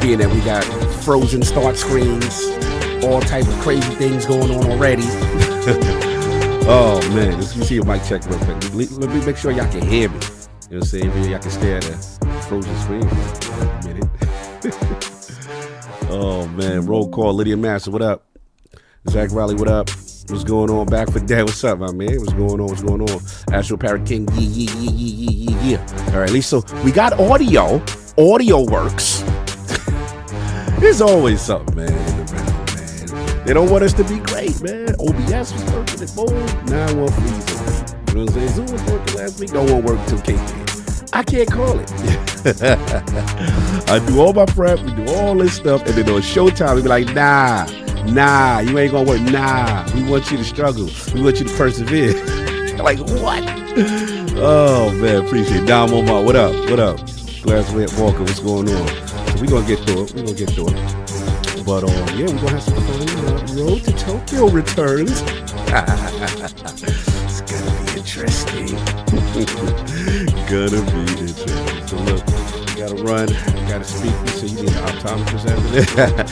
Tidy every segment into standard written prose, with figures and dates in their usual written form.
being that we got frozen start screens, all type of crazy things going on already. Oh man, let me see your mic check real quick. Let me make sure y'all can hear me. You know what I'm saying? Maybe y'all can stare at a frozen screen for a minute. Oh man, roll call, Lydia Master, what up? Zach Riley, what up? What's going on? Back for that. What's up, my man? What's going on? What's going on? Astro Parrot King, yeah. All right, at least so we got audio. Audio works. There's always something, man, in the realm, man. They don't want us to be great, man. OBS was working at boom. Now one freezing. You know what I'm saying? Zoom was working last week. Don't want to work until K-Day. I can't call it. I do all my prep. We do all this stuff. And then on showtime, we be like, nah, you ain't gonna work. Nah, we want you to struggle. We want you to persevere. Like, what? Oh, man, appreciate it. Dom Omar, what up? Glass Walker, what's going on? So we gonna get through it. But, yeah, we're gonna have some fun. Road to Tokyo returns. It's gonna be interesting. So look, you gotta run, you gotta speak. So you need an optometrist after that.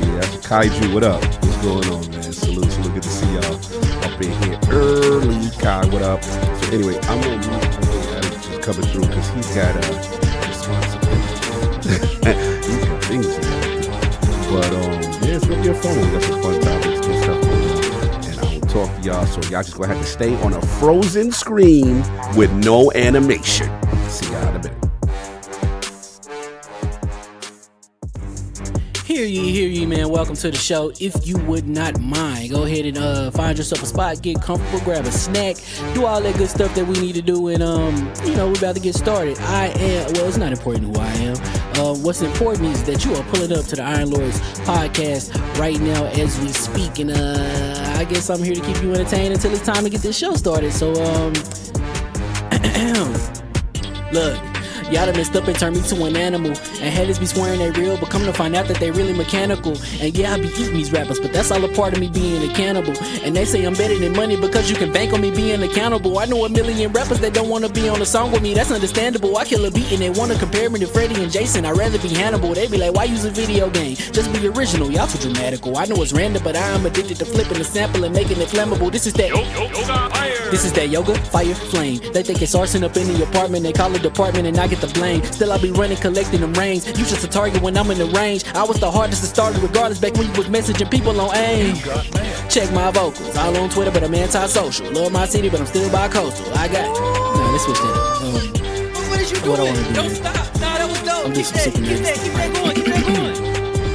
yeah, that's Kaiju. What up? What's going on, man? Salute. Good to see y'all up in here early. Kai, what up? So anyway, I'm gonna move just coming through because he's got responsibility. He's got things to do. But yeah, it's gonna be a fun one. We got some fun topics and stuff going on. And I will talk to y'all. So y'all just gonna have to stay on a frozen screen with no animation. See y'all in a minute. Hear ye, man. Welcome to the show. If you would not mind, go ahead and find yourself a spot, get comfortable, grab a snack, do all that good stuff that we need to do, and we're about to get started. It's not important who I am. What's important is that you are pulling up to the Iron Lords podcast right now as we speak, and I guess I'm here to keep you entertained until it's time to get this show started. So look, y'all done messed up and turned me to an animal, and haters be swearing they real, but come to find out that they really mechanical. And yeah, I be eating these rappers, but that's all a part of me being a cannibal. And they say I'm better than money because you can bank on me being accountable. I know a million rappers that don't want to be on a song with me, that's understandable. I kill a beat and they want to compare me to Freddie and Jason. I'd rather be Hannibal. They be like, why use a video game? Just be original, y'all too dramatical. I know it's random, but I am addicted to flipping the sample and making it flammable. This is that yoga, fire, flame. They think it's arson up in the apartment, they call it department and I get the blame. Still I be running, collecting them rings. You just a target when I'm in the range. I was the hardest to start regardless back when you was messaging people on AIM. Check my vocals, all on Twitter but I'm anti-social. Love my city but I'm still bi-coastal. I got let's switch that up. What is you doing? What I wanna do? Don't stop. Nah, that was dope. I'm just Keep that going.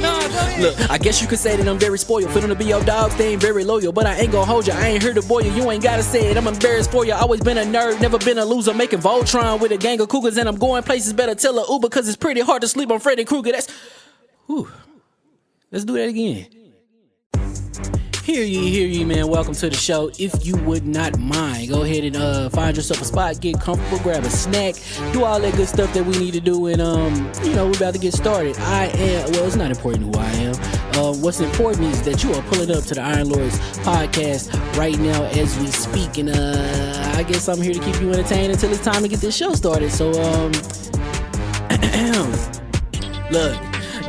Nah, go ahead. Look, I guess you could say that I'm very spoiled. For them to be your dogs, they ain't very loyal. But I ain't gon' hold you, I ain't here to boil you. You ain't gotta say it, I'm embarrassed for you. Always been a nerd, never been a loser. Making Voltron with a gang of cougars. And I'm going places, better tell a Uber. Cause it's pretty hard to sleep on Freddy Krueger. Let's do that again. Hear ye, man. Welcome to the show. If you would not mind, go ahead and find yourself a spot, get comfortable, grab a snack, do all that good stuff that we need to do, and we're about to get started. It's not important who I am. What's important is that you are pulling up to the Iron Lords podcast right now as we speak, and I guess I'm here to keep you entertained until it's time to get this show started. So look,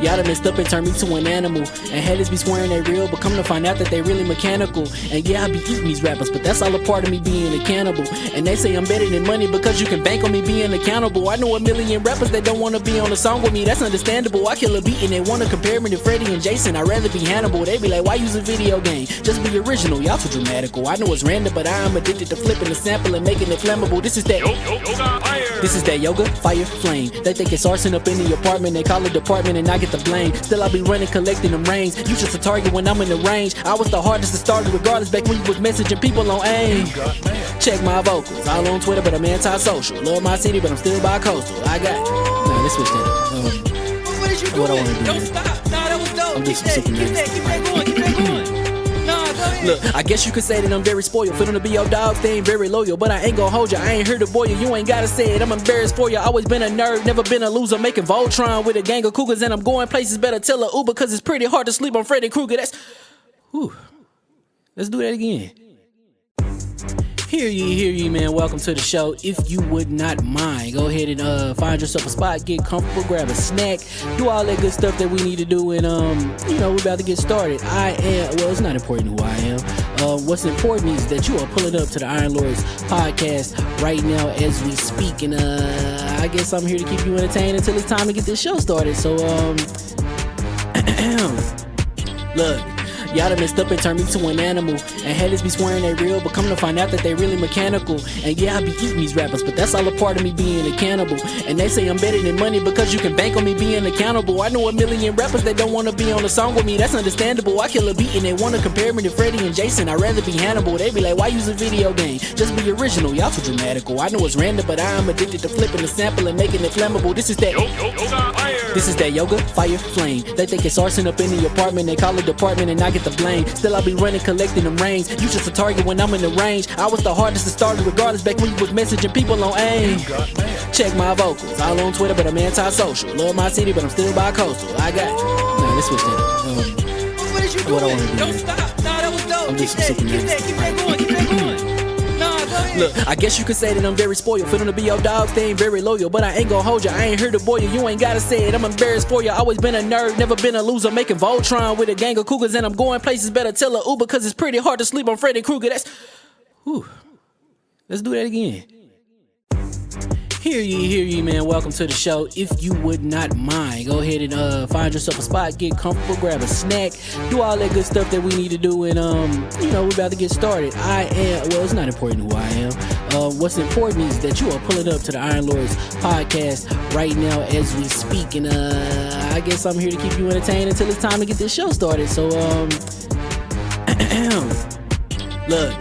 y'all done messed up and turned me to an animal, and haters be swearing they real, but come to find out that they really mechanical. And yeah, I be eating these rappers, but that's all a part of me being a cannibal. And they say I'm better than money because you can bank on me being accountable. I know a million rappers that don't want to be on a song with me, that's understandable. I kill a beat and they want to compare me to Freddie and Jason. I'd rather be Hannibal. They be like, why use a video game? Just be original, y'all too dramatical. I know it's random, but I am addicted to flipping the sample and making it flammable. This is that yoga, fire, flame. They think it's arson up in the apartment, they call it department and I get the blame. Still I be running, collecting them rings. You just a target when I'm in the range. I was the hardest to start regardless back when you was messaging people on AIM. Check my vocals, all on Twitter but I'm anti-social. Love my city but I'm still bi-coastal. I got let's switch that up. What is you doing? What I wanna do? Don't stop. Nah, that was dope. I'm just Keep that going. Nah, go ahead. Look, I guess you could say that I'm very spoiled. For them to be your dogs, they ain't very loyal. But I ain't gon' hold you, I ain't here to boil you. You ain't gotta say it, I'm embarrassed for you. Always been a nerd, never been a loser. Making Voltron with a gang of cougars. And I'm going places, better tell a Uber. Cause it's pretty hard to sleep on Freddy Krueger. Let's do that again. Hear ye, man. Welcome to the show. If you would not mind, go ahead and find yourself a spot, get comfortable, grab a snack, do all that good stuff that we need to do, and we're about to get started. It's not important who I am. What's important is that you are pulling up to the Iron Lords podcast right now as we speak, and I guess I'm here to keep you entertained until it's time to get this show started. So look. Y'all done messed up and turned me to an animal. And haters be swearing they real, but come to find out that they really mechanical. And yeah, I be eating these rappers, but that's all a part of me being a cannibal. And they say I'm better than money because you can bank on me being accountable. I know a million rappers that don't wanna be on a song with me, that's understandable. I kill a beat and they wanna compare me to Freddie and Jason. I'd rather be Hannibal. They be like, why use a video game? Just be original, y'all too dramatical. I know it's random, but I am addicted to flipping the sample and making it flammable. This is that yoga, fire, flame. They think it's arson up in the apartment, they call it department and I get the blame. Still I be running, collecting them rains. You just a target when I'm in the range. I was the hardest to start regardless back when you was messaging people on AIM. Check my vocals, all on Twitter but I'm anti-social. Love my city but I'm still bi-coastal. I got let's switch that. What is you doing? What I wanna do. Don't stop. Nah, that was dope. I'm Keep just that super going. Keep that going. Nah, go ahead. Look, I guess you could say that I'm very spoiled. For them to be your dogs, they ain't very loyal. But I ain't gon' hold ya, I ain't here to boil you. You ain't gotta say it, I'm embarrassed for ya. Always been a nerd, never been a loser. Making Voltron with a gang of cougars. And I'm going places, better tell a Uber. Cause it's pretty hard to sleep on Freddy Krueger. Let's do that again. Hear ye, man. Welcome to the show. If you would not mind, go ahead and find yourself a spot, get comfortable, grab a snack, do all that good stuff that we need to do, and we're about to get started. It's not important who I am. What's important is that you are pulling up to the Iron Lords podcast right now as we speak, and I guess I'm here to keep you entertained until it's time to get this show started. So look.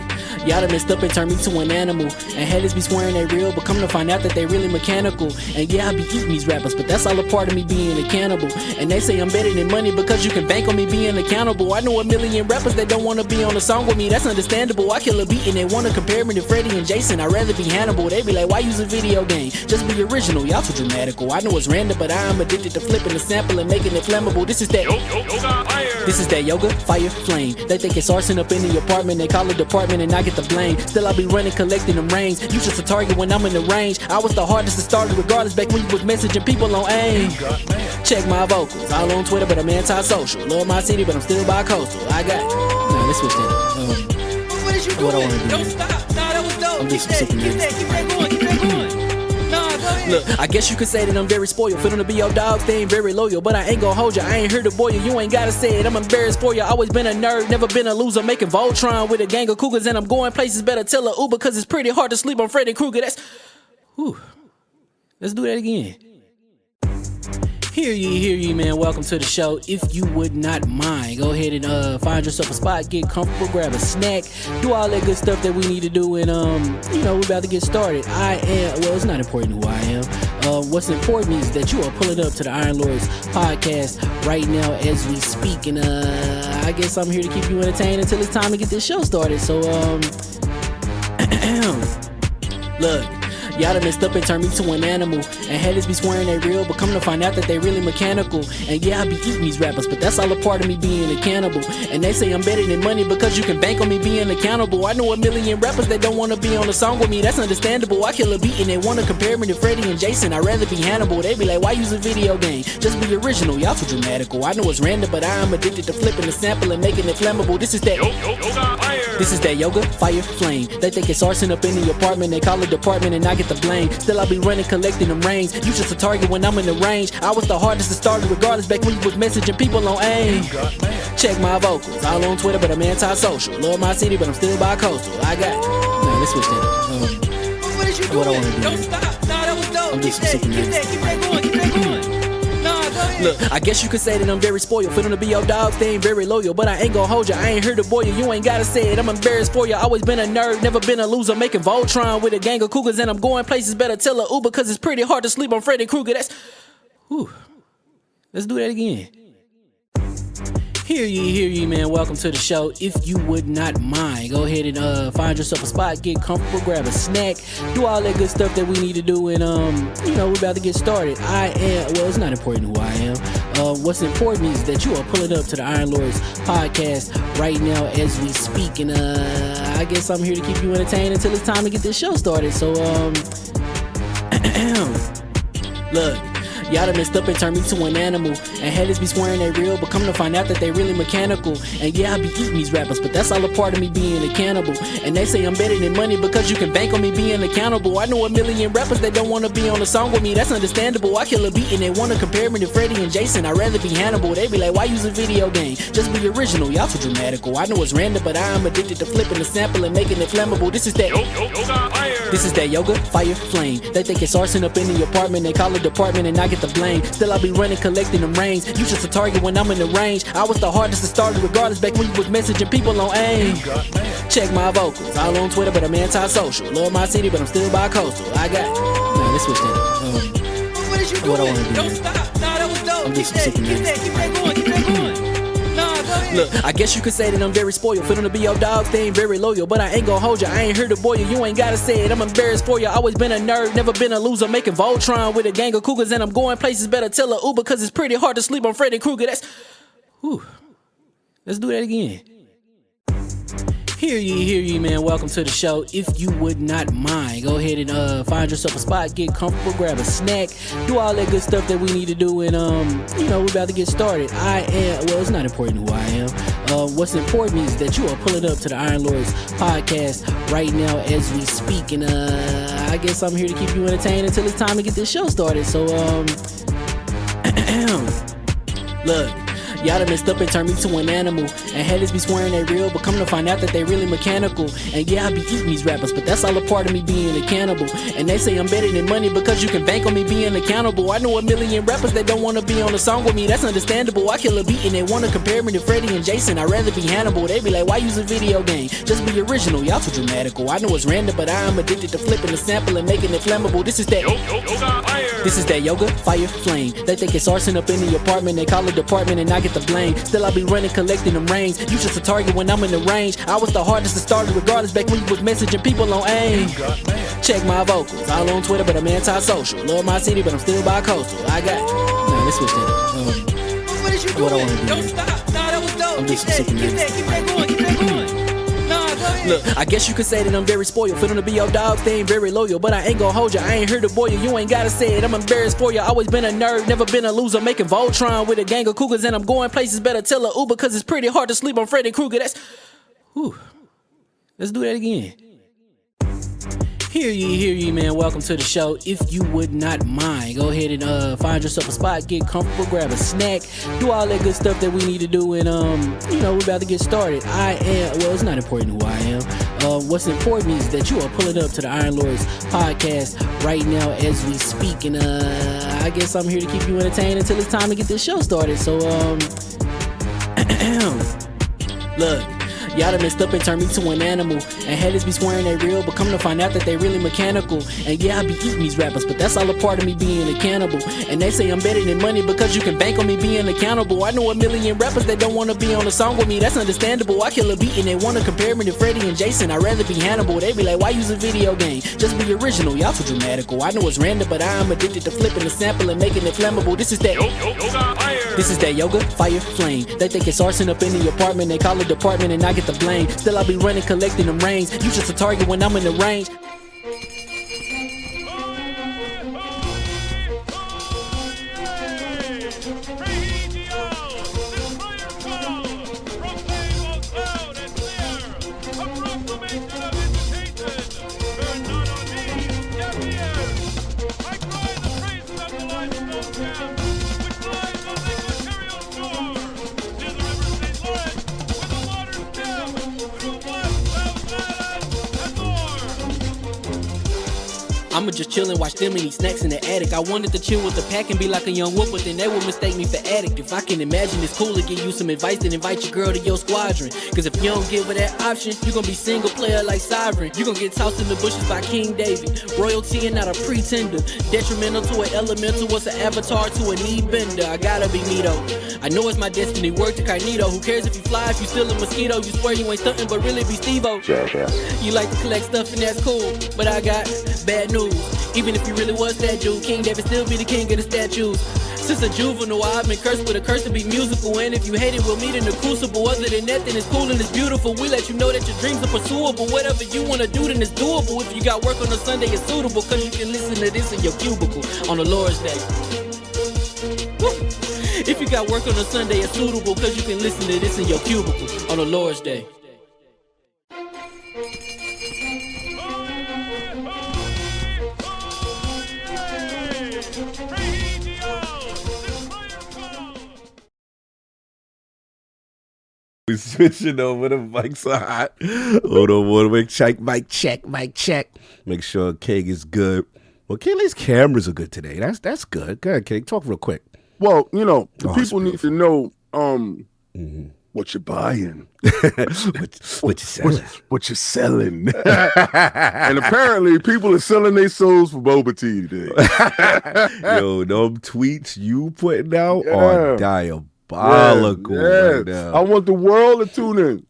Y'all done messed up and turned me to an animal. And haters be swearing they real, but come to find out that they really mechanical. And yeah, I be eating these rappers, but that's all a part of me being a cannibal. And they say I'm better than money because you can bank on me being accountable. I know a million rappers that don't wanna be on a song with me, that's understandable. I kill a beat and they wanna compare me to Freddie and Jason. I'd rather be Hannibal. They be like, why use a video game? Just be original, y'all too dramatical. I know it's random, but I am addicted to flipping the sample and making it flammable. This is that yoga, fire, flame. They think it's arson up in the apartment, they call it department and I get the blame. Still I be running, collecting them rains. You just a target when I'm in the range. I was the hardest to start regardless back when you was messaging people on AIM. Check my vocals, all on Twitter but I'm anti-social. Love my city but I'm still bi-coastal. I got let's switch that. What is you doing? What I wanna do. Don't stop. Nah, that was dope. I'm just Keep that going. Nah, go ahead. Look, I guess you could say that I'm very spoiled. For them to be your dogs, they ain't very loyal. But I ain't gon' hold ya, I ain't here to boil you. You ain't gotta say it, I'm embarrassed for ya. Always been a nerd, never been a loser. Making Voltron with a gang of cougars. And I'm going places, better tell a Uber. Cause it's pretty hard to sleep on Freddy Krueger. Let's do that again. Hear ye, man. Welcome to the show. If you would not mind, go ahead and find yourself a spot, get comfortable, grab a snack, do all that good stuff that we need to do, and we're about to get started. It's not important who I am. What's important is that you are pulling up to the Iron Lords podcast right now as we speak, and I guess I'm here to keep you entertained until it's time to get this show started. So look. Y'all done messed up and turned me to an animal. And haters be swearing they real, but come to find out that they really mechanical. And yeah, I be eating these rappers, but that's all a part of me being a cannibal. And they say I'm better than money because you can bank on me being accountable. I know a million rappers that don't wanna be on a song with me, that's understandable. I kill a beat and they wanna compare me to Freddie and Jason. I'd rather be Hannibal. They be like, why use a video game? Just be original, y'all too dramatical. I know it's random, but I am addicted to flipping the sample and making it flammable. This is that yoga, fire, flame. They think it's arson up in the apartment, they call it department and I get the blame. Still I be running, collecting them rains. You just a target when I'm in the range. I was the hardest to start regardless back when you was messaging people on AIM. Check my vocals, all on Twitter but I'm anti-social. Love my city but I'm still bi-coastal. I got let's switch that. What is you doing? What I wanna do. Don't stop. Nah, that was dope. I'm just Keep that going. Nah, go ahead. Look, I guess you could say that I'm very spoiled. For them to be your dogs, they ain't very loyal. But I ain't gon' hold ya, I ain't here to boil you. You ain't gotta say it, I'm embarrassed for ya. Always been a nerd, never been a loser. Making Voltron with a gang of cougars. And I'm going places, better tell a Uber. Cause it's pretty hard to sleep on Freddy Krueger. Let's do that again. Hear ye, man. Welcome to the show. If you would not mind, go ahead and find yourself a spot, get comfortable, grab a snack, do all that good stuff that we need to do, and we're about to get started. It's not important who I am. What's important is that you are pulling up to the Iron Lords podcast right now as we speak, and I guess I'm here to keep you entertained until it's time to get this show started. So, look. Y'all done messed up and turned me to an animal. And haters be swearing they real, but come to find out that they really mechanical. And yeah, I be eating these rappers, but that's all a part of me being a cannibal. And they say I'm better than money because you can bank on me being accountable. I know a million rappers that don't wanna be on a song with me, that's understandable. I kill a beat and they wanna compare me to Freddie and Jason. I'd rather be Hannibal. They be like, why use a video game? Just be original, y'all too dramatical. I know it's random, but I am addicted to flipping the sample and making it flammable. This is that This is that yoga, fire, flame. They think it's arson up in the apartment. They call it department and I get the blame. Still I be running, collecting them rains. You just a target when I'm in the range. I was the hardest to start regardless back when you was messaging people on AIM. Check my vocals, all on Twitter but I'm anti-social. Love my city but I'm still bi-coastal. I got man, let's switch that. What is you doing? Don't stop. Nah, that was dope. Keep that going. Keep that going. Look, I guess you could say that I'm very spoiled. For them to be your dogs, they ain't very loyal. But I ain't gon' hold ya, I ain't here to boil you. You ain't gotta say it, I'm embarrassed for ya. Always been a nerd, never been a loser. Making Voltron with a gang of cougars. And I'm going places, better tell a Uber. Cause it's pretty hard to sleep on Freddy Krueger. Whew. Let's do that again. Hear ye, man. Welcome to the show. If you would not mind, go ahead and find yourself a spot, get comfortable, grab a snack, do all that good stuff that we need to do, and we're about to get started. It's not important who I am. What's important is that you are pulling up to the Iron Lords podcast right now as we speak, and I guess I'm here to keep you entertained until it's time to get this show started. So look. Y'all done messed up and turned me to an animal. And haters be swearing they real, but come to find out that they really mechanical. And yeah, I be eating these rappers, but that's all a part of me being a cannibal. And they say I'm better than money because you can bank on me being accountable. I know a million rappers that don't wanna be on a song with me, that's understandable. I kill a beat and they wanna compare me to Freddie and Jason. I'd rather be Hannibal. They be like, why use a video game? Just be original, y'all too dramatical. I know it's random, but I am addicted to flipping the sample and making it flammable. This is that yoga, fire, flame. They think it's arson up in the apartment. They call it department and I get the blame. Still I be running, collecting them rains. You just a target when I'm in the range. I was the hardest to start regardless back when you was messaging people on AIM. Check my vocals, all on Twitter but I'm anti-social. Love my city but I'm still bi-coastal. I got let's switch that. What is you doing? Don't stop. Nah, that was dope. Keep that going. Keep that going. Look, I guess you could say that I'm very spoiled. For them to be your dogs, they ain't very loyal. But I ain't gon' hold ya, I ain't here to boil you. You ain't gotta say it, I'm embarrassed for ya. Always been a nerd, never been a loser. Making Voltron with a gang of cougars. And I'm going places, better tell a Uber. Cause it's pretty hard to sleep on Freddy Krueger. Let's do that again. Hear ye, man. Welcome to the show. If you would not mind, go ahead and find yourself a spot, get comfortable, grab a snack, do all that good stuff that we need to do, and we're about to get started. It's not important who I am. What's important is that you are pulling up to the Iron Lords podcast right now as we speak, and I guess I'm here to keep you entertained until it's time to get this show started. So look. Y'all done messed up and turned me to an animal. And haters be swearing they real, but come to find out that they really mechanical. And yeah, I be eating these rappers, but that's all a part of me being a cannibal. And they say I'm better than money because you can bank on me being accountable. I know a million rappers that don't wanna be on a song with me, that's understandable. I kill a beat and they wanna compare me to Freddie and Jason. I'd rather be Hannibal. They be like, why use a video game? Just be original, y'all too dramatical. I know it's random, but I am addicted to flipping the sample and making it flammable. This is that yoga, fire, flame. They think it's arson up in the apartment. They call it department and I get the blame. Still I be running, collecting them rains. You just a target when I'm in the range. I'ma just chill and watch them and eat snacks in the attic. I wanted to chill with the pack and be like a young wolf, but then they would mistake me for addict. If I can imagine it's cool to give you some advice, then invite your girl to your squadron. Cause if you don't give her that option, you gon' be single player like Sovereign. You gon' get tossed in the bushes by King David. Royalty and not a pretender. Detrimental to an elemental, what's an avatar to a knee bender. I gotta be me though. I know it's my destiny, word to Cognito. Who cares if you fly, if you still a mosquito? You swear you ain't stuntin', but really be Steve-O. You like to collect stuff and that's cool, but I got bad news. Even if you really was that dude, King David still be the king of the statues. Since a juvenile, I've been cursed with a curse to be musical. And if you hate it, we'll meet in the crucible. Other than that, then it's cool and it's beautiful. We let you know that your dreams are pursuable. Whatever you wanna do, then it's doable. If you got work on a Sunday, it's suitable. Cause you can listen to this in your cubicle on the Lord's Day. Woo. If you got work on a Sunday, it's suitable. Cause you can listen to this in your cubicle on the Lord's Day. We switching over, the mics are hot. Hold on, one mic check, mic check. Make sure King is good. Well, King, at least cameras are good today. That's good. Go ahead, King. Talk real quick. Well, you know, the people need to know what you're buying. what you selling. What you're selling. And apparently people are selling their souls for boba tea today. Yo, them tweets you putting out are diabolical. Right now. I want the world to tune in.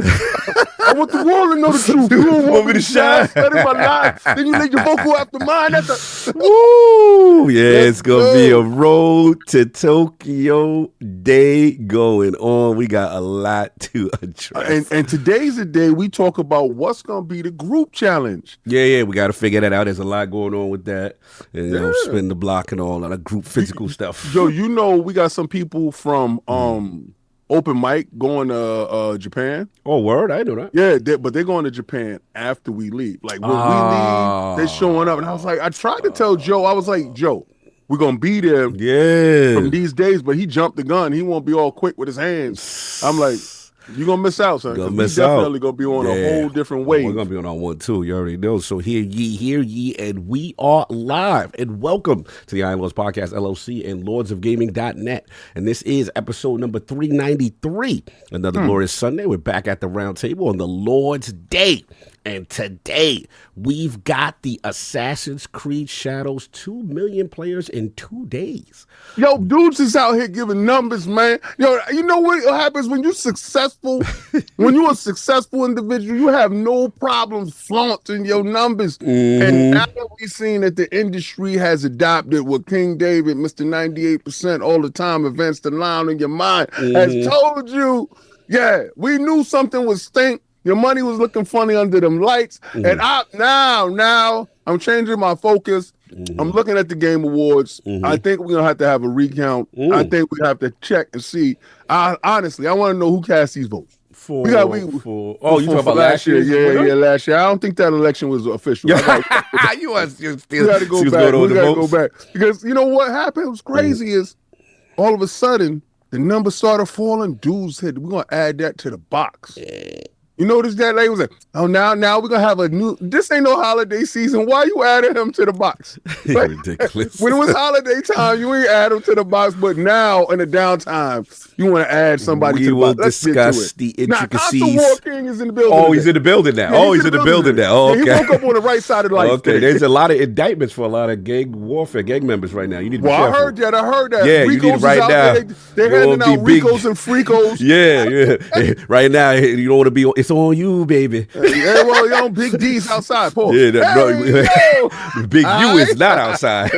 I want the world to know the truth. You don't want me to shine. That is my life. Then you leave your vocal after mine. That's a woo! Yeah, it's gonna be a road to Tokyo day going on. We got a lot to address. And today's the day we talk about what's gonna be the group challenge. Yeah, we gotta figure that out. There's a lot going on with that. And, you know, spin the block and all that group physical stuff. Joe, you know we got some people from open mic going to Japan. Oh, word? I didn't know that. Yeah, but they're going to Japan after we leave. Like when we leave, they're showing up. And I was like, I tried to tell Joe, I was like, Joe, we're going to be there from these days, but he jumped the gun. He won't be all quick with his hands. I'm like, you're going to miss out, son. We're definitely going to be on a whole different wave. We're going to be on our one, too. You already know. So hear ye, and we are live. And welcome to the Iron Lords Podcast, LLC, and lordsofgaming.net. And this is episode number 393. Another glorious Sunday. We're back at the round table on the Lord's Day. And today, we've got the Assassin's Creed Shadows 2 million players in 2 days. Yo, dudes is out here giving numbers, man. Yo, you know what happens when you're successful? When you're a successful individual, you have no problems flaunting your numbers. And now that we've seen that the industry has adopted what King David, Mr. 98% all the time, events the line in your mind, has told you, we knew something was stink. Your money was looking funny under them lights. And now I'm changing my focus. I'm looking at the Game Awards. I think we're going to have a recount. I think we have to check and see. Honestly, I want to know who cast these votes. You talking about last year? Yeah, last year. I don't think that election was official. We got to go back. Because you know what happened? It was crazy is all of a sudden, the numbers started falling. Dudes said, we're going to add that to the box. You notice that lady was like, oh, now we're going to have a new, this ain't no holiday season. Why you adding him to the box? Like, ridiculous. When it was holiday time, you ain't add him to the box, but now in the downtime, you want to add somebody to the box. We will discuss the intricacies. Now, War King is in the building. Oh, he's in the building now. Yeah, he's in the building now. Oh, okay. He woke up on the right side of the light. Okay, there's a lot of indictments for a lot of gang members right now. You need to be careful. I heard that. Yeah, Ricos you need to right now. They're handing out Ricos and Fricos. Yeah. Right now, you don't want to be, it's on you, baby. Yeah, well, you know, Big D's outside. Paul. Yeah, Big U is not outside.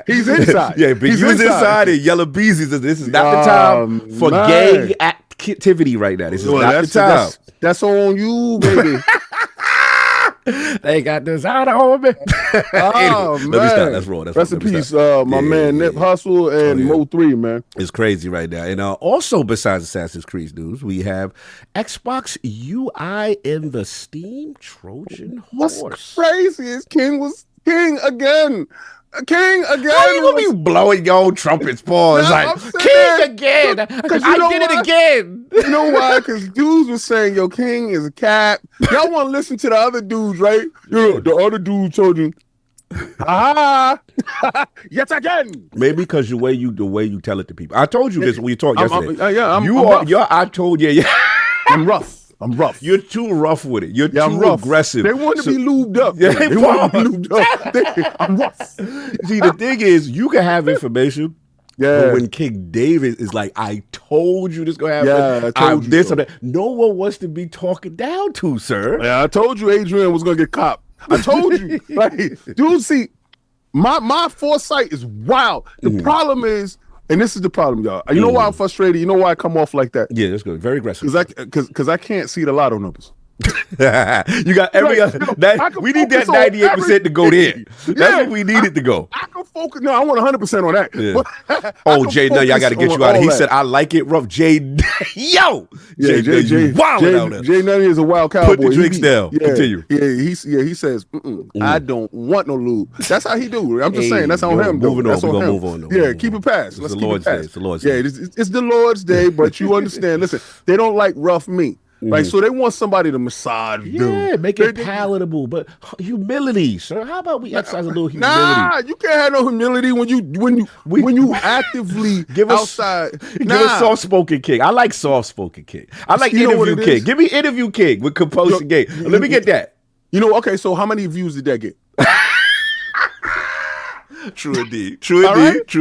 He's inside. Yeah, Big U is inside and Yellow Beezy. This is not the time for gang activity right now. This is not the time. That's on you, baby. They got this out on me. Anyway, man. Let me stop. That's raw. Rest in peace, my man Nip Hustle and Mo3, man. It's crazy right now. And also, besides Assassin's Creed news, we have Xbox UI in the Steam Trojan horse. What's crazy is King was king again. King again. How you gonna be blowing your own trumpets, Paul? It's like, King again. I did it again. You know why? Because dudes were saying, yo, King is a cat. Y'all want to listen to the other dudes, right? The other dude told you, yet again. Maybe because the way you tell it to people. I told you this when you talked yesterday. I'm rough. I'm rough. You're too rough with it. You're too aggressive. They want to be lubed up. They want to be lubed up. I'm rough. See, the thing is, you can have information. But when King David is like, I told you this going to happen. I told you this or that. No one wants to be talking down to, sir. Yeah, I told you Adrian was going to get copped. I told you. Like, dude, see, my foresight is wild. The problem is, and this is the problem, y'all. You know why I'm frustrated? You know why I come off like that? Yeah, that's good. Very aggressive. Because I can't see the lotto numbers. You got every other. We need that 98% to go there. That's what we needed to go. I can focus. No, I want 100% on that. Yeah. Oh, Jay Nutty, I got to get you out. He said, I like it rough. Jay, yo. Yeah, Jay Nutty is a wild cowboy. Put the drinks down. Continue. Yeah, he says, I don't want no lube. That's how he do. I'm just saying, that's on him. Moving on. That's We're going to move on. Yeah, keep it past. It's the Lord's Day. It's the Lord's Day. Yeah, it's the Lord's Day, but you understand. Listen, they don't like rough meat. Like, so they want somebody to massage them. Yeah, make it palatable, but humility, sir. How about we exercise a little humility? Nah, you can't have no humility when you actively give us outside. Give us soft-spoken king. I like soft-spoken king. I like interview king. Give me interview king with composing game. Let me get that. You know, okay, so how many views did that get? True indeed. True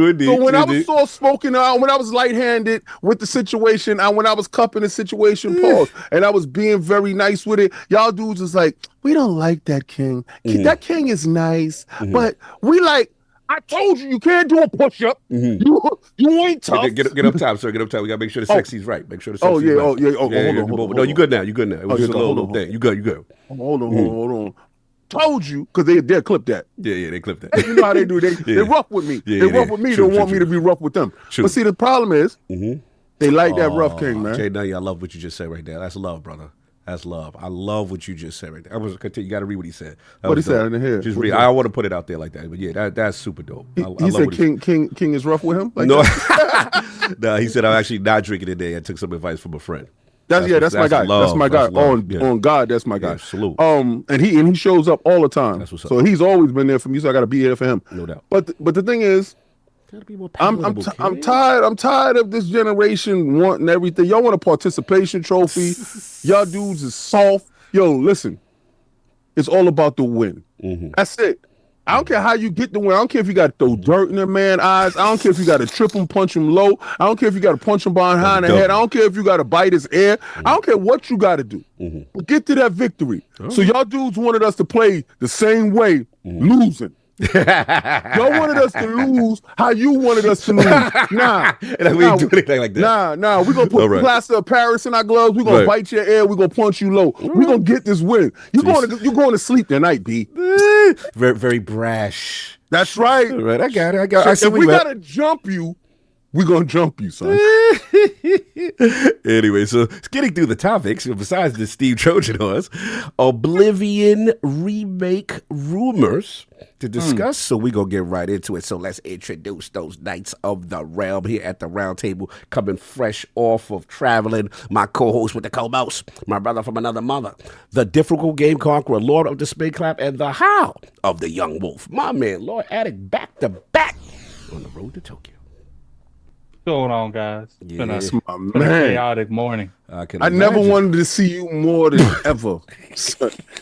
indeed. So when I was soft-spoken, when I was light-handed with the situation, when I was cupping the situation, pause, and I was being very nice with it, y'all dudes is like, we don't like that king. That king is nice, but we like, I told you can't do a push-up. You ain't tough. Get up top, sir. Get up top. We got to make sure the sexy's right. Make sure the sexy's right. Hold on. No, you good now. You good now. It was just a little thing. You good. Hold on. Told you, because they'll clip that. Yeah, they clip that. You know how they do. They rough with me. They rough with me. They don't want me to be rough with them. But see, the problem is, they like that rough king, man. Jay Nutty, I love what you just said right there. That's love, brother. That's love. I love what you just said right there. I was continue. You got to read what he said. What he said in the head. Just read. I don't want to put it out there like that, but yeah, that's super dope. He said King is rough with him. Like no, no. He said I'm actually not drinking today. I took some advice from a friend. That's my guy. That's my guy. On God, that's my guy. Yeah, salute. And he shows up all the time. That's what's up. So he's always been there for me. So I got to be here for him. No doubt. But the thing is, I'm tired of this generation wanting everything. Y'all want a participation trophy. Y'all dudes is soft. Yo, listen, it's all about the win. That's it. I don't care how you get the win. I don't care if you got to throw dirt in their man's eyes. I don't care if you got to trip him, punch him low. I don't care if you got to punch him behind the head. I don't care if you got to bite his ear. I don't care what you got to do. But get to that victory. So y'all dudes wanted us to play the same way, losing. Y'all wanted us to lose how you wanted us to lose. Nah. We ain't doing anything like that. Nah. We're going to put plaster of Paris in our gloves. We're going to bite your ear. We're going to punch you low. We're going to get this win. You're going to sleep tonight, B. Very, very brash. That's right. All right, I got it. So if we got to jump you, we're going to jump you, son. Anyway, so getting through the topics, besides the Steve Trojan horse, Oblivion remake rumors to discuss. So we're going to get right into it. So let's introduce those Knights of the Realm here at the round table, coming fresh off of traveling. My co-host with the co-mouse, my brother from another mother, the difficult game conqueror, Lord of the Spin Clap, and the Howl of the Young Wolf. My man, Lord Addict, back to back on the road to Tokyo. What's going on, guys? It's been a chaotic morning. I never wanted to see you more than ever.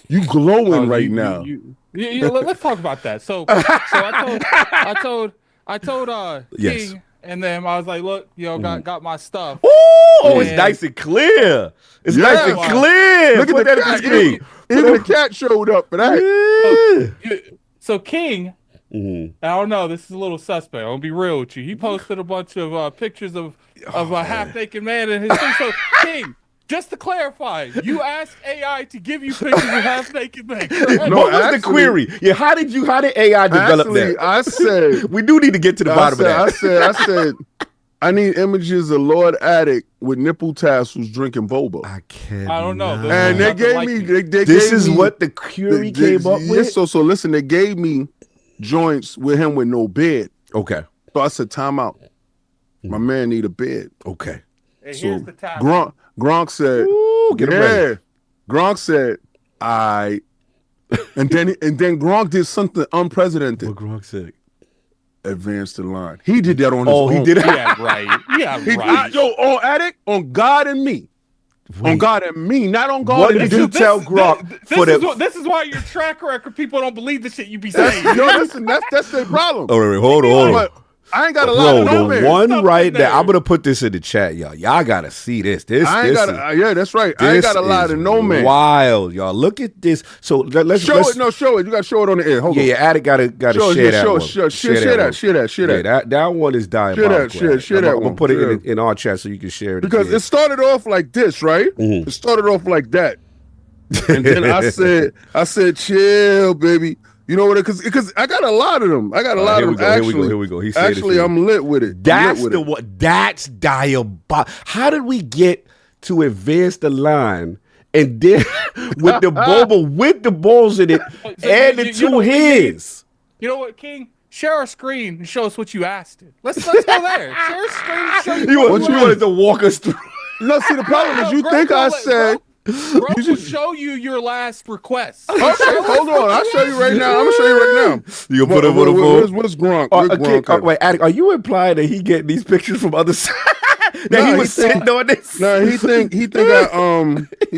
You glowing right now. Let's talk about that. So I told King, and then I was like, look, got my stuff. Oh, it's nice and clear. It's nice and clear. Look at the cat. Even the cat showed up for that. So King. I don't know. This is a little suspect. I'm gonna be real with you. He posted a bunch of pictures of a half-naked man in his thing. So, King, just to clarify, you asked AI to give you pictures of half-naked men. What was the query? Yeah, how did AI develop that? I said we do need to get to the bottom of that. I said I need images of Lord Addict with nipple tassels drinking boba. I don't know. And they gave me. This is what the query came up with. So listen, they gave me joints with him with no bed. Okay. So I said, time out. My man need a bed. Okay. Hey, so here's the time. Gronk said, ready. Gronk said, and then Gronk did something unprecedented. What Gronk said? Advance the line. He did that on his own. He did it? Yeah, right. Yeah, right. On Addict, on God and me. Wait. On God and me, not on God. What did you tell Gronk? This is why your track record, people don't believe the shit you be saying. No, listen, that's their problem. All right, hold on. I ain't got a lot of no the man. one right there. I'm gonna put this in the chat, y'all. Y'all gotta see this. Yeah, that's right. I ain't got a lot of no man. Wild, y'all. Look at this. So let's show it. No, show it. You gotta show it on the air. Hold on. Yeah, Addict gotta share that one. Share that. That one is diabolical. Share that I'm gonna put it in our chat so you can share it. Because it started off like this, right? It started off like that. And then I said, chill, baby. You know what? Because I got a lot of them. I got a lot of them. Actually, here we go. He actually, I'm lit with it. That's the one. That's diabolical. How did we get to advance the line and then with the boba with the balls in it and the two heads? You know what, King? Share our screen and show us what you asked it. Let's go there. Share our screen and show you what you wanted to walk us through. No, see, the problem is you think I said. Bro will show you your last request. Okay, hold on. I'll show you right now. I'm gonna show you right now. You put up with what's Gronk? Wait, Addict, are you implying that he getting these pictures from other side? He was sitting on this. No, he think he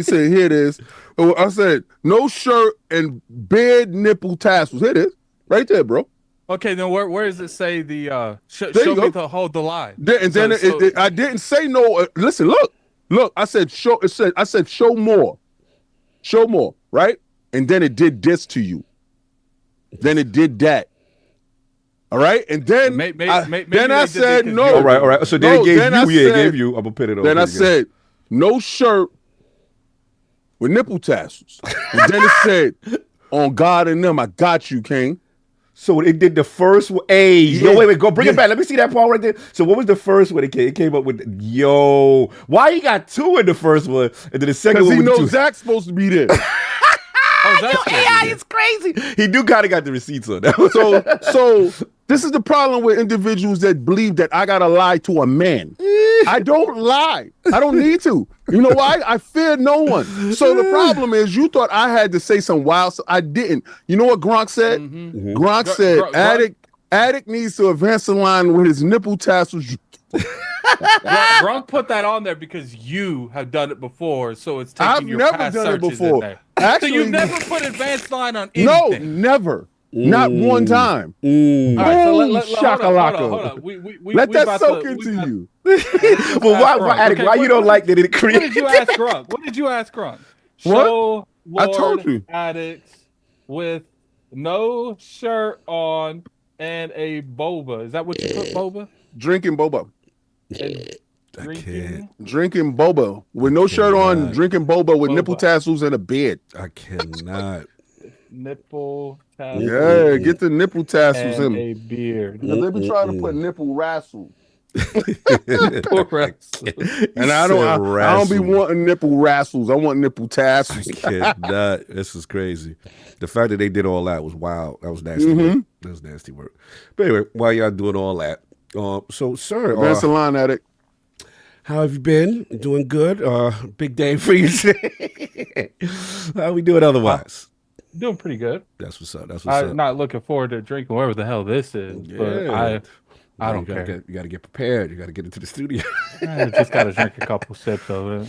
said here it is. I said no shirt and bed nipple tassels. Here it is, right there, bro. Okay, then where does it say the show me to hold the line? I didn't say no. Listen, look. I said show. I said show more, right? And then it did this to you. Then it did that. All right, and then then I said no. All right. So then it gave you. I'm gonna put it on. Then I said no shirt with nipple tassels. And then it said on God and them, I got you, King. So it did the first one. Hey, yo, wait, go bring it back. Let me see that part right there. So what was the first one? It came up with, why he got two in the first one and then the second one? Because he knows Zach's supposed to be there. AI is crazy. He do kind of got the receipts on that. So this is the problem with individuals that believe that I gotta lie to a man. I don't lie. I don't need to. You know why? I fear no one. So the problem is you thought I had to say some wild stuff. I didn't. You know what Gronk said? Gronk said, Addict needs to advance the line with his nipple tassels. Gronk put that on there because you have done it before, so it's taking your past searches in there. Actually, so you've never put advanced line on anything? No, never. Not one time. All right, so hold on. Let that soak into you. Well, why you don't like that it created? What did you ask Gronk? Show I told you. Addict with no shirt on and a boba. Is that what you put, boba? Drinking boba. Drinking boba with no shirt on, drinking boba with nipple tassels and a beard. I cannot. Nipple tassels. Yeah, get the nipple tassels and in a beard. Because they be trying to put nipple rassle. And I don't be wanting nipple rassles. I want nipple tassels. I cannot. This is crazy. The fact that they did all that was wild. That was nasty work. That was nasty work. But anyway, while y'all doing all that, so sir, advance the line, Addict. How have you been? Doing good? Big day for you. How we doing otherwise? Doing pretty good. That's what's up. That's what's up. I'm not looking forward to drinking whatever the hell this is, but I don't care. You got to get prepared. You got to get into the studio. I just got to drink a couple sips of it.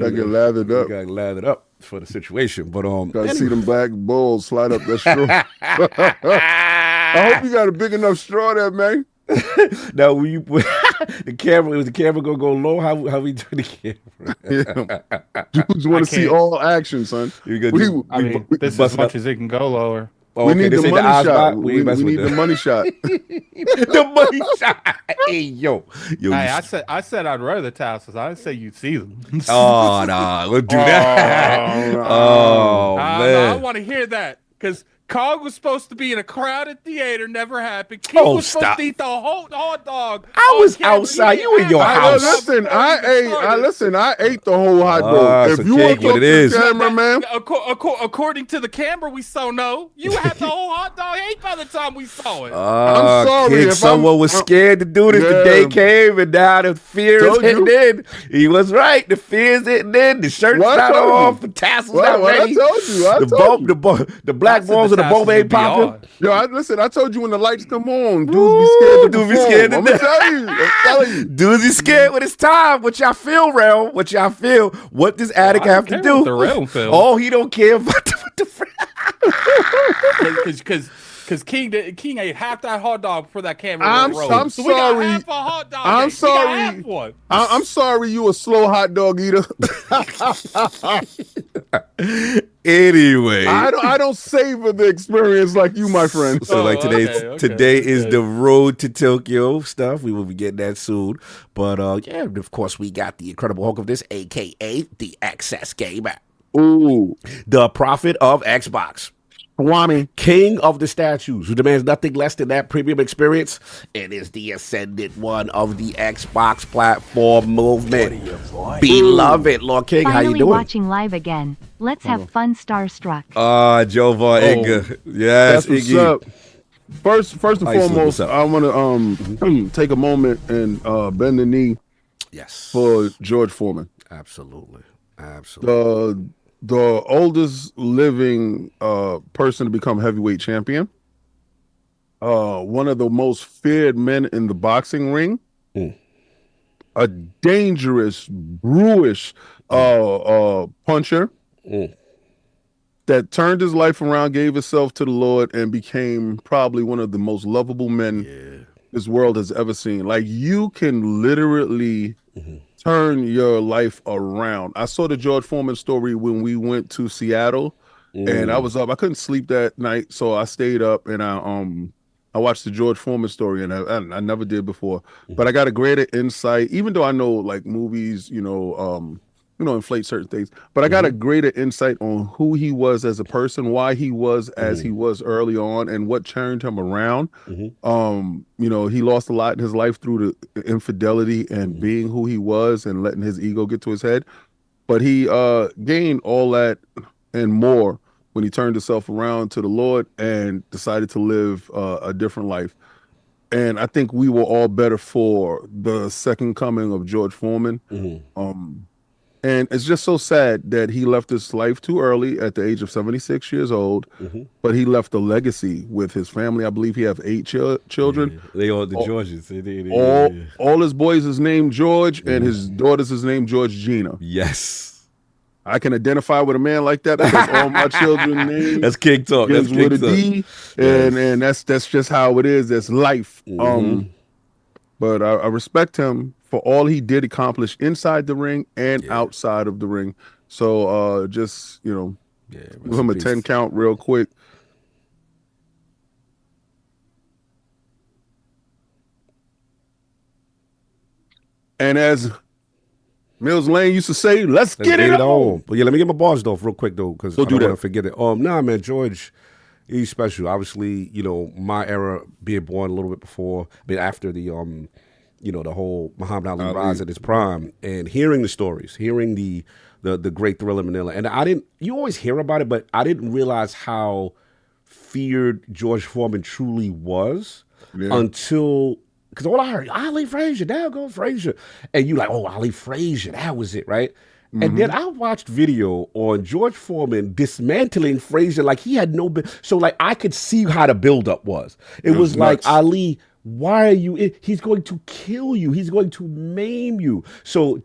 Got to get lathered up. Got to lathered up for the situation. But got to see them black balls slide up that straw. I hope you got a big enough straw there, man. Now, when you put the camera, was the camera gonna go low? How we do the camera? Dudes want to see all action, son. This as much as it can go lower. Oh, we need the money shot. We need the money shot. The money shot. Hey, yo. Hey, I said I'd rather the tassels. I didn't say you'd see them. Oh no, we'll do that. Oh man, I want to hear that because Cog was supposed to be in a crowded theater, never happened. King was supposed to eat the whole hot dog. I was outside. You in your house. I ate the whole hot dog. If you want to talk to the cameraman, according to the camera, we saw no. You had the whole hot dog ate by the time we saw it. I'm sorry. If someone was scared to do this, the day came, and now the fear is hitting in. He was right. The fear is hitting in. The shirt's not off. The tassels not ready. I told you. The black balls of the boba ain't popping. Yo, I told you when the lights come on, dudes be scared to perform. I'm telling you. Dudes be scared when it's time. What y'all feel, Rel? What y'all feel? What does Addict have to do? The Rel feel. Oh, he don't care about the because Because King ate half that hot dog before that camera I'm rolled. So we got sorry. half a hot dog. I'm We got sorry. half one. I'm sorry you a slow hot dog eater. Anyway, I don't savor the experience like you, my friend. so like today is the Road to Tokyo stuff. We will be getting that soon. But yeah, of course we got the Incredible Hulk of this, aka the Access Gamer. Ooh, The prophet of Xbox. Swami. King of the statues, who demands nothing less than that premium experience. It is the ascendant one of the Xbox platform movement. Beloved Lord King, how you Finally doing? watching live again. Let's have fun, Starstruck. Jovar Igga. Yes, That's what's Iggy. up. First and Iceland, foremost, what's up? I want to take a moment and bend the knee Yes. for George Foreman. Absolutely. Absolutely. The oldest living person to become heavyweight champion. One of the most feared men in the boxing ring. A dangerous, brewish puncher that turned his life around, gave himself to the Lord, and became probably one of the most lovable men this world has ever seen. Like, you can literally turn your life around. I saw the George Foreman story when we went to Seattle, and I was up. I couldn't sleep that night, so I stayed up and I watched the George Foreman story, and I never did before. But I got a greater insight, even though I know like movies, inflate certain things. But I got a greater insight on who he was as a person, why he was as he was early on, and what turned him around. He lost a lot in his life through the infidelity and being who he was and letting his ego get to his head. But he gained all that and more when he turned himself around to the Lord and decided to live a different life. And I think we were all better for the second coming of George Foreman. And it's just so sad that he left this life too early at the age of 76 years old, but he left a legacy with his family. I believe he have 8 children. They all the Georges. All his boys is named George, and his daughters is named Georgina. Yes. I can identify with a man like that because all my children names That's King talk. That's with King a talk. D, and that's just how it is. That's life. But I respect him for all he did accomplish inside the ring and outside of the ring. So just give him a 10 count real quick. And as Mills Lane used to say, let's get it on. But yeah, let me get my bars though real quick though, because I do don't that. want to forget it. Nah, man, George, he's special. Obviously, my era, being born a little bit before, after the the whole Muhammad Ali rise at his prime, and hearing the stories, hearing the great Thriller Manila, and you always hear about it, but I didn't realize how feared George Foreman truly was until. Because all I heard, Ali Frazier, there goes Frazier. And you like, oh, Ali Frazier, that was it, right? And then I watched video on George Foreman dismantling Frazier like he had no... So like I could see how the buildup was. It was like, nuts. Ali, why are you... He's going to kill you. He's going to maim you. So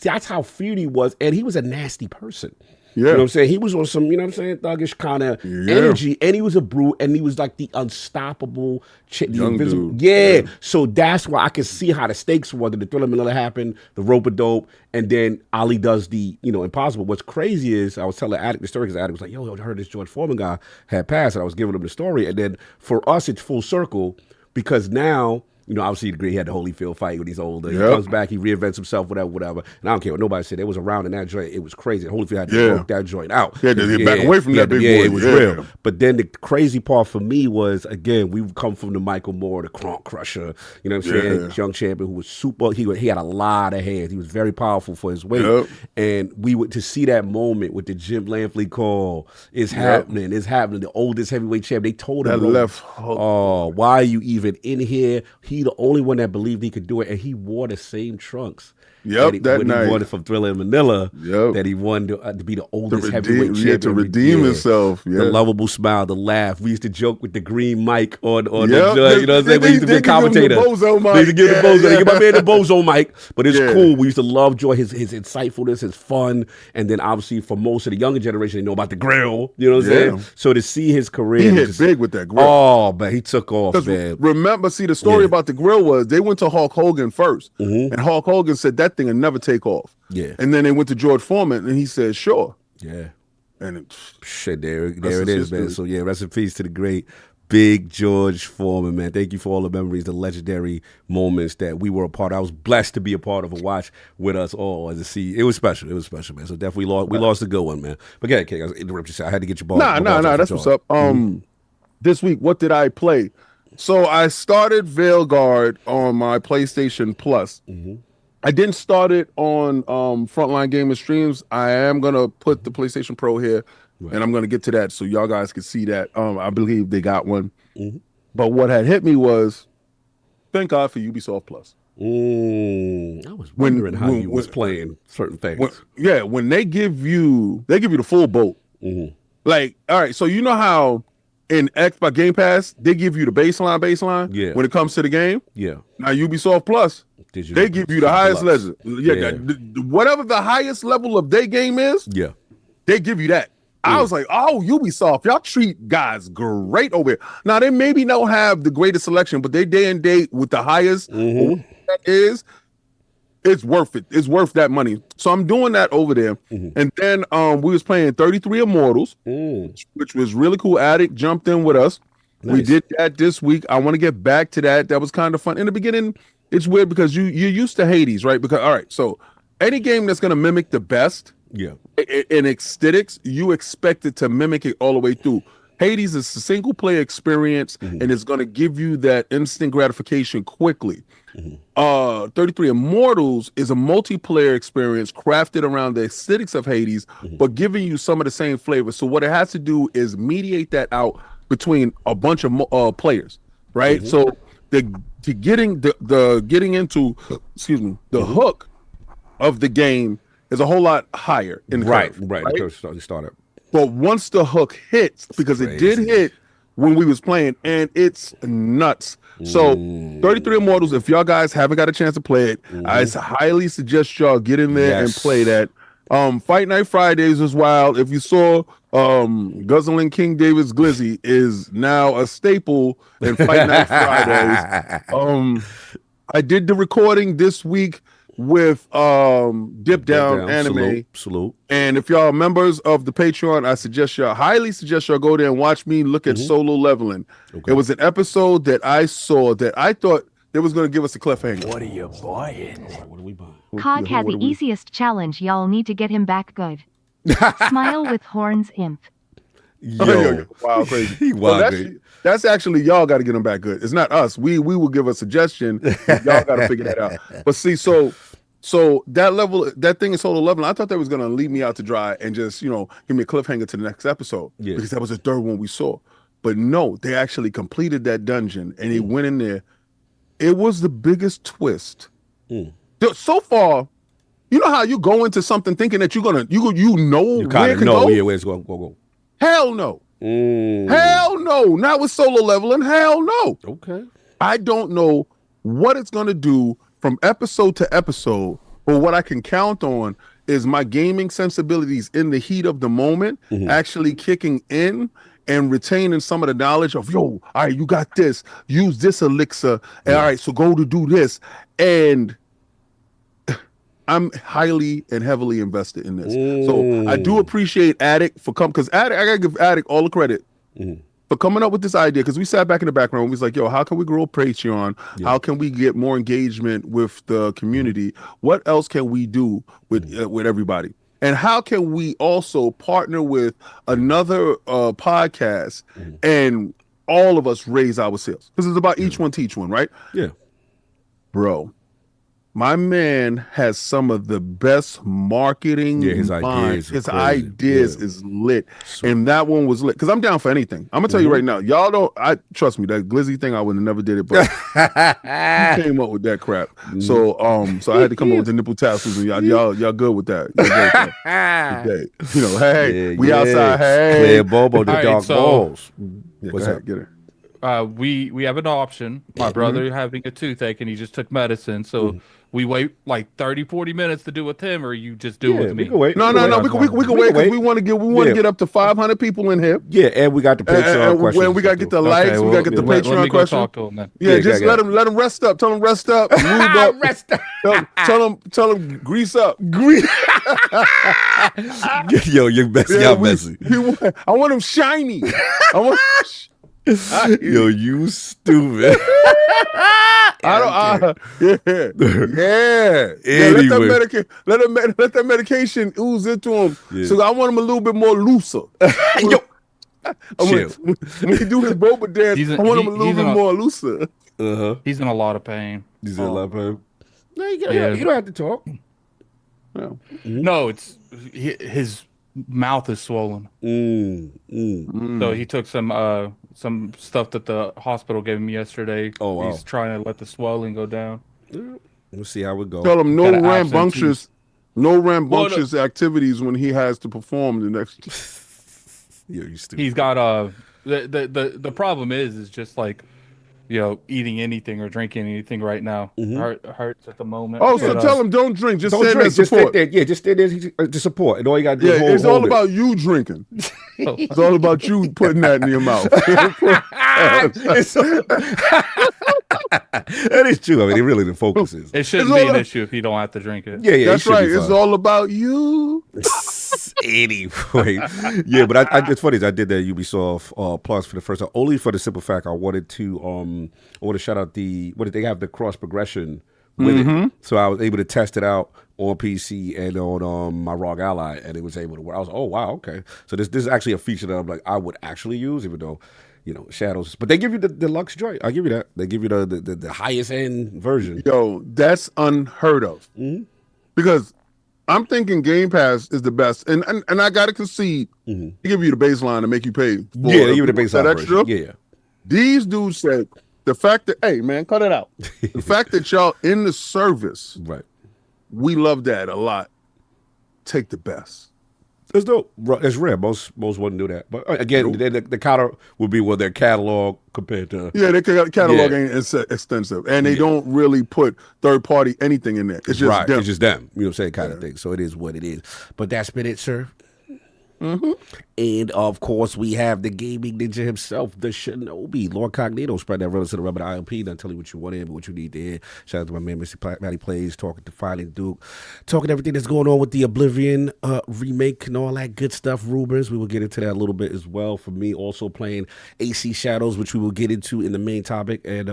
that's how feared he was. And he was a nasty person. Yeah. You know what I'm saying? He was on some, thuggish kind of energy, and he was a brute, and he was like the unstoppable, Young dude. Yeah. So that's why I could see how the stakes were. The Thriller Manila happened, the rope-a-dope, and then Ali does the, impossible. What's crazy is, I was telling Addict the story, because Addict was like, yo, I heard this George Foreman guy had passed, and I was giving him the story, and then for us, it's full circle, because now... obviously he had the Holyfield fight when he's older. He comes back, he reinvents himself, whatever. And I don't care what nobody said. It was around in that joint. It was crazy. Holyfield had to work that joint out. He had to get back away from that big boy. It was real. But then the crazy part for me was, again, we come from the Michael Moore, the Kronk Crusher, you know what I'm saying? Young champion who was super, he had a lot of hands. He was very powerful for his weight. And we would, to see that moment with the Jim Lampley call, it's happening. The oldest heavyweight champ. They told him, left oh, why are you even in here? He he the only one that believed he could do it, and he wore the same trunks. Yep, that when night. he won it from Thriller in Manila. Yep. That he won to be the oldest heavyweight champion. To redeem himself. Yeah. The lovable smile, the laugh. We used to joke with the green mic on Yep. the joint. You know what I'm saying? We used to be a commentator. We used to give the bozo. Get my man the bozo mic. But it's cool. We used to love Joy, his insightfulness, his fun. And then obviously for most of the younger generation, they know about the grill. You know what I'm saying? So to see his career. He hit big with that grill. Oh, man. He took off, man. Remember, see, the story about the grill was they went to Hulk Hogan first. And Hulk Hogan said that thing would never take off. Yeah. And then they went to George Foreman and he said, sure. Yeah. And there it is, man. So yeah, rest in peace to the great Big George Foreman, man. Thank you for all the memories, the legendary moments that we were a part of. I was blessed to be a part of a watch with us all as a see. It was special. It was special, man. So definitely we lost a good one, man. But go ahead, King. I was interrupting you. I had to get your ball. Nah. That's what's up. This week, what did I play? So I started Veilguard on my PlayStation Plus. I didn't start it on Frontline Gamer Streams. I am gonna put the PlayStation Pro here, and I'm gonna get to that so y'all guys can see that. I believe they got one. But what had hit me was, thank God for Ubisoft Plus. I was wondering how you was playing certain things. When they give you the full boat. Like, all right, so you know how in Xbox Game Pass they give you the baseline. Yeah. When it comes to the game. Yeah. Now Ubisoft Plus. They give you the highest level. Whatever the highest level of their game is, they give you that. I was like, oh, Ubisoft, y'all treat guys great over here. Now, they maybe don't have the greatest selection, but they day and date with the highest that is, it's worth it. It's worth that money. So I'm doing that over there. And then we was playing 33 Immortals, which was really cool. Addict jumped in with us. Nice. We did that this week. I want to get back to that. That was kind of fun. In the beginning, it's weird because you're used to Hades, right? Because all right, so any game that's gonna mimic the best, in aesthetics, you expect it to mimic it all the way through. Hades is a single player experience, and it's gonna give you that instant gratification quickly. 33 Immortals is a multiplayer experience crafted around the aesthetics of Hades, but giving you some of the same flavors. So what it has to do is mediate that out between a bunch of players, right? So getting into the hook of the game is a whole lot higher in the curve, right? The startup. But once the hook hits, because it did hit when we was playing, and it's nuts. So 33 Immortals, if y'all guys haven't got a chance to play it, I highly suggest y'all get in there and play that. Fight Night Fridays was wild. If you saw Guzzling King David's Glizzy is now a staple in Fight Night Fridays. I did the recording this week with Dip Down Anime. Salute. And if y'all are members of the Patreon, I highly suggest y'all go there and watch me look at Solo Leveling. It was an episode that I saw that I thought they was going to give us a cliffhanger. What are you buying? What are we buying? Cog had the easiest challenge. Y'all need to get him back good. Smile with Horns Imp. Wow, crazy. That's actually y'all got to get him back good. It's not us. We will give a suggestion. Y'all got to figure that out. But see, so that level, that thing is Solo Leveling. I thought they was gonna leave me out to dry and just give me a cliffhanger to the next episode because that was the third one we saw. But no, they actually completed that dungeon and he went in there. It was the biggest twist. So far, you know how you go into something thinking that you're gonna you kind of know where it's going to go. Hell no. Hell no. Not with Solo Leveling. Hell no. Okay. I don't know what it's going to do from episode to episode, but what I can count on is my gaming sensibilities in the heat of the moment actually kicking in and retaining some of the knowledge of, all right, you got this, use this elixir, and all right, so go to do this. And I'm highly and heavily invested in this. So I do appreciate Addict for because I gotta give Addict all the credit for coming up with this idea, because we sat back in the background and we was like, how can we grow Patreon? How can we get more engagement with the community? What else can we do with everybody? And how can we also partner with another podcast and all of us raise our sales? Because it's about each one teach one, right? Yeah. Bro, My man has some of the best marketing. Yeah, his minds. ideas are His crazy. ideas Yeah. is lit, and that one was lit. Because I'm down for anything. I'm gonna tell you right now, y'all don't. I trust me. That glizzy thing, I would have never did it, but he came up with that crap. So so I had to come up with the nipple tassels, and y'all good with that. Y'all good with that. Okay. You know, hey, we outside. Hey, Clear Bobo the All right, dark so- balls. Yeah, What's go up? ahead, get it. We have an option. My brother having a toothache and he just took medicine. So we wait like 30, 40 minutes to do with him, or you just do it with we me. can wait. No, We can we wait. can wait because we want to get up to 500 people in here. Yeah, and we got the Patreon And questions. when we gotta get the likes, we gotta get the let me Patreon go question. talk to him then. Yeah, Yeah, just yeah, let him rest up. Tell him rest up. Lube up. Rest up. Tell him grease up. Yo, you're messy. Yeah, Y'all messy. I want him shiny. I want. Yo, you stupid. Yeah. Anyway. Let that medication ooze into him. Yeah. So I want him a little bit more looser. Yo. When he do his boba dance, I want him a little bit more looser. Uh-huh. He's in a lot of pain. He's in love, man. No, you Yeah. don't have to talk. No, it's his mouth is swollen. So he took some stuff that the hospital gave him yesterday. Oh, wow. He's trying to let the swelling go down. We'll see how it goes. Tell him Gotta absent no rambunctious activities when he has to perform the next. Yo, you stupid. He's got the problem is just like, you know, eating anything or drinking anything right now hurts at the moment. Oh, so But, tell him don't drink. Just Don't stand drink. there Just stand support. there. Yeah, just stand there to support. And all you got to do Yeah, is hold, it's all hold it. about you drinking. It's all about you putting that in your mouth. That is true. I mean, it really the focus is. It shouldn't It's be all an a- issue if you don't have to drink it. Yeah, That's it should right. be It's fine. all about you. Anyway, yeah, but I it's funny. I did that Ubisoft Plus for the first time, only for the simple fact I wanted to shout out they have the cross progression with it, so I was able to test it out on PC and on my ROG Ally, and it was able to work. I was oh wow, okay, so this is actually a feature that I'm like I would actually use, even though Shadows, but they give you the deluxe joint. I'll give you that. They give you the highest end version. Yo, that's unheard of. Because I'm thinking Game Pass is the best, and I gotta concede, they give you the baseline to make you pay. Yeah, they give you the baseline that extra. version. Yeah. These dudes said the fact that hey man, cut it out. The fact that y'all in the service, Right. we love that a lot. Take the best. It's dope. It's rare. Most wouldn't do that. But again, the counter would be their catalog compared to. Yeah, their catalog Yeah. ain't extensive, and they don't really put third party anything in there. It's just right. them. It's just them. You know what I'm saying? Kind of thing. So it is what it is. But that's been it, sir. And of course, we have the gaming ninja himself, the Shinobi, LordCognito. Spread that rubber to the rubber to ILP. Not tell you what you want to hear, but what you need to hear. Shout out to my man, Mr. Matty Plays, talking to Fighting Duke, talking everything that's going on with the Oblivion remake and all that good stuff. Rumors. We will get into that a little bit as well. For me, also playing AC Shadows, which we will get into in the main topic, and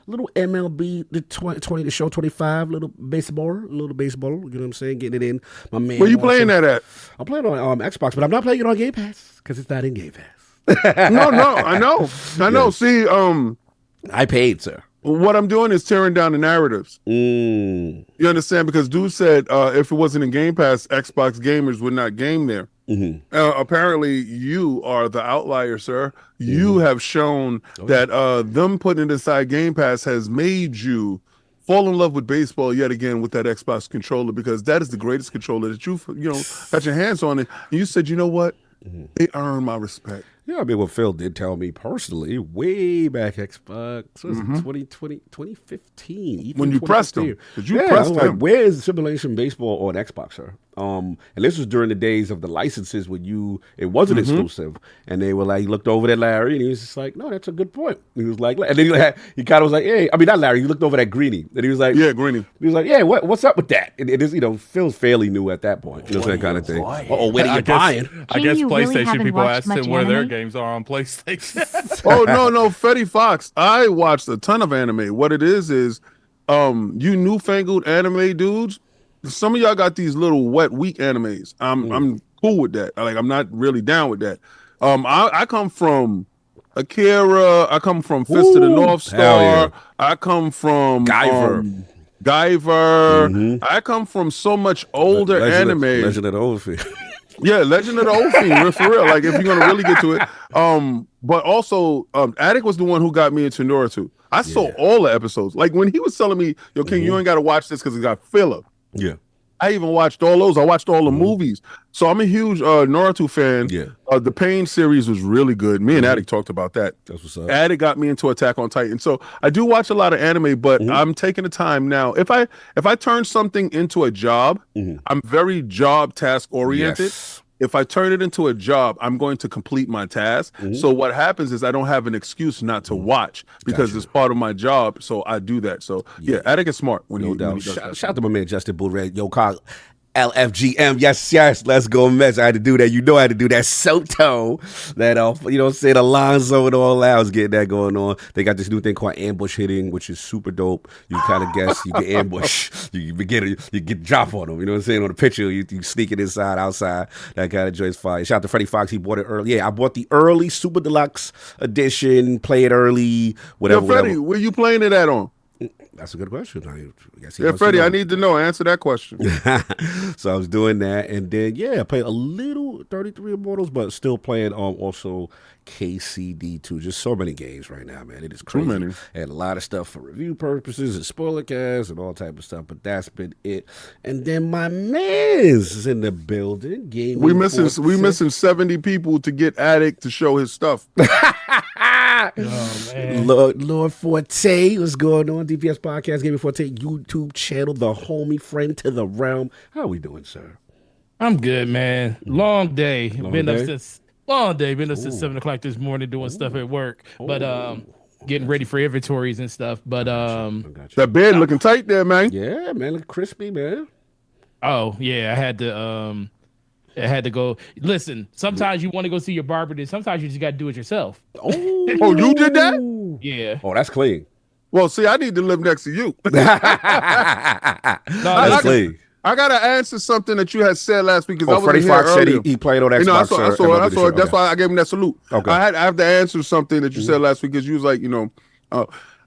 little MLB the 20 the show 25, little baseball. You know what I'm saying? Getting it in. My man. Where you playing that at? I'm playing on Xbox, but I'm not playing it on Game Pass because it's not in Game Pass. No, I know. Yes. See, I paid, sir. what I'm doing is tearing down the narratives. You understand? Because dude said if it wasn't in Game Pass, Xbox gamers would not game there. Apparently, you are the outlier, sir. You have shown that them putting it inside Game Pass has made you fall in love with baseball yet again with that Xbox controller, because that is the greatest controller that you've got your hands on it. And you said, you know what? They earn my respect. Yeah, I mean, what Phil did tell me personally, way back Xbox, what was it, 2015. When you pressed him. Because you I pressed was him. like, where is Simulation Baseball on Xbox, sir? And this was during the days of the licenses when it wasn't exclusive. And they were like, he looked over at Larry and he was just like, no, that's a good point. He was like, and then he kind of was like, hey, I mean, not Larry, he looked over at Greeny. And he was like, Yeah, Greeny. He was like, yeah, what's up with that? And it is, Phil's fairly new at that point. You know, that kind of thing. Oh, what are you buying? I guess you really PlayStation haven't people watched asked him much where their anime? games are on PlayStation. Oh, no, Fetty Fox. I watched a ton of anime. What it is you newfangled anime dudes, some of y'all got these little wet, weak animes. I'm cool with that. I'm not really down with that. I come from Akira. I come from Fist of the Ooh, North hell Star. yeah. I come from Guyver. Guyver. I come from so much older anime. Legend of the Old Fiend. Yeah, Legend of the Old Fiend, for real. Like, if you're gonna really get to it. But also, Attic was the one who got me into Naruto. I saw all the episodes. Like when he was telling me, "Yo, King, you ain't got to watch this because it got filler." Yeah. I even watched all those. I watched all the movies. So I'm a huge Naruto fan. Yeah. The Pain series was really good. Me and Attic talked about that. That's what's up. Attic got me into Attack on Titan. So I do watch a lot of anime, but I'm taking the time now. If I turn something into a job, I'm very job task oriented. Yes. If I turn it into a job, I'm going to complete my task. So what happens is I don't have an excuse not to watch because it's part of my job. So I do that. So yeah, Attic is smart when he does that. Shout out to my man Justin Bullred. Yo, Cog. LFGM, yes, let's go Mets. I had to do that. You know I had to do that Soto, that you know what I'm saying, Alonzo and all that. I was getting that going on. They got this new thing called ambush hitting, which is super dope. You kind of guess, you get ambush, you get drop on them. You know what I'm saying? On the picture, you sneak it inside, outside. That kind of joint's fire. Shout out to Freddie Fox. He bought it early. Yeah, I bought the early Super Deluxe edition. Play it early. Whatever. Yo, Freddie, whatever. where you playing it at on? That's a good question. Freddie, I need to know. Answer that question. So I was doing that, and then I played a little 33 Immortals, but still playing also KCD2. Just so many games right now, man. It is crazy. Too many. And a lot of stuff for review purposes and spoiler casts and all type of stuff. But that's been it. And then my man's is in the building. We missing 70 people to get Attic to show his stuff. Oh, man. Lord Forte, what's going on? DPS Podcast, Gaming Forte YouTube channel, the homie friend to the realm. How are we doing, sir? I'm good, man. Long day. Been up since 7 o'clock this morning doing stuff at work. But getting ready for inventories and stuff. But that bed looking tight there, man. Yeah, man, look crispy, man. Oh yeah, I had to go. Listen, sometimes you want to go see your barber, then sometimes you just got to do it yourself. Oh, you did that? Yeah. Oh, that's clean. Well, see, I need to live next to you. That's clean. I gotta answer something that you had said last week because I was Freddie Fox said he played on Xbox. I saw it. That's why I gave him that salute. Okay. I have to answer something that you said last week because you was like,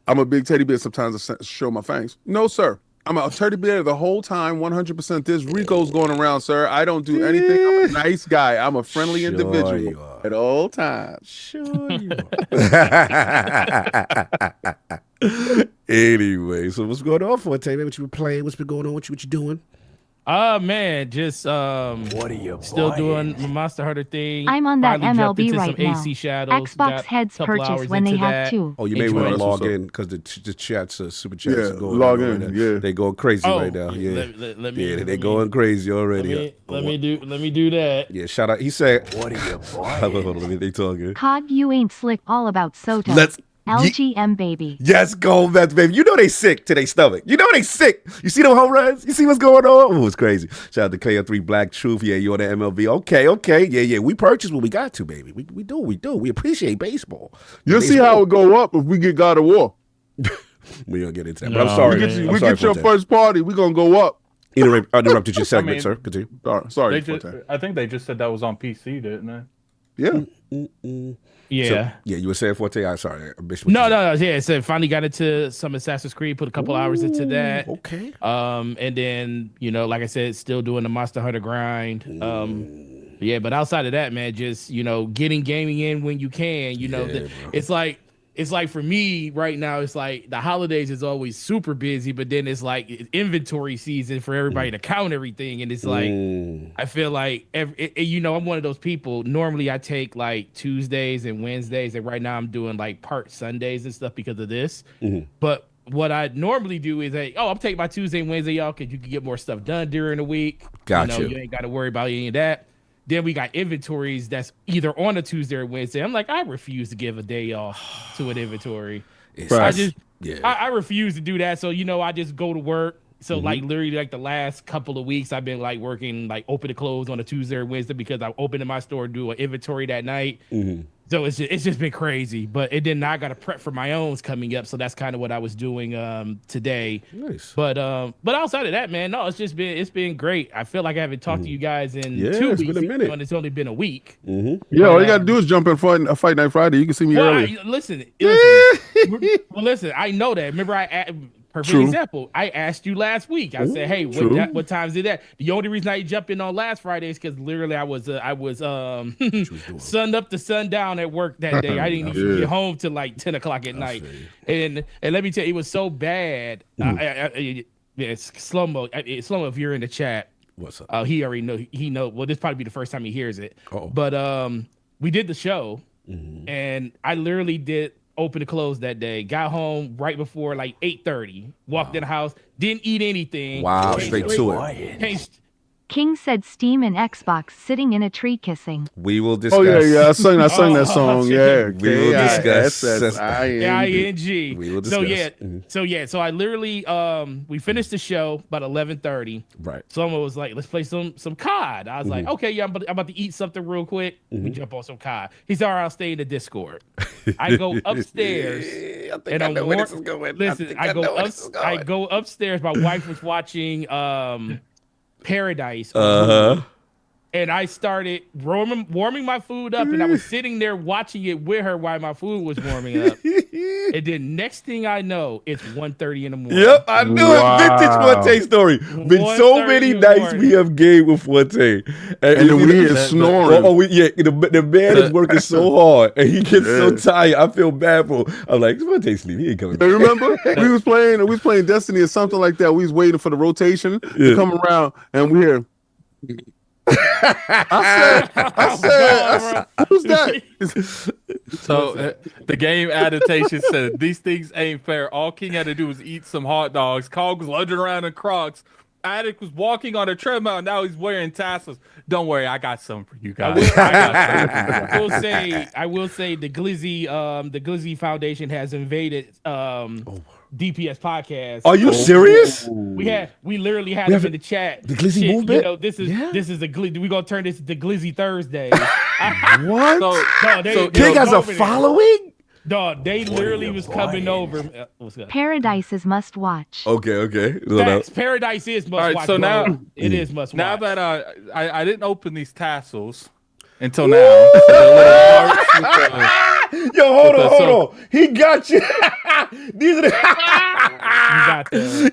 I'm a big teddy bear. Sometimes I show my fangs. No, sir. I'm a teddy bear the whole time, 100%. There's Rico's going around, sir. I don't do anything. I'm a nice guy. I'm a friendly individual at all times. Sure you are. Anyway, so what's going on for today? What you been playing? What's been going on? What you doing? Man, just what are you still doing my Monster Hunter thing. I'm on that MLB right now. AC Shadows, Xbox heads purchase when they have to. Oh, you may want to log in because the chats, super chats are going log in. Right now. They going crazy right now. Yeah, they going crazy already. Let me do that. Yeah, shout out. He said, "What are you buying?" Hold on, they talking. Cog, you ain't slick all about Soto. LGM baby. Yes, go Mets, baby. You know they sick to their stomach. You know they sick. You see them home runs? You see what's going on? Oh, it's crazy. Shout out to KO3 Black Truth. Yeah, you on the MLB. Okay. Yeah. We purchase what we got to, baby. We do. We appreciate baseball. You'll see how it go up if we get God of War. We don't get into that. But I'm sorry. We get your first party. We gonna go up. Interrupted your segment, sir. Continue. Sorry. I think they just said that was on PC, didn't they? Yeah. Yeah. So, you were saying Forte? I'm sorry. No. Yeah, so finally got into some Assassin's Creed, put a couple hours into that. Okay. And then, like I said, still doing the Monster Hunter grind. Yeah, but outside of that, man, just, getting gaming in when you can, it's like for me right now, it's like the holidays is always super busy, but then it's like inventory season for everybody to count everything. And it's like, I feel like, I'm one of those people. Normally I take like Tuesdays and Wednesdays, and right now I'm doing like part Sundays and stuff because of this. But what I normally do is I'm taking my Tuesday and Wednesday, y'all, because you can get more stuff done during the week. Gotcha. You ain't got to worry about any of that. Then we got inventories that's either on a Tuesday or Wednesday. I'm like, I refuse to give a day off to an inventory. I refuse to do that. So, I just go to work. So like literally like the last couple of weeks, I've been like working like open to close on a Tuesday or Wednesday because I open in my store, do an inventory that night. So it's just been crazy. But I got to prep for my own coming up. So that's kind of what I was doing today. Nice. But outside of that, man, no, it's been great. I feel like I haven't talked to you guys in 2 weeks. It's been a minute. And it's only been a week. Yeah, all you got to do is jump in Fight Night Friday. You can see me early. Listen, I know that. Remember Perfect True. example. I asked you last week. I said, "Hey, what time is it at?" The only reason I jumped in on last Friday is because literally I was sun up to sundown at work that day. I didn't even get home till like 10 o'clock at night. And let me tell you, it was so bad. It's slow mo. Slow mo. If you're in the chat, what's up? He already know. He know. Well, this probably be the first time he hears it. Uh-oh. But we did the show, and I literally did open to close that day. Got home right before like 8:30. Walked in the house, didn't eat anything. Wow, straight to it. King said Steam and Xbox sitting in a tree kissing. We will discuss. Oh yeah, I sang that song. Yeah, we will discuss. ING. We will discuss. So I literally we finished the show about 11:30. Right. Someone was like, "Let's play some COD." I was like, "Okay, yeah, I'm about to eat something real quick." We jump on some COD. He said, "All right, I'll stay in the Discord." I go upstairs. I know where this is going. Listen, I go upstairs. My wife was watching Paradise. And I started warming my food up, and I was sitting there watching it with her while my food was warming up. And then next thing I know, it's 1:30 in the morning. Yep, I knew it. Vintage Fuente story. Been so many nights we have game with Fuente. And then we hear snoring. The man is working so hard, and he gets so tired. I feel bad for him. I'm like, Fuente sleep. He ain't coming back. Remember? we was playing Destiny or something like that. We was waiting for the rotation to come around, and we hear... I said, who's that? So the game adaptation said these things ain't fair. All King had to do was eat some hot dogs. Cog was lunging around in Crocs. Addict was walking on a treadmill. Now he's wearing tassels. Don't worry, I got some for you guys. I will say the Glizzy Foundation has invaded DPS podcast. Are you serious? We literally had them in the chat. The Glizzy movement. You know, this is the Glizzy. We gonna turn this to Glizzy Thursday. What? So King has a following? Dog, they literally was coming over. What's up? Paradise is must watch. Okay. Facts. Paradise is must watch. So now it is must watch. Now that I didn't open these tassels until now. Yo, hold on. He got you. These are the.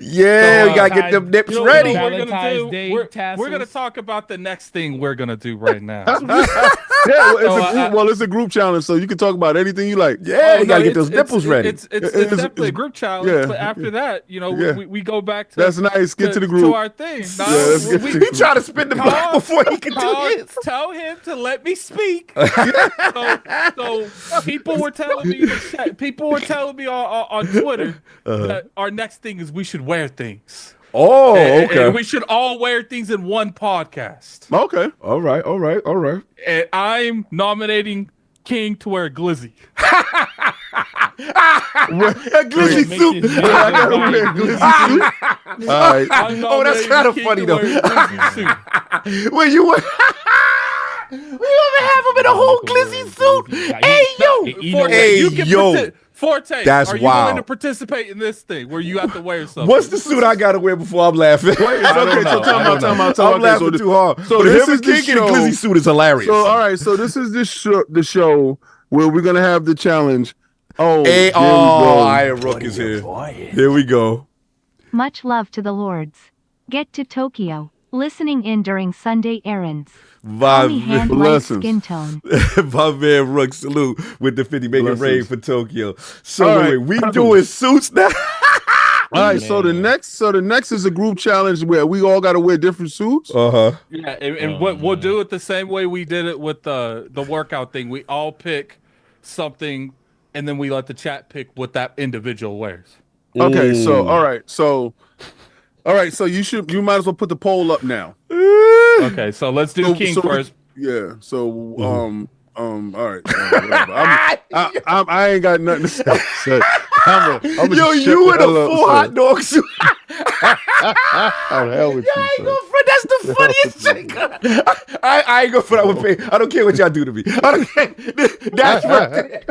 We gotta get them nips ready. We're gonna talk about the next thing we're gonna do right now. It's a group challenge, so you can talk about anything you like. Yeah, you gotta get those nipples ready. It's definitely a group challenge. Yeah. But after that, we go back to that's nice. Get to the group. To our thing. He trying to spin the block before he can do this. Tell him to let me speak. So people were telling me on Twitter that our next thing is we should wear things. Oh, okay. And we should all wear things in one podcast. Okay. All right. And I'm nominating King to wear a glizzy. A glizzy suit. I gotta wear a glizzy suit. All right. Oh, that's kind of funny though. When you were. We ever have him in a whole glizzy suit? Hey yo. Forte, that's are you wild. willing to participate in this thing where you have to wear something? What's the suit I gotta wear before I'm laughing? I'm laughing too hard. So this him is and King in a glizzy suit is hilarious. So all right, so this is the show where we're gonna have the challenge. Iron Rook is here. Here we go. Much love to the Lords. Get to Tokyo. Listening in during Sunday errands. Tommy hand light skin tone. My man Rook, salute with the 50 making rain for Tokyo. So we doing suits now. All right, so the next is a group challenge where we all got to wear different suits. Yeah, and we'll do it the same way we did it with the workout thing. We all pick something, and then we let the chat pick what that individual wears. Okay, so you might as well put the poll up now. Okay, so let's do King first. All right. I ain't got nothing to say. You in a full hot dog suit. Hell with you, I ain't gonna front That's the funniest shit. I ain't gonna put up with pain. I don't care what y'all do to me. I don't care. That's right.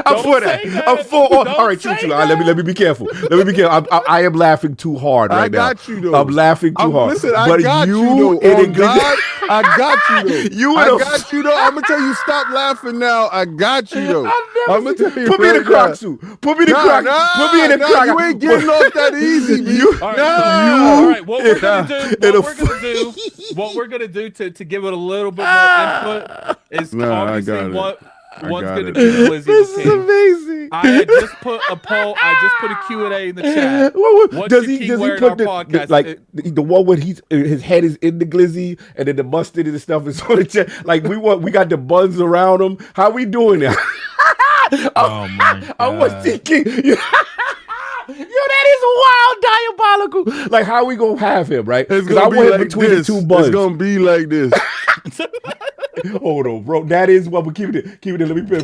I'm for that. I'm for all right, true. Let me be careful. Let me be careful. I am laughing too hard right now. I got you though. I'm laughing too hard. Listen, I got you though. On God, I got you though. I got you though. I'm gonna tell you, stop laughing now. I got you though. I'm gonna tell you. Put me in the crock suit. Put me in the crock. Put me in the crock. You ain't getting off that easy, B. All right, what we're gonna do to give it a little bit more input is obviously one's gonna be Glizzy. This is amazing. I had just put a poll. I just put a Q&A in the chat. Does he put the one where his head is in the Glizzy and then the mustard and the stuff is on the chest? Like we got the buns around him. How we doing that? Oh my God. I was thinking. Yo, that is wild, diabolical. Like, how we gonna have him, right? Because I went like between the two buns. It's gonna be like this. Hold on, bro. That is what we're keeping it. Keep it. Let me put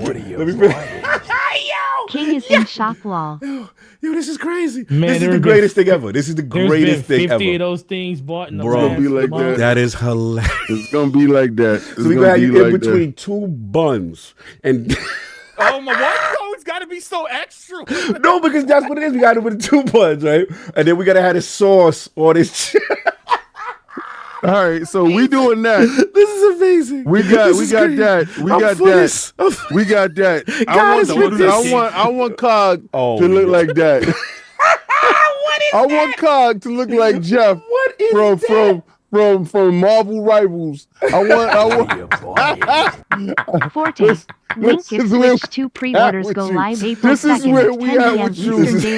Yo! King is in shock wall. Yo, this is crazy. Man, this is the greatest thing ever. This is the greatest thing ever. 50 of those things bought in the bro, last be like month. that is hilarious. It's gonna be like that. So we got you in between two buns and. Oh my! Why it's got to be so extra? No, because that's what it is. We got it with the two buns, right? And then we gotta have the sauce on this. All right, so we doing that. This is amazing. We got that. We got that. I want Cog to look like that. I want Cog to look like Jeff from Marvel Rivals. I want Forte. Link if Switch 2 pre-orders go live April 2nd. This is where we at with you.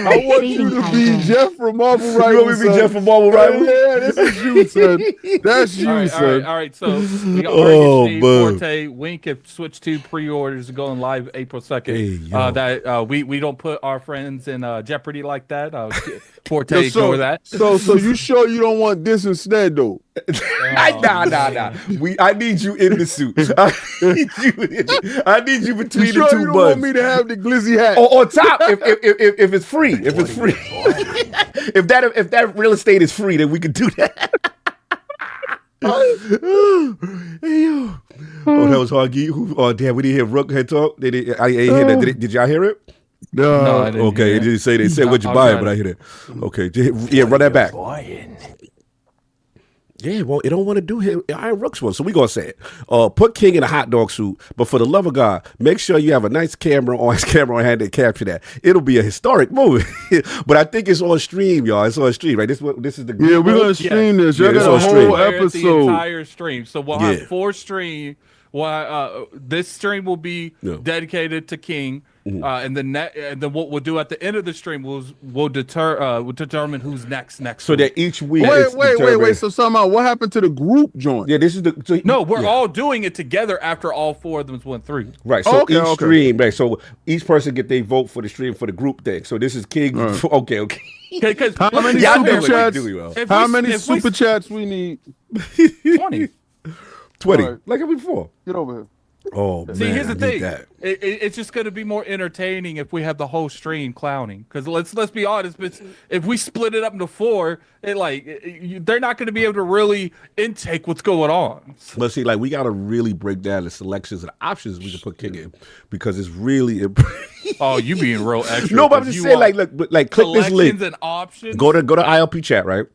I want you to be Jeff from Marvel Rivals. You want me to be Jeff from Marvel Rivals? Yeah, this is you, son. That's you, son. All right. So we got Forte. Wink if Switch 2 pre-orders are going live April 2nd. We don't put our friends in jeopardy like that. Forte, ignore that. So you sure you don't want this instead, though? Nah. I need you in the suit. I need you between the two buns. You don't want me to have the Glizzy hat on top if it's free. If it's free. if that real estate is free, then we can do that. Hey, yo. Oh, that was Huggy. Oh, damn, we didn't hear Rook head talk. I didn't hear that. Did y'all hear it? No, I didn't. Okay, they said what you buying, but I hear it. Okay, yeah, run that back. Yeah, well, it don't want to do him. Iron Rook's one, so we gonna say it. Put King in a hot dog suit, but for the love of God, make sure you have a nice camera on hand to capture that. It'll be a historic moment. But I think it's on stream, y'all. It's on stream, right? This is the we're gonna stream this. Y'all got a whole episode. The entire stream. So we'll have 4 streams. This stream will be dedicated to King. And then what we'll do at the end of the stream we'll determine who's next. So that each week. Wait. So somehow, what happened to the group joint? Yeah, this is we're all doing it together after all 4 of them went through. Right. So each stream, right? So each person get their vote for the stream for the group thing. So this is King. Right. Okay. Because how many super chats? How many super chats we need? 20. 20. Right. Like before. Get over here. Oh, man. See, here's the thing. It's just going to be more entertaining if we have the whole stream clowning. Because let's be honest, if we split it up into 4, they're not going to be able to really intake what's going on. But see, we got to really break down the selections and the options we can put King in, because it's really. Oh, you being real extra. No, but I'm just saying, click this link. And options. Go to ILP chat, right,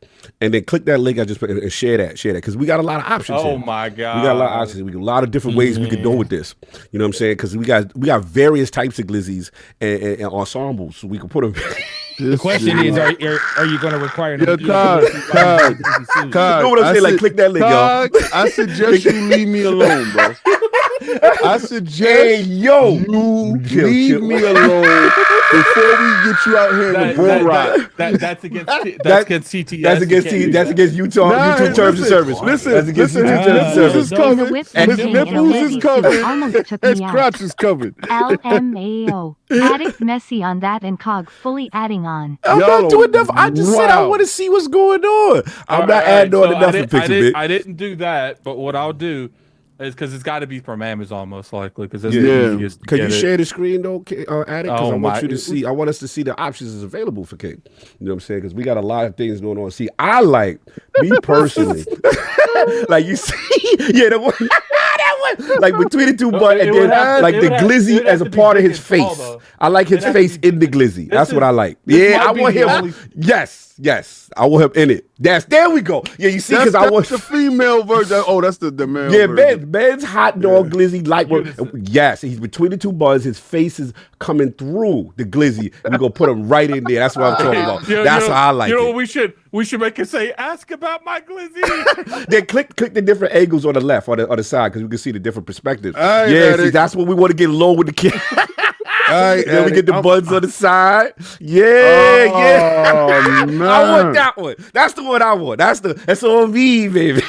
and then click that link I just put and share that, because we got a lot of options. Oh my God, we got a lot of options. We got a lot of different ways we can go with this. You know what I'm saying? Because we got various types of glizzies and ensembles, so we can put them. The question is, are you going to require? Cog. Know what I'm saying? Click that link, y'all. I suggest you leave me alone, bro. I suggest you leave me alone before we get you out here in the bull ride. That's against CTS. That's against YouTube terms of service. Listen, that's against YouTube terms of service. Nipples is covered. His crotch is covered. LMAO. Addict messy on that and Cog fully adding on. I'm not doing enough. I just said I want to see what's going on. I'm not adding on enough picture. I didn't do that, but what I'll do It's because it's got to be from Amazon most likely. Because Yeah. the easiest. Can you share the screen though, Addict? Because Oh, I want my- you to see. I want us to see the options is available for King. You know what I'm saying? Because we got a lot of things going on. See, I like me personally. Like you see, yeah, the one, that one, like between the two buttons, and then like the glizzy as a part of his face. I like his face in the glizzy. That's what I like. Yeah, I want him. Yes, I want him in it. There we go. Yeah, you see, because I want the female version. Oh, that's the male. Yeah, version. man's hot dog glizzy light work. Yes, he's between the two buns. His face is coming through the glizzy. We're gonna put him right in there. That's what I'm talking about. That's how I like it. You know, we should make it say, "Ask about my glizzy." Then click the different angles on the left or the side because we can see the differerent perspectives. Right, yeah, see, that's what we want to get low with the kid. Then we get the buns on the side. Yeah. Oh, man. I want that one. That's the one I want. That's on me, baby.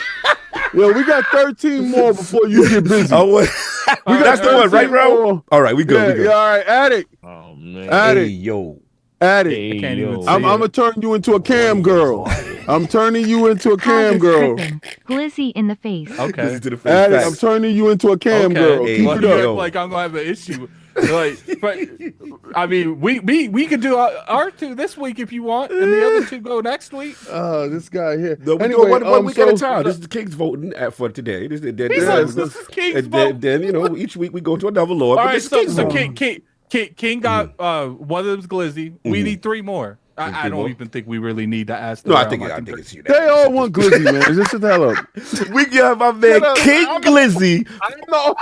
Yo, we got 13 more before you get busy. That's the one, right, bro? All right, we go. Yeah, we go. yeah, all right, Addict. Oh man. Addict. Hey, yo. Addict. Hey, can't even yo. see I'm gonna turn you into a cam girl. I'm turning you into a Hog cam is girl. tripping. Glizzy in the face. Okay. Listen to the face. Addict, I'm Facts. turning you into a cam girl. Hey, Keep Well, it you up. look like I'm gonna have an issue. Like, but I mean, we could do our two this week if you want, and the other two go next week. This guy here. No, we Anyway, go one week at a so- time. This is the King's voting for today. This is King's then you know each week we go to another Lord. All But right, this is so, King's vote. King got one of them's glizzy. We need 3 more. I don't even think we really need to ask. No, I think it's you. They all want glizzy, man. Just shut the hell up. We got my man up. King Glizzy, I know.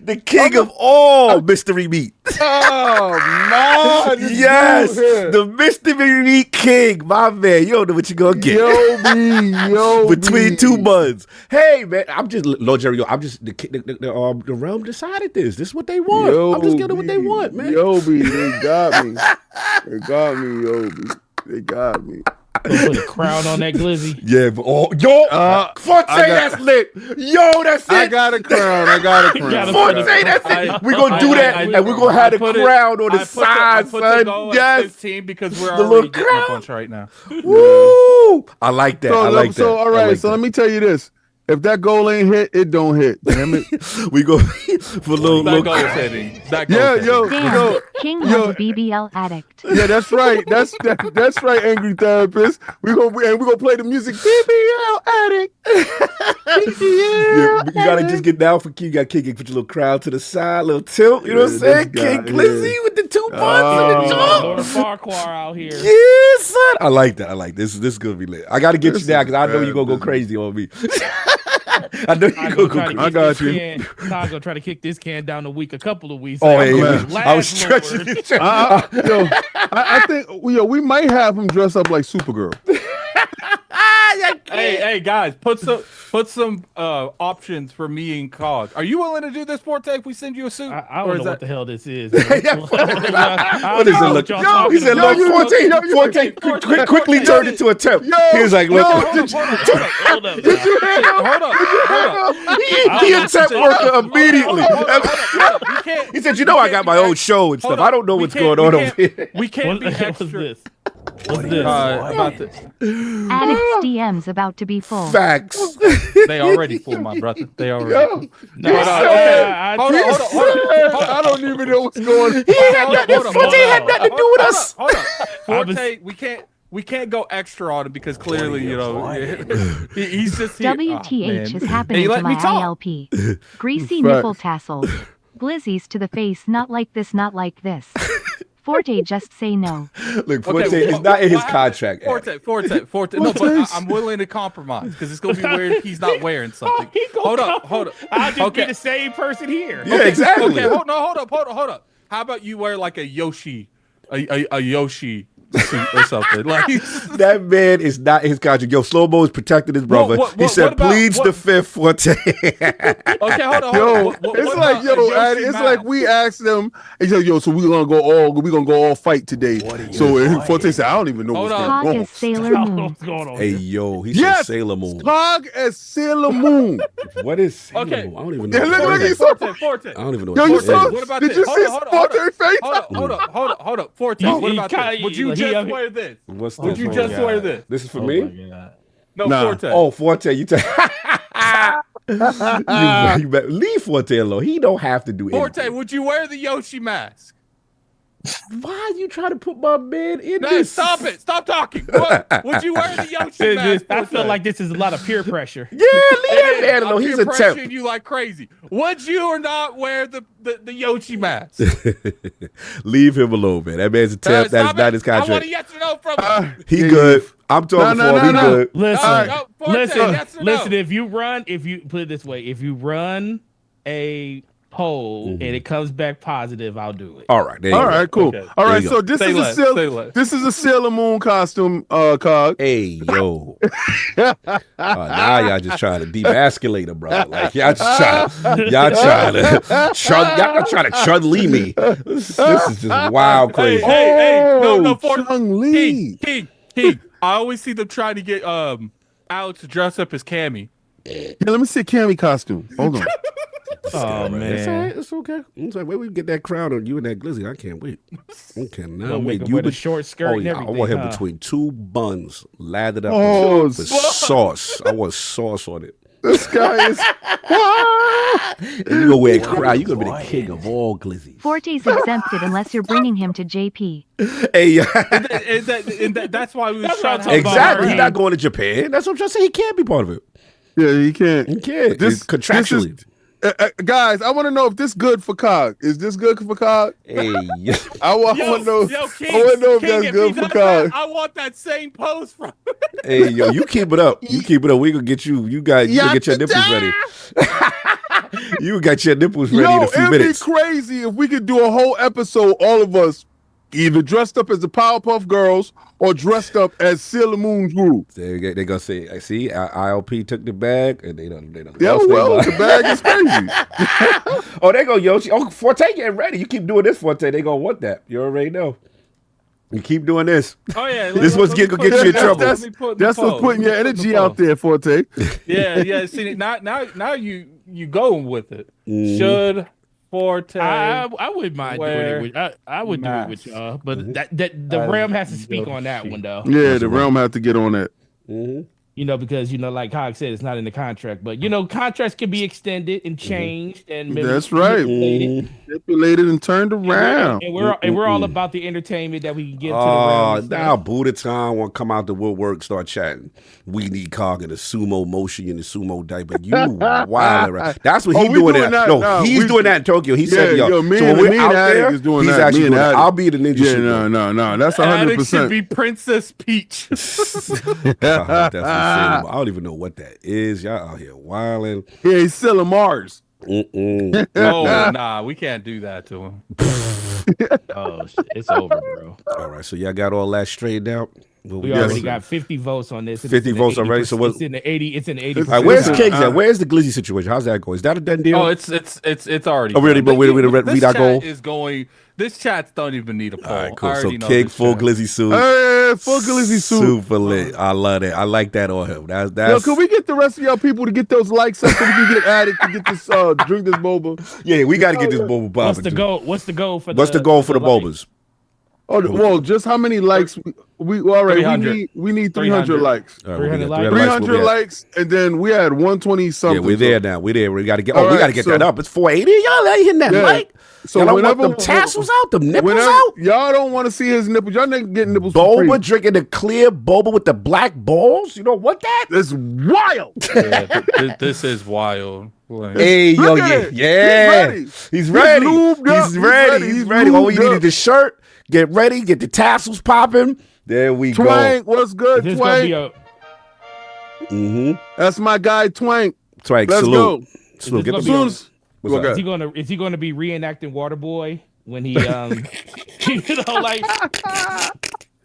the king of all mystery meat. Oh, man. this Yes, dude here. the mystery meat king, my man. You don't know what you're gonna get. Yo, Between two buns. Hey man, I'm just Lord Jerry. I'm just the realm decided this. This is what they want. I'm just giving them what they want, man. Yo, B, they got me. They got me, yo, B. They got me. Put a crown on that glizzy. Yeah, but Forte, that's lit. Yo, that's it. I got a crown. Forte, that's it. We're gonna do that, and we're gonna have the crown on the side, son. Yes, 15 because we're The already little getting crown. a bunch right now. Woo! I like that. I like that. So, all I right. like So that. let me tell you this. If that goal ain't hit, it don't hit. Damn it. We go for little. That goal is hitting. That goal Yeah, is yo, hitting. Damn, yo. King yo. was a BBL addict. Yeah, that's right. That's right, angry therapist. We're gonna play the music. BBL addict. Yeah, you gotta just get down for King. You gotta kick it, put your little crowd to the side, little tilt. You know what I'm Yeah, saying? this King guy, Glizzy with the 2 buns and the jaw. Lord Farquhar out here. Yeah, son. I like that. I like this. This is gonna be lit. I gotta get you down because I know you're gonna go crazy on me. I know you're gonna go crazy. I got you. I'm gonna try to kick this can down a couple of weeks. Oh, I'm yeah, going I was last stretching Lord. it. I think we might have him dress up like Supergirl. Hey, guys, put some options for me and Cog. Are you willing to do this, Forte? If we send you a suit, I Or don't is know what that- the hell this is. What is it? Look, he said, "Look, Forte, quickly turned into a temp." He was like, "Look, Hold up. Hold up. he a temp worker immediately." He said, "You know, I got my own show and stuff. I don't know what's going on over here." We can't be What's extra. this? What's this? About this. Addict's DM's about to be full. Facts. They already full, my brother. They already. Yo, No, Hold on. I don't even know what's going on. Forte had nothing to do with us. Hold up. Forte, we can't go extra on him because clearly, you know, he's just here. WTH is Hey, happening to let me my talk. ILP. Greasy Facts. nipple tassels. Glizzies to the face, not like this, not like this. Forte, just say no. Look, Forte is not in his contract. Forte. No, but I'm willing to compromise because it's gonna be weird if he's not wearing something. Hold up. I'll just be the same person here. Yeah, exactly. Okay, hold up. How about you wear like a Yoshi, a Yoshi suit or something? Like That man is not in his contract. Yo, Slow Mo is protecting his brother. He said, what about- pleads the fifth, Forte. okay, hold on. Yo, What it's about like a Yoshi it's mouth? like we asked them. He said, "Yo, so we gonna go all fight today." So Forte said, "I don't even know Hold what's on. Hog going on." is Sailor I don't know Moon. what's going on. Hey, here. yo, he Yes! said Sailor Moon. Hog as Sailor Moon. What is Sailor Okay. Moon? I don't even know. Yeah, what look, that he's is. so- Forte. I don't even know Yo, what you that saw? is. What about Did this? you Hold see on. Forte's face? Hold up. Forte, He- what he about kinda- this? Would you he- just he- wear this? What's Would this? you Oh, just my wear God. this? This is for Oh me? my God. No, Nah. Forte. Oh, Forte, you Leave Forte alone. He don't have to do anything. Forte, would you wear the Yoshi mask? Why are you trying to put my man in No, this? stop it. Stop talking. What? Would you wear the Yoshi mask? I feel like this is a lot of peer pressure. Yeah, leave that man alone. He's a temp. You like crazy. Would you or not wear the Yoshi mask? Leave him alone, man. That man's a temp. That is not his contract. I want a yes or no from him. He good. I'm talking for him. He good. Listen. If you put it this way, if you run a poll and it comes back positive, I'll do it. All right. All right, cool. Okay. All right, so this is a Sailor Moon costume, Cog. Hey, yo. Now y'all just trying to demasculate him, bro. Like y'all trying to Chun-Li me. This is just wild crazy. Hey, no, Chun-Li. King. I always see them trying to get Alex to dress up as Cammy. Yeah, let me see a Cammy costume. Hold on. Oh man, it's all right. It's okay. It's like, wait, we get that crown on you and that glizzy. I can't wait. I cannot wait. You with a short skirt and everything. I want him between two buns, lathered up with sauce. I want sauce on it. This guy is. And you gonna wear a crown. You gonna be the king of all glizzies. Forte's exempted unless you're bringing him to JP. Hey, that's why we was trying to exactly. He's not going to Japan. That's what I'm trying to say. He can't be part of it. Yeah, he can't. He can't. This contractually. Guys, I want to know if this good for Cog. Is this good for Cog? Hey, I want to know. King, I want to know if that's good for Cog. I want that same pose from. Hey, yo, you keep it up. You keep it up. We gonna get you. You gonna get your nipples ready. You got your nipples ready in a few minutes. It'd be crazy if we could do a whole episode, all of us, either dressed up as the Powerpuff Girls or dressed up as Sailor Moon's group. They gonna say, "I see, ILP took the bag," and they don't. Yeah, well, the bag is crazy. Oh, they go Yoshi. Oh, Forte getting ready. You keep doing this, Forte. They gonna want that. You already know. You keep doing this. Oh yeah, this one's gonna get you in trouble. That's what's putting your energy out there, Forte. Yeah. See, now you going with it. Should Forte? I wouldn't mind doing it. I would do it with y'all, but that the realm has to speak on that one though. Yeah, the realm has to get on that. Mm-hmm. You know, because like Hog said, it's not in the contract, but contracts can be extended and changed, and maybe that's right, manipulated and turned around. And we're all about the entertainment that we can give to the realm. Now Buddha Time want to come out the woodwork, start chatting. We need Cog in the sumo motion in the sumo diaper. You wild, right? That's what he's doing. He's doing that in Tokyo. He said, "Yo, me so and when we're out there, is doing he's that. actually doing that. I'll be the ninja." Yeah, no, that's 100%. Should be Princess Peach. I don't even know what that is. Y'all out here wilding. Yeah, he's still a Mars. Oh, nah, we can't do that to him. Oh, shit. It's over, bro. All right, so y'all got all that straightened out. We already got 50 votes on this. 50 votes already. So what? It's in the 80. It's in the 80. All right, where's Kings at? Where's the glizzy situation? How's that going? Is that a done deal? Oh, it's already. Oh, really? But we read our goal. Is going. This chat don't even need a poll. All right, cool. So King full glizzy suit. Hey, full glizzy suit. Super lit. I love that. I like that on him. That's. Yo, can we get the rest of y'all people to get those likes up so we can get added to get this drink this boba? Yeah, we got to get this boba popping. What's the goal? What's the goal for? What's the goal for the bobas? Oh, well, just how many likes? We need 300 likes. 300 likes. 300 likes, and then we had 120 something. Yeah, we're there now. We're there. We got to get. We got to get that up. It's 480. Y'all ain't hitting that like. So y'all whenever want them tassels out, them nipples out. Y'all don't want to see his nipples. Y'all niggas getting nipples. Boba drinking the clear boba with the black balls. You know what that? It's wild. Yeah, this is wild. Hey, yo, yeah. He's ready. He's ready. Oh, you needed the shirt. Get ready. Get the tassels popping. There we go. Twank, what's good, Twank? That's my guy, Twank. Twank, let's salute. Go. Get the is he gonna be reenacting Waterboy when he like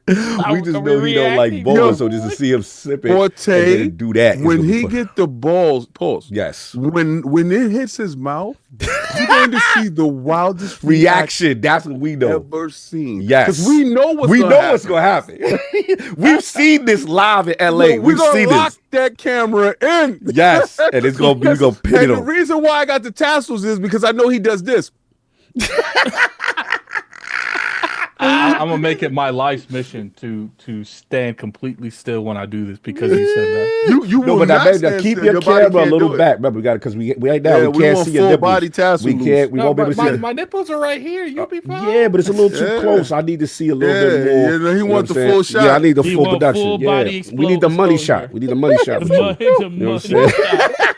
we just know he don't like balls, so just to see him sipping Forte, do that. When he get the balls, pause. Yes. When it hits his mouth, you're going to see the wildest reaction. That's what we know. Ever seen. Yes. Because we know what's going to happen. We've seen this live in LA. We've seen this. Lock that camera in. Yes. And it's going to be, we're going to pin it on. The reason why I got the tassels is because I know he does this. I'm gonna make it my life's mission to stand completely still when I do this because you said that. You No, will but not that stand keep still. your body camera a can't little do it. back. Remember, we got it because we right now Yeah, we we can't want see your full nipples. body tassel We loose. can't. We No, won't be able to see. my nipples are right here. You'll be fine. Yeah, but it's a little too Yeah. close. I need to see a little bit more. Yeah, he You know wants what the I'm full saying? shot. Yeah, I need the He full want production. full Yeah, body we need the money exposure. shot. We need the money shot. The too. money, the You know money. what I'm saying?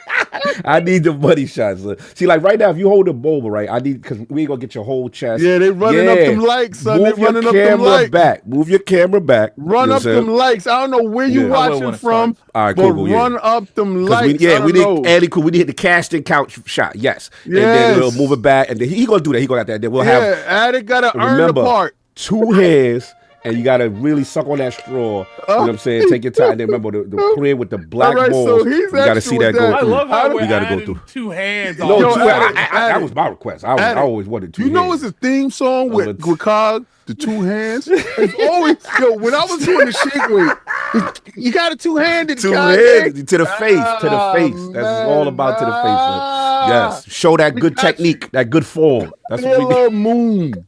I need the money shots. See, like right now, if you hold a boba, right, I need because we ain't gonna get your whole chest. Yeah, they running up them likes, son. Move They your running up them camera likes. back. Move your camera back. Run up them likes. I don't know where you Yeah. I will watching when it from, starts. All right, but cool, yeah. run up them 'Cause likes. we I don't know. need Andy cool. We need to hit the casting couch shot. Yes. And then Yes. we'll move it back, and then he gonna do that. He gonna have that. Then we'll have. Yeah, Addict gotta earn the Remember, part. 2 hands, and you gotta really suck on that straw. You know what I'm saying? Take your time. And then remember the cream with the black All right, so balls. he's You gotta extra see with that go that. I through. love how we're You gotta go adding through. 2 hands. No, on Yo, two, it. that was my request. I Addict. always wanted 2 You know hands. it's a theme song with let's- Cog, the 2 hands. It's always when I was doing the shake weight, you got a 2-handed. 2 Cog, hands to the face, to the face. That's man, all about to the face. Man. Yes, show that good got technique, that good form. That's what we need. Sailor Moon.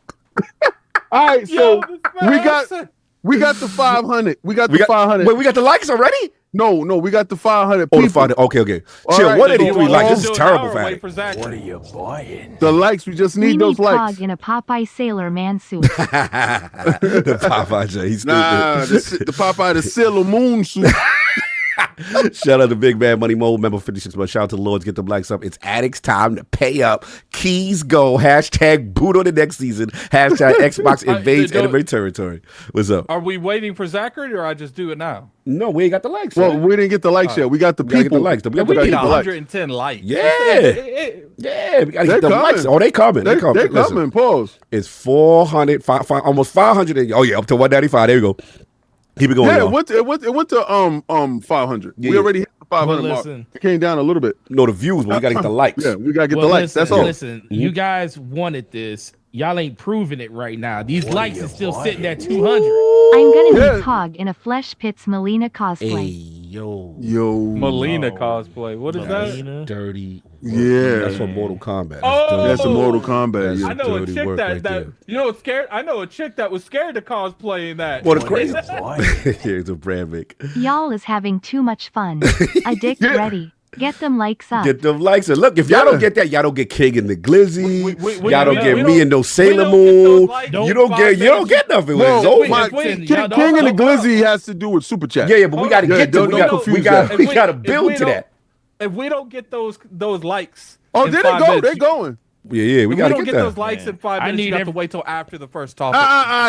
All right, so we got the 500. We got the 500. Wait, we got the likes already? No, we got the 500 Oh, people. the 500. Okay. All Chill. right, 183 so likes. This is Do an terrible, hour, for wait Addict. for Zach. The likes. We just We need need those likes. Cog in a Popeye Sailor Man suit. The Popeye J. He's stupid. Nah, the Popeye the Sailor Moon suit. Shout out to Big Man Money Mode, member 56 months. Shout out to the Lords, get them likes up. It's Addict's time to pay up. Keys go. Hashtag boot on the next season. Hashtag Xbox invades enemy territory. What's up? Are we waiting for Zachary or I just do it now? No, we ain't got the likes. Well, man. we didn't get the likes yet. We got the We gotta get people. the likes. We We gotta need get the likes. 110 likes. Yeah. Yeah, we gotta They're get the likes. coming. Oh, they coming. They coming. They're Listen, coming. Pause. it's 400, almost 500. Oh, yeah, up to 195. There we go. Keep it going, Yeah, y'all. it went to 500. Yeah, we yeah. already hit the 500 Well, mark. listen. It came down a little bit. No, the views, but we gotta get the likes. Yeah, we gotta get Well, the likes. listen, That's all. Listen, you guys wanted this. Y'all ain't proving it right now. These likes is still sitting at 200. I'm gonna Yeah. be Cog in a Flesh Pits Melina cosplay. Hey, yo. Melina cosplay. What is that? Dirty. Yeah. That's from Mortal Kombat. Oh! That's a Mortal Kombat. That's- Yeah. I know a dirty chick work that right there. you know what's scared. I know a chick that was scared to cosplay in that. What a crazy. Here's a brand Vic. Y'all is having too much fun. Addict Yeah. ready. Get them likes up. Get them likes. And look, if y'all don't get that, y'all don't get King and the Glizzy. we- y'all don't we get don't- me and no Sailor don't get those Moon. likes You in don't 5 get. You don't minutes. get nothing. No, It's over. my Listen, King, y'all King and the don't- Glizzy has to do with Super Chat. Yeah, but we got to Yeah, get to. don't We got confuse to. that. We got to If build we to don't- that. If we don't get those likes, Oh, in did they 5 go? minutes, They going. Yeah, we If we got to don't get get those that. likes in 5 I minutes, need you have every- to wait till after the first topic.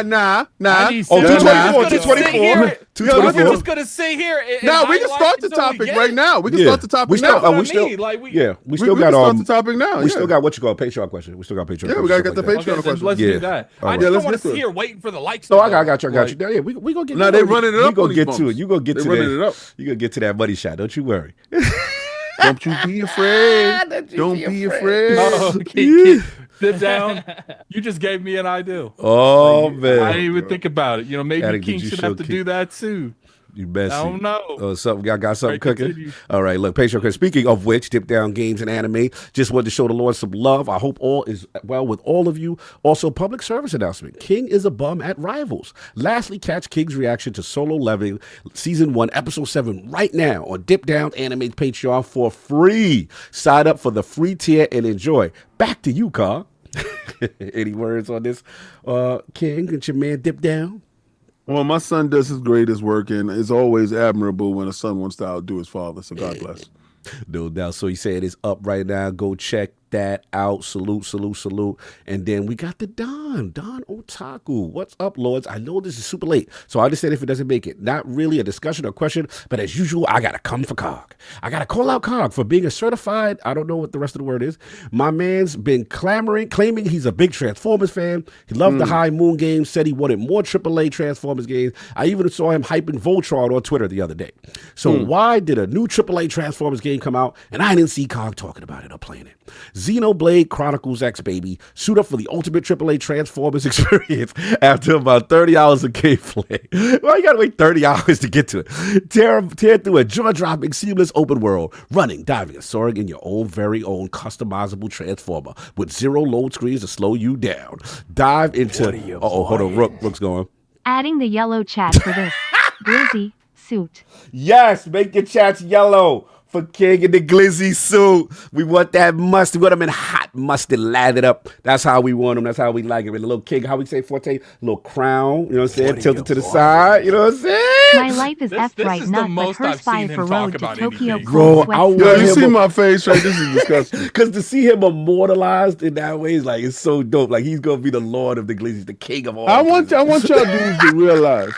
Nah. I need Oh, Yeah, 224, nah. 224, We're 224. just gonna sit here. And Nah, we can highlight start the until we topic get right it. now. We can Yeah. start the topic We still- now. That's what I still- mean. Like we Yeah, we still we got can start the topic now. We still got what you call a Patreon question. We still got Patreon. Yeah, we gotta get the Patreon. Patreon Okay, then question. let's Yeah. do that. All I right. just Yeah, don't let's want get to to sit it. here waiting for the likes. No, to I go. got you. Like, Yeah, we gonna get. Nah, you they gonna- running it You up gonna on get these to it. bumps. You gonna get They to running it that. up. You gonna get to that money shot. Don't you worry. Don't you be afraid. Don't be afraid. Oh, kid, sit down. You just gave me an idea. Oh I man, didn't even think about it. You know, maybe Addict, did King you should show have to King? do that too. you messy. I don't know. Something got something Right, cooking. continue. All right, look, Patreon. Because speaking of which, Dip Down Games and Anime just wanted to show the Lord some love. I hope all is well with all of you. Also, public service announcement: King is a bum at Rivals. Lastly, catch King's reaction to Solo Leveling Season 1, Episode 7 right now on Dip Down Anime Patreon for free. Sign up for the free tier and enjoy. Back to you, Carl. Any words on this, King? Get your man Dip Down. Well, my son does his greatest work, and it's always admirable when a son wants to outdo his father. So God bless. No doubt. So he said it's up right now. Go check that out. Salute. And then we got the Don Otaku. What's up, Lords? I know this is super late, so I understand if it doesn't make it. Not really a discussion or question, but as usual, I got to come for Cog. I got to call out Cog for being a certified, I don't know what the rest of the word is. My man's been claiming he's a big Transformers fan. He loved the High Moon games, said he wanted more AAA Transformers games. I even saw him hyping Voltron on Twitter the other day. So why did a new AAA Transformers game come out and I didn't see Cog talking about it or playing it? Xenoblade Chronicles X, baby. Suit up for the ultimate AAA Transformers experience after about 30 hours of gameplay. Well, you gotta wait 30 hours to get to it. Tear through a jaw-dropping, seamless open world, running, diving, and soaring in your own very own customizable Transformer with 0 load screens to slow you down. Dive into... hold on, Rook's going. Adding the yellow chat for this. Glizzy suit. Yes, make your chats yellow for King in the glizzy suit. We want that mustard. We want him in hot mustard, lathered up. That's how we want him. That's how we like him. And a little King, how we say Forte, little crown, you know what I'm saying? Tilted to the side, you know what I'm saying? My life is F right, not but her spy for Road to Tokyo. Bro, you see my face, right? This is disgusting. Because to see him immortalized in that way is like, it's so dope. Like, he's going to be the Lord of the glizzies, the king of all. I want y'all dudes to realize,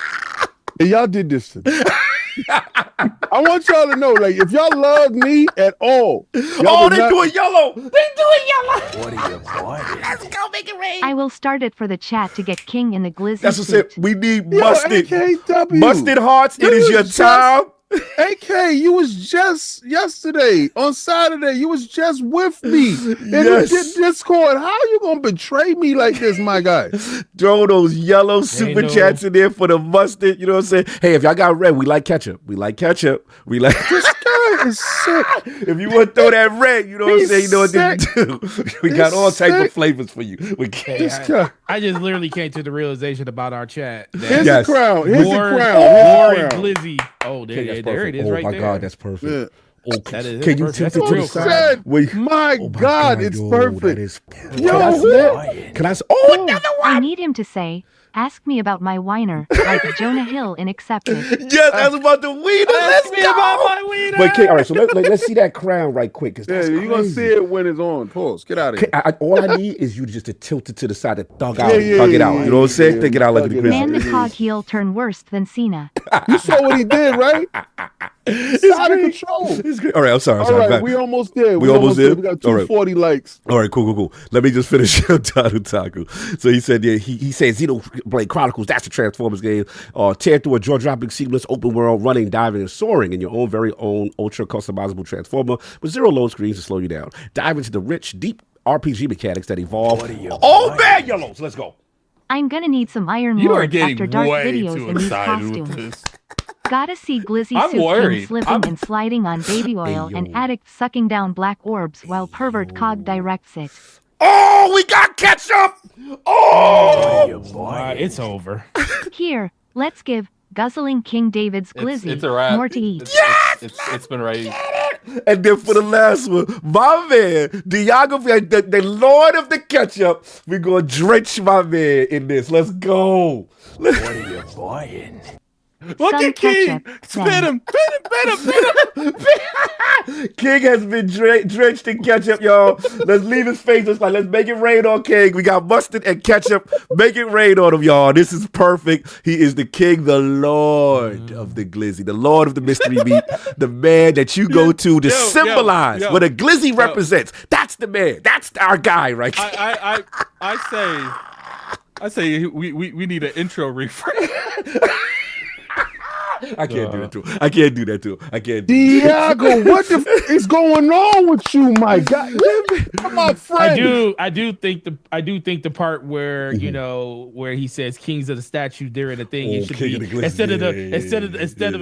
and y'all did this to me. I want y'all to know, like, if y'all love me at all, do it yellow. They do it yellow. What are you buying? Let's go make it rain. I will start it for the chat to get King in the glizzy That's what's suit. it. We need mustard. AKW. Mustard hearts. It is your time. AK, you was just yesterday on Saturday. You was just with me in the Discord. How you gonna betray me like this, my guy? Throw those yellow super chats in there for the mustard. You know what I'm saying? Hey, if y'all got red, we like ketchup. We like ketchup. We like. This guy is sick. If you want to throw that red, you know what I'm saying? You know what to do. We got all type of flavors for you. I just literally came to the realization about our chat. Here's the crown. Here's the crown. More glizzy. Oh, there it is, right there. Oh my God, that's perfect. Yeah. Oh, that is can you perfect. tilt it to the side? My God, it's perfect. That is perfect. Yo, can I say? Oh, another one. I need him to say, "Ask me about my whiner," like Jonah Hill in Accepted. Yes, that's about the wiener. Ask me about my wiener. But King, all right, so let's see that crown right quick. Yeah, you're gonna see it when it's on. Pause. Get out of here. All I need is you just to tilt it to the side, to thug it out. You know what I'm saying? Think it out like the Chris. Man, the cog heel turn worse than Cena. You saw what he did, right? It's out of control. It's great. All right, I'm sorry. All right, we almost there. We almost there. We got 240 likes. All right, cool. Let me just finish RoadtoTokyo. So he said, he said Xenoblade Chronicles, that's the Transformers game. Tear through a jaw-dropping, seamless open world, running, diving, and soaring in your own very own ultra customizable Transformer with 0 load screens to slow you down. Dive into the rich, deep RPG mechanics that evolve. Oh man, yellows. Let's go. I'm gonna need some Iron Lords after dark videos in these costumes. Gotta see Glizzy suit King slipping and sliding on baby oil and addict sucking down black orbs while pervert cog directs it. Oh, we got ketchup! Oh! It's over. Here, let's give Guzzling King David's Glizzy it's a wrap. more to eat. It's been raised. And then for the last one, my man, the Lord of the ketchup, we're going to drench my man in this. Let's go. What are you buying? Look Some at King. ketchup, Spit him. King has been drenched in ketchup, y'all. Let's leave his face. Let's make it rain on King. We got mustard and ketchup. Make it rain on him, y'all. This is perfect. He is the king, the Lord of the glizzy, the Lord of the mystery meat, the man that you go to symbolize what a glizzy represents. That's the man. That's our guy, right? I say we need an intro refresh. I can't do that to him. I can't do that to him. I can't. Diago, what the is going on with you, my guy? My friend. I do think the part where where he says kings of the statues there in the thing, it should be instead of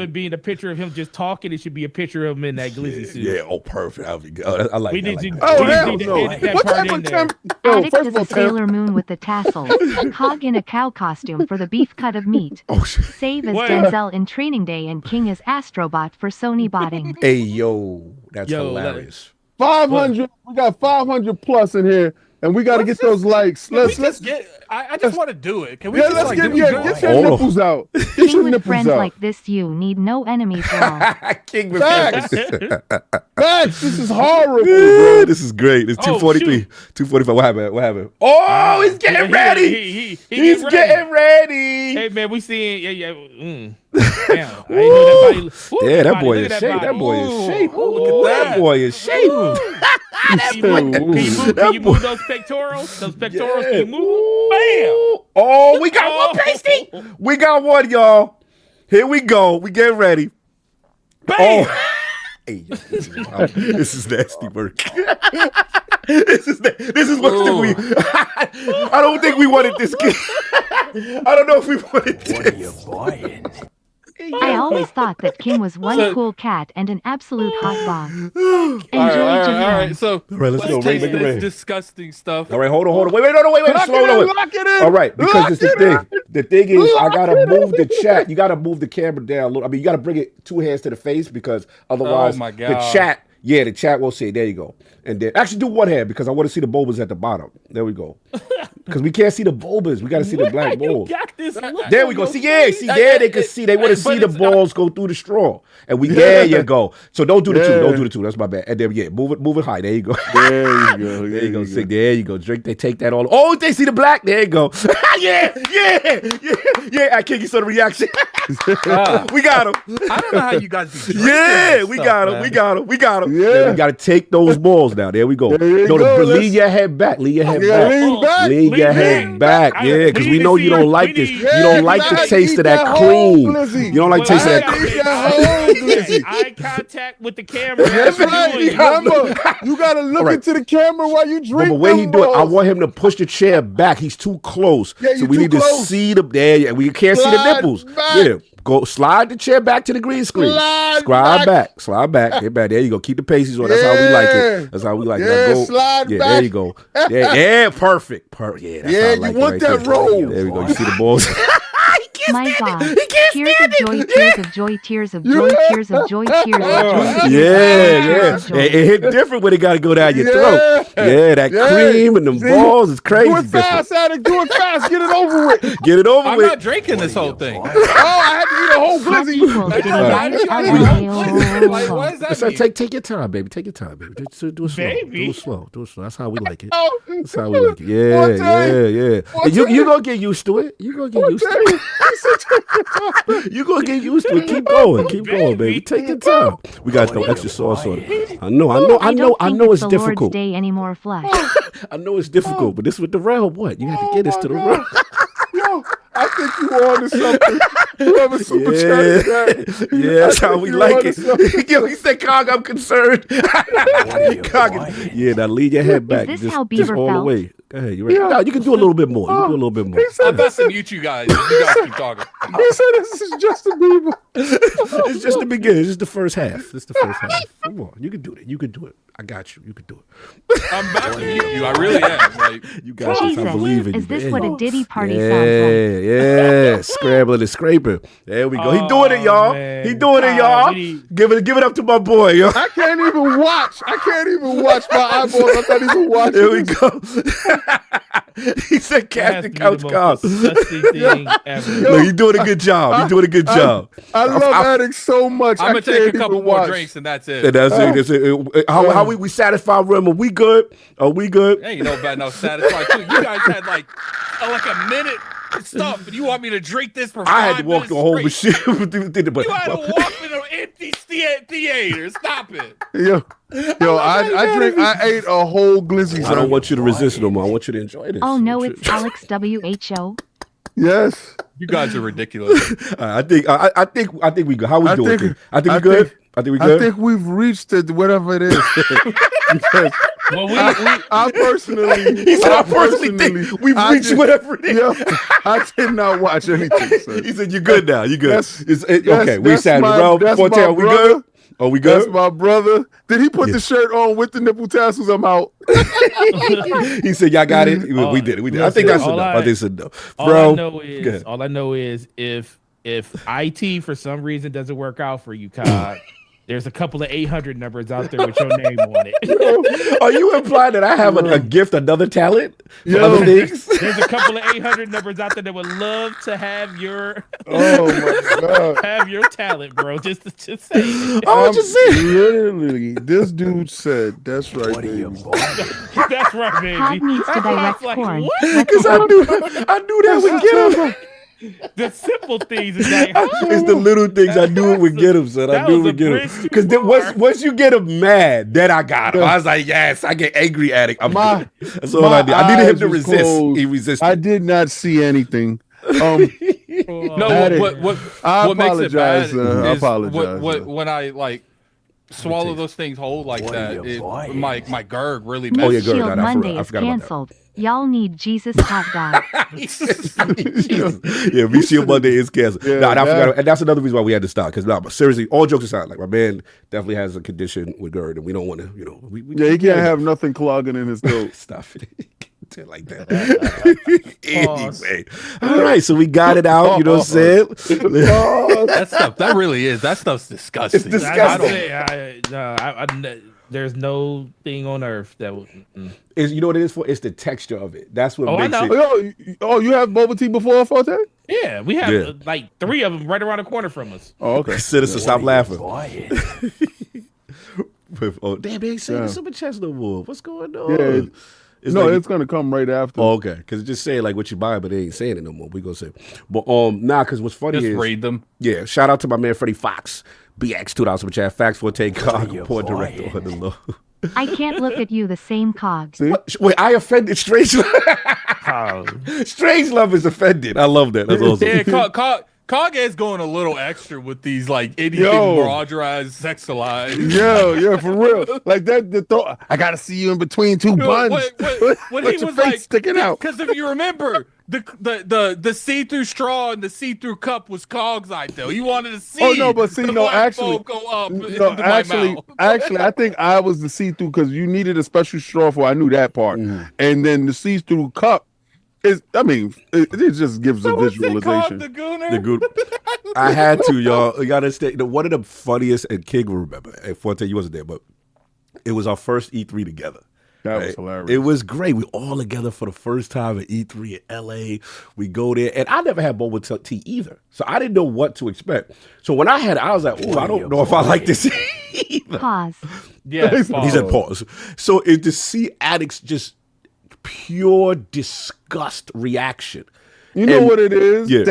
it being a picture of him just talking, it should be a picture of him in that glizzy suit. Yeah, perfect. I like we that. need to edit that part in there. Addict is a Sailor Moon with the tassels. Cog in a cow costume for the beef cut of meat. Oh shit. Save as Denzel in Training Day and King is Astrobot for Sony botting. Hey yo, that's hilarious. 500. We got 500 plus in here, and we got to get those likes. Let's get. I just want to do it. Can we? Yeah, let's get your nipples out. Get King your with nipples friends out. like this, you need no enemies at all. King with Facts. Facts. This is horrible, Yeah, bro. this is great. It's 243, 245. What happened? Oh, he's getting ready. He's getting ready. Hey man, we seeing Damn, I didn't know that body. Yeah, that boy is shape. That boy is shape. Look at that boy is shape. Can you move those pectorals? Those pectorals, can you move? Bam! Oh, we got one pasty. We got one, y'all. Here we go. We get ready. Bam! Oh. Hey, this is nasty work. This is what we. I don't think we wanted this kid. I don't know if we wanted this. What are you buying? I always thought that King was one cool cat and an absolute hot boss. All right. So let's go. Taste this disgusting stuff. All right, hold on. Wait. Slow. Lock it in. All right, because it's the thing. The thing is, I gotta move the chat. You gotta move the camera down a little. I mean, you gotta bring it 2 hands to the face because otherwise, the chat. Yeah, the chat will see it. There you go. And then actually do 1 hand because I want to see the bobas at the bottom. There we go. Because we can't see the bobas. We got to see the black balls. There we go. See, there they can see. They want to see the balls go through the straw. And there you go. So don't do the 2. Don't do the 2. That's my bad. And then move it high. There you go. There you go. Sick. There you go. Drink. They take that all. Oh, they see the black. There you go. yeah. I can't get some reaction. We got him. I don't know how you guys be drinking. Yeah, we got him. Yeah. We got to take those balls now. There we go. Lean your head back. Lean your head back. Lean your head back. Yeah, because we know you don't like this. You don't like the taste of that cream. You don't like the taste of that cream. Eye contact with the camera. That's right. Remember, you got to look into the camera while you drink. But the way he do it, I want him to push the chair back. He's too close. So we need to see the. There, we can't see the nipples. Yeah. Go slide the chair back to the green screen. Slide back. Get back. There you go. Keep the paces on. That's how we like it. That's how we like it. Yeah, slide back. There you go. Yeah, perfect. Yeah, that's how I like you want right that roll. There we go. You see the balls. My God. Tears of joy, tears of joy, tears of joy, tears of joy, tears of joy. Yeah. It hit different when it got to go down your throat. Yeah, that cream and them balls is crazy. Do it fast, Addict. Do it fast. Get it over with. I'm not drinking this whole thing. Oh, I had to eat a whole glizzy. What does that mean? Take your time, baby. Take your time, baby. Do it slow. Do it slow. That's how we like it. That's how we like it. Yeah. You gonna get used to it. You gonna get used to it. You gonna get used to it. Keep going, baby. Take your time. We got no extra sauce on it. I know it's difficult. Lord's Day anymore, Flash. I know it's difficult, but this with the realm. What? You have to get us to the realm. Yo, I think you on to something. Whoever Superchats that. Yeah, that's how we like it. Yo, he said, Cog, I'm concerned. Cog, now lean your head back. Is this how Beaver all felt? the way. Go ahead. You ready? No, you can do a little bit more. I'm about to mute you guys. You guys keep talking. He said this is just a Beaver. It's just the beginning. It's just the first half. Come on. You can do it. I got you. You can do it. I'm about to mute you. I really am. Like, you got this. I believe in you. Is this what a Diddy party sounds like? Yeah. Scrambling and scraping. There we go. He doing it, y'all. Man. He doing it, y'all. Give it up to my boy, yo. I can't even watch my eyeballs. I'm not even watching. Here we go. He said Captain Couch Cobb. Look, you doing a good job. I love Addict so much. I'm going to take a couple more drinks and that's it. And that's it. How we satisfy Rem? Are we good? Hey, you know about no satisfied too. You guys had like a minute stuff, and you want me to drink this for 5 minutes? I had to walk the whole machine. You had to walk in an empty theater. Stop it. Yo, I ate a whole glizzy. I don't want you to resist no more. I want you to enjoy this. Oh no, it's Alex WHO. Yes. You guys are ridiculous. I think we good. How we doing? I think we good. I think we've reached it, whatever it is. Because I personally think we've reached whatever it is. Yeah, I did not watch anything. Sir. He said, "You're good now. You good." Okay, we sat around. Are we good? Are we good? That's my brother. Did he put the shirt on with the nipple tassels? I'm out. He said, "Y'all got it." We did it. I think that's enough. I think it's enough, bro. All I know is if IT for some reason doesn't work out for you, Cog, there's a couple of 800 numbers out there with your name on it. Are you implying that I have a gift, another talent for other things? There's a couple of 800 numbers out there that would love to have your have your talent, bro. Just say it. I'm just saying. Literally, this dude said, "That's right, baby." That's right, baby. Cog needs to direct porn. Because I knew that would get him. The simple things is like, it's the little things. I knew it would get him, son. I knew it would get him. Because once you get him mad, then I got him. I was like, yes, I get angry at it. That's all I did. I needed him to resist. Closed. He resisted. I did not see anything. No, what makes it bad is I apologize. when I like swallow those things whole like that, my GERD really Oh, yeah, messes. GERD. Shield No, Monday I is forgot about that. canceled. Y'all need Jesus hot dog. Yeah, Shield Monday is canceled. Yeah, I forgot, and that's another reason why we had to stop. Because but seriously, all jokes aside, like my man definitely has a condition with GERD, and we don't want to, Yeah, he can't have nothing clogging in his throat. Stop it. Like that. Anyway, all right, so we got it out. You know what I'm saying? That really is. That stuff's disgusting. It's disgusting. There's no thing on earth that would. You know what it is for? It's the texture of it. That's what makes I it. know. You have boba tea before, Forte? Yeah, we have like 3 of them right around the corner from us. Oh, okay. Citizen, stop laughing. Damn, they ain't saying the Superchats no more. What's going on? Yeah. It's gonna come right after. Oh, okay, because it just saying like what you buy, but they ain't saying it no more. We gonna say, but because what's funny is read them. Yeah, shout out to my man Freddie Fox, BX $2 super chat. Facts for take cog, poor director on the low. I can't look at you the same cog. Wait, I offended Strange Love. Strange Love is offended. I love that. That's awesome. Yeah, Cog is going a little extra with these like anything marginalized sexualized. Yeah, for real. Like that. I gotta see you in between 2 buns. When he was like sticking out. Because if you remember, the see-through straw and the see-through cup was Cog's idea. He wanted to see. Oh no, but see, the actually, go up actually, I think I was the see-through because you needed a special straw for. I knew that part, and then the see-through cup. It just gives a visualization. The Gooner? The Gooner. I had to, y'all. You gotta stay. One of the funniest, and King will remember. And Forte, you wasn't there, but it was our first E3 together. That was hilarious. It was great. We all together for the first time at E3 in LA. We go there, and I never had boba tea either, so I didn't know what to expect. So when I had it, I was like, "Oh, I don't know if I like this either." Pause. Yeah, he said pause. So to see addicts just pure disgust reaction. You know what it is? Yeah.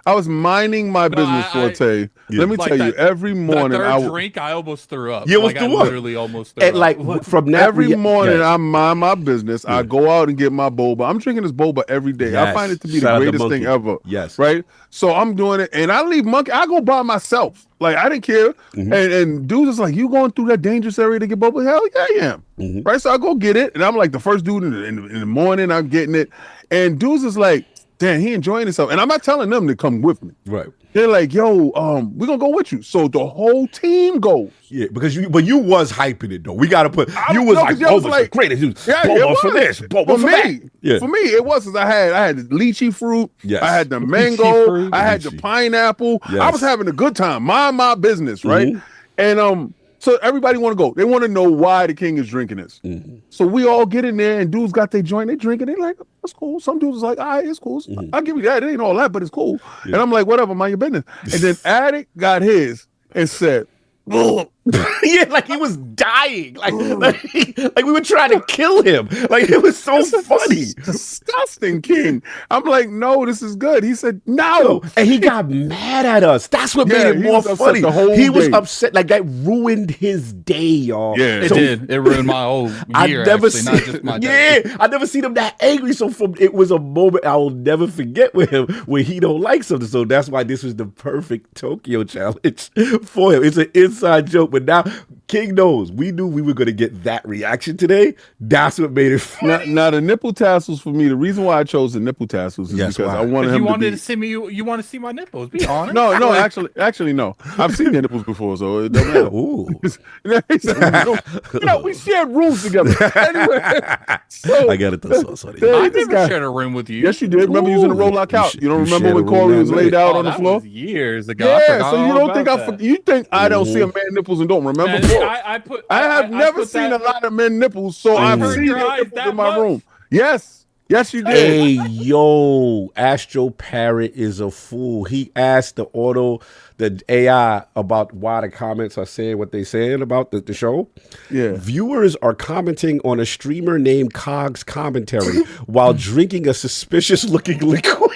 I was minding my business, Forte. Let me tell you, every morning that third drink, I almost threw up. Yeah, like, I literally almost threw and up. like from that every morning, I mind my business. I go out and get my boba. I'm drinking this boba every day. I find it to be the greatest thing ever. Yes. Right? So I'm doing it, and I leave Monkey. I go by myself. Like, I didn't care. And dudes is like, you going through that dangerous area to get boba? Hell yeah, I am. Right? So I go get it, and I'm like the first dude in the morning, I'm getting it. And dudes is like, damn, he enjoying himself. And I'm not telling them to come with me. Right. They're like, yo, we're gonna go with you. So the whole team goes. Yeah, because you was hyping it though. We gotta put you was like great. Boba for this, boba for that. Yeah. For me, it was I had the lychee fruit, yes. I had the mango, I had the pineapple. Yes. I was having a good time. Mind my business, right? And so everybody want to go. They want to know why the king is drinking this. So we all get in there, and dudes got their joint. They drinking. They like, that's cool. Some dudes is like, all right, it's cool. I'll give you that. It ain't all that, but it's cool. And I'm like, whatever, mind your business. And then Addict got his and said, yeah, like he was dying. Like we were trying to kill him. Like it was so funny. Disgusting, King. I'm like, no, this is good. He said, no. And he got mad at us. That's what made it more funny. He was upset. Like that ruined his day, y'all. Yeah, it did. It ruined my whole year. Not just my day. Yeah, I never seen him that angry. So it was a moment I will never forget with him when he don't like something. So that's why this was the perfect Tokyo challenge for him. It's an inside joke, but now King knows. We knew we were going to get that reaction today. That's what made it funny. Now the nipple tassels for me. The reason why I chose the nipple tassels is because I wanted him to see me. You want to see my nipples? Be honest. No, actually, no. I've seen your nipples before, so it doesn't matter. Ooh. We shared rooms together. Anyway, so, I got it though. So I never shared a room with you. Yes, you did. Remember using the roll-out couch? You don't remember when Corey was laid out on the floor? Was years ago. Yeah, so you don't think you think I don't see a man nipples and don't remember? I have never seen a lot of men nipples, so I've seen your nipples in my room. Yes, you did. Hey, yo, Astro Parrot is a fool. He asked the AI about why the comments are saying what they're saying about the show. Yeah. Viewers are commenting on a streamer named Cog's commentary while drinking a suspicious looking liquid.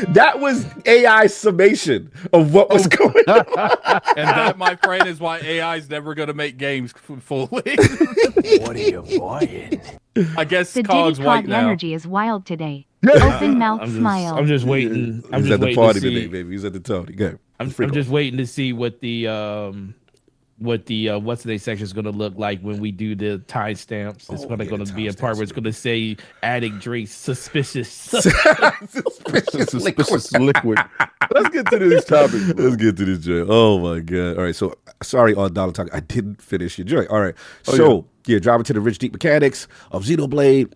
That was AI's summation of what was going on. And that, my friend, is why AI is never going to make games fully. What are you buying? I guess the Cog's Diddy white Cog now. energy is wild today. Open mouth smile. I'm just waiting. He's at the party today, baby. He's at the Tony. Go. I'm just waiting to see what the what's the section is going to look like when we do the timestamps. It's going to be a part where it's going to say addict drinks suspicious liquid. Let's get to this topic. Let's get to this joint. Oh my god! All right, so sorry on Dollar Talk, I didn't finish your joint. All right, driving to the rich deep mechanics of Xenoblade.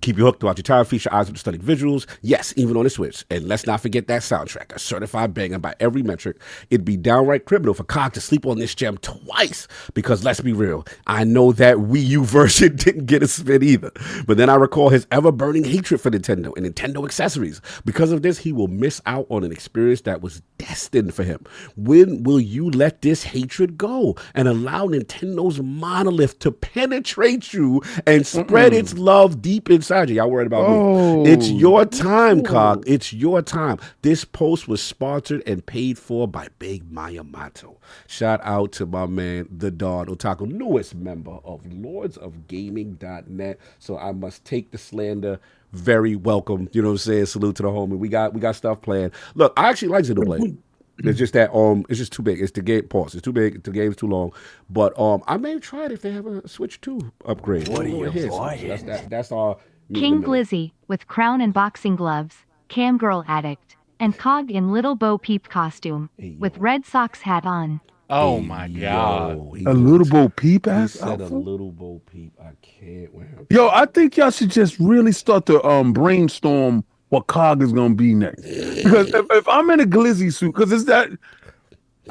Keep you hooked throughout your time. Feature eyes with stunning visuals. Yes, even on the Switch. And let's not forget that soundtrack. A certified banger by every metric. It'd be downright criminal for Cog to sleep on this gem twice. Because let's be real, I know that Wii U version didn't get a spin either. But then I recall his ever-burning hatred for Nintendo and Nintendo accessories. Because of this, he will miss out on an experience that was destined for him. When will you let this hatred go and allow Nintendo's monolith to penetrate you and spread its love deep inside you? Y'all worried about me? It's your time, Cog. It's your time. This post was sponsored and paid for by Big Miyamoto. Shout out to my man, the Don Otaku, newest member of LordsOfGaming.net. So I must take the slander. Very welcome. You know what I'm saying? Salute to the homie. We got stuff planned. Look, I actually like Xenoblade. It's just that it's just too big. It's the game. Pause. It's too big. The game's too long. But I may try it if they have a Switch 2 upgrade. What are you boy? That's our King Glizzy with crown and boxing gloves, cam girl addict, and Cog in little Bo Peep costume with Red Sox hat on. Oh my god! A little Bo Peep ass. He said a little Bo Peep. I can't wear him. Yo, I think y'all should just really start to brainstorm what Cog is gonna be next. Because if I'm in a Glizzy suit, because it's that.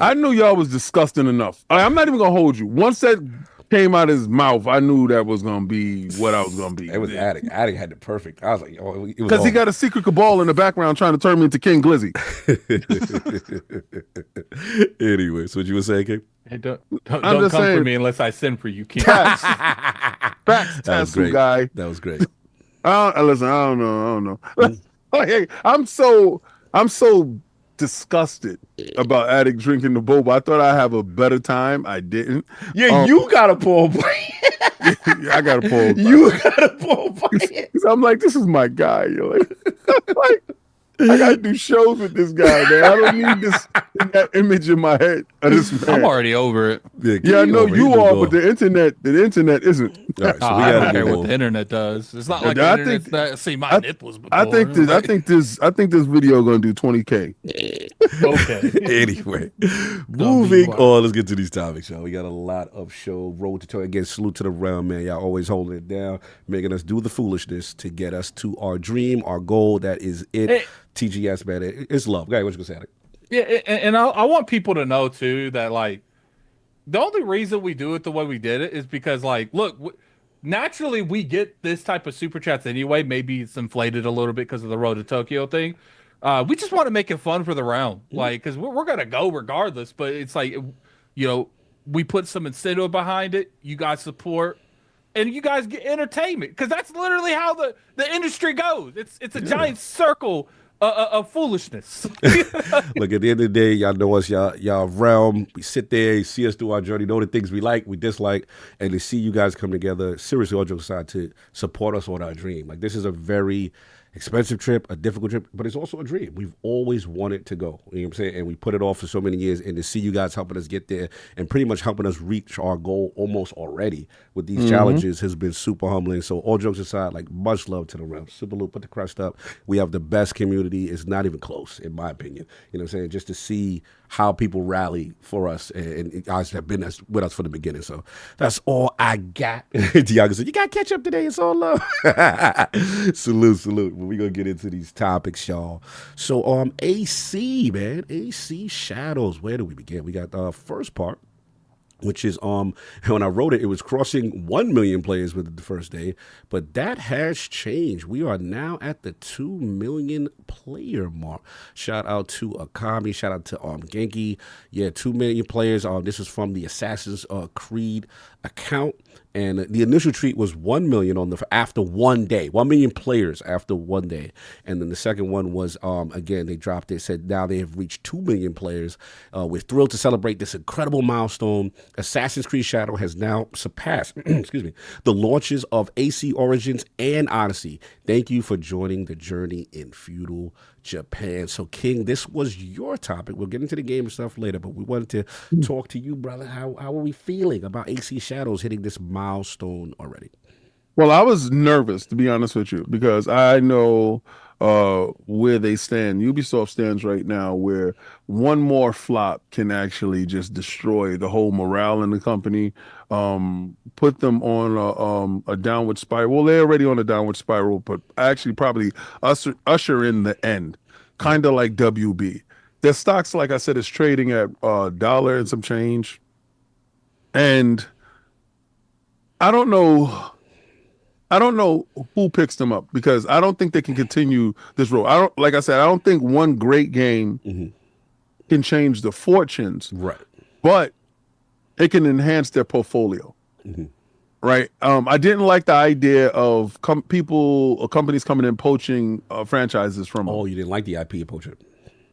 I knew y'all was disgusting enough. I'm not even gonna hold you. Once that came out of his mouth, I knew that was gonna be what I was gonna be. It was Addict. Addict had the perfect. I was like, oh, because he got a secret cabal in the background trying to turn me into King Glizzy. Anyway, so what you were saying, King? Hey, don't come for me unless I send for you, King. Facts, Tatsu guy. That was great. Listen, I don't know. Hey, I'm so disgusted about Addict drinking the boba. I thought I'd have a better time. I didn't. Yeah, you got a pull play. I got a pull. You got a pull play. I'm like, this is my guy. You're like I gotta do shows with this guy, man. I don't need that image in my head of this man. I'm already over it. Yeah, I know you are, but the internet isn't. All right, so I don't care what the internet does. It's not like the internet see my nipples before. I think this video gonna do 20K. Okay. Anyway, moving on. Let's get to these topics, y'all. We got a lot of show. RoadtoTokyo. Again, salute to the realm, man. Y'all always holding it down, making us do the foolishness to get us to our dream, our goal. That is it. TGS, man. It's love. Okay, what you gonna say? Yeah, and I want people to know too that like the only reason we do it the way we did it is because like, look, naturally we get this type of super chats anyway. Maybe it's inflated a little bit because of the RoadtoTokyo thing. We just want to make it fun for the round, like because we're gonna go regardless. But it's like, you know, we put some incentive behind it. You guys support. And you guys get entertainment because that's literally how the industry goes. It's a giant circle of foolishness. Look, at the end of the day, y'all know us, y'all realm. We sit there, you see us through our journey, know the things we like, we dislike, and to see you guys come together, seriously, all jokes aside, to support us on our dream. Like, this is a very expensive trip, a difficult trip, but it's also a dream. We've always wanted to go. You know what I'm saying? And we put it off for so many years, and to see you guys helping us get there and pretty much helping us reach our goal almost already with these challenges has been super humbling. So all jokes aside, like, much love to the realm. Super Loop, put the crust up. We have the best community. It's not even close, in my opinion. You know what I'm saying? Just to see how people rally for us, and guys have been with us from the beginning. So that's all I got. Diago said, you got to catch up today. It's all love. Salute. We're going to get into these topics, y'all. So AC, man. AC Shadows. Where do we begin? We got the first part, which is when I wrote it, it was crossing 1 million players with the first day, but that has changed. We are now at the 2 million player mark. Shout out to Akami, shout out to Genki. Yeah, 2 million players. This is from the Assassin's Creed account. And the initial tweet was 1 million after 1 day, 1 million players after 1 day. And then the second one was, again, they dropped it, said now they have reached 2 million players. We're thrilled to celebrate this incredible milestone. Assassin's Creed Shadow has now surpassed, the launches of AC Origins and Odyssey. Thank you for joining the journey in feudal Japan. So, King, this was your topic. We'll get into the game and stuff later, but we wanted to talk to you, brother. How are we feeling about AC Shadows hitting this milestone already? Well, I was nervous, to be honest with you, because I know where they stand. Ubisoft stands right now where one more flop can actually just destroy the whole morale in the company, put them on a downward spiral. Well, they're already on a downward spiral, but actually probably usher in the end, kind of like WB. Their stocks, like I said, is trading at $1 and some change. And I don't know who picks them up, because I don't think they can continue this road. Like I said, I don't think one great game can change the fortunes, right? But it can enhance their portfolio, right? I didn't like the idea of companies coming in poaching franchises from them. Oh, you didn't like the IP poaching?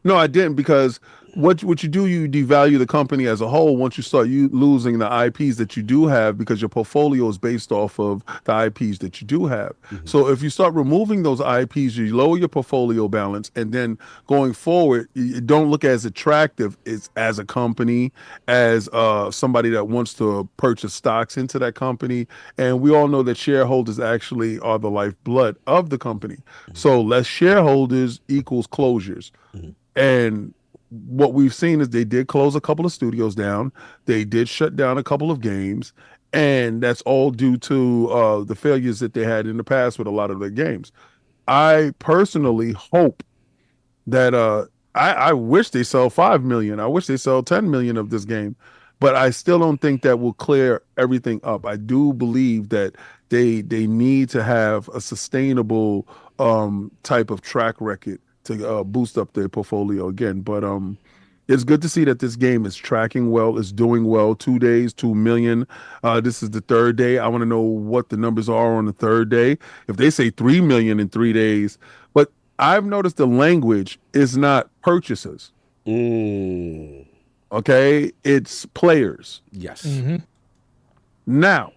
No, I didn't, because what you do, you devalue the company as a whole once you start losing the IPs that you do have, because your portfolio is based off of the IPs that you do have. So if you start removing those IPs, you lower your portfolio balance, and then going forward, you don't look as attractive as a company, as somebody that wants to purchase stocks into that company. And we all know that shareholders actually are the lifeblood of the company. So less shareholders equals closures. And what we've seen is they did close a couple of studios down. They did shut down a couple of games, and that's all due to the failures that they had in the past with a lot of their games. I personally hope that I wish they sell 5 million. I wish they sell 10 million of this game, but I still don't think that will clear everything up. I do believe that they need to have a sustainable type of track record to boost up their portfolio again. But it's good to see that this game is tracking well, it's doing well. 2 days, 2 million. This is the third day. I want to know what the numbers are on the third day. If they say 3 million in 3 days, but I've noticed the language is not purchases. Okay, it's players. Yes. Now,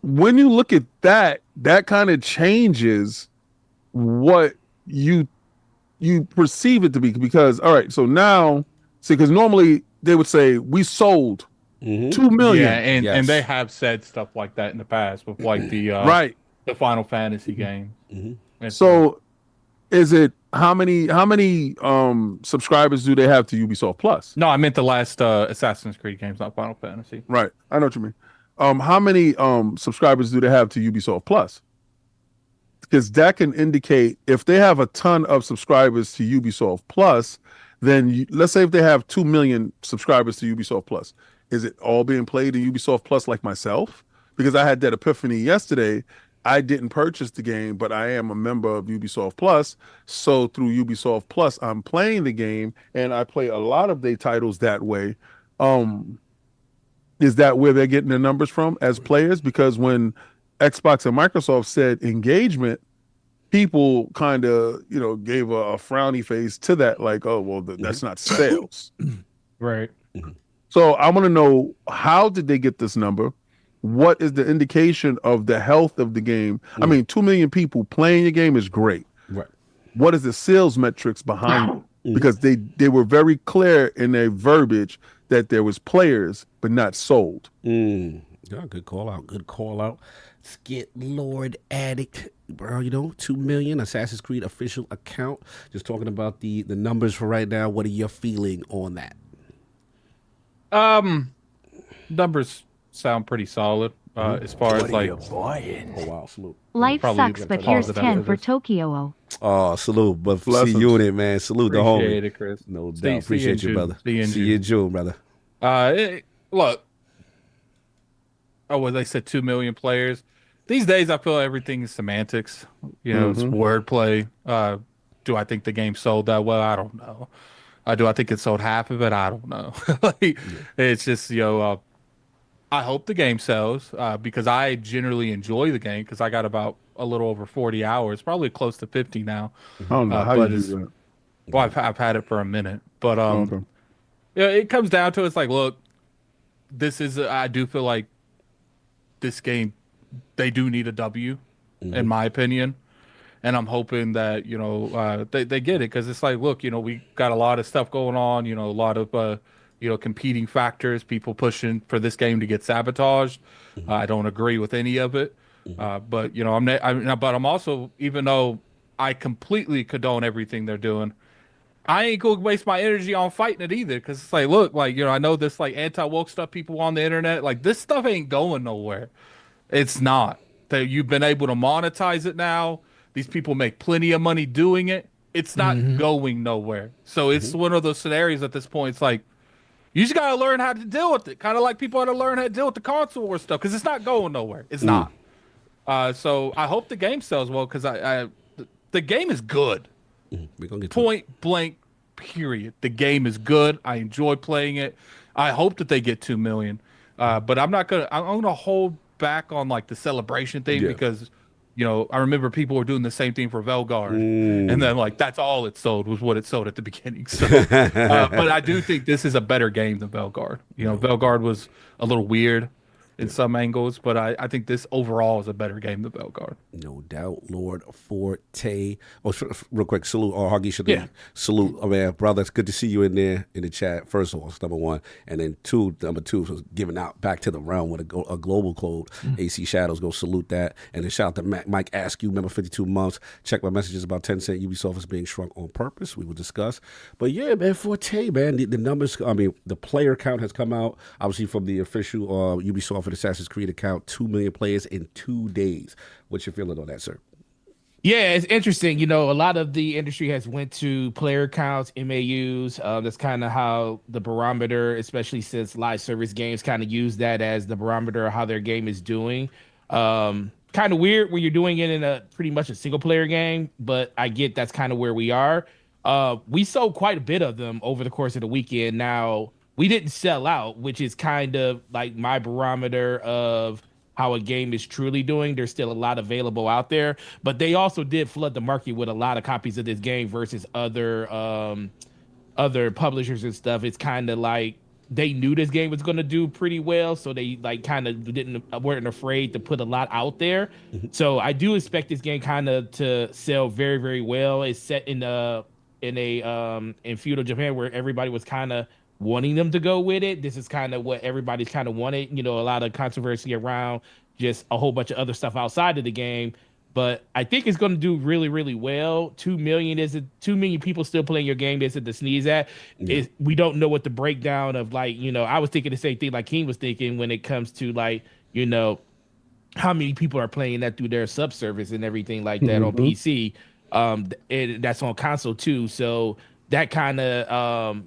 when you look at that kind of changes what you perceive it to be, because all right, so now because normally they would say we sold 2 million. Yeah, and they have said stuff like that in the past with like the the Final Fantasy game. So is it how many subscribers do they have to Ubisoft Plus? No, I meant the last Assassin's Creed games, not Final Fantasy. Right, I know what you mean. How many subscribers do they have to Ubisoft Plus? Because that can indicate if they have a ton of subscribers to Ubisoft Plus, then let's say if they have 2 million subscribers to Ubisoft Plus, is it all being played in Ubisoft Plus like myself? Because I had that epiphany yesterday. I didn't purchase the game, but I am a member of Ubisoft Plus. So through Ubisoft Plus, I'm playing the game, and I play a lot of their titles that way. Is that where they're getting their numbers from as players? Because when Xbox and Microsoft said engagement, people kind of, gave a frowny face to that, like, oh, well, that's not sales. Right. So I want to know, how did they get this number? What is the indication of the health of the game? I mean, 2 million people playing your game is great. Right. What is the sales metrics behind it? Because they were very clear in their verbiage that there was players, but not sold. Yeah, good call out. Good call out. Skit Lord Addict, bro. 2 million Assassin's Creed official account. Just talking about the numbers for right now. What are you feeling on that? Numbers sound pretty solid as far as like. Oh wow, salute. Life sucks, but here's 10 for Tokyo. Oh, salute, but see you in it, man. Salute the homie. Appreciate it, Chris. No doubt. Appreciate you, brother. See you in June, brother. Look. Oh, they said 2 million players. These days, I feel everything is semantics. It's wordplay. Do I think the game sold that well? I don't know. Do I think it sold half of it? I don't know. It's just, I hope the game sells because I generally enjoy the game because I got about a little over 40 hours, probably close to 50 now. I don't know how you do that. Well, I've had it for a minute. But it comes down to it's like, look, I do feel like this game, they do need a W, in my opinion. and I'm hoping that they get it, because it's like, look, we got a lot of stuff going on, a lot of competing factors, people pushing for this game to get sabotaged. I don't agree with any of it, but I'm also, even though I completely condone everything they're doing, I ain't gonna waste my energy on fighting it either, because it's like, look, like, I know this like anti-woke stuff people on the internet, like, this stuff ain't going nowhere. It's not. That you've been able to monetize it now. These people make plenty of money doing it. It's not going nowhere. So it's one of those scenarios at this point. It's like, you just gotta learn how to deal with it. Kind of like people had to learn how to deal with the console war stuff, because it's not going nowhere. It's not. So I hope the game sells well, because the game is good. We're gonna get point blank, period. The game is good. I enjoy playing it. I hope that they get 2 million. But I'm gonna hold back on like the celebration thing, because I remember people were doing the same thing for Velguard, and then like that's all it sold was what it sold at the beginning. So but I do think this is a better game than Velguard. Velguard was a little weird in some angles, but I think this overall is a better game than Velguard. No doubt. Lord Forte. Oh, real quick, salute. Huggy, salute. Oh, man, brother, it's good to see you in there in the chat. First of all, it's number one. And then number two was giving out back to the realm with a global code. AC Shadows, go salute that. And then shout out to Mike Askew, member 52 months. Check my messages about 10 cent. Ubisoft is being shrunk on purpose. We will discuss. But yeah, man, Forte, man, the numbers, the player count has come out, obviously, from the official Ubisoft and Assassin's Creed account. 2 million players in 2 days. What's your feeling on that, sir? Yeah, it's interesting. A lot of the industry has went to player counts, MAUs. That's kind of how the barometer, especially since live service games kind of use that as the barometer of how their game is doing. Kind of weird when you're doing it in a pretty much a single player game, but I get that's kind of where we are. We sold quite a bit of them over the course of the weekend. Now, we didn't sell out, which is kind of like my barometer of how a game is truly doing. There's still a lot available out there, but they also did flood the market with a lot of copies of this game versus other publishers and stuff. It's kind of like they knew this game was going to do pretty well, so they like kind of weren't afraid to put a lot out there. So I do expect this game kind of to sell very, very well. It's set in feudal Japan, where everybody was kind of wanting them to go with it. This is kind of what everybody's kind of wanted. A lot of controversy around just a whole bunch of other stuff outside of the game. But I think it's going to do really, really well. 2 million people still playing your game isn't to sneeze at. We don't know what the breakdown of I was thinking the same thing like King was thinking when it comes to how many people are playing that through their subservice and everything like that on PC. That's on console too. So that kind of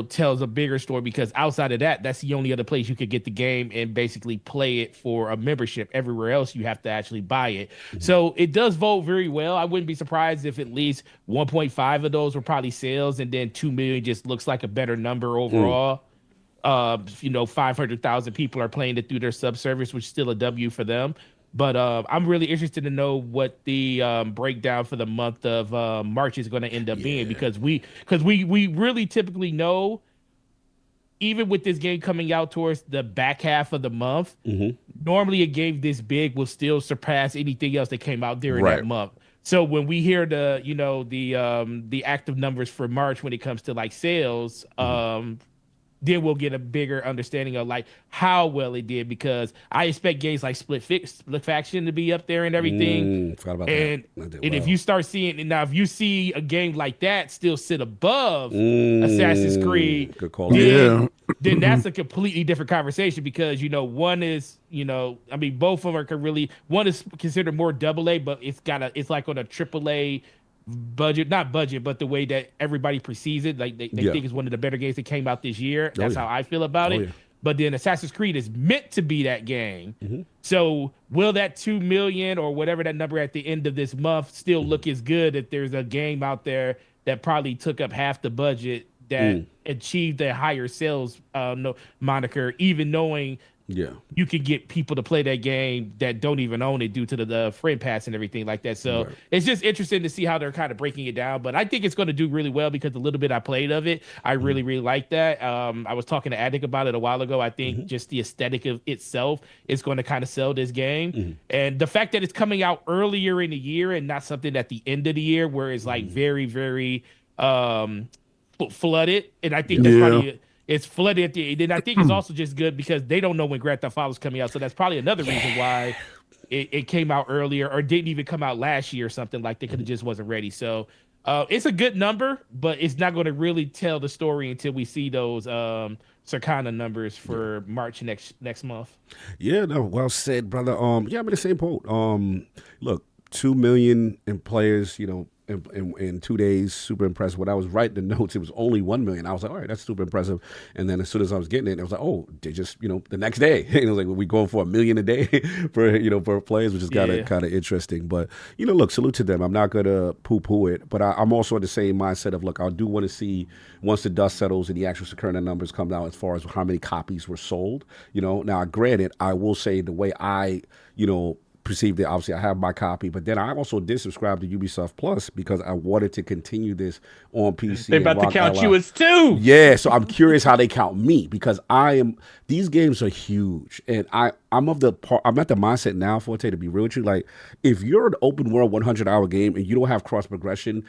tells a bigger story, because outside of that, that's the only other place you could get the game and basically play it for a membership. Everywhere else, you have to actually buy it. So it does vote very well. I wouldn't be surprised if at least 1.5 of those were probably sales, and then 2 million just looks like a better number overall. 500,000 people are playing it through their subservice, which is still a W for them. But I'm really interested to know what the breakdown for the month of March is going to end up being, because we really typically know, even with this game coming out towards the back half of the month, normally a game this big will still surpass anything else that came out during that month. So when we hear the active numbers for March when it comes to like sales, then we'll get a bigger understanding of like how well it did, because I expect games like Split Faction to be up there and everything. Forgot about and that. If you start seeing, now if you see a game like that still sit above Assassin's Creed, good call. Then that's a completely different conversation, because one is both of them are really, one is considered more AA, but it's like on a AAA budget, not budget, but the way that everybody perceives it, like they think it's one of the better games that came out this year. That's how I feel about it. But then Assassin's Creed is meant to be that game. So will that 2 million or whatever that number at the end of this month still look as good if there's a game out there that probably took up half the budget that achieved a higher sales moniker, even knowing you can get people to play that game that don't even own it due to the friend pass and everything like that. So it's just interesting to see how they're kind of breaking it down. But I think it's going to do really well because the little bit I played of it, I really, really like that. I was talking to Addict about it a while ago. I think just the aesthetic of itself is going to kind of sell this game. And the fact that it's coming out earlier in the year and not something at the end of the year where it's like very, very flooded. And I think that's probably... It's flooded at the end. And I think it's also just good because they don't know when Grand Theft Auto is coming out. So that's probably another reason why it came out earlier or didn't even come out last year or something like that because it just wasn't ready. So it's a good number, but it's not going to really tell the story until we see those Circana numbers for March next month. Yeah, no, well said, brother. I'm in the same boat. Look, 2 million in players, in 2 days, super impressive. When I was writing the notes, it was only 1 million. I was like, all right, that's super impressive. And then as soon as I was getting it, I was like, oh, they just, the next day. And it was like, we going for 1 million a day for players, which is kind of interesting. But, look, salute to them. I'm not going to poo-poo it. But I'm also in the same mindset of, look, I do want to see once the dust settles and the actual Circana numbers come out as far as how many copies were sold. Now, granted, I will say the way I, perceived it. Obviously, I have my copy, but then I also did subscribe to Ubisoft Plus because I wanted to continue this on PC. They're about to count you as 2. Yeah, so I'm curious how they count me because these games are huge, and I'm at the mindset now, Forte, to be real with you. Like, if you're an open world 100-hour game and you don't have cross progression,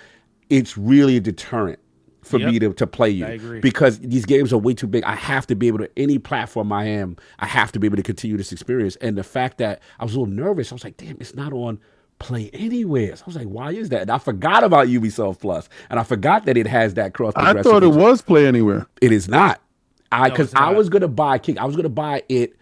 it's really a deterrent for me to play you. I agree. Because these games are way too big. I have to be able to, any platform I have to be able to continue this experience. And the fact that I was a little nervous, I was like, damn, it's not on Play Anywhere. So I was like, why is that? And I forgot about Ubisoft Plus. And I forgot that it has that cross progression. I thought it was Play Anywhere. It is not. Because I was going to buy it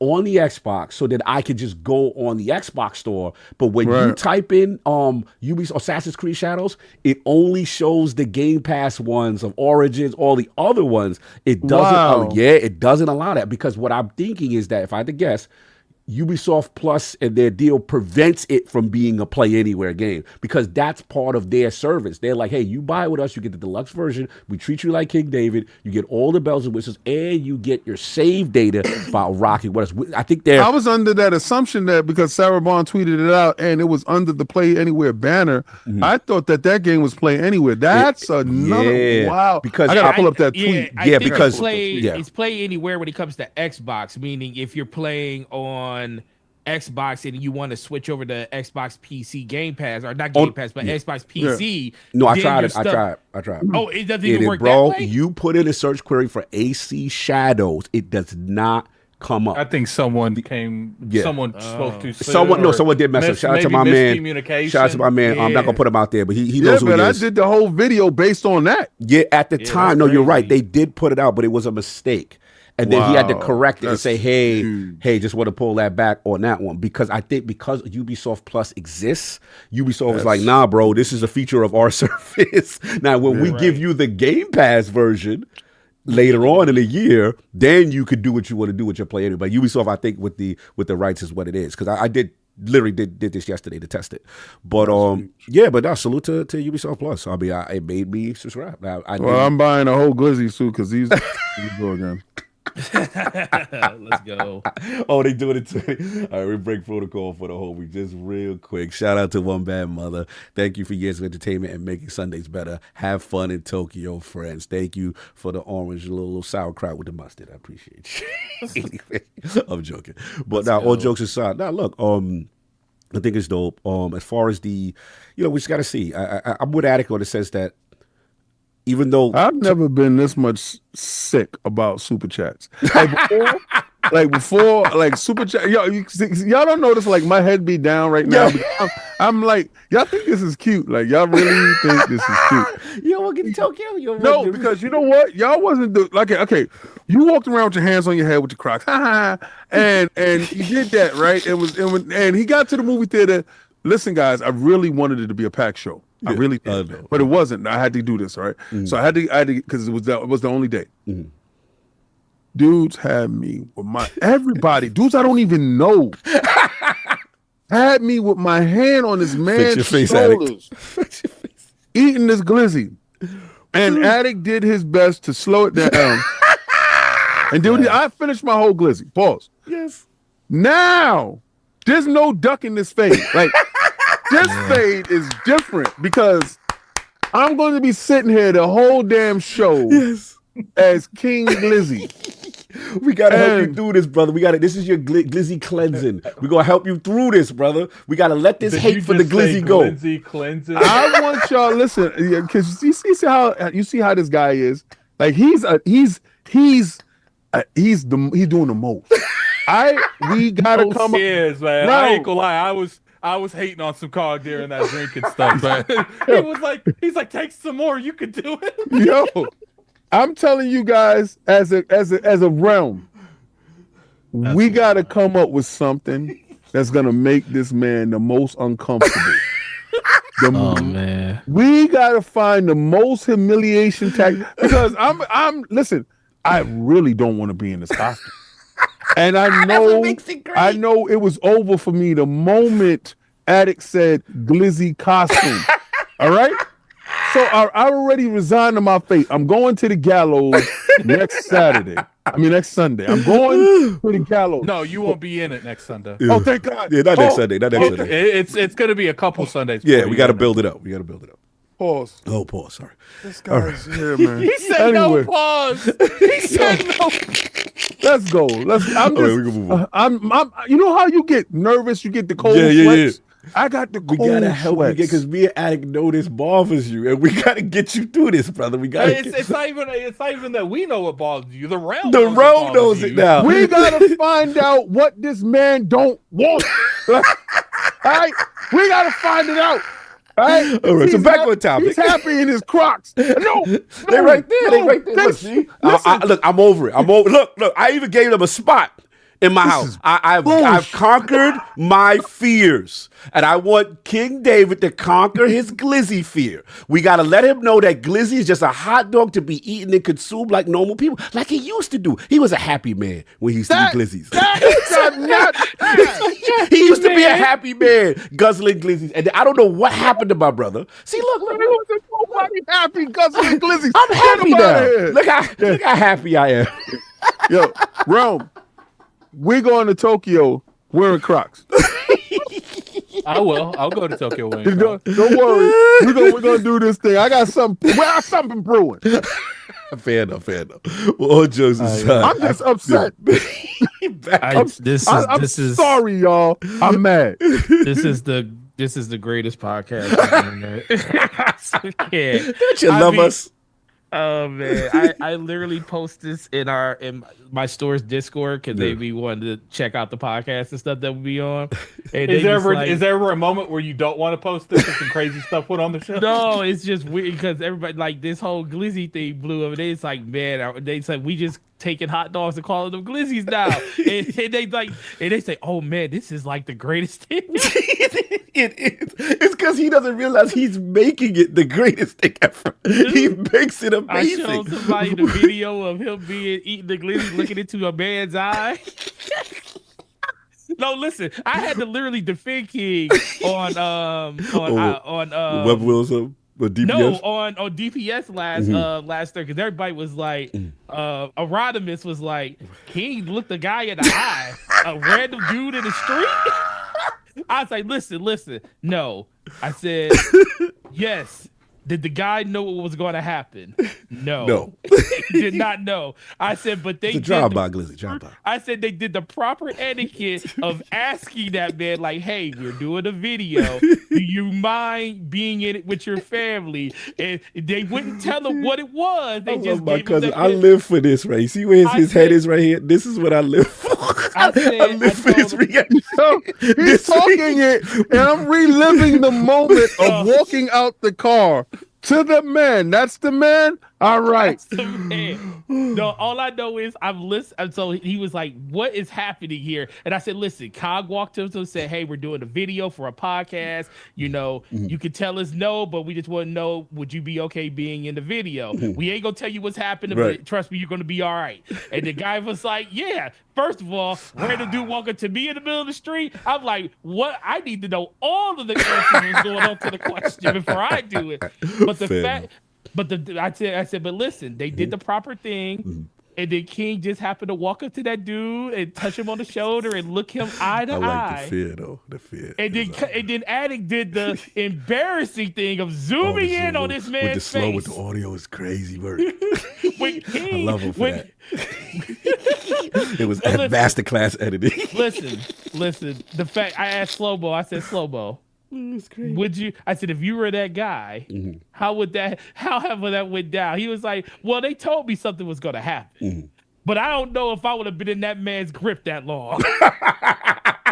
on the Xbox so that I could just go on the Xbox store. But when you type in Ubisoft Assassin's Creed Shadows, it only shows the Game Pass ones of Origins, all the other ones. It doesn't it doesn't allow that because what I'm thinking is that if I had to guess, Ubisoft Plus and their deal prevents it from being a Play Anywhere game because that's part of their service. They're like, hey, you buy with us, you get the deluxe version. We treat you like King David. You get all the bells and whistles, and you get your save data by rocking with us. I think I was under that assumption that because Sarah Bond tweeted it out and it was under the Play Anywhere banner, I thought that game was Play Anywhere. That's another wow. Because I gotta pull up that tweet. Because it's Play Anywhere when it comes to Xbox, meaning if you're playing on Xbox and you want to switch over to Xbox PC Game Pass or not Game Pass, but Xbox PC. No, I tried it. I tried. Oh, it doesn't even work bro, that way? You put in a search query for AC Shadows, it does not come up. I think someone spoke to someone did mess up. Shout out to my man. Shout out to my man. I'm not gonna put him out there, but he knows who he is. I did the whole video based on that. Yeah, at the time, no, you're right. They did put it out, but it was a mistake. And then he had to correct it and say, hey, just want to pull that back on that one. Because I think because Ubisoft Plus exists, Ubisoft was like, nah, bro, this is a feature of our service. Now, when we give you the Game Pass version later on in the year, then you could do what you want to do with your Play Anywhere. But Ubisoft, I think, with the rights is what it is. Because I literally did this yesterday to test it. But but no, salute to Ubisoft Plus. I mean, it made me subscribe. I'm buying a whole Glizzy suit because he's go again. Let's go. Oh, they doing it to me. All right, we break protocol for the homie just real quick. Shout out to One Bad Mother. Thank you for years of entertainment and making Sundays better. Have fun in Tokyo, friends. Thank you for the orange little sauerkraut with the mustard. I appreciate you. Anyway, I'm joking. But now, all jokes aside, now look, I think it's dope. As far as the, we just got to see. I'm with Attic on the sense that even though I've never been this much sick about super chats. Before super chat, y'all don't notice like my head be down right now. I'm like, y'all think this is cute? Like y'all really think this is cute? You don't want to get to Tokyo? No, because you know what? Y'all wasn't okay. You walked around with your hands on your head with your Crocs, and you did that right. And he got to the movie theater. Listen, guys, I really wanted it to be a packed show. I really did, but it wasn't. I had to do this, right? Mm-hmm. So I had to because it was the only day. Mm-hmm. Dudes had me with everybody. Dudes I don't even know had me with my hand on this man's shoulders, eating this glizzy. And Addict did his best to slow it down. And then I finished my whole glizzy. Pause. Yes. Now, there's no ducking this fade. Like, this fade is different because I'm going to be sitting here the whole damn show as King Glizzy. We gotta help you through this, brother. This is your glizzy cleansing. We're gonna help you through this, brother. We gotta let this hate for the glizzy go. Glizzy cleansing. I want y'all listen, because you see how this guy is. Like he's doing the most. We gotta come up. Man. No. I ain't gonna lie. I was hating on some cog during that drinking stuff, but he's like, take some more. You can do it. Yo. I'm telling you guys, as a realm, we got to come up with something that's gonna make this man the most uncomfortable. Man, we got to find the most humiliation tactic because listen, I really don't want to be in this costume, and I know it was over for me the moment Addict said glizzy costume. All right. So I already resigned to my fate. I'm going to the gallows next Sunday. I'm going to the gallows. No, you won't be in it next Sunday. Oh, thank God. Yeah, not next Sunday. Sunday. It's going to be a couple Sundays. Yeah, we got to build it up. Pause. Oh, pause. Sorry. This guy's here, man. He said no pause. He said no. Let's go. We can move on. You know how you get nervous? You get the cold sweats. Yeah. I got the cold We gotta help sweats. you because me and Addict know this bothers you, and we gotta get you through this, brother. We gotta. It's not even that we know what bothers you. The realm knows it now. We gotta find out what this man don't want. All right, we gotta find it out. All right. So back on topic. He's happy in his Crocs. No, they're right there. They right there. Look, see? Look, I'm over it. Look. I even gave them a spot in my house. I've conquered my fears. And I want King David to conquer his glizzy fear. We got to let him know that glizzy is just a hot dog to be eaten and consumed like normal people, like he used to do. He was a happy man when he used to eat glizzies. He used to be a happy man guzzling glizzies. And I don't know what happened to my brother. See, look. Nobody happy guzzling glizzies. I'm happy now. Look how happy I am. Yo, Rome, we're going to Tokyo wearing Crocs. I will. I'll go to Tokyo. Don't worry. We're gonna do this thing. I got something. Well, something brewing. Fair enough. Well, all jokes aside, I'm just upset. I'm sorry, y'all. I'm mad. This is the greatest podcast on the internet. Don't you love us? Oh man, I literally post this in my store's Discord because they be wanting to check out the podcast and stuff that we be on. And is there ever a moment where you don't want to post this and some crazy stuff put on the show? No, it's just weird because everybody like this whole glizzy thing blew up. And it's like, man, they said we just taking hot dogs and calling them glizzies now. and they say, oh man, this is like the greatest thing. It is. It's because he doesn't realize he's making it the greatest thing ever. He makes it amazing. I showed somebody the video of him eating the glizzy, looking into a man's eye. No, listen, I had to literally defend King on Web Wilson. DPS? No, on DPS last Thursday, because everybody was like, Erodimus was like, King looked the guy in the eye, a random dude in the street. I was like, listen, no. I said, yes. Did the guy know what was going to happen? No. He did not know. I said, but they did Glizzy. I said they did the proper etiquette of asking that man, like, hey, we're doing a video. Do you mind being in it with your family? And they wouldn't tell him what it was. They just my gave cousin. him I live for this, right? You see where his head is right here? This is what I live for. I live for this reaction. He's talking it, and I'm reliving the moment of walking out the car to the man. That's the man. All right. That's the man. No, all I know is I've listened. And so he was like, what is happening here? And I said, listen, Cog walked up to him and said, hey, we're doing a video for a podcast. You know, you could tell us no, but we just want to know, would you be okay being in the video? We ain't going to tell you what's happening, but trust me, you're going to be all right. And the guy was like, yeah. First of all, random dude walking to me in the middle of the street. I'm like, what? I need to know all of the answers going on to the question before I do it. But the fact, but I said, but listen, they did the proper thing. And then King just happened to walk up to that dude and touch him on the shoulder and look him eye to eye. I like the fear, though. The fear. And then Addict did the embarrassing thing of zooming in on this man's with the slow face. with the audio is crazy work. When King, I love him for that. It was masterclass editing. Listen. The fact I asked Slowbo, I said, Slowbo, would you? I said, if you were that guy, how would that went down? He was like, well, they told me something was going to happen, but I don't know if I would have been in that man's grip that long.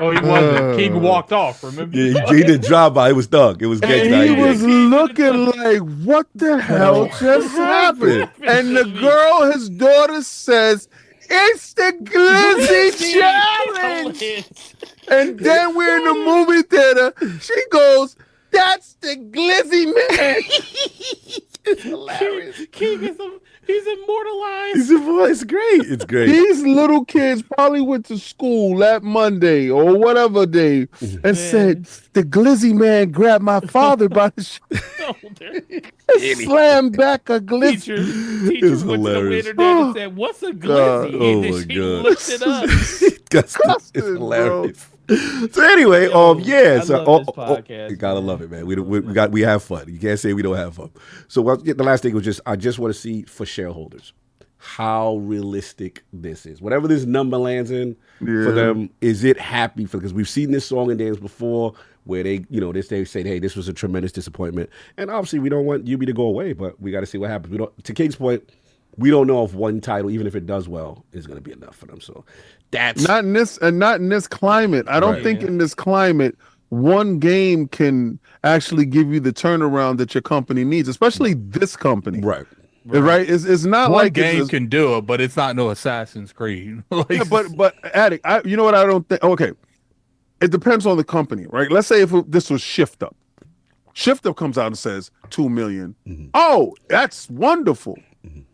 Oh, he wasn't. King walked off. Remember? Yeah, he didn't drive by. It was Doug. It was gangsta. And he was looking like, what the hell just happened? And the girl, his daughter, says, it's the Glizzy Challenge. And then we're in the movie theater. She goes, that's the Glizzy Man. It's hilarious. King is he's immortalized. It's great. It's great. These little kids probably went to school that Monday or whatever day and said, the Glizzy Man grabbed my father by the shoulder and slammed back a Glizzy. Teacher went to the internet and said, what's a Glizzy? And then she looked it up. It's hilarious. So anyway, yeah. You gotta love it, man. We have fun. You can't say we don't have fun. So the last thing was I just want to see for shareholders how realistic this is. Whatever this number lands in for them, is it happy for? Because we've seen this song and dance before where they say, hey, this was a tremendous disappointment, and obviously we don't want UB to go away, but we got to see what happens. To King's point, we don't know if one title, even if it does well, is going to be enough for them. So that's not in this climate. I don't think in this climate, one game can actually give you the turnaround that your company needs, especially this company. Right. It's not one like game can do it, but it's not no Assassin's Creed. But Addict, you know what I don't think? Okay, it depends on the company, right? Let's say if this was Shift Up. Shift Up comes out and says 2 million. Oh, that's wonderful.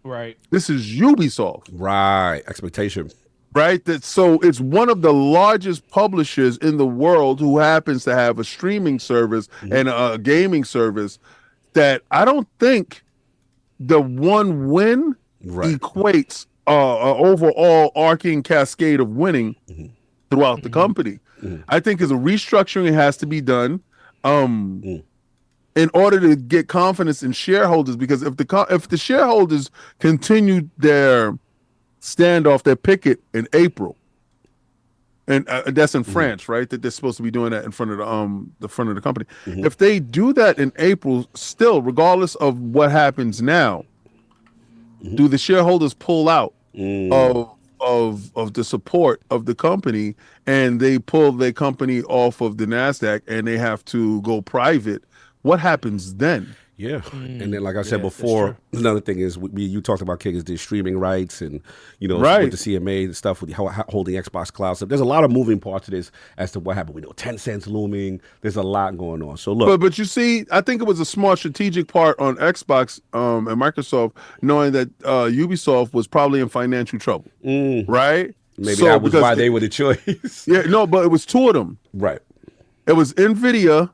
Right. This is Ubisoft. Right. Expectation. Right. So it's one of the largest publishers in the world who happens to have a streaming service and a gaming service that I don't think the one win equates an overall arcing cascade of winning throughout the company. I think as a restructuring, it has to be done. In order to get confidence in shareholders, because if the shareholders continue their standoff, their picket in April, and that's in France, right? That they're supposed to be doing that in front of the front of the company. If they do that in April, still, regardless of what happens now, do the shareholders pull out of the support of the company, and they pull their company off of the NASDAQ, and they have to go private? What happens then? Yeah, and then like I said before, another thing is you talked about King is the streaming rights and with the CMA and stuff with holding Xbox Cloud stuff. There's a lot of moving parts to this as to what happened. We know 10 cents looming. There's a lot going on. So look, but you see, I think it was a smart strategic part on Xbox and Microsoft, knowing that Ubisoft was probably in financial trouble, right? Maybe that was why they were the choice. But it was two of them. Right. It was NVIDIA,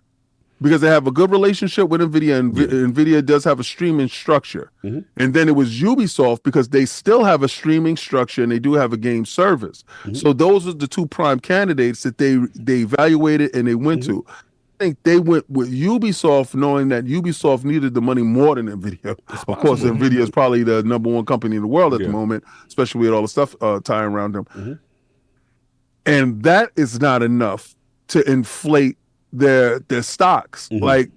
because they have a good relationship with NVIDIA, and NVIDIA does have a streaming structure. And then it was Ubisoft, because they still have a streaming structure and they do have a game service. So those are the two prime candidates that they evaluated and they went to. I think they went with Ubisoft, knowing that Ubisoft needed the money more than NVIDIA. Of course, NVIDIA is probably the number one company in the world at the moment, especially with all the stuff tying around them. And that is not enough to inflate their stocks. Like,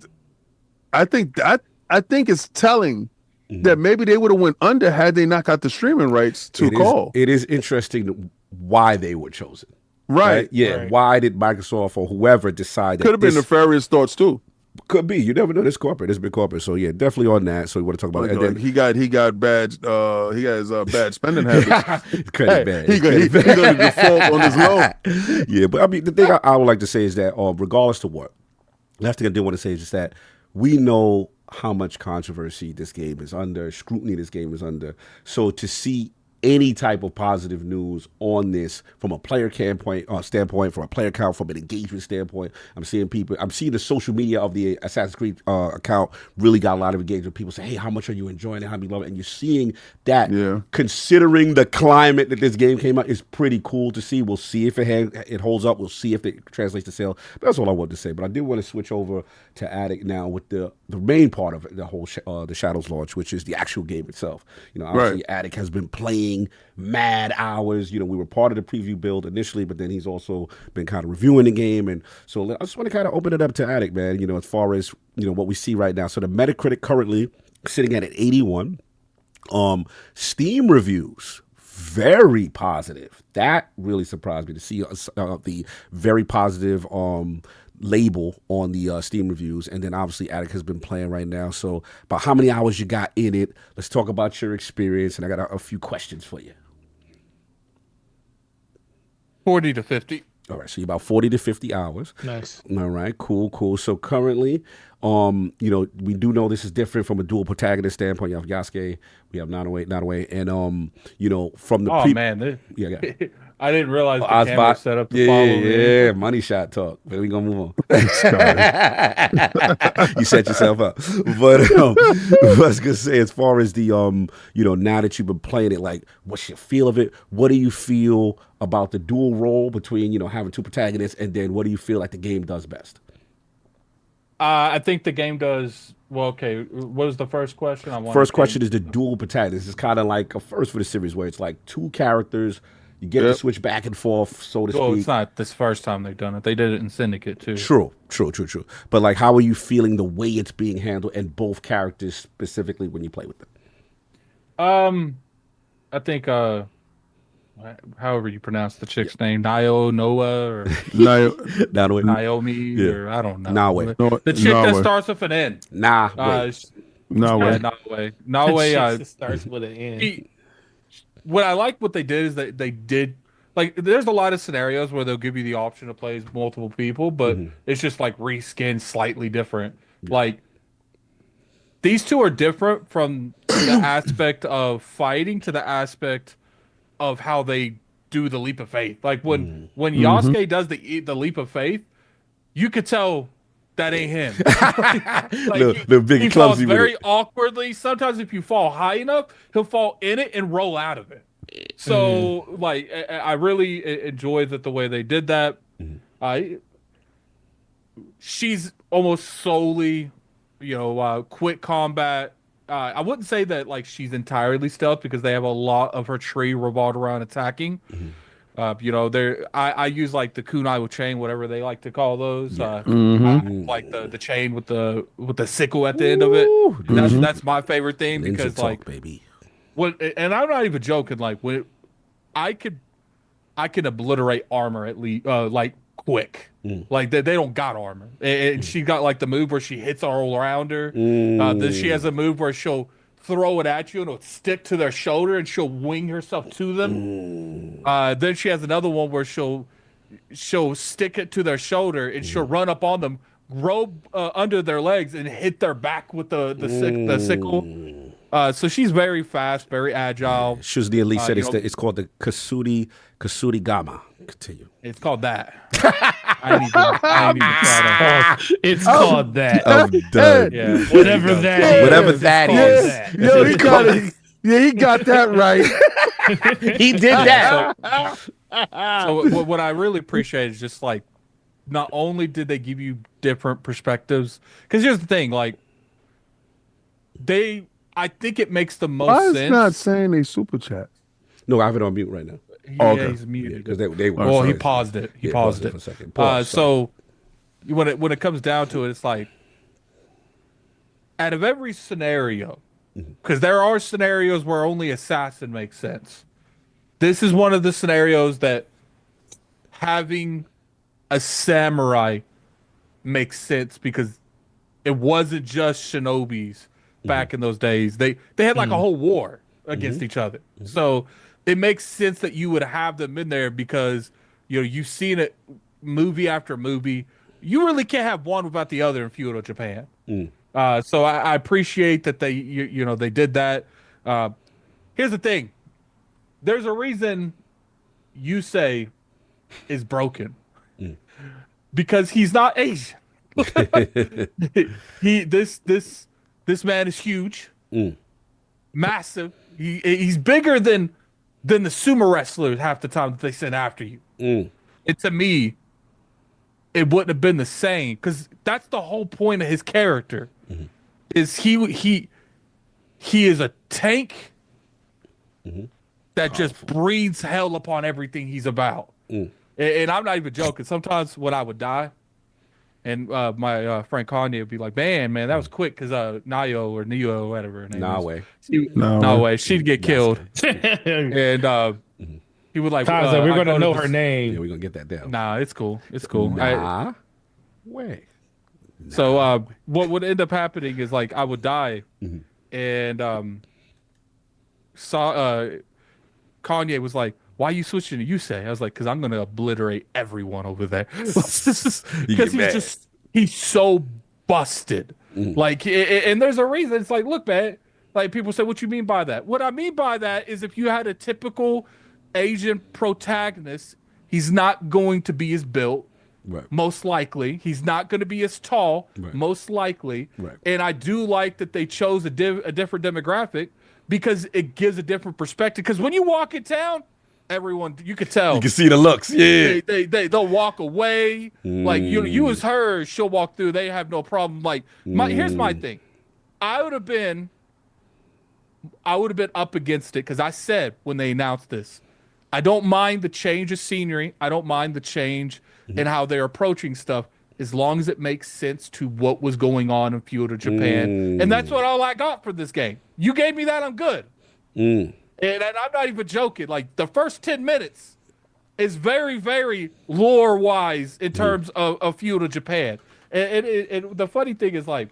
I think it's telling that maybe they would have went under had they not got the streaming rights to call. It is interesting why they were chosen. Right. Yeah. Right. Why did Microsoft or whoever decide that? Could have been nefarious thoughts too. Could be. You never know. This corporate. It's big corporate. So yeah, definitely on that. So we want to talk about it. And then he got bad. He has bad spending habits. Credit bad. He going to default on his loan. Yeah, but I mean, the thing I would like to say is that, regardless to what, the last thing I did want to say is just that we know how much controversy this game is under, scrutiny this game is under. So to see any type of positive news on this from a player standpoint, from a player count, from an engagement standpoint. I'm seeing the social media of the Assassin's Creed account really got a lot of engagement. People say, hey, how much are you enjoying it? How do you love it? And you're seeing that, considering the climate that this game came out, is pretty cool to see. We'll see if it holds up. We'll see if it translates to sale. That's all I wanted to say. But I did want to switch over to Addict now with the main part of it, the whole the Shadows launch, which is the actual game itself. Obviously Addict has been playing mad hours. We were part of the preview build initially, but then he's also been kind of reviewing the game. And so I just want to kind of open it up to Addict, man, as far as, what we see right now. So the Metacritic currently sitting at an 81. Steam reviews, very positive. That really surprised me to see the very positive label on the Steam reviews. And then obviously Addict has been playing right now. So about how many hours you got in it. Let's talk about your experience. And I got a few questions for you. 40 to 50. All right, so you're about 40 to 50 hours. Nice. All right, cool. So currently, we do know this is different from a dual protagonist standpoint. You have Yasuke, we have Nanue, and from the man, yeah. I didn't realize the camera set up to follow me. Yeah, money shot talk. But we gonna move on. You set yourself up. But I was gonna say, as far as the now that you've been playing it, like, what's your feel of it? What do you feel about the dual role between having two protagonists, and then what do you feel like the game does best? I think the game does well. Okay, what was the first question? First question is the dual protagonist. It's kind of like a first for the series, where it's like two characters. You get to switch back and forth, so to speak. Well, it's not this first time they've done it. They did it in Syndicate, too. True. But, like, how are you feeling the way it's being handled, and both characters specifically when you play with them? I think, however you pronounce the chick's name, Noah, or Naomi, or I don't know. The chick that starts with an N. Nawe. Starts with an N. What I like what they did is that they did, like, there's a lot of scenarios where they'll give you the option to play as multiple people, but it's just like reskin slightly different. Like, these two are different from the aspect of fighting to the aspect of how they do the leap of faith. Like when Yasuke does the leap of faith, you could tell that ain't him. He falls very awkwardly. Sometimes if you fall high enough, he'll fall in it and roll out of it. So like, I really enjoy the way they did that. She's almost solely, quick combat. I wouldn't say that like she's entirely stealth, because they have a lot of her tree revolved around attacking. I use like the kunai with chain, whatever they like to call those. I like the chain with the sickle at the end of it. That's my favorite thing, because like, baby. And I'm not even joking. Like, when I can obliterate armor at least, like, quick. Like they don't got armor, and she got like the move where she hits all around her. Then she has a move where she'll throw it at you and it'll stick to their shoulder, and she'll wing herself to them. Then she has another one where she'll stick it to their shoulder, and she'll run up on them, robe under their legs, and hit their back with the sickle. So she's very fast, very agile. Shuzdi Elite said it's called the Kasuri Gama. Continue. It's called that. I need to try to. It's called that. I'm done. Yeah. Whatever that is. Yo, he got it. Yeah, he got that right. He did that. So what I really appreciate is just like, not only did they give you different perspectives, because here's the thing, like, I think it makes the most sense. Why is not saying they super chat? No, I have it on mute right now. Yeah, he's muted. Because they were. Well, he paused it. He paused it for a second. So when it comes down to it, it's like, out of every scenario, because there are scenarios where only assassin makes sense. This is one of the scenarios that having a samurai makes sense, because it wasn't just shinobis back in those days. They had like a whole war against each other. So it makes sense that you would have them in there, because you've seen it movie after movie. You really can't have one without the other in feudal Japan. So I appreciate that they did that. Here's the thing. there's a reason Yusei is broken. Because he's not Asian. This man is huge, massive. He's bigger than the sumo wrestlers half the time that they send after you. And to me, it wouldn't have been the same because that's the whole point of his character. Is he is a tank that just breathes hell upon everything he's about. And I'm not even joking. Sometimes when I would die, and my friend Kanye would be like, man, that was quick because Nayo or Neo or whatever her name is. No way. She'd get killed. And he would like, we're going to know her name. Yeah, we're going to get that down. Nah, it's cool. It's cool. Way. So what would end up happening is like I would die and Kanye was like, why are you switching to Yusei? I was like, because I'm going to obliterate everyone over there. Because he's so busted. Like, and there's a reason. It's like, look, man, like people say, what you mean by that? What I mean by that is if you had a typical Asian protagonist, he's not going to be as built. Right. Most likely. He's not going to be as tall. Right. Most likely. Right. And I do like that they chose a different demographic because it gives a different perspective. Because when you walk in town, everyone, you could tell. You can see the looks. Yeah. They'll walk away. Like you as her, she'll walk through. They have no problem. Like here's my thing. I would have been up against it because I said when they announced this, I don't mind the change of scenery. I don't mind the change in how they're approaching stuff as long as it makes sense to what was going on in feudal Japan. And that's all I got for this game. You gave me that, I'm good. And I'm not even joking. Like, the first 10 minutes is very, very lore-wise in terms of feudal Japan. And the funny thing is, like,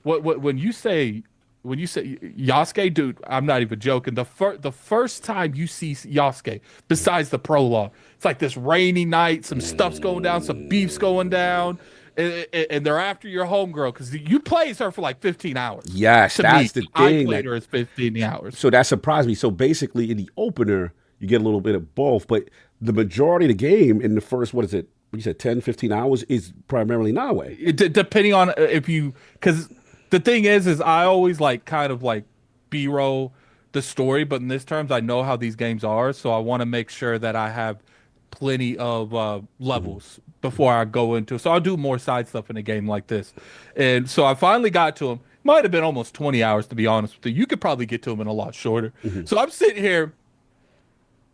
when you say Yasuke, dude, I'm not even joking. The first time you see Yasuke, besides the prologue, it's like this rainy night, some stuff's going down, some beef's going down, and they're after your homegirl because you played her for like 15 hours. Yes, that's the thing. I played her as 15 hours. So that surprised me. So basically, in the opener, you get a little bit of both, but the majority of the game in the first, what is it? What you said, 10, 15 hours is primarily Nawe. Depending on if you, because the thing is I always like kind of like B-roll the story, but in this terms, I know how these games are, so I want to make sure that I have plenty of levels before I go into. So I'll do more side stuff in a game like this, and so I finally got to him. Might have been almost 20 hours to be honest with you. You could probably get to him in a lot shorter. So I'm sitting here.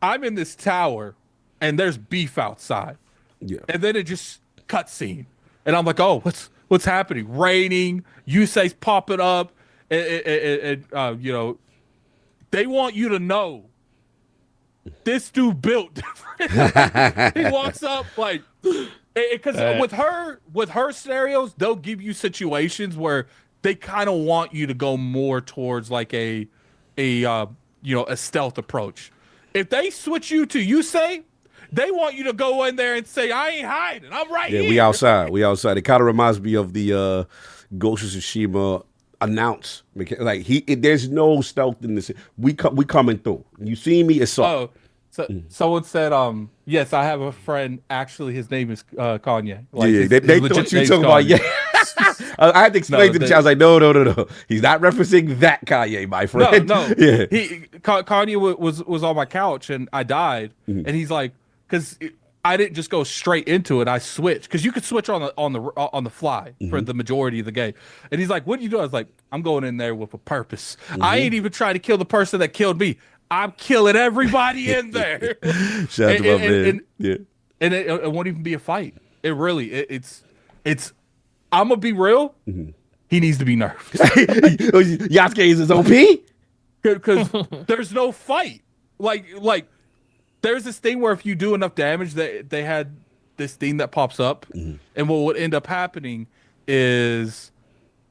I'm in this tower, and there's beef outside, and then it just cutscene, and I'm like, oh, what's happening? Raining, Yusei's popping up, and you know, they want you to know this dude built different. He walks up like, because with her scenarios, they'll give you situations where they kind of want you to go more towards like a stealth approach. If they switch you to Yusei, they want you to go in there and say, I ain't hiding. I'm right here. Yeah, we outside. It kind of reminds me of the Ghost of Tsushima announce. Like there's no stealth in this. We coming through. You see me, it's up. So someone said, yes, I have a friend. Actually, his name is Kanye. Like, they thought you talking about I had to explain to the child. I was like, no. He's not referencing that Kanye, my friend. No. Yeah. Kanye was on my couch and I died, and he's like, because I didn't just go straight into it. I switched because you could switch on the fly for the majority of the game. And he's like, "What do you do?" I was like, "I'm going in there with a purpose. I ain't even trying to kill the person that killed me. I'm killing everybody in there." Shout out to my man. And it won't even be a fight. It really it's. I'm gonna be real. He needs to be nerfed. Yasuke is his OP because there's no fight. Like. There's this thing where if you do enough damage, they had this thing that pops up, and what would end up happening is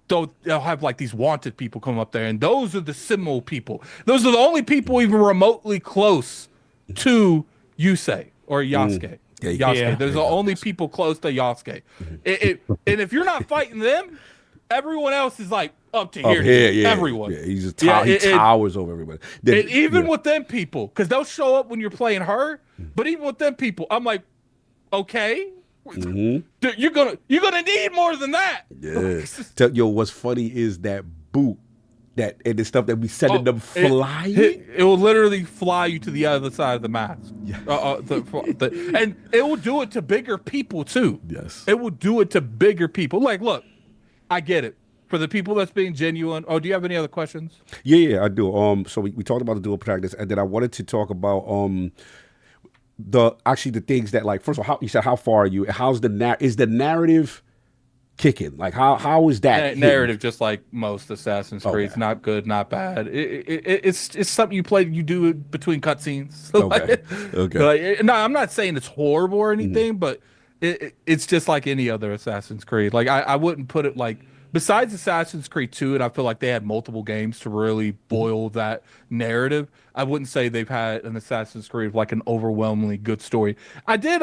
they'll have like these wanted people come up there, and those are the Simo people. Those are the only people even remotely close to Yusei or Yasuke. Yasuke. There's the only people close to Yasuke. And if you're not fighting them, everyone else is like, up to here. Everyone. Yeah, he towers over everybody. And even with them people, because they'll show up when you're playing her, but even with them people, I'm like, okay, dude, you're gonna need more than that. Yeah. Yo, what's funny is that boot. And the stuff that we sending them flying, it will literally fly you to the other side of the map. Yeah. And it will do it to bigger people too. Yes, it will do it to bigger people. Like, look, I get it for the people that's being genuine. Oh, do you have any other questions? Yeah, I do. So we talked about the dual practice, and then I wanted to talk about the things that, like, first of all, you said how far are you? How's the narrative kicking? Like, how is that narrative? Just like most Assassin's Creed, not good, not bad. It's something you play. You do it between cutscenes. Okay. No, I'm not saying it's horrible or anything, but it's just like any other Assassin's Creed. Like, I wouldn't put it like, besides Assassin's Creed 2, and I feel like they had multiple games to really boil that narrative. I wouldn't say they've had an Assassin's Creed like an overwhelmingly good story. I did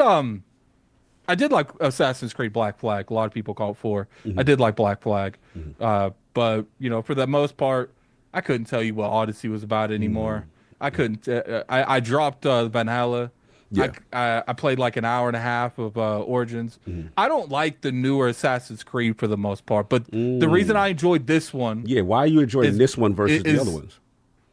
like Assassin's Creed Black Flag. A lot of people call it 4. I did like Black Flag. But, for the most part, I couldn't tell you what Odyssey was about anymore. I couldn't. I dropped Valhalla. Yeah. I played like an hour and a half of Origins. I don't like the newer Assassin's Creed for the most part. But the reason I enjoyed this one... Yeah, why are you enjoying this one versus the other ones?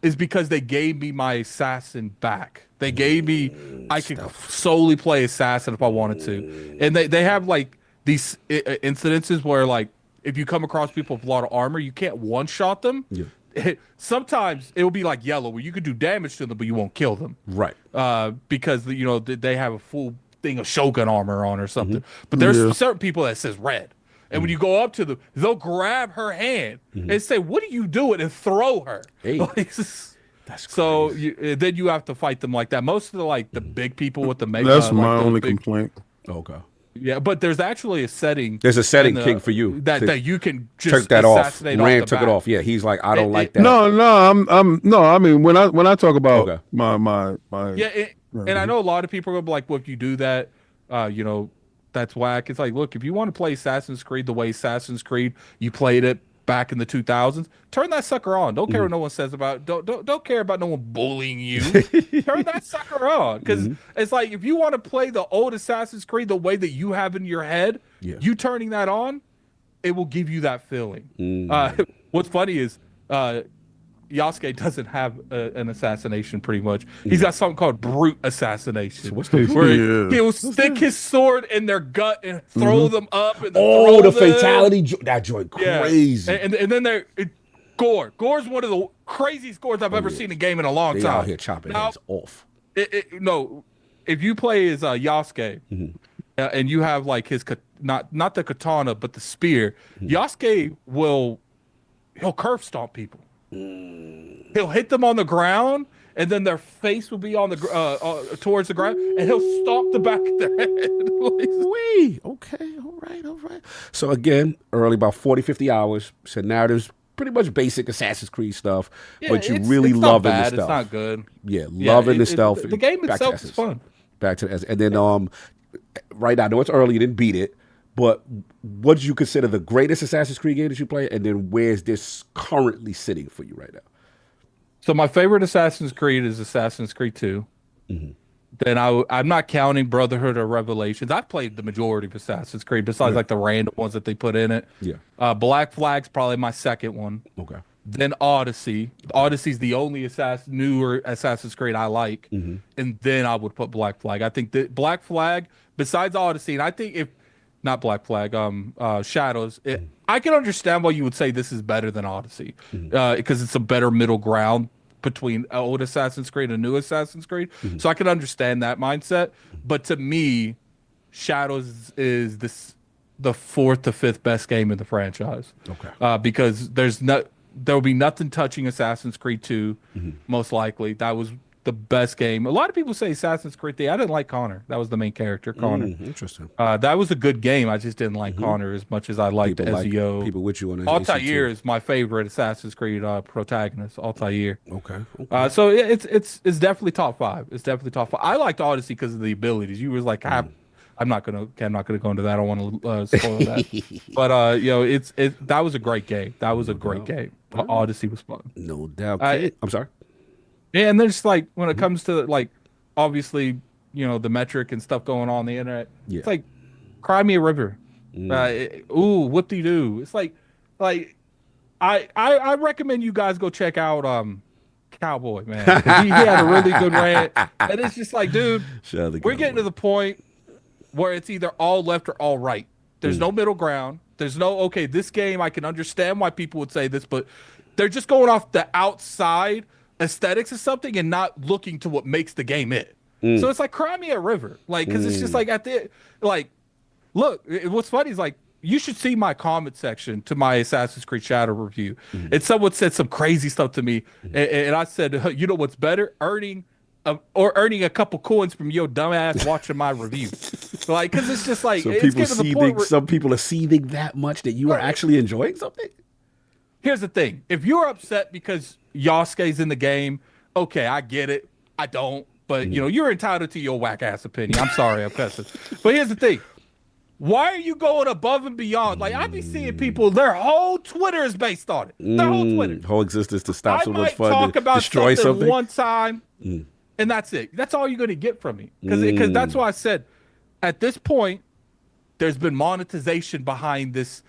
Is because they gave me my assassin back. They gave me, I could solely play assassin if I wanted to. And they have like these incidences where, like, if you come across people with a lot of armor, you can't one-shot them. Yeah. Sometimes it will be like yellow, where you could do damage to them, but you won't kill them. Right. Because, they have a full thing of Shogun armor on or something. But there's certain people that says red. And when you go up to them, they'll grab her hand and say, "What are you doing?" and throw her. Hey, that's crazy. So then you have to fight them like that. Most of the big people with the makeup. That's my only complaint. Okay. Yeah, but there's actually a setting. There's a setting, King, for you that you can just took that off. Rand took it off. Yeah, he's like, I don't like that. No, I mean, when I talk about my and I know a lot of people are gonna be like, well, if you do that, that's whack. It's like, look, if you want to play Assassin's Creed the way Assassin's Creed you played it back in the 2000s, turn that sucker on. Don't care what no one says about it. Don't care about no one bullying you. Turn that sucker on, because it's like, if you want to play the old Assassin's Creed the way that you have in your head, you turning that on, it will give you that feeling. What's funny is Yasuke doesn't have an assassination, pretty much. He's got something called brute assassination. So what's where he'll stick his sword in their gut and throw them up. And the fatality. That joint crazy. And then Gore. Gore's one of the craziest Gores I've ever seen in a game in a long time. Out here chopping heads off. No, if you play as Yasuke, and you have like his not the katana but the spear, Yasuke he'll curve stomp people. He'll hit them on the ground, and then their face will be on the towards the ground, and he'll stomp the back of their head. Okay, all right. So again, early, about 40, 50 hours. So narratives, pretty much basic Assassin's Creed stuff, but you really loving the stuff. It's not good. Yeah, loving the stuff. The game itself is fun. Back to the and then right now, I know it's early, you didn't beat it. But what do you consider the greatest Assassin's Creed game that you play? And then where's this currently sitting for you right now? So my favorite Assassin's Creed is Assassin's Creed 2. Then I'm not counting Brotherhood or Revelations. I've played the majority of Assassin's Creed, besides like the random ones that they put in it. Yeah. Black Flag's probably my second one. Okay. Then Odyssey. Odyssey's the only newer Assassin's Creed I like. And then I would put Black Flag. I think that Black Flag, besides Odyssey, and I think not Black Flag, Shadows. I can understand why you would say this is better than Odyssey, because it's a better middle ground between old Assassin's Creed and new Assassin's Creed. So I can understand that mindset. But to me, Shadows is the 4th to 5th best game in the franchise. Okay. Because there will be nothing touching Assassin's Creed 2, most likely. That was the best game. A lot of people say Assassin's Creed 3. I didn't like Connor. That was the main character, Connor. Interesting. That was a good game. I just didn't like Connor as much as I liked Ezio. People with you on Altair is my favorite Assassin's Creed protagonist. Altair. Okay. So it's definitely top 5. It's definitely top 5. I liked Odyssey because of the abilities. You was like I'm not gonna go into that. I don't want to spoil that. But that was a great game. That was a great game. Odyssey was fun. No doubt. I'm sorry. Yeah, and there's like when it comes to like obviously the metric and stuff going on the internet. Yeah. It's like Cry Me a River. Whoop-de-doo. It's like I recommend you guys go check out Cowboy, man. He had a really good rant. And it's just like, dude, we're getting to the point where it's either all left or all right. There's no middle ground. There's no, okay, this game, I can understand why people would say this, but they're just going off the outside aesthetics of something and not looking to what makes the game it. So it's like Cry Me a River. Like, because it's just like look, what's funny is like, you should see my comment section to my Assassin's Creed Shadow review. And someone said some crazy stuff to me. And I said, you know what's better? Earning a couple coins from your dumbass watching my review. Like, because it's just like, some people are seething that much that you are actually enjoying something. Here's the thing. If you're upset because Yasuke's in the game, okay, I get it. I don't. But, you're entitled to your whack-ass opinion. I'm sorry, I'm cussing. But here's the thing. Why are you going above and beyond? Like, I be seeing people, their whole Twitter is based on it. Their whole Twitter. Whole existence to stop someone's fun talk to about destroy something one time, and that's it. That's all you're going to get from me. Because that's why I said, at this point, there's been monetization behind this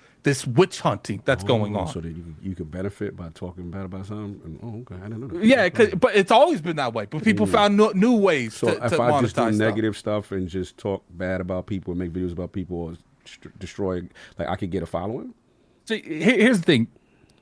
witch hunting that's going on. So that you could benefit by talking bad about something? Okay, I didn't know that. Yeah, but it's always been that way. But people found new ways to monetize. So if I just do negative stuff and just talk bad about people and make videos about people or destroy, like I could get a following? See, here's the thing.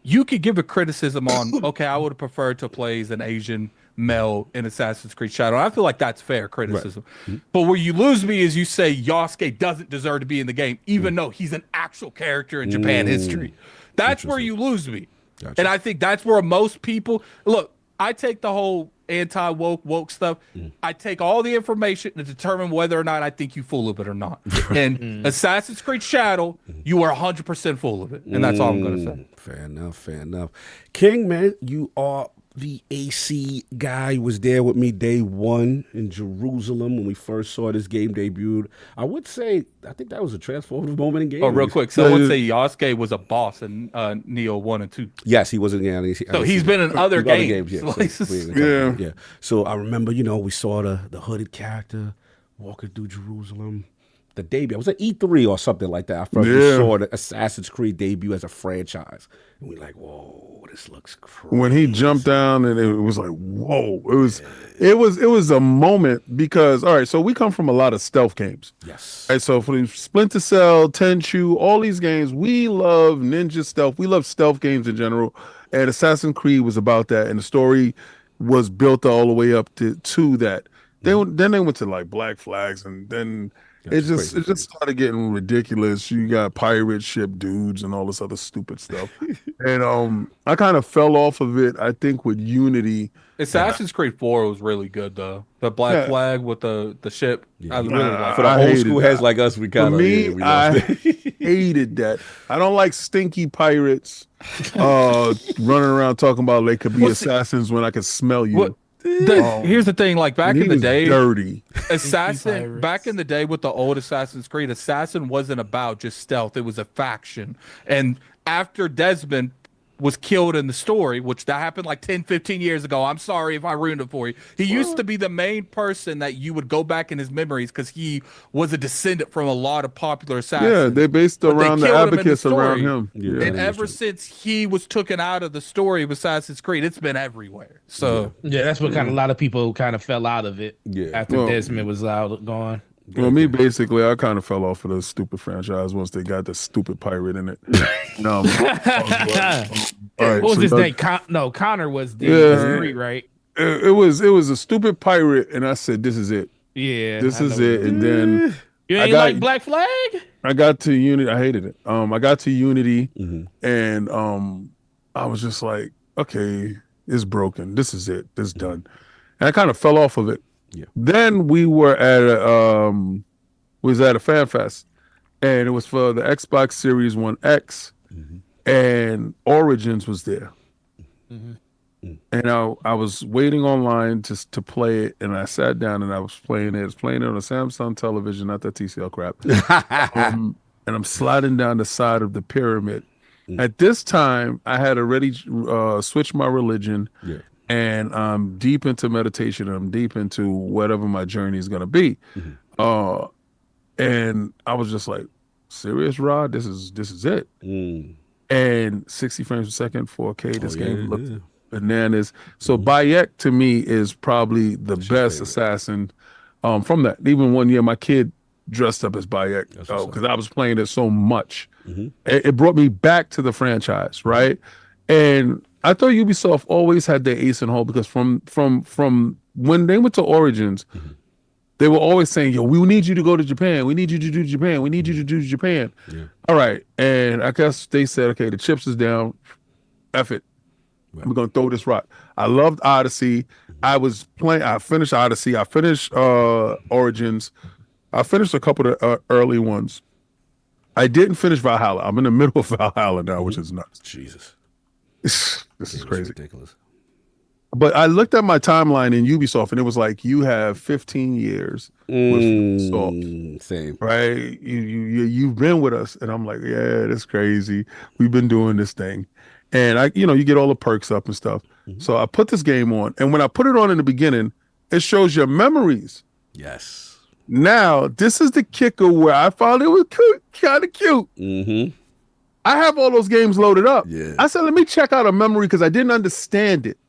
You could give a criticism on, okay, I would have preferred to play as an Asian male in Assassin's Creed Shadow. I feel like that's fair criticism. Right. But where you lose me is you say Yasuke doesn't deserve to be in the game, even though he's an actual character in Japan history. That's where you lose me. Gotcha. And I think that's where most people look. I take the whole anti-woke stuff. I take all the information to determine whether or not I think you full of it or not. And Assassin's Creed Shadow, you are 100% full of it. And that's all I'm going to say. Fair enough. King, man, you are the AC guy. Was there with me day one in Jerusalem when we first saw this game debuted. I would say, I think that was a transformative moment in game. Oh, real quick. So I would say Yasuke was a boss in Neo 1 and 2. Yes, he was in the So he's been in other games. Yeah. So I remember, we saw the hooded character walking through Jerusalem. The debut. I was at E3 or something like that. I first saw the Assassin's Creed debut as a franchise. And we like, whoa, this looks crazy. When he jumped down and it was like, whoa. It was a moment because, all right, so we come from a lot of stealth games. Yes. All right, so for Splinter Cell, Tenchu, all these games, we love ninja stealth. We love stealth games in general. And Assassin's Creed was about that. And the story was built all the way up to that. Then they went to like Black Flags and then it just started getting ridiculous. You got pirate ship dudes and all this other stupid stuff. And I kind of fell off of it, I think, with Unity. Assassin's Creed 4 was really good, though. The Black Flag with the ship. Yeah. I really like for the old school heads like us, we kind of I hated that. I don't like stinky pirates running around talking about they could be assassins when I could smell you. Here's the thing, like back in the day, dirty. Assassin back in the day with the old Assassin's Creed, Assassin wasn't about just stealth, it was a faction. And after Desmond was killed in the story, which that happened like 10-15 years ago, I'm sorry if I ruined it for you. He used to be the main person that you would go back in his memories because he was a descendant from a lot of popular assassins. Yeah, they based around the advocates around him. Yeah, and ever since he was taken out of the story of Assassin's Creed, it's been everywhere. So that's what kind of a lot of people kind of fell out of it after Desmond was gone. Well, me basically, I kind of fell off of the stupid franchise once they got the stupid pirate in it. All right, what was his name? Connor was the street, right? It was a stupid pirate, and I said, "This is it. Yeah, this is it." And then you ain't like Black Flag. I got to Unity. I hated it. I got to Unity, and I was just like, "Okay, it's broken. This is it. This is done." And I kind of fell off of it. Yeah. Then we were at a fan fest, and it was for the Xbox Series 1X, and Origins was there. and I was waiting online just to play it, and I sat down and I was playing it. I was playing it on a Samsung television, not that TCL crap. And I'm sliding down the side of the pyramid. At this time, I had already switched my religion, and I'm deep into meditation. And I'm deep into whatever my journey is going to be. And I was just like, serious, Rod? This is it. And 60 frames per second, 4K. This game looks bananas. So Bayek to me is probably the best assassin from that. Even one year, my kid dressed up as Bayek because I was playing it so much. It brought me back to the franchise, right? And I thought Ubisoft always had their ace in hole because from when they went to Origins, they were always saying, yo, we need you to go to Japan. We need you to do Japan. We need you to do Japan. All right. And I guess they said, okay, the chips is down. F it. I'm going to throw this rock. I loved Odyssey. I finished Odyssey. I finished Origins. I finished a couple of early ones. I didn't finish Valhalla. I'm in the middle of Valhalla now, which is nuts. Jesus. This is crazy. Ridiculous. But I looked at my timeline in Ubisoft, and it was like, you have 15 years with Ubisoft. Same. Right? You've been with us. And I'm like, yeah, that's crazy. We've been doing this thing. And you get all the perks up and stuff. So I put this game on. And when I put it on in the beginning, it shows your memories. Yes. Now, this is the kicker where I found it was kind of cute. I have all those games loaded up. I said, let me check out a memory because I didn't understand it.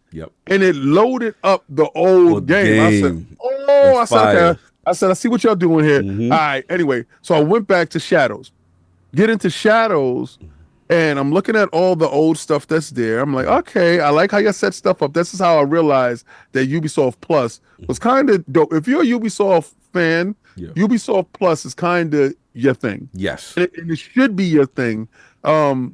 And it loaded up the old game. I said, okay. I see what y'all doing here. All right. Anyway, so I went back to Shadows. Get into Shadows, and I'm looking at all the old stuff that's there. I'm like, okay, I like how you set stuff up. This is how I realized that Ubisoft Plus was kind of dope. If you're a Ubisoft fan, Ubisoft Plus is kind of your thing. Yes. And it should be your thing.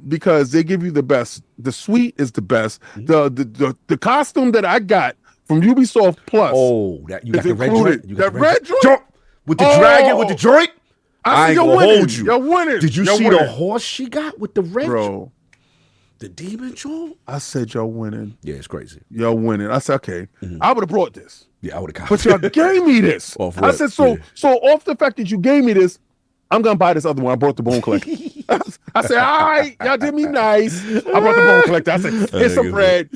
Because they give you the best. The suite is the best. The costume that I got from Ubisoft Plus. Oh, you got the red joint. You got the red joint with the dragon with the joint. I ain't gonna hold you. You're winning. Did you see the horse she got with the red? Bro, the demon joint. I said y'all winning. Yeah, it's crazy. Y'all winning. I said okay. I would have brought this. Yeah, I would have. But y'all gave me this. I said so. So off the fact that you gave me this, I'm gonna buy this other one. I brought the Bone Collector. I said, all right, y'all did me nice. I brought the Bone Collector. I said, here's some bread.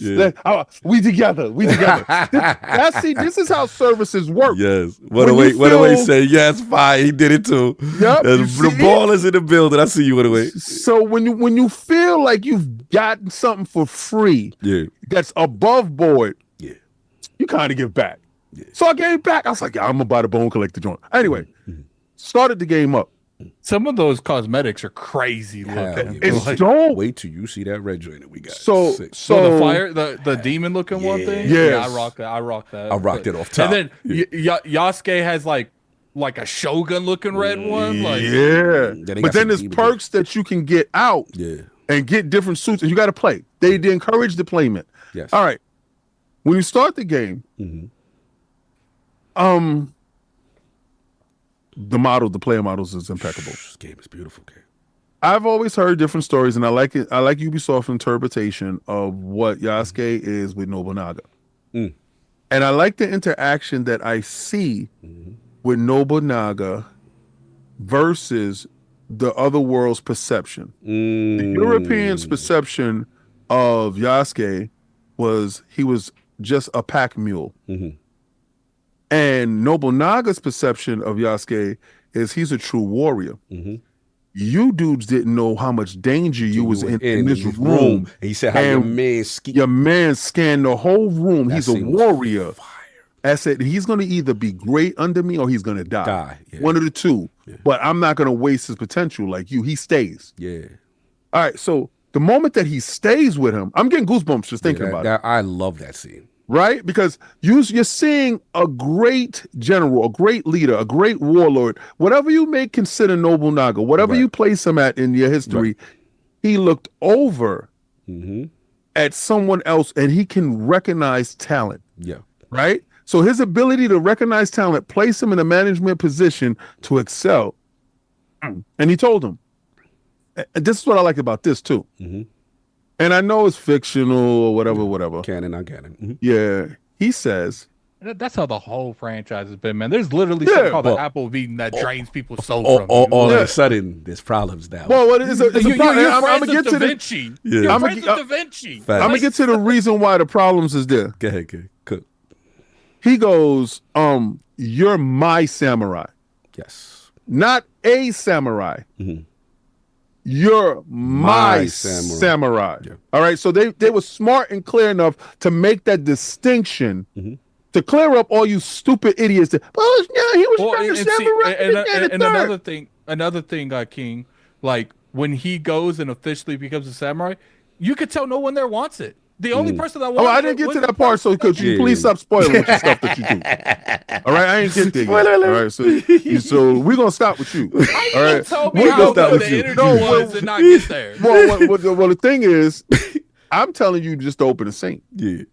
We together. This is how services work. Yes. What away say, yes, fine. He did it too. Yep. The ball is in the building. I see you, what away. So when you feel like you've gotten something for free that's above board, you kind of give back. So I gave back. I was like, I'm gonna buy the Bone Collector joint. Anyway, started the game up. Some of those cosmetics are crazy looking. It's like, dope. Wait till you see that red joint that we got. So the fire, the demon looking one thing. Yeah, I rock that. I rocked it off top. And then Yasuke has like a Shogun looking red one. Like, but then there's perks that you can get out. And get different suits, and you got to play. They encourage deployment. Yes. All right. When you start the game, the player models is impeccable. This game is beautiful. Okay. I've always heard different stories, and I like it. I like Ubisoft's interpretation of what Yasuke is with Nobunaga, and I like the interaction that I see with Nobunaga versus the other world's perception. The Europeans' perception of Yasuke was he was just a pack mule. And Nobunaga's perception of Yasuke is he's a true warrior. You dudes didn't know how much danger you was in this room. And he said how your man scanned the whole room. He's a warrior. I said he's going to either be great under me or he's going to die. One of the two. But I'm not going to waste his potential like you. He stays. All right. So the moment that he stays with him, I'm getting goosebumps just thinking about it. I love that scene. Right? Because you're seeing a great general, a great leader, a great warlord, whatever you may consider Nobunaga, whatever you place him at in your history, he looked over at someone else and he can recognize talent. Right? So his ability to recognize talent, place him in a management position to excel. And he told him, and this is what I like about this too. and I know it's fictional or whatever. Canon, not canon. Yeah, he says. That's how the whole franchise has been, man. There's literally something called the apple bean that drains people's soul from you. All of a sudden, there's problems now. Well, it's a problem. I'm gonna get to Da Vinci. I'm gonna get to the reason why the problems is there. Go ahead, cook. He goes, "You're my samurai." Yes. Not a samurai. You're my samurai. Yeah. All right. So they were smart and clear enough to make that distinction. To clear up all you stupid idiots that, he was trying to samurai. And another thing, King, like when he goes and officially becomes a samurai, you could tell no one there wants it. The only person that wants I didn't get to that part, so could you please stop spoiling with your stuff that you do? All right, I ain't get there yet. All right, so we're gonna stop with you. All right, tell me how good the energy was and not get there. Well, the thing is, I'm telling you just to open the scene. Yeah.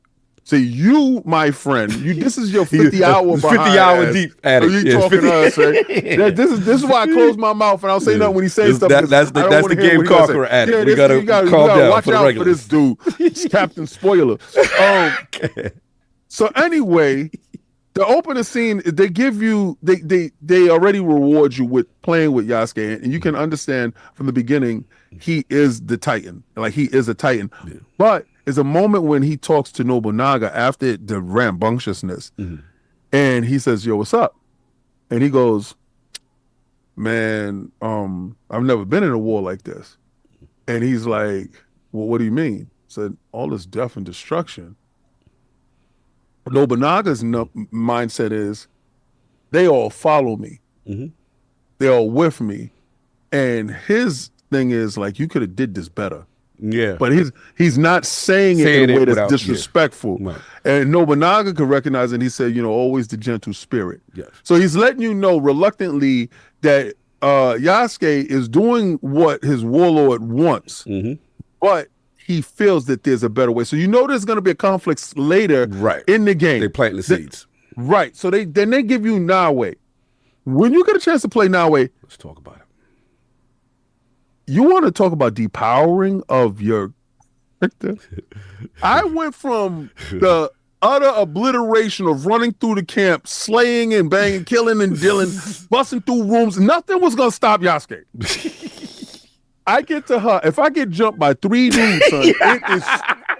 See, you, my friend, this is your 50 hour 50 hour deep addict. You talking to us, right? This is why I close my mouth and I don't say nothing when he says stuff. That's the game conqueror addict. Yeah, we gotta calm down. Watch out for this dude. It's Captain Spoiler. So anyway, the opening scene, they give you, they already reward you with playing with Yasuke, and you can understand from the beginning he is the Titan. Like he is a Titan, but. Is a moment when he talks to Nobunaga after the rambunctiousness, and he says, "Yo, what's up?" And he goes, "Man, I've never been in a war like this." And he's like, "Well, what do you mean?" I said, "All this death and destruction." Nobunaga's mindset is, they all follow me, they're all with me, and his thing is like, you could have did this better. Yeah, but he's not saying it in a way that's disrespectful. Yeah. Right. And Nobunaga could recognize it. And he said, always the gentle spirit. Yes. So he's letting you know reluctantly that Yasuke is doing what his warlord wants, but he feels that there's a better way. So there's going to be a conflict later in the game. They planting the seeds. Right. So they give you Nawe. When you get a chance to play Nawe, let's talk about it. You want to talk about depowering of your character? I went from the utter obliteration of running through the camp, slaying and banging, killing and dealing, busting through rooms. Nothing was going to stop Yasuke. I get to her. If I get jumped by 3 dudes, son, it is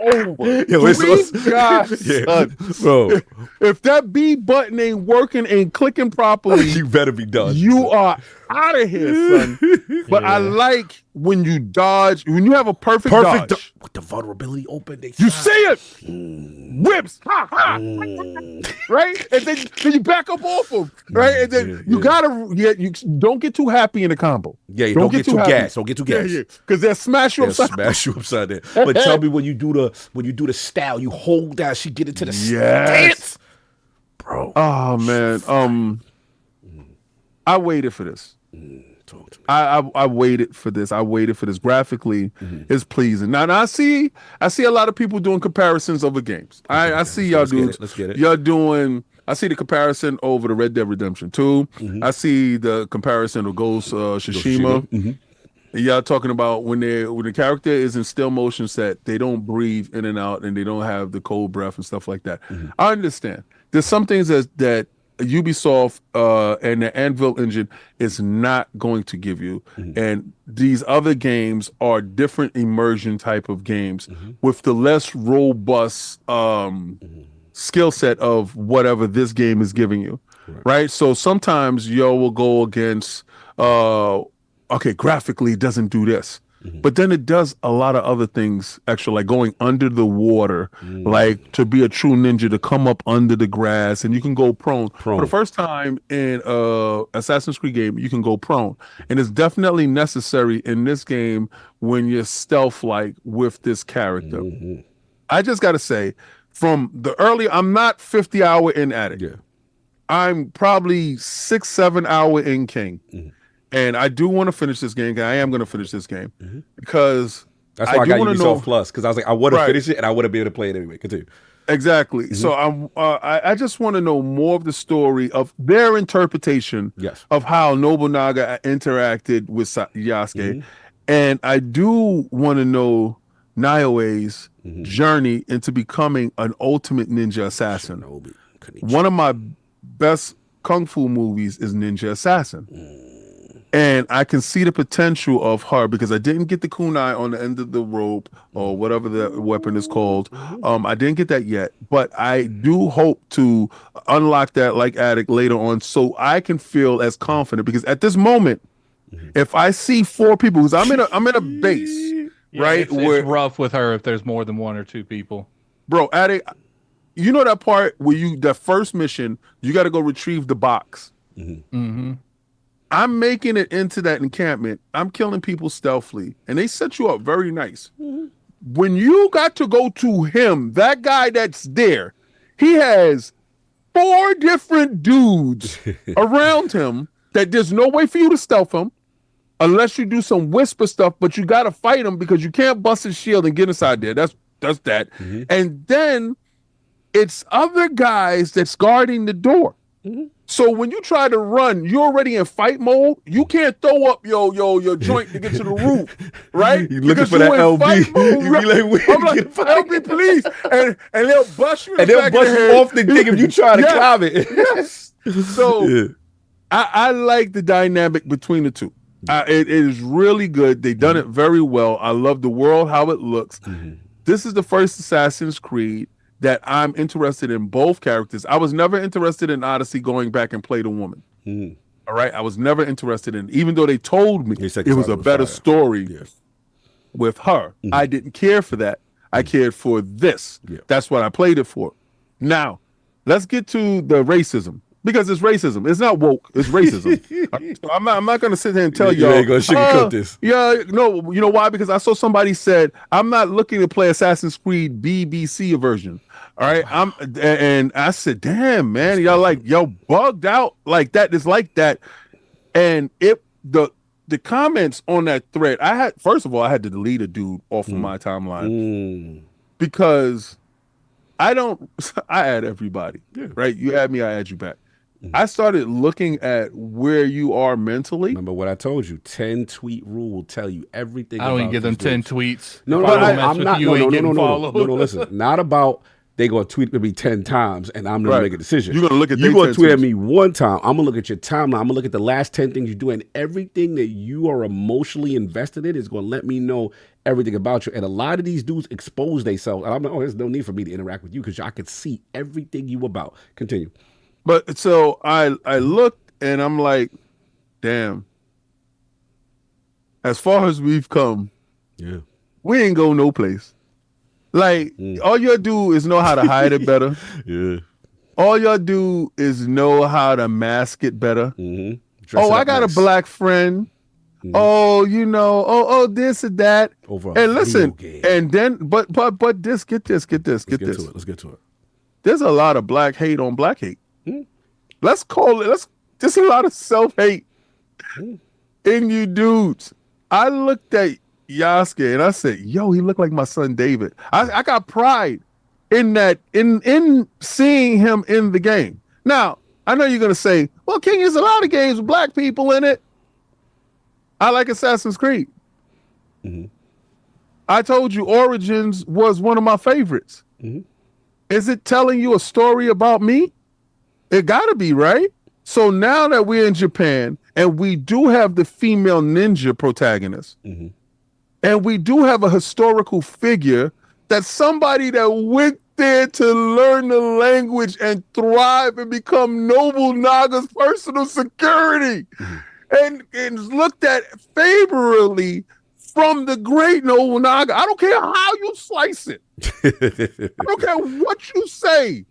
over. Yo, 3 guys, son. Bro. If that B button ain't working and clicking properly, you better be done. You are out of here, son. But I like when you dodge, when you have a perfect dodge. With the vulnerability open, you see it. Whips. Ha, ha. Right? And then you back up off them. Right? And then you don't get too happy in the combo. Yeah, you don't get too gassed. Don't get too gassed. Yeah. Because they'll smash you upside down. But tell me when you do the style, you hold down, she get into the stance. Bro. Oh man. I waited for this. I waited for this. I waited for this. Graphically, it's pleasing. Now I see a lot of people doing comparisons over games. I see y'all dudes. Let's get it. Y'all doing. I see the comparison over the Red Dead Redemption 2. I see the comparison of Ghost Tsushima. Y'all talking about when the character is in still motion set, they don't breathe in and out, and they don't have the cold breath and stuff like that. I understand. There's some things that Ubisoft and the Anvil engine is not going to give you, and these other games are different immersion type of games with the less robust skill set of whatever this game is giving you, right? So sometimes will go against okay, graphically it doesn't do this, but then it does a lot of other things extra, like going under the water, like to be a true ninja, to come up under the grass, and you can go prone. For the first time in Assassin's Creed game, you can go prone, and it's definitely necessary in this game when you're stealth-like with this character. I just got to say, from the early, I'm not 50 hour in Addict. Yeah. I'm probably 6-7 hour in King. And I do want to finish this game. I am going to finish this game because that's why I got Ubisoft Plus, because I was like, I want to finish it and I want to be able to play it anyway. Continue. Exactly. So I just want to know more of the story of their interpretation of how Nobunaga interacted with Yasuke, and I do want to know Niobe's journey into becoming an ultimate ninja assassin. One of my best kung fu movies is Ninja Assassin. And I can see the potential of her because I didn't get the kunai on the end of the rope or whatever the weapon is called. I didn't get that yet, but I do hope to unlock that like Addict later on so I can feel as confident because at this moment, if I see 4 people, because I'm in a base, right? It's rough with her if there's more than 1 or 2 people. Bro, Addict, you know that part where that first mission, you got to go retrieve the box. I'm making it into that encampment. I'm killing people stealthily, and they set you up very nice. When you got to go to him, that guy that's there, he has 4 different dudes around him that there's no way for you to stealth him unless you do some whisper stuff, but you got to fight him because you can't bust his shield and get inside there. That's that. And then it's other guys that's guarding the door. So when you try to run, you're already in fight mode. You can't throw up your joint to get to the roof, right? You looking for that LB? Mode, you be like, I'm like, LB, please, and they'll bust you. And they'll bust you off the thing if you try to climb it. Yes. So I like the dynamic between the two. It is really good. They done it very well. I love the world, how it looks. This is the first Assassin's Creed that I'm interested in both characters. I was never interested in Odyssey going back and play the woman. All right? I was never interested in, even though they told me it was a better story with her. I didn't care for that. I cared for this. That's what I played it for. Now, let's get to the racism. Because it's racism. It's not woke. It's racism. So I'm not going to sit here and tell y'all. You ain't going to sugarcoat this. Yeah, no. You know why? Because I saw somebody said, I'm not looking to play Assassin's Creed BBC version. All right. And I said, damn, man. Y'all bugged out like that. It's like that. And the comments on that thread, first of all, I had to delete a dude off of my timeline. Because I add everybody. Right? You add me, I add you back. I started looking at where you are mentally. Remember what I told you? 10 tweet rule will tell you everything. I don't even give them 10 tweets. No, I'm not. No. Listen, not about they gonna tweet at me 10 times and I'm gonna make a decision. You're gonna look at. You gonna tweet at me one time. I'm gonna look at your timeline. I'm gonna look at the last 10 things you do, and everything that you are emotionally invested in is gonna let me know everything about you. And a lot of these dudes expose themselves. And I'm like, there's no need for me to interact with you because I can see everything you about. Continue. But so I looked and I'm like, damn. As far as we've come, we ain't go no place. Like all y'all do is know how to hide it better. All y'all do is know how to mask it better. I got a black friend. Oh, oh, this and that. And listen, and then, but this, get this. Let's get to it. There's a lot of black hate on black hate. Let's call it. There's a lot of self-hate in you dudes. I looked at Yasuke and I said, "Yo, he looked like my son David." I got pride in that, in seeing him in the game. Now, I know you're gonna say, "Well, King, there's a lot of games with black people in it." I like Assassin's Creed. I told you Origins was one of my favorites. Is it telling you a story about me? It gotta be, right? So now that we're in Japan and we do have the female ninja protagonist, and we do have a historical figure that's somebody that went there to learn the language and thrive and become Nobunaga's personal security, and looked at favorably from the great Nobunaga. I don't care how you slice it. I don't care what you say.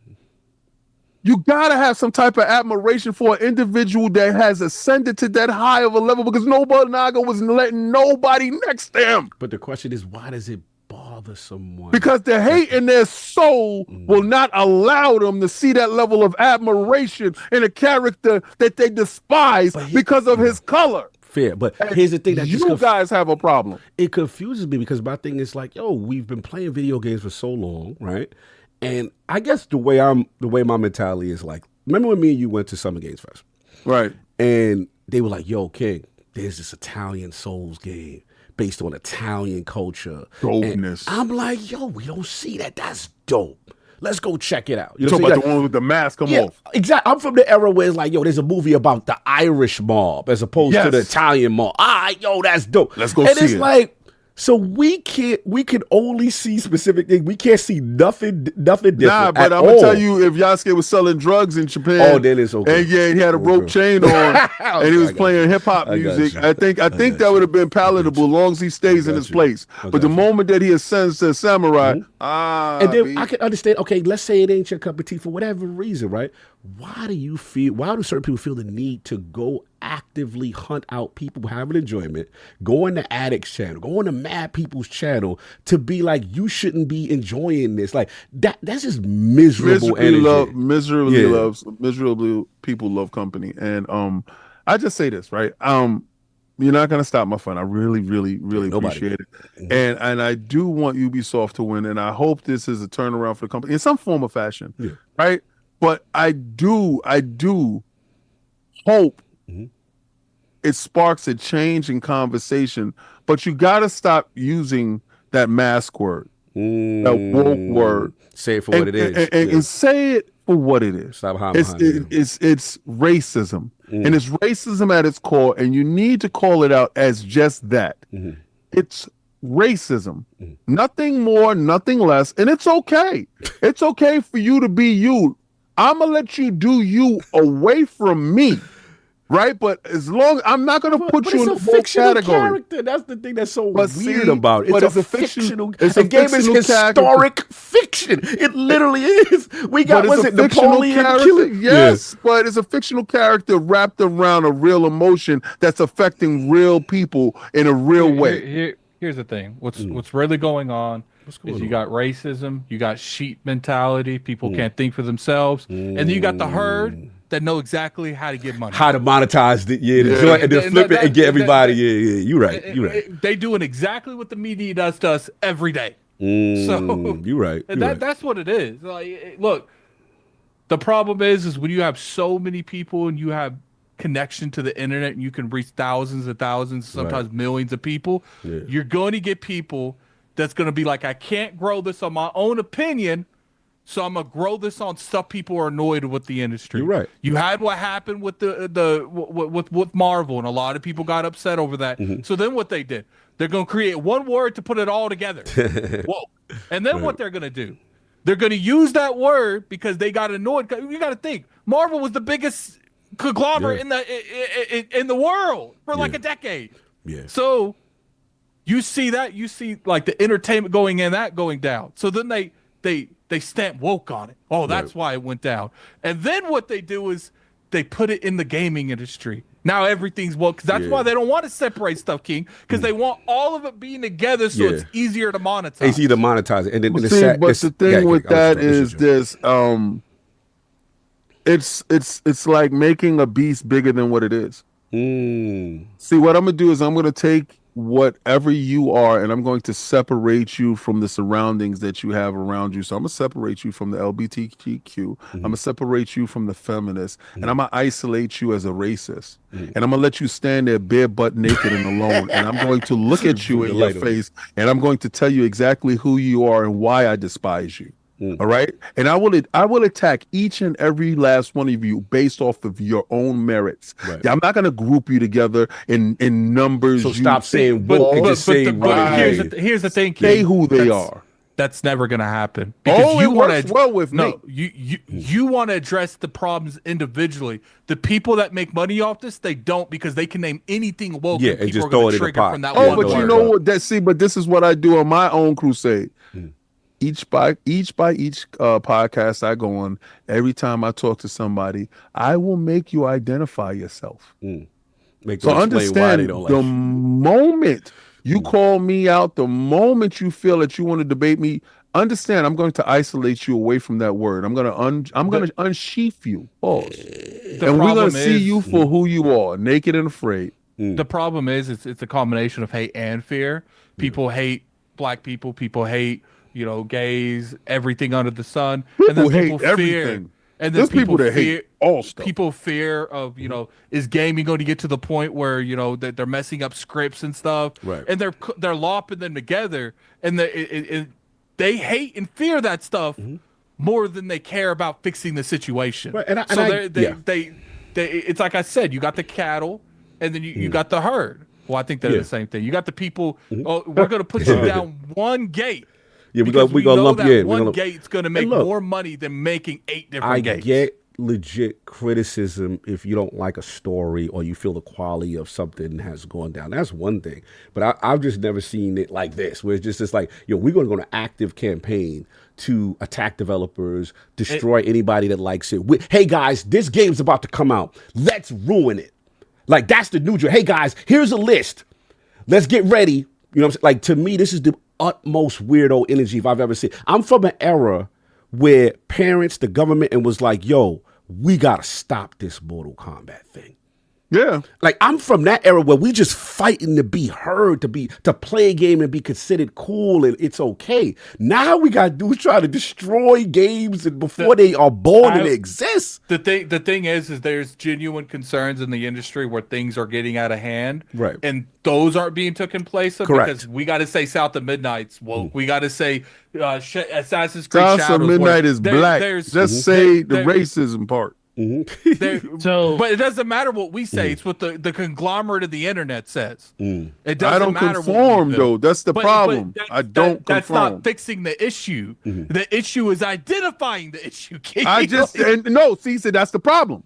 You gotta have some type of admiration for an individual that has ascended to that high of a level, because Nobunaga wasn't letting nobody next to him. But the question is, why does it bother someone? Because the hate in their soul will not allow them to see that level of admiration in a character that they despise because of his color. Fair, but here's the thing that you guys have a problem. It confuses me because my thing is like, we've been playing video games for so long, right? And I guess the way my mentality is like, remember when me and you went to Summer Games Fest? Right. And they were like, "Yo, King, there's this Italian Souls game. based on Italian culture. Dopeness. And I'm like, yo, we don't see that. That's dope. Let's go check it out. You know, about the one with the mask come off. Exactly. I'm from the era where it's like, yo, there's a movie about the Irish mob as opposed to the Italian mob. Yo, that's dope. Let's go see it. And it's like, so we can only see specific things. We can't see nothing different. Nah, but I'm gonna tell you, if Yasuke was selling drugs in Japan, then it's okay. And he had a rope chain on, and he was playing hip hop music. I think that would have been palatable, as long as he stays in his place. But the moment that he ascends to samurai, and then I can understand. Okay, let's say it ain't your cup of tea for whatever reason, right? Why do certain people feel the need to go actively hunt out people having enjoyment, go on the Addicts channel, go on the Mad People's channel to be like, you shouldn't be enjoying this? Like that's just miserable energy. Miserably people love company. And I just say this, right? You're not gonna stop my fun. I really, really, really appreciate it. And I do want Ubisoft to win, and I hope this is a turnaround for the company in some form or fashion. Right? But I do hope it sparks a change in conversation. But you got to stop using that mask word, that woke word. Say it for what it is. And say it for what it is. Stop it's racism. And it's racism at its core. And you need to call it out as just that. It's racism. Nothing more, nothing less. And it's okay. It's okay for you to be you. I'm going to let you do you away from me, right? But as long I'm not going to put you in a fictional category. Character. That's the thing that's so weird about it. It's a fictional. It's a game is historic fiction. It literally is. We got Napoleon killing? Yes, but it's a fictional character wrapped around a real emotion that's affecting real people in a real way. Here's the thing. What's really going on is you got racism, you got sheep mentality, people can't think for themselves, and then you got the herd that know exactly how to get money. How to monetize the joint and then flip it and get everybody. You're right. They doing exactly what the media does to us every day. So you're right. That's what it is. Like, look, the problem is when you have so many people and you have connection to the internet and you can reach thousands and thousands, sometimes millions of people, you're going to get people that's going to be like, I can't grow this on my own opinion, so I'm gonna grow this on stuff people are annoyed with the industry. You're right. You had what happened with with Marvel, and a lot of people got upset over that. So then what they did, they're gonna create one word to put it all together. Whoa! And then what they're gonna do, they're gonna use that word because they got annoyed. You got to think, Marvel was the biggest conglomerate in the world for like a decade. So you see like the entertainment going down. So then they stamp woke on it. Oh, that's why it went down. And then what they do is they put it in the gaming industry. Now everything's woke, because that's why they don't want to separate stuff, King, because they want all of it being together so it's easier to monetize. It's easier to monetize it. And then but the thing with that is this, it's like making a beast bigger than what it is. See, what I'm gonna do is I'm gonna take whatever you are and I'm going to separate you from the surroundings that you have around you. So I'm gonna separate you from the LGBTQ. I'm gonna separate you from the feminists, and I'm gonna isolate you as a racist. And I'm gonna let you stand there bare butt naked and alone. And I'm going to look at you in your face, and I'm going to tell you exactly who you are and why I despise you. All right, and I will attack each and every last one of you based off of your own merits. I'm not going to group you together in numbers. So stop saying woke and just say here's the thing, King. Say who they are. That's never going to happen. Because you want to well with me. You want to address the problems individually. The people that make money off this, they don't, because they can name anything woke. And just throw it in the pot. But you know what? But this is what I do on my own crusade. Each podcast I go on, every time I talk to somebody, I will make you identify yourself. So understand, the moment you call me out, the moment you feel that you want to debate me, understand I'm going to isolate you away from that word. I'm going to unsheath you. And we're going to see you for who you are, naked and afraid. The problem is it's a combination of hate and fear. People hate black people. People hate gays, everything under the sun. People hate everything. And then there's people that hate all stuff. People fear of, is gaming going to get to the point where, that they're messing up scripts and stuff, right? And they're lopping them together, and they hate and fear that stuff more than they care about fixing the situation. Right. It's like I said, you got the cattle, and then you got the herd. Well, I think they're the same thing. You got the people. Oh, we're going to put you down one gate. Yeah, we're gonna lump you in. One gate's going to make more money than making 8 different gates. I get legit criticism if you don't like a story or you feel the quality of something has gone down. That's one thing. But I've just never seen it like this, where it's like, we're going to go on an active campaign to attack developers, destroy anybody that likes it. Hey guys, this game's about to come out. Let's ruin it. Like, that's the new joke. Hey guys, here's a list. Let's get ready. You know what I'm saying? Like, to me, this is the utmost weirdo energy if I've ever seen. I'm from an era where parents, the government, and was like, yo, we got to stop this Mortal Kombat thing. Yeah. Like, I'm from that era where we just fighting to be heard, to play a game and be considered cool and it's okay. Now we got dudes trying to destroy games and before they are born and they exist. The thing is there's genuine concerns in the industry where things are getting out of hand. Right. And those aren't being taken place of. Correct. Because we got to say South of Midnight's woke. We got to say Assassin's Creed South Shadows. of Midnight is black. Just say the racism part. But it doesn't matter what we say. It's what the conglomerate of the internet says. It doesn't I don't matter conform, what though. That's the problem. I don't That's conform. not fixing the issue. The issue is identifying the issue. King. That's the problem.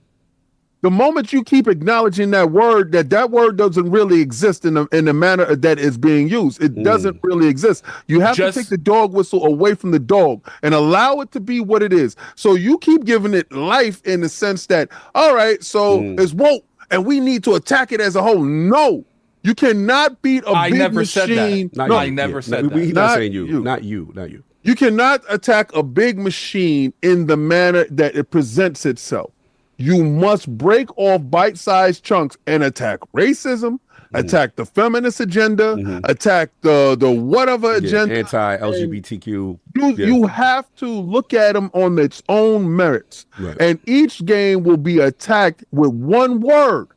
The moment you keep acknowledging that word word doesn't really exist in the manner that it's being used. It doesn't really exist. You have to take the dog whistle away from the dog and allow it to be what it is. So you keep giving it life in the sense that, all right, so it's woke and we need to attack it as a whole. No, you cannot beat a big machine. I never said that. He's not saying you. Not you. You cannot attack a big machine in the manner that it presents itself. You must break off bite-sized chunks and attack racism, attack the feminist agenda, attack the whatever agenda. Anti-LGBTQ. You have to look at them on its own merits. Right. And each game will be attacked with one word.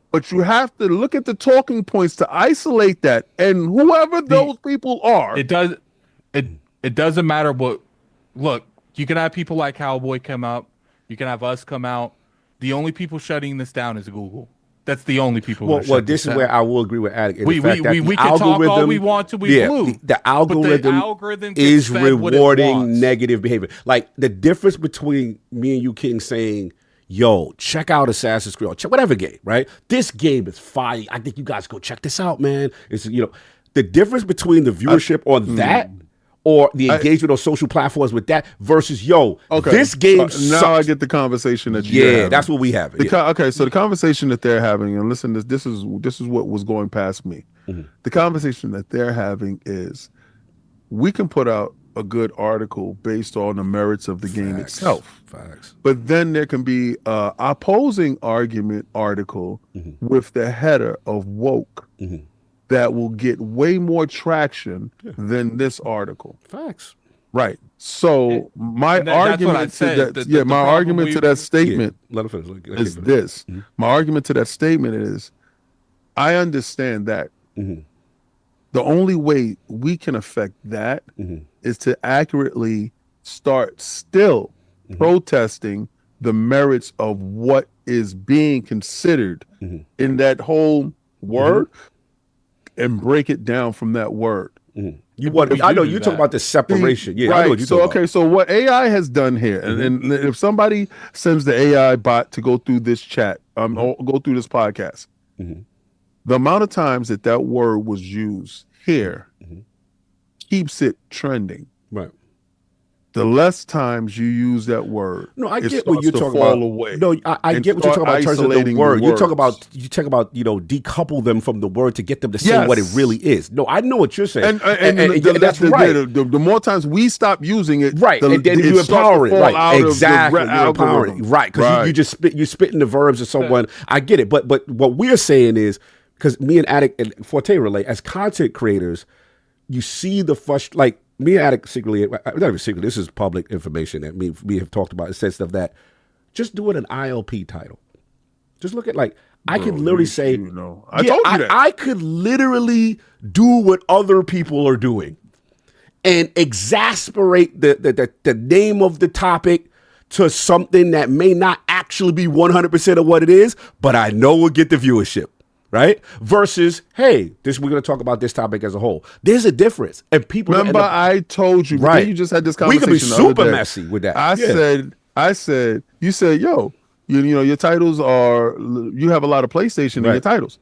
But you have to look at the talking points to isolate that. And whoever those people are. It doesn't matter what. Look, you can have people like Cowboy come out. You can have us come out. The only people shutting this down is Google. That's the only people. Well, this is where I will agree with Addict. We can talk all we want to be blue. The algorithm is rewarding negative behavior. Like the difference between me and you, King, saying, yo, check out Assassin's Creed, or check whatever game, right? This game is fire. I think you guys go check this out, man. It's, the difference between the viewership on that or the engagement on social platforms with that versus, this game sucks. Now I get the conversation that you're having. That's what we have. Okay, so the conversation that they're having, and listen, this is what was going past me. The conversation that they're having is, we can put out a good article based on the merits of the game itself. Facts. But then there can be an opposing article with the header of woke. That will get way more traction than this artitle. Facts. Right. So my argument to that, my argument to that statement is this. My argument to that statement is, I understand that. The only way we can affect that is to accurately start still protesting the merits of what is being considered in that whole word. And break it down from that word. I know you talk about the separation. Yeah, right. I know what you talk about. So what AI has done here, and if somebody sends the AI bot to go through this chat, or go through this podcast, the amount of times that word was used here keeps it trending. Right. The less times you use that word, I get what you're talking about. Away. No, I get what you're talking about in terms of the word. You talk about decouple them from the word to get them to say what it really is. No, I know what you're saying, and that's right. The more times we stop using it, right, and then you empower it, right? Exactly, you empower it, right? Because you spit in the verbs of someone. I get it, but what we're saying is, because me and Addict and Forte relate as content creators, you see the me and Addict secretly, not even secretly, this is public information that we have talked about. It says stuff that Just do it an ILP title. Just look at I could literally say, I told you that. I could literally do what other people are doing and exasperate the name of the topic to something that may not actually be 100% of what it is, but I know we'll get the viewership, right? Versus, hey, we're going to talk about this topic as a whole. There's a difference. And people remember I told you, right? You just had this conversation. We could be super messy with that. I said, you said, yo, you know, your titles are, you have a lot of PlayStation in your titles.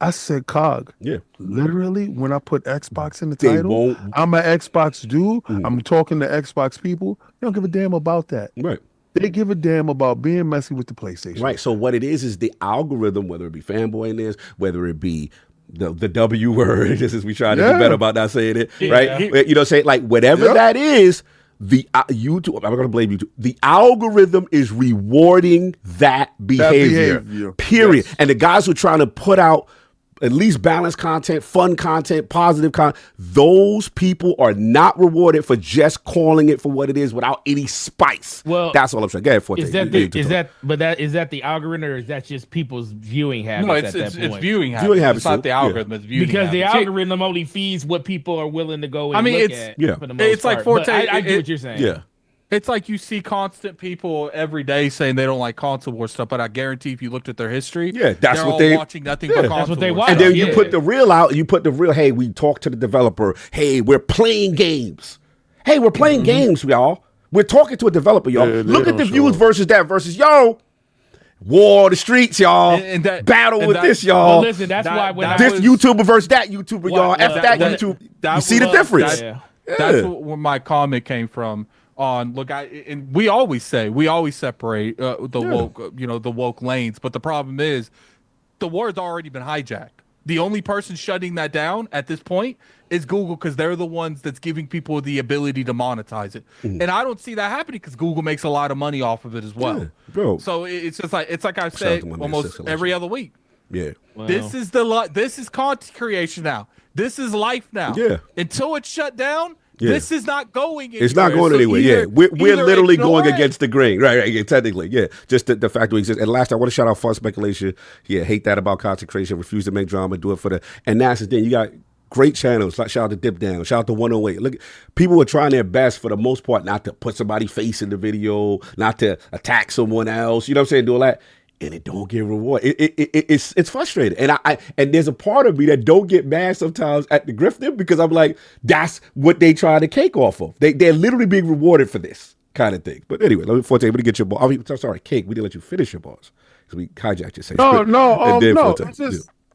I said, Cog. Yeah. Literally, when I put Xbox in the title, I'm an Xbox dude. I'm talking to Xbox people. They don't give a damn about that. Right. They give a damn about being messy with the PlayStation. Right. So what it is the algorithm, whether it be fanboyness, whether it be the W word, just as we try to be better about not saying it, right? You know, say whatever that is, the YouTube, I'm going to blame YouTube. The algorithm is rewarding that behavior. Period. Yes. And the guys who are trying to put out at least balanced content, fun content, positive content, those people are not rewarded for just calling it for what it is without any spice. Well, that's all I'm saying. Go ahead, Forte. Is that the algorithm, or is that just people's viewing habits? No, at that point? It's viewing habits. It's not the algorithm. It's viewing because habits. The algorithm only feeds what people are willing to go and look at. For the most it's part. Like Forte. I get what you're saying. Yeah. It's like you see constant people every day saying they don't like console war stuff, but I guarantee if you looked at their history, that's what they're watching nothing but console. That's what they war watch. And then you put the real out. You put the real. Hey, we talk to the developer. Hey, we're playing games. Hey, we're playing games, y'all. We're talking to a developer, y'all. Look at the views versus that versus yo. War the streets, y'all. And battle with this, y'all. Well, listen, that's why when this YouTuber versus that YouTuber, y'all. F that YouTube. You see the difference. That's where my comment came from. And we always separate the woke, the woke lanes. But the problem is, the war's already been hijacked. The only person shutting that down at this point is Google, because they're the ones that's giving people the ability to monetize it. And I don't see that happening because Google makes a lot of money off of it as well. Yeah, bro. So it's like I say almost every other week. Yeah. Wow. This is content creation now. This is life now. Yeah. Until it's shut down. Yeah. This is not going anywhere. It's not going anywhere. We're literally going against the grain. Right. Technically. Yeah. Just the fact we exist. And last, I want to shout out Fun Speculation. Yeah. Hate that about concentration. Refuse to make drama. Do it for the. And that's the thing. You got great channels. Shout out to Dip Down. Shout out to 108. Look, people are trying their best for the most part not to put somebody's face in the video, not to attack someone else. You know what I'm saying? Do all that. And it don't get rewarded. It's frustrating. And there's a part of me that don't get mad sometimes at the grifter because I'm like, that's what they try to cake off of. They're literally being rewarded for this kind of thing. But anyway, let me Forte, able to get your ball. Sorry, Cake. We didn't let you finish your balls because we hijacked your segment. No.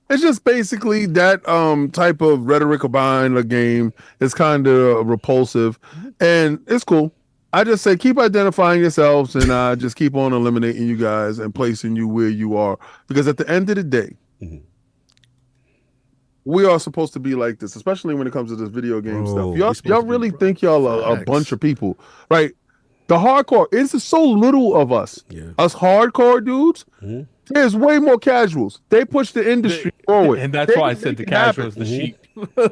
It's just basically that type of rhetoric behind a game is kind of repulsive, and it's cool. I just say keep identifying yourselves and just keep on eliminating you guys and placing you where you are. Because at the end of the day, we are supposed to be like this, especially when it comes to this video game stuff. Y'all really think y'all are a bunch of people, right? The hardcore, it's so little of us. Yeah. Us hardcore dudes, there's way more casuals. They push the industry forward. And that's why I said the casuals, the sheep.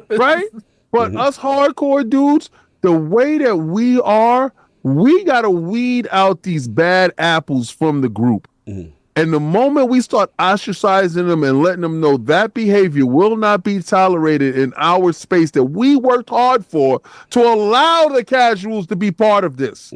Right? But us hardcore dudes, the way that we are, we got to weed out these bad apples from the group. And the moment we start ostracizing them and letting them know that behavior will not be tolerated in our space that we worked hard for to allow the casuals to be part of this.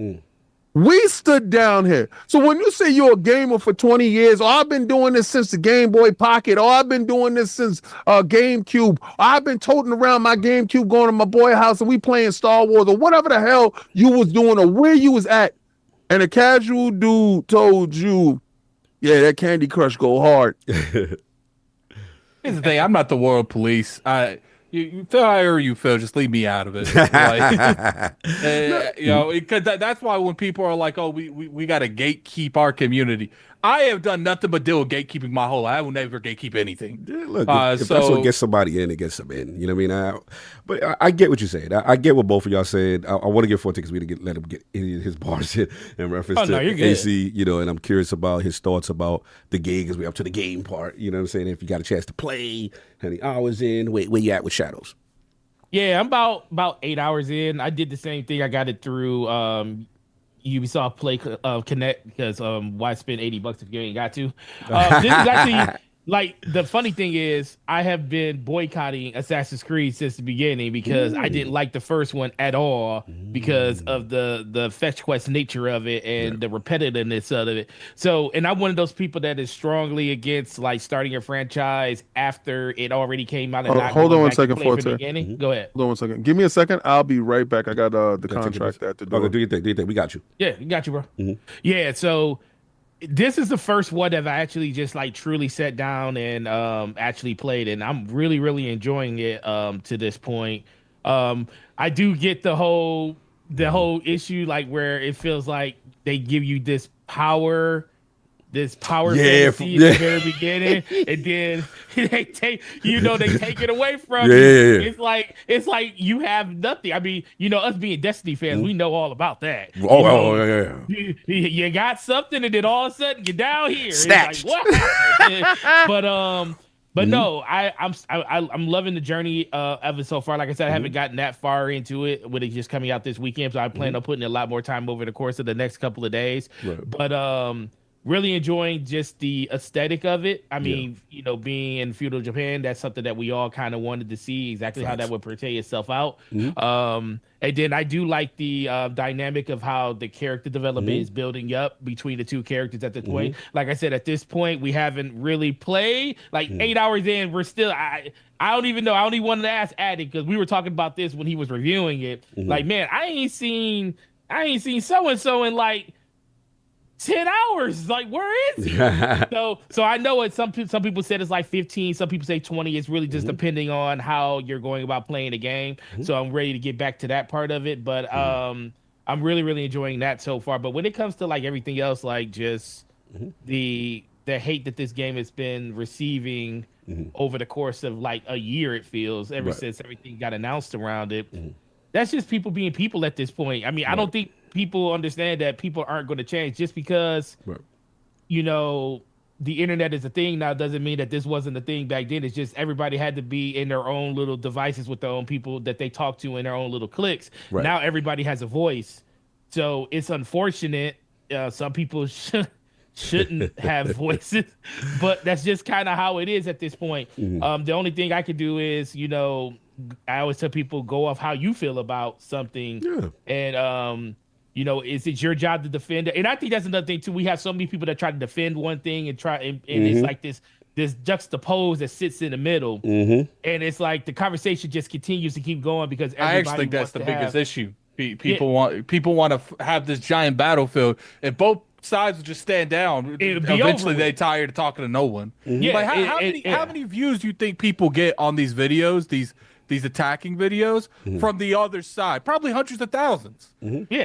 We stood down here. So when you say you're a gamer for 20 years, or I've been doing this since the Game Boy Pocket, or I've been doing this since GameCube, or I've been toting around my GameCube going to my boy house and we playing Star Wars, or whatever the hell you was doing or where you was at, and a casual dude told you, yeah, that Candy Crush go hard. Here's the thing, I'm not the world police. You Phil, I owe you, Phil. Just leave me out of it. Because that's why when people are like, "Oh, we got to gatekeep our community," I have done nothing but deal with gatekeeping my whole life. I will never gatekeep anything. Yeah, look, if that's what gets somebody in, it gets them in. You know what I mean? But I get what you're saying. I get what both of y'all said. I want to give Forte because we didn't let him get any of his bars in reference to AC. And I'm curious about his thoughts about the game because we're up to the game part. You know what I'm saying? If you got a chance to play, how many hours in? Where you at with Shadows? Yeah, I'm about 8 hours in. I did the same thing. I got it through Ubisoft Play Connect because why spend $80 if you ain't got to? This is actually like the funny thing is I have been boycotting Assassin's Creed since the beginning because I didn't like the first one at all because of the fetch quest nature of it and the repetitiveness of it. So, and I'm one of those people that is strongly against like starting a franchise after it already came out. And hold on 1 second, Forte. Go ahead. Hold on 1 second. Give me a second. I'll be right back. I got the contract at the door. Okay, do your thing. We got you. Yeah, we got you, bro. Yeah, so this is the first one that I actually just like truly sat down and actually played, and I'm really, really enjoying it to this point. I do get the whole issue like where it feels like they give you this power fantasy at the very beginning, and then they take it away from you. It's like you have nothing. I mean, us being Destiny fans, we know all about that. You got something, and then all of a sudden you're down here. Snatched. It's like, what happened? But no, I'm loving the journey of it so far. Like I said, I haven't gotten that far into it with it just coming out this weekend, so I plan on putting a lot more time over the course of the next couple of days. Right. But really enjoying just the aesthetic of it. I mean, being in feudal Japan, that's something that we all kind of wanted to see exactly how that would portray itself out. And then I do like the dynamic of how the character development is building up between the two characters at this point. Like I said, at this point, we haven't really played. Like 8 hours in, we're still. I don't even know. I only wanted to ask Addict because we were talking about this when he was reviewing it. Like, man, I ain't seen so and so in like 10 hours. Like, where is he? So I know it. Some people said it's like 15. Some people say 20. It's really just depending on how you're going about playing the game. So I'm ready to get back to that part of it. But I'm really, really enjoying that so far. But when it comes to like everything else, like just the hate that this game has been receiving over the course of like a year, it feels ever since everything got announced around it. That's just people being people at this point. I mean, I don't think people understand that people aren't going to change just because, the internet is a thing now doesn't mean that this wasn't a thing back then. It's just everybody had to be in their own little devices with their own people that they talk to in their own little cliques. Right. Now everybody has a voice. So it's unfortunate. Some people shouldn't have voices, but that's just kind of how it is at this point. The only thing I could do is, I always tell people go off how you feel about something. And, is it your job to defend it? And I think that's another thing too. We have so many people that try to defend one thing and it's like this juxtapose that sits in the middle. And it's like the conversation just continues to keep going because everybody I actually think that's the biggest issue. People want to have this giant battlefield, and both sides will just stand down. Eventually, they tired of talking to no one. Like how many views do you think people get on these videos? These attacking videos from the other side, probably hundreds of thousands.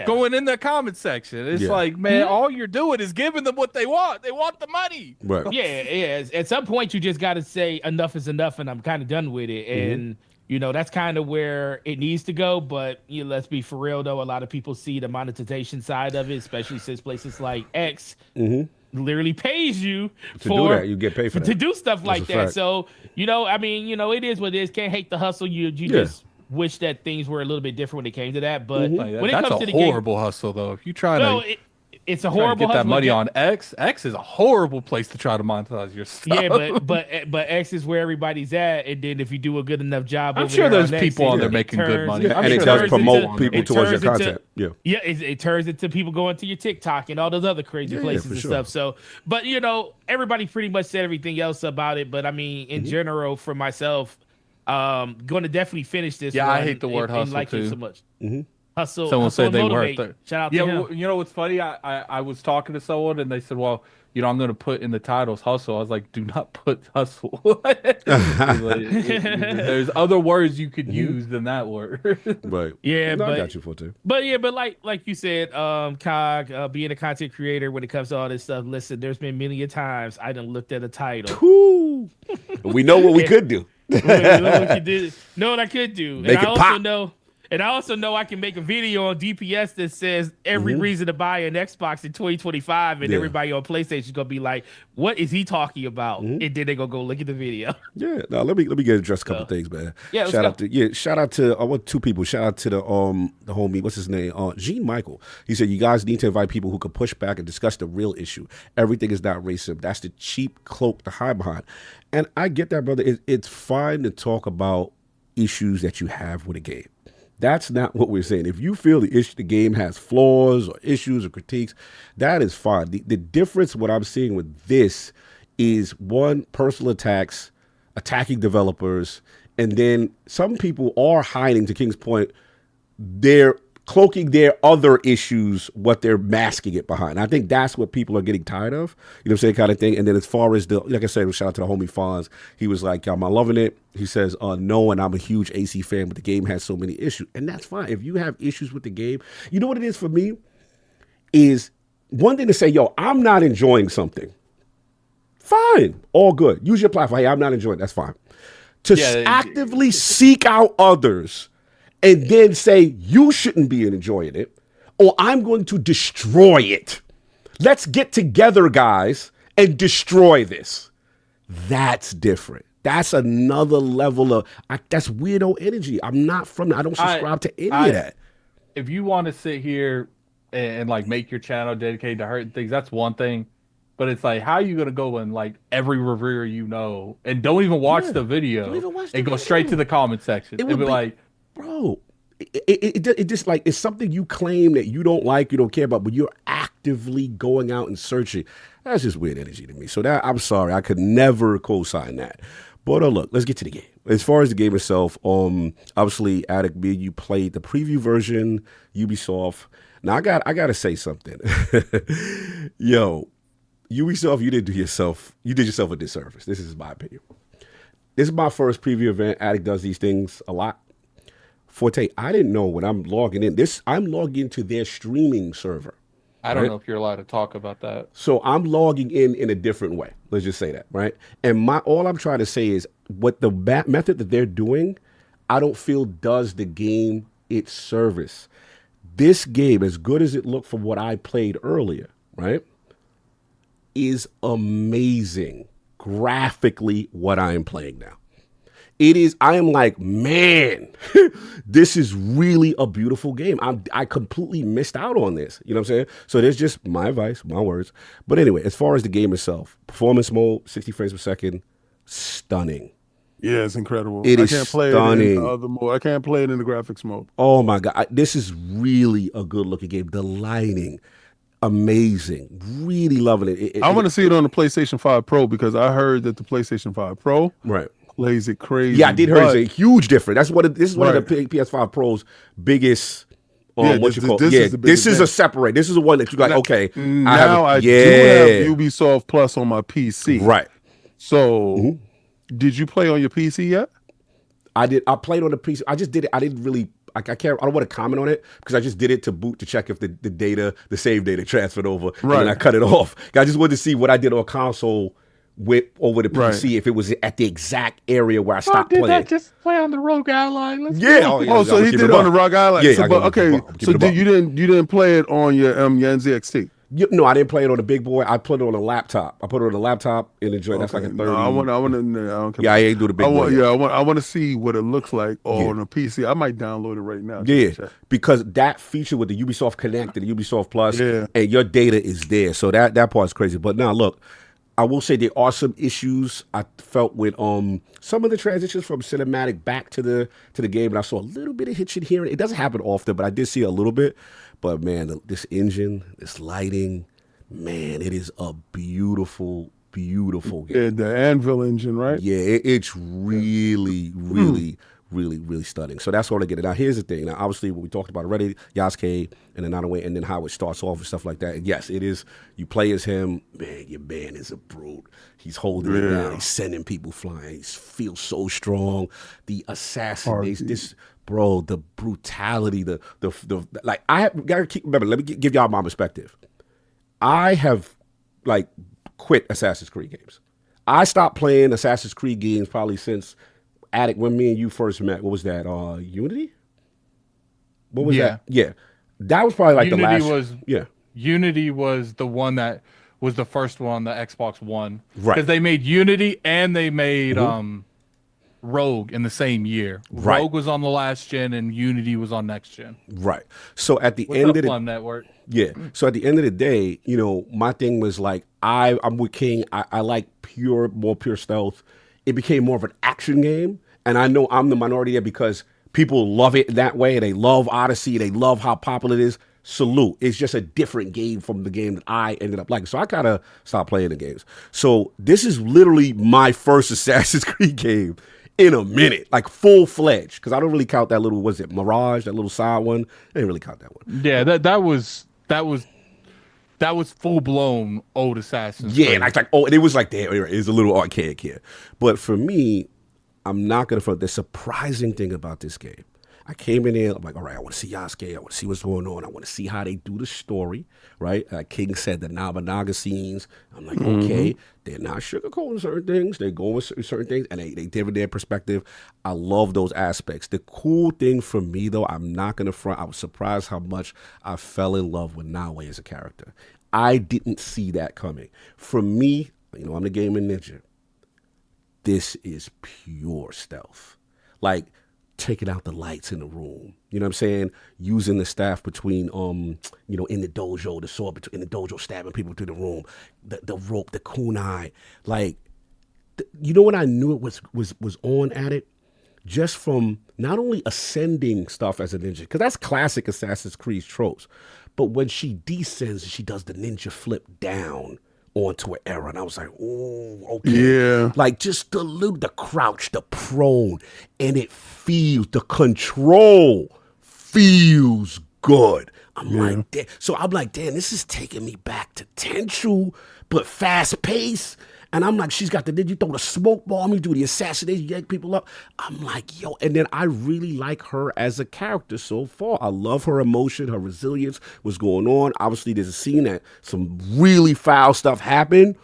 Going in the comment section, it's like, man, all you're doing is giving them what they want. They want the money. Right. Yeah. At some point, you just got to say enough is enough, and I'm kind of done with it. And that's kind of where it needs to go. But let's be for real though, a lot of people see the monetization side of it, especially since places like X literally pays you to do that. You get paid for that. To do stuff like that. So, it is what it is. Can't hate the hustle. You just wish that things were a little bit different when it came to that. But when it comes to the horrible hustle though. If you try to it's a horrible get that money on X. X is a horrible place to try to monetize your stuff. Yeah, but X is where everybody's at, and then if you do a good enough job, I'm sure there's people on there making good money. And it does promote people towards your content. It turns into people going to your TikTok and all those other crazy places and stuff. So, but everybody pretty much said everything else about it. But I mean, in general, for myself, going to definitely finish this. Yeah, I hate the word hustle like too. It so much. Hustle. Someone said they motivate. weren't. Shout out to him. Well, you know what's funny? I was talking to someone and they said, "Well, I'm going to put in the titles hustle." I was like, "Do not put hustle." There's other words you could use than that word. Right. Yeah, I got you for too. But like you said, Cog, being a content creator when it comes to all this stuff. Listen, there's been many a times I done looked at a title. We know what we could do. Know what I could do. Make and it I pop. also know. And I also know I can make a video on DPS that says every reason to buy an Xbox in 2025, and everybody on PlayStation is gonna be like, "What is he talking about?" And then they gonna go look at the video. Yeah, now let me get address a couple things, man. Yeah, shout out to I want two people. Shout out to the homie, what's his name? Gene Michael. He said you guys need to invite people who can push back and discuss the real issue. Everything is not racism. That's the cheap cloak to hide behind. And I get that, brother. It's fine to talk about issues that you have with a game. That's not what we're saying. If you feel the game has flaws or issues or critiques, that is fine. The difference, what I'm seeing with this is one, personal attacks, attacking developers, and then some people are hiding, to King's point, they're cloaking their other issues, what they're masking it behind. I think that's what people are getting tired of, you know what I'm saying, kind of thing. And then as far as like I said, shout out to the homie Fonz. He was like, am I loving it? He says, no, and I'm a huge AC fan, but the game has so many issues. And that's fine. If you have issues with the game, you know what it is for me? Is one thing to say, yo, I'm not enjoying something. Fine. All good. Use your platform. Hey, I'm not enjoying it. That's fine. To actively seek out others and then say, you shouldn't be enjoying it, or I'm going to destroy it. Let's get together, guys, and destroy this. That's different. That's another level of, that's weirdo energy. I'm not from that. I don't subscribe to any of that. If you want to sit here and like make your channel dedicated to hurting things, that's one thing. But it's like, how are you going to go and like every reviewer and don't even watch the video and go straight to the comment section and be like, bro, it just like, it's something you claim that you don't like, you don't care about, but you're actively going out and searching. That's just weird energy to me. So that, I'm sorry, I could never co-sign that. But look, let's get to the game. As far as the game itself, obviously, Addict, you played the preview version, Ubisoft. Now I gotta say something. Yo, Ubisoft, you did yourself a disservice. This is my opinion. This is my first preview event. Addict does these things a lot. Forte, I didn't know when I'm logging in. I'm logging into their streaming server. I don't know if you're allowed to talk about that. So I'm logging in a different way. Let's just say that, right? And all I'm trying to say is what the method that they're doing, I don't feel does the game its service. This game, as good as it looked from what I played earlier, right, is amazing graphically what I am playing now. I am like, man, this is really a beautiful game. I completely missed out on this. You know what I'm saying? So there's just my advice, my words. But anyway, as far as the game itself, performance mode, 60 frames per second, stunning. Yeah, it's incredible. I can't play stunning. it in the other mode. I can't play it in the graphics mode. Oh my God. This is really a good looking game. The lighting, amazing. Really loving it. I want to see it on the PlayStation 5 Pro because I heard that the PlayStation 5 Pro plays it crazy. Yeah, I did hear it's a huge difference. This is one of the PS5 Pro's biggest. This is a separate. This is the one that you like. Okay, now I do have Ubisoft Plus on my PC. Right. So, did you play on your PC yet? I did. I played on the PC. I just did it. I didn't really. I can't. I don't want to comment on it because I just did it to boot to check if the save data transferred over. Right. And then I cut it off. I just wanted to see what I did on console over the PC if it was at the exact area where I stopped playing. That just play on the Rogue Ally? So he did it on the Rogue Ally. Yeah, you didn't play it on your NZXT. No, I didn't play it on the big boy. I put it on a laptop. I put it on a laptop and enjoyed. That's like a 30. No, I don't care. Yeah, I ain't do the big boy. Yeah, I want to see what it looks like on a PC. I might download it right now. Yeah, because that feature with the Ubisoft Connect and the Ubisoft Plus, and your data is there. So that part's crazy. But now look, I will say there are some issues I felt with some of the transitions from cinematic back to the game, and I saw a little bit of hitching here. It doesn't happen often, but I did see a little bit. But man, this engine, this lighting, man, it is a beautiful, beautiful game. Yeah, the Anvil engine, right? Yeah, it's really, really, really, really stunning. So that's all I get. Now, here's the thing. Now, obviously, what we talked about already, Yasuke and then Nanaway, and then how it starts off and stuff like that. And yes, it is. You play as him. Man, your man is a brute. He's holding it down. He's sending people flying. He feels so strong. The assassination. This. Bro, the brutality, the like I gotta keep remember. Let me give y'all my perspective. I have like quit Assassin's Creed games. I stopped playing Assassin's Creed games probably since Addict when me and you first met. What was that? Unity? What was that? Yeah. That was probably like Unity the last. Unity was the one that was the first one, the Xbox One. Right. Because they made Unity and they made Rogue in the same year. Right. Rogue was on the last gen and Unity was on next gen. Right. So at the end of the Plum Network. Yeah. So at the end of the day, you know, my thing was like I'm with King. I like more pure stealth. It became more of an action game, and I know I'm the minority there because people love it that way. They love Odyssey. They love how popular it is. Salute. It's just a different game from the game that I ended up liking. So I kind of stopped playing the games. So this is literally my first Assassin's Creed game in a minute, like full-fledged, because I don't really count that little, was it Mirage, that little side one? I didn't really count that one. Yeah, that was full-blown old Assassin's Creed. Yeah, like and it was like, damn, it was a little archaic here. But for me, I'm not going to front. The surprising thing about this game, I came in there, I'm like, all right, I want to see Yasuke. I want to see what's going on. I want to see how they do the story, right? King said the Nobunaga scenes. I'm like, okay, they're not sugarcoating certain things. They're going with certain things, and they give their perspective. I love those aspects. The cool thing for me, though, I'm not going to front. I was surprised how much I fell in love with Nawe as a character. I didn't see that coming. For me, you know, I'm the gaming ninja. This is pure stealth. Like, taking out the lights in the room. You know what I'm saying? Using the staff between, you know, in the dojo, the sword in the dojo, stabbing people through the room, the rope, the kunai. Like, you know what I knew it was on at it? Just from not only ascending stuff as a ninja, because that's classic Assassin's Creed tropes, but when she descends, she does the ninja flip down onto an era, and I was like, oh, okay. Yeah. Like, just the crouch, the prone, and it feels, the control feels good. I'm like, damn. So I'm like, damn, this is taking me back to Tenchu, but fast pace. And I'm like, she's got you throw the smoke bomb, you do the assassination, you yank people up. I'm like, yo, and then I really like her as a character so far. I love her emotion, her resilience, what's going on. Obviously, there's a scene that some really foul stuff happened.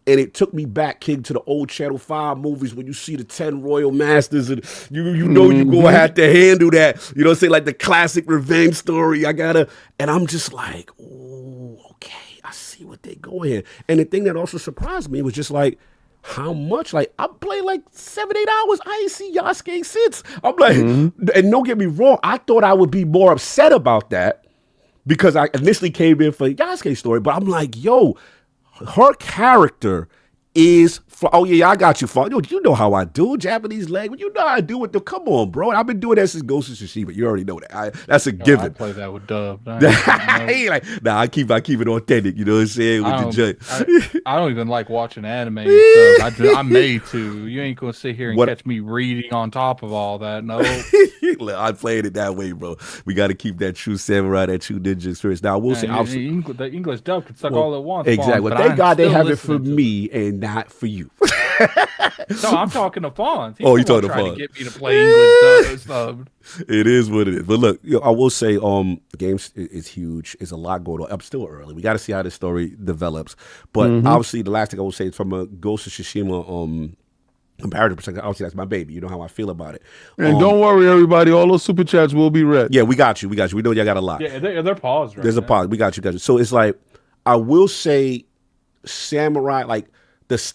And it took me back, King, to the old Channel 5 movies when you see the 10 Royal Masters and you know you're going to have to handle that. You know what I'm saying? Like the classic revenge story. And I'm just like, oh, okay. I see what they go in. And the thing that also surprised me was just like how much, like I played like 7-8 hours. I ain't see Yasuke since. I'm like, and don't get me wrong, I thought I would be more upset about that because I initially came in for Yasuke's story, but I'm like, yo, her character is, oh yeah, I got you, Fun. You know how I do Japanese language. You know how I do it. Come on, bro. I've been doing that since Ghost of Tsushima. You already know that. That's a given. I play that with Dub. I keep it authentic. You know what I'm saying? With the judge. I don't even like watching anime and stuff. I'm made to. You ain't gonna sit here and catch me reading on top of all that. No. I played it that way, bro. We got to keep that true samurai, that true ninja experience. Now, we'll say the English dub can suck all it wants. Exactly. Well, thank God they have it for me and not for you. No, I'm talking to Fonz. You talking to Fonz? To get me to play English dub. It is what it is. But look, I will say, the game is huge. There's a lot going on. I'm still early. We got to see how this story develops. But obviously, the last thing I will say is from a Ghost of Tsushima comparative perspective. Obviously, that's my baby. You know how I feel about it. And don't worry, everybody. All those super chats will be read. Yeah, we got you. We know y'all got a lot. Yeah, they're paused right There's now. a pause. We got you. So it's like, I will say, samurai, like,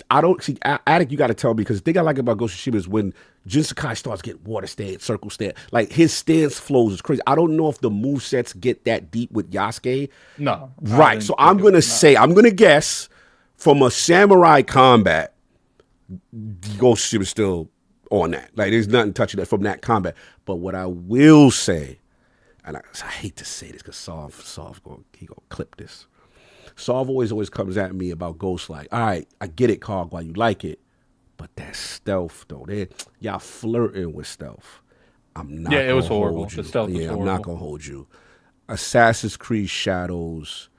I don't see Addict. You got to tell me, because the thing I like about Ghost of Tsushima is when Jin Sakai starts getting water stance, circle stance, like his stance flows is crazy. I don't know if the movesets get that deep with Yasuke. No, right. So I'm gonna guess from a samurai combat, Ghost of Tsushima is still on that. Like there's nothing touching that from that combat. But what I will say, and I hate to say this because Sov's gonna clip this. Sov always comes at me about Ghost like, all right, I get it, Cog, why you like it, but that stealth though, y'all flirting with stealth. I'm not. Yeah, it was horrible. The stealth was horrible. I'm not gonna hold you. Assassin's Creed Shadows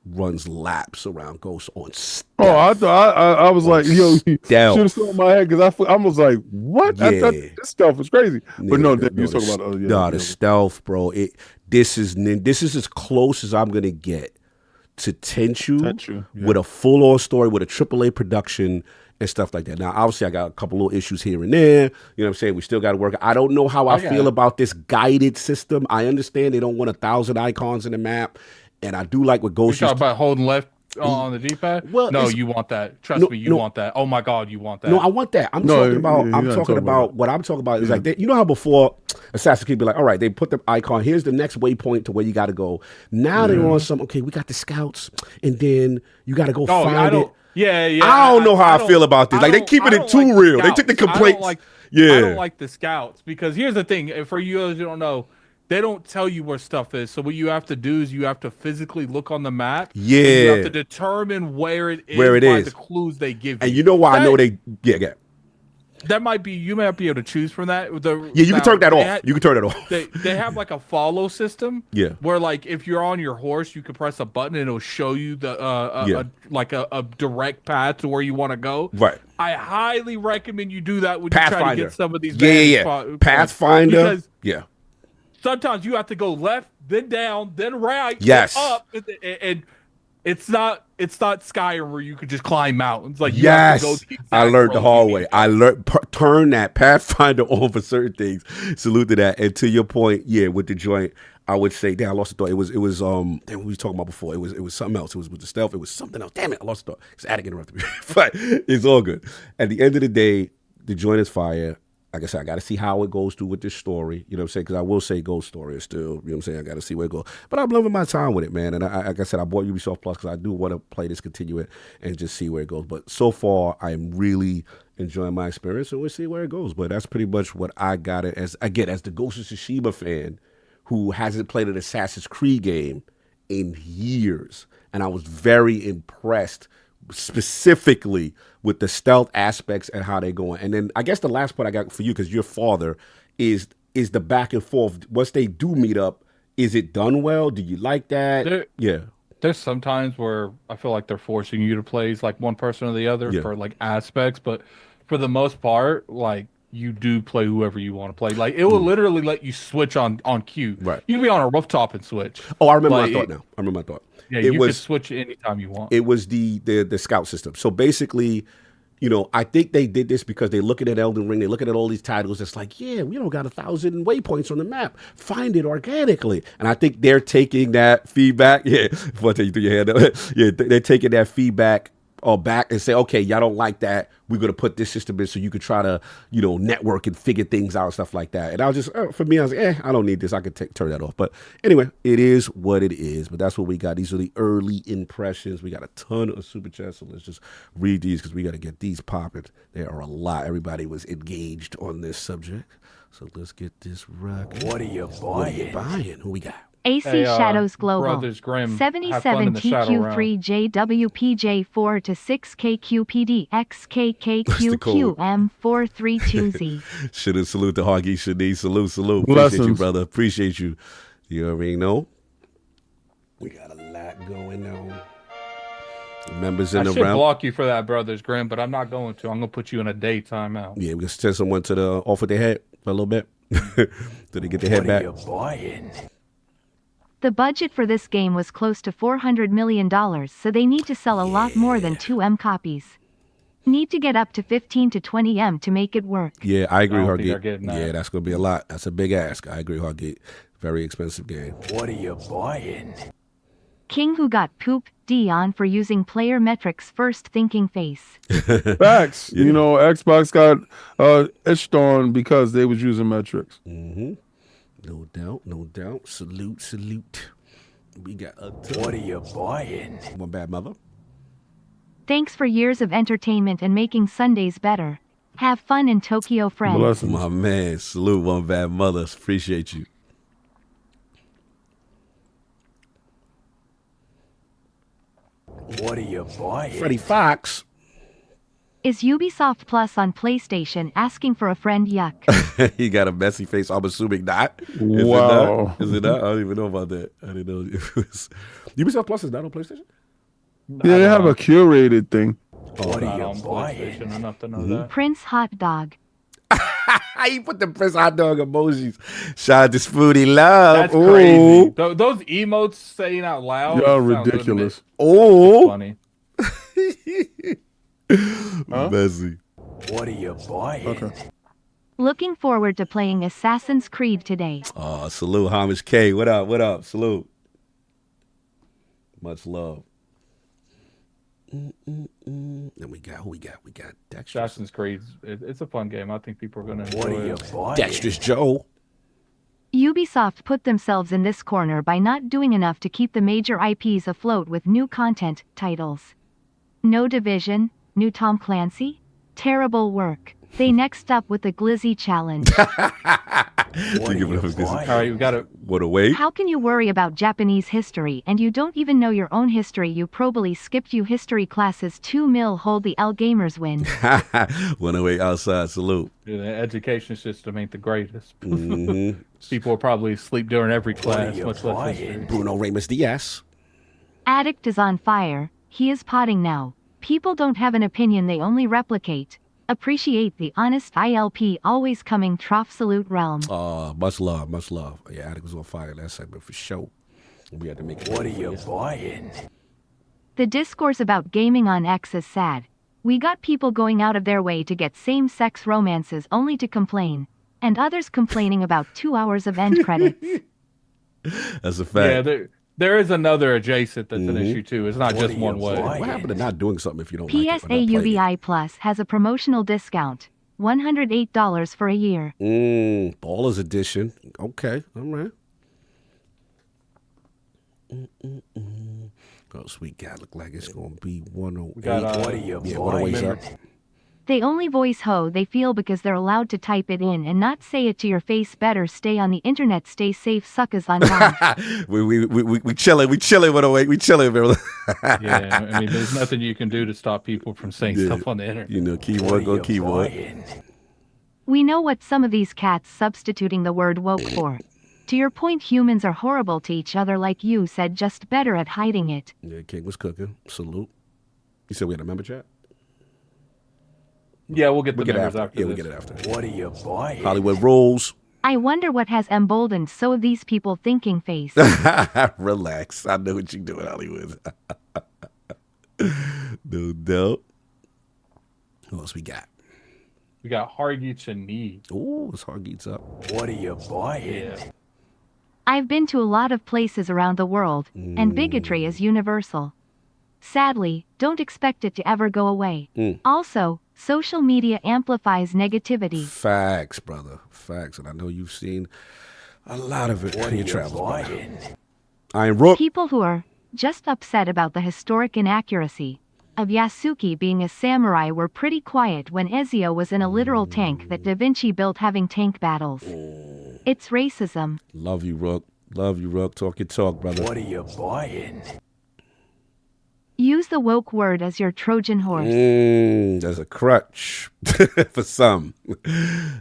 runs laps around Ghost on stealth. Oh, I thought I was like, yo, should have stood my head because I was like, what? Yeah. I thought this stealth was crazy. But no, you talking about the stealth, bro. This is as close as I'm gonna get to tempt you with a full-on story with a AAA production and stuff like that. Now, obviously, I got a couple little issues here and there. You know what I'm saying? We still got to work. I don't know how I feel about this guided system. I understand they don't want 1,000 icons in the map, and I do like what Ghost. You talking about holding left on the D-pad? Well, no, you want that. Trust me, you want that. Oh my God, you want that. No, I want that. I'm talking about. What I'm talking about is like you know how before Assassin's Creed be like, all right, they put the icon. Here's the next waypoint to where you got to go. Now they're on some. Okay, we got the scouts, and then you got to go find it. Yeah. I don't know how I feel about this. Like they keeping it too real. They took the complaints. I don't like the scouts because here's the thing. For you who don't know, they don't tell you where stuff is. So what you have to do is you have to physically look on the map. Yeah. You have to determine where it is by the clues they give you. And you know why I know they that might be you might be able to choose from that. You can turn that off. You can turn it off. They have like a follow system. Yeah. Where like if you're on your horse, you can press a button and it'll show you the a direct path to where you want to go. Right. I highly recommend you do that when you try to get some of these. Pathfinder. Because sometimes you have to go left, then down, then right, then up, and it's not Skyrim where you could just climb mountains. Like you have to go the exact I learned the hard way. I learned turn that Pathfinder on for certain things. Salute to that. And to your point, with the joint, I would say, damn, I lost the thought. It was what we were talking about before. It was something else. It was with the stealth. It was something else. Damn it, I lost the thought. It's Attic interrupted me. But it's all good. At the end of the day, the joint is fire. Like I said, I got to see how it goes through with this story. You know what I'm saying? Because I will say Ghost Story is still, you know what I'm saying? I got to see where it goes. But I'm loving my time with it, man. And like I said, I bought Ubisoft Plus because I do want to play this, continue it, and just see where it goes. But so far, I am really enjoying my experience, and we'll see where it goes. But that's pretty much what I got it as. Again, as the Ghost of Tsushima fan who hasn't played an Assassin's Creed game in years. And I was very impressed specifically with the stealth aspects and how they're going. And then I guess the last part I got for you, because your father, is the back and forth. Once they do meet up, is it done well? Do you like that? There's sometimes where I feel like they're forcing you to play like one person or the other for like aspects, but for the most part, like you do play whoever you want to play. Like it will literally let you switch on cue. Right. You can be on a rooftop and switch. Oh, I remember my thought now. I remember my thought. Yeah, you can switch anytime you want. It was the scout system. So basically, you know, I think they did this because they're looking at Elden Ring. They're looking at all these titles. It's like, we don't got 1,000 waypoints on the map. Find it organically. And I think they're taking that feedback. Before I tell you through your hand up. They're taking that feedback back and say, okay, y'all don't like that. We're going to put this system in so you could try to, you know, network and figure things out and stuff like that. And I was just, for me, I was like, I don't need this. I could turn that off. But anyway, it is what it is. But that's what we got. These are the early impressions. We got a ton of super chats. So let's just read these because we got to get these popping. There are a lot. Everybody was engaged on this subject. So let's get this rocking. What are you buying? Who we got? AC Shadows Global Brothers Grimm, 77 TQ3 JWPJ4 to 6KQPD XKKQQM432Z. Should salute the Hoggy Shanice. Salute. Appreciate you, brother. Appreciate you. You already know. We got a lot going on. Members in the realm. I should block you for that, Brothers Grimm, but I'm not going to. I'm going to put you in a day timeout. Yeah, we're going to send someone to the off with their head for a little bit. Till they get their head back. What are you buying? The budget for this game was close to $400 million, so they need to sell a lot more than 2M copies. Need to get up to 15 to 20M to make it work. Yeah, I agree, Hargit. Yeah, that's going to be a lot. That's a big ask. I agree, Hargit. Very expensive game. What are you buying? King who got poop Dion for using player metrics first thinking face. Facts. You know, Xbox got etched on because they was using metrics. Mm-hmm. No doubt. Salute. We got a ton. What are you buying? One bad mother. Thanks for years of entertainment and making Sundays better. Have fun in Tokyo, friends. Blessings. My man, salute one bad mother. Appreciate you. What are you buying? Freddie Fox. Is Ubisoft Plus on PlayStation asking for a friend? Yuck. He got a messy face. I'm assuming not. Wow. Is it not? I don't even know about that. I didn't know if it was. Ubisoft Plus is not on PlayStation? Yeah, they have a curated thing. What are you on buying? PlayStation enough to know that. Prince Hot Dog. He put the Prince hot dog emojis. Shout out to Spooty Love. That's Ooh. crazy. Those emotes saying out loud. Y'all ridiculous. Oh, funny. Messy. What are you buying? Okay. Looking forward to playing Assassin's Creed today. Oh, salute, Homage K. What up? What up? Salute. Much love. Then we got who we got? We got Dexterous. Assassin's Creed. It's a fun game. I think people are gonna enjoy What are you it. buying? Dexterous Joe. Ubisoft put themselves in this corner by not doing enough to keep the major IPs afloat with new content titles. No Division, new Tom Clancy? Terrible work. They next up with the Glizzy Challenge. What are you buying? All right, we got it. What a wait. How can you worry about Japanese history and you don't even know your own history? You probably skipped you history classes. 2 mil hold the L Gamers win. 108 outside. Salute. Yeah, the education system ain't the greatest. Mm-hmm. People will probably sleep during every class, you much less buying? history. Bruno Ramos Diaz. Addict is on fire. He is potting now. People don't have an opinion, they only replicate. Appreciate the honest ILP always coming trough. Salute realm. Much love, much love. Yeah, Addict was on fire last segment for sure. We had to make it. What are you buying? The discourse about gaming on X is sad. We got people going out of their way to get same-sex romances only to complain. And others complaining about 2 hours of end credits. That's a fact. Yeah, there is another adjacent that's an issue too. It's not just one way. What happened to not doing something if you don't like it? or not PSA playing it? UBI Plus has a promotional discount. $108 for a year. Ballers edition. Okay, all right. What else we got? Look like it's gonna be 108. What are you Yeah, 108's buying? up. They only voice how they feel because they're allowed to type it in and not say it to your face. Better stay on the internet. Stay safe, suckers on God. we chilling. We chilling. 108. We chilling, bro. Yeah, I mean, there's nothing you can do to stop people from saying stuff on the internet. You know, What keyboard are go you keyboard. buying? We know what some of these cats substituting the word woke for. To your point, humans are horrible to each other, like you said, just better at hiding it. Yeah, King was cooking. Salute. You said we had a member chat? Yeah, we'll get the We'll get it numbers after. after Yeah, we'll this. get it after. What are you buying? Hollywood rules. I wonder what has emboldened so of these people thinking face. Relax. I know what you're doing, Hollywood. No doubt. What else we got? We got Hargeet and Knee. Ooh, it's Hargeet's up. What are you buying? Yeah. I've been to a lot of places around the world, and bigotry is universal. Sadly, don't expect it to ever go away. Also, social media amplifies negativity. Facts, brother. Facts. And I know you've seen a lot of it What in are your you travels, brother. buying? I am Rook. People who are just upset about the historic inaccuracy of Yasuki being a samurai were pretty quiet when Ezio was in a literal tank that Da Vinci built having tank battles. It's racism. Love you, Rook. Love you, Rook. Talk your talk, brother. What are you buying? Use the woke word as your Trojan horse. There's a crutch for some.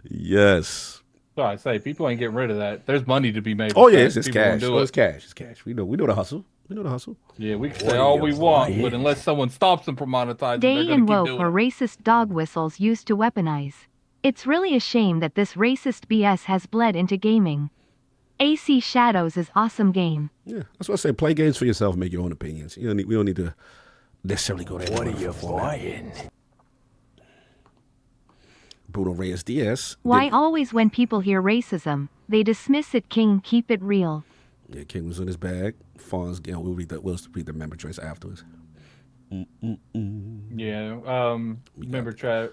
Yes. So I say, people ain't getting rid of that. There's money to be made. Oh with yeah, that. it's just People gonna cash. do Oh, it. it's cash. It's cash. We know the hustle. We know the hustle. Yeah, we can What say are all you we want, buying? but unless someone stops them from monetizing, they're Day gonna and keep woke doing were it. racist dog whistles used to weaponize. It's really a shame that this racist BS has bled into gaming. AC Shadows is awesome game. Yeah, that's what I say. Play games for yourself. Make your own opinions. We don't need to necessarily go there. What are you buying? Bruno Reyes Diaz. Why always when people hear racism, they dismiss it? King, keep it real. Yeah, King was in his bag. Fonz, we'll read the member choice afterwards. Yeah, member chat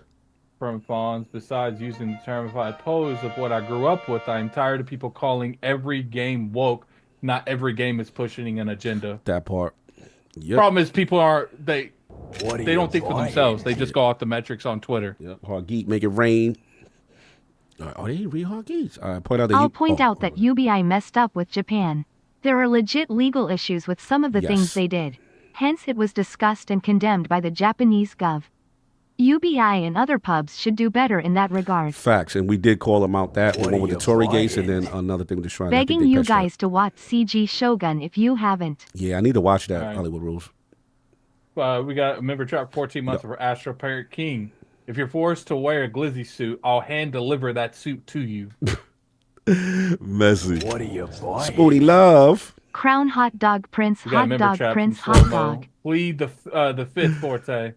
from Fonz. Besides using the term if I pose of what I grew up with, I'm tired of people calling every game woke. Not every game is pushing an agenda. That part. Yep. Problem is people they What are don't you think for buying? themselves. They just go off the metrics on Twitter. Yep. Hard Geek, make it rain. Oh, they didn't read Hard Geeks. Point out that I'll point out that UBI messed up with Japan. There are legit legal issues with some of the things they did. Hence it was discussed and condemned by the Japanese gov. UBI and other pubs should do better in that regard. Facts, and we did call them out that What one are with the you Tory gates, and buying? then another thing with the Shrine. Begging you guys to watch CG Shogun if you haven't. Yeah, I need to watch that. All right. Hollywood Rules. We got a member chat 14 months for Astro Parrot King. If you're forced to wear a glizzy suit, I'll hand deliver that suit to you. Messy. What are you buying? Spooty Love. Crown Hot Dog Prince, We got a Hot member Dog chat Prince, from Hot Slow-Mo. Dog. Plead the fifth forte.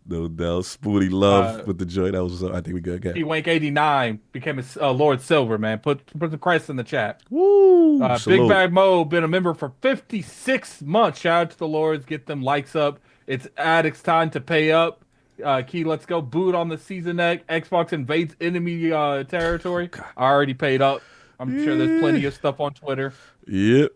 No doubt. Spooty Love with the joint. That was, I think we good. Okay. Wank 89 became a Lord Silver, man. Put the Christ in the chat. Woo! Big Bag Mo, been a member for 56 months. Shout out to the Lords. Get them likes up. It's Addict's time to pay up. Key, let's go. Boot on the season neck. Xbox invades enemy territory. I already paid up. I'm sure there's plenty of stuff on Twitter. Yep.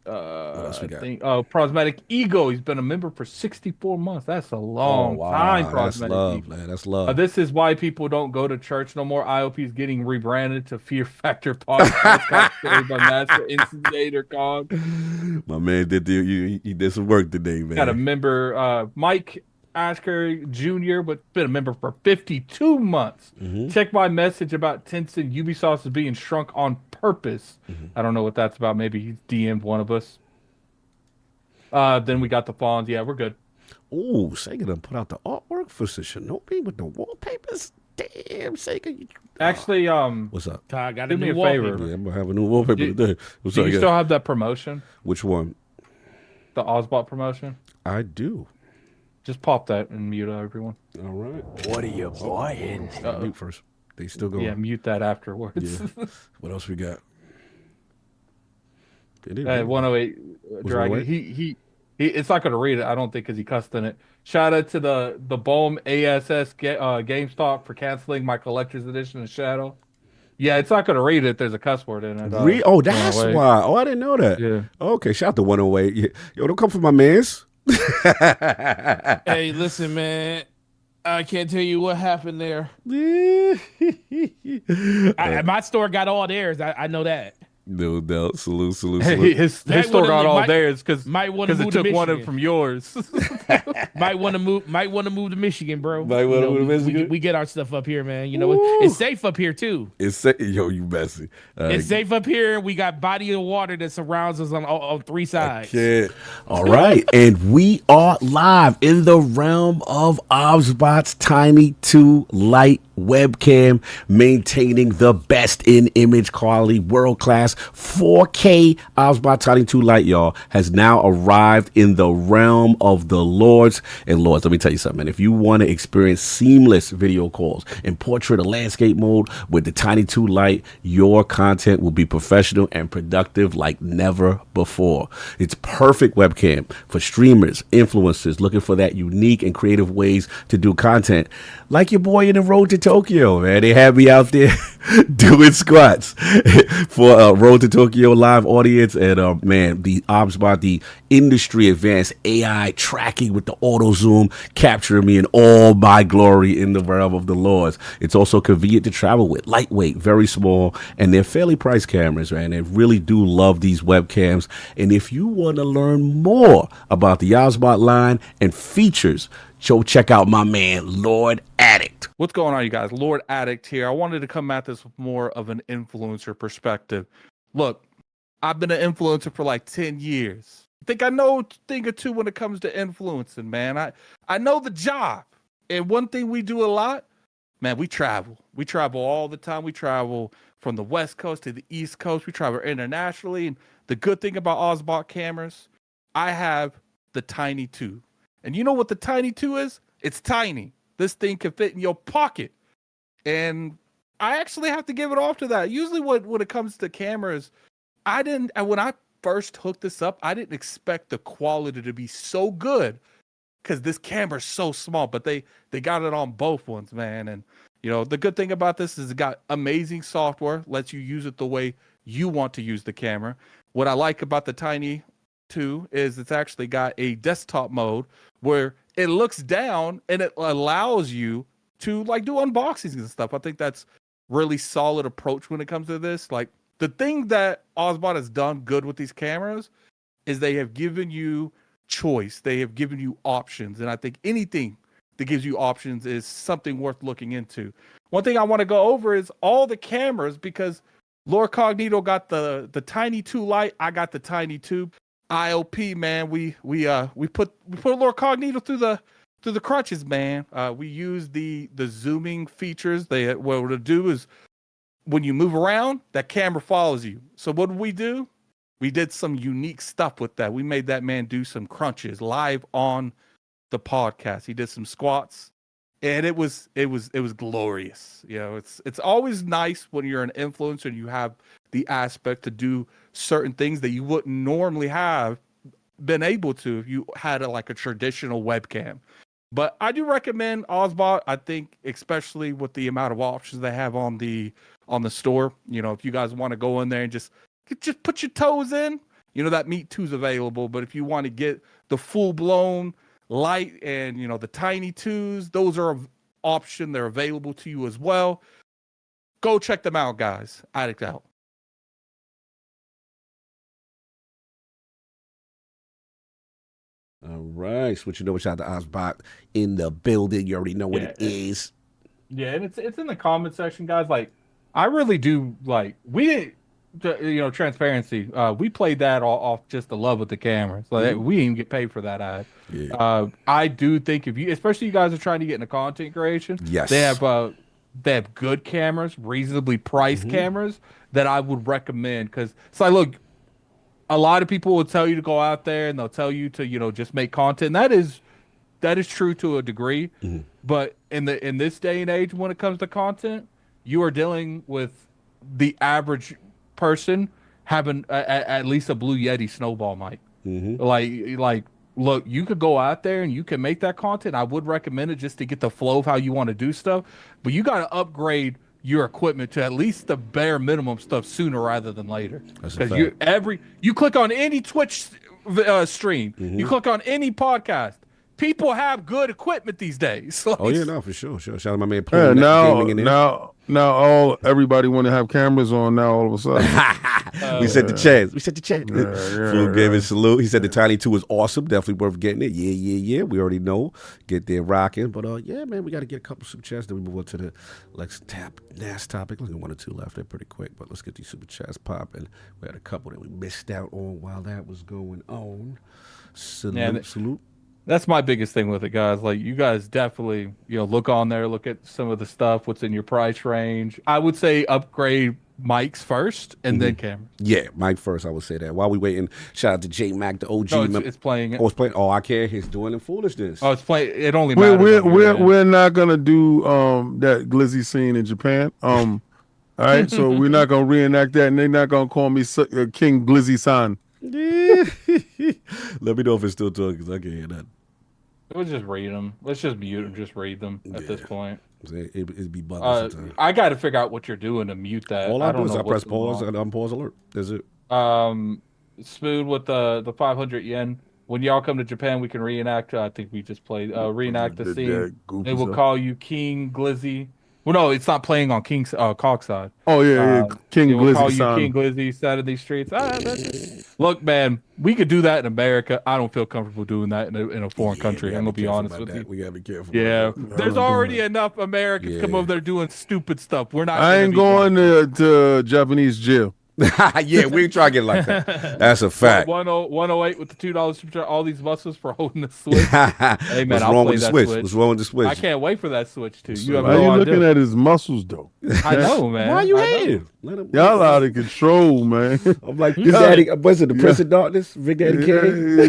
What else we got? Prosmatic Ego. He's been a member for 64 months. That's a long time. That's love, man. That's love. This is why people don't go to church no more. ILP is getting rebranded to Fear Factor Podcast. By Master Instigator Con. My man he did some work today, man. Got a member, Mike Ashker Jr., but been a member for 52 months. Check my message about Tencent Ubisoft is being shrunk on purpose. I don't know what that's about. Maybe he DM'd one of us. Then we got the Fawns. Yeah, we're good. Oh, Sega done put out the artwork for Shinobi with the wallpapers. Damn, Sega. Actually, what's up? I got do me a favor. Yeah, I'm gonna have a new wallpaper today. What's Do up, you still have that promotion? Which one? The OBSBot promotion? I do. Just pop that and mute everyone. All right. What are you buying? Mute first. They still going. Yeah, mute that afterwards. Yeah. What else we got? 108 Dragon. He it's not gonna read it, I don't think, because he cussed in it. Shout out to the Bohm ASS GameStop for canceling my collector's edition of Shadow. Yeah, it's not gonna read it. There's a cuss word in it. That's why. Oh, I didn't know that. Yeah. Okay, shout out to 108. Yeah. Yo, don't come for my mans. Hey, listen, man. I can't tell you what happened there. My store got all theirs. I know that. No doubt. Salute. His store got all theirs because it took one from yours. Might want to move to Michigan, bro. Might want to move to Michigan. We get our stuff up here, man. You know, it's safe up here too. It's safe. Yo, you messy. It's safe up here. We got body of water that surrounds us on three sides. All right, and we are live in the realm of OBSBot's Tiny2 Lite webcam, maintaining the best in image quality, world class 4K. OBSBot Tiny2 Lite, y'all, has now arrived in the realm of the Lords and Lords. Let me tell you something, man. If you want to experience seamless video calls in portrait or landscape mode with the Tiny2 Lite, your content will be professional and productive like never before. It's perfect webcam for streamers, influencers looking for that unique and creative ways to do content, like your boy in the RoadtoTokyo, man. They have me out there doing squats for RoadtoTokyo live audience, and man, the OBSBot, the industry advanced AI tracking with the auto zoom, capturing me in all my glory in the realm of the Lords. It's also convenient to travel with, lightweight, very small, and they're fairly priced cameras, man. They really do love these webcams. And if you want to learn more about the OBSBot line and features, go check out my man, Lord Addict. What's going on, you guys? Lord Addict here. I wanted to come at this with more of an influencer perspective. Look, I've been an influencer for like 10 years. I think I know a thing or two when it comes to influencing, man. I know the job. And one thing we do a lot, man, we travel. We travel all the time. We travel from the West Coast to the East Coast. We travel internationally. And the good thing about OBSBot cameras, I have the Tiny2. And you know what the Tiny2 is? It's tiny. This thing can fit in your pocket. And I actually have to give it off to that. Usually when it comes to cameras, when I first hooked this up, I didn't expect the quality to be so good because this camera is so small, but they got it on both ones, man. And you know, the good thing about this is it got amazing software, lets you use it the way you want to use the camera. What I like about the Tiny2 is it's actually got a desktop mode where it looks down and it allows you to like do unboxings and stuff. I think that's really solid approach when it comes to this. Like the thing that OBSBot has done good with these cameras is they have given you choice. They have given you options. And I think anything that gives you options is something worth looking into. One thing I want to go over is all the cameras, because LordCognito got the Tiny2 Lite. I got the Tiny2. ILP, man, we put LordCognito through through the crutches, man. We use the zooming features. What it'll do is when you move around, that camera follows you. So what did we do? We did some unique stuff with that. We made that man do some crunches live on the podcast. He did some squats, and it was glorious. You know, it's always nice when you're an influencer and you have the aspect to do certain things that you wouldn't normally have been able to if you had a traditional webcam. But I do recommend OBSBot. I think especially with the amount of options they have on the store, you know, if you guys want to go in there and just put your toes in, you know, that Meet 2's available. But if you want to get the full blown light and, you know, the Tiny2s, those are an option. They're available to you as well. Go check them out, guys. AddictILP. All right, switch it over. Shout out to OBSBot in the building. You already know what it is. Yeah, and it's in the comment section, guys. Like, I really do we didn't, you know, transparency. We played that all off just the love of the cameras. Like, we didn't even get paid for that ad. Yeah. I do think if you, especially you guys are trying to get into content creation, yes, they have good cameras, reasonably priced cameras that I would recommend, because it's like, look, a lot of people will tell you to go out there and they'll tell you to, you know, just make content. And that is true to a degree. But in this day and age, when it comes to content, you are dealing with the average person having at least a Blue Yeti snowball mic. Like, look, you could go out there and you can make that content. I would recommend it just to get the flow of how you want to do stuff. But you got to upgrade your equipment to at least the bare minimum stuff sooner rather than later. Because you click on any Twitch stream, you click on any podcast, people have good equipment these days. Oh yeah, no, for sure. Shout out to my man. Now everybody want to have cameras on now. All of a sudden, we set the chance. Fool gave his salute. He said the Tiny2 is awesome. Definitely worth getting it. Yeah. We already know. Get there rocking. But yeah, man, we got to get a couple super chats. Then we move on to the last topic. Look at 1 or 2 left. They're pretty quick. But let's get these super chats popping. We had a couple that we missed out on while that was going on. Salute. That's my biggest thing with it, guys. Like, you guys definitely, you know, look on there, look at some of the stuff, what's in your price range. I would say upgrade mics first and then camera. Yeah, mic first, I would say that. While we waiting, shout out to J Mac, the OG. No, it's playing it. Oh, it's playing. Oh, I can't. He's doing the foolishness. Oh, it's playing. It only matters. We're not gonna do that glizzy scene in Japan. All right, so we're not gonna reenact that, and they're not gonna call me King Glizzy-san. Let me know if it's still talking, because I can't hear that. We'll just read them. Let's just mute and just read them at this point. It'd be bugging sometimes. I got to figure out what you're doing to mute that. All I do is I press pause and unpause alert. That's it. Spoon with the 500 yen. When y'all come to Japan, we can reenact. I think we just played reenact the scene. They will call you King Glizzy. Well, no, it's not playing on King's Cogside. Oh yeah, King Glizzy. Call you King Glizzy, side of these streets. Look, man, we could do that in America. I don't feel comfortable doing that in a foreign country. I'm gonna be honest with you. We gotta be careful. Yeah, there's already enough Americans come over there doing stupid stuff. We're not. I ain't going to Japanese jail. Yeah, we ain't trying to get like that. That's a fact. 108 with the $2 super chat. All these buses for holding the Switch. Hey man, I'll play that Switch. What's wrong with the Switch? I can't wait for that Switch too. Why are you looking at his muscles though? I know, man. Why are you hating? Y'all out of control, man. I'm like, Daddy, was it the Prince of Darkness? Big Daddy K? You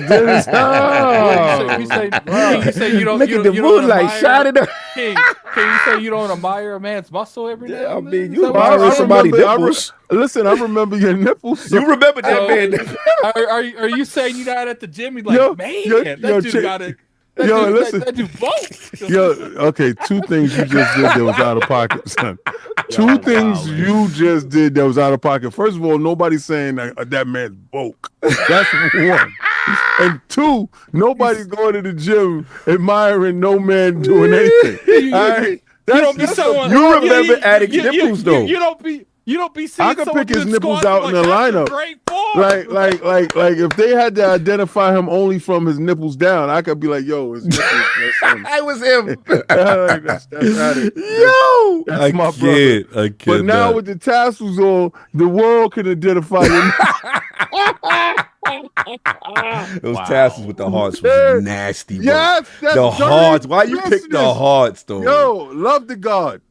say you don't. Look at the moonlight shining up. King, you say you don't admire a man's muscle every day? I mean, you admire somebody's nipples. Listen, I remember your nipples. You remember that man? Are you saying you not at the gym? You're like, man, that dude got it. Listen. That dude both. Okay, 2 things you just did that was out of pocket, son. 2 things you just did that was out of pocket. First of all, nobody's saying that man's woke. That's 1. And 2, nobody's going to the gym admiring no man doing anything. All right? You remember adding nipples, though. You don't be seeing. I could pick his nipples out in the lineup. Like if they had to identify him only from his nipples down, I could be like, "Yo, his nipples." It was him. That's Yo, that's my brother. But now with the tassels on, the world can identify him. Those tassels with the hearts was nasty, bro. Yes, that's the hearts. Why you business. pick the hearts, though? Yo, love the God.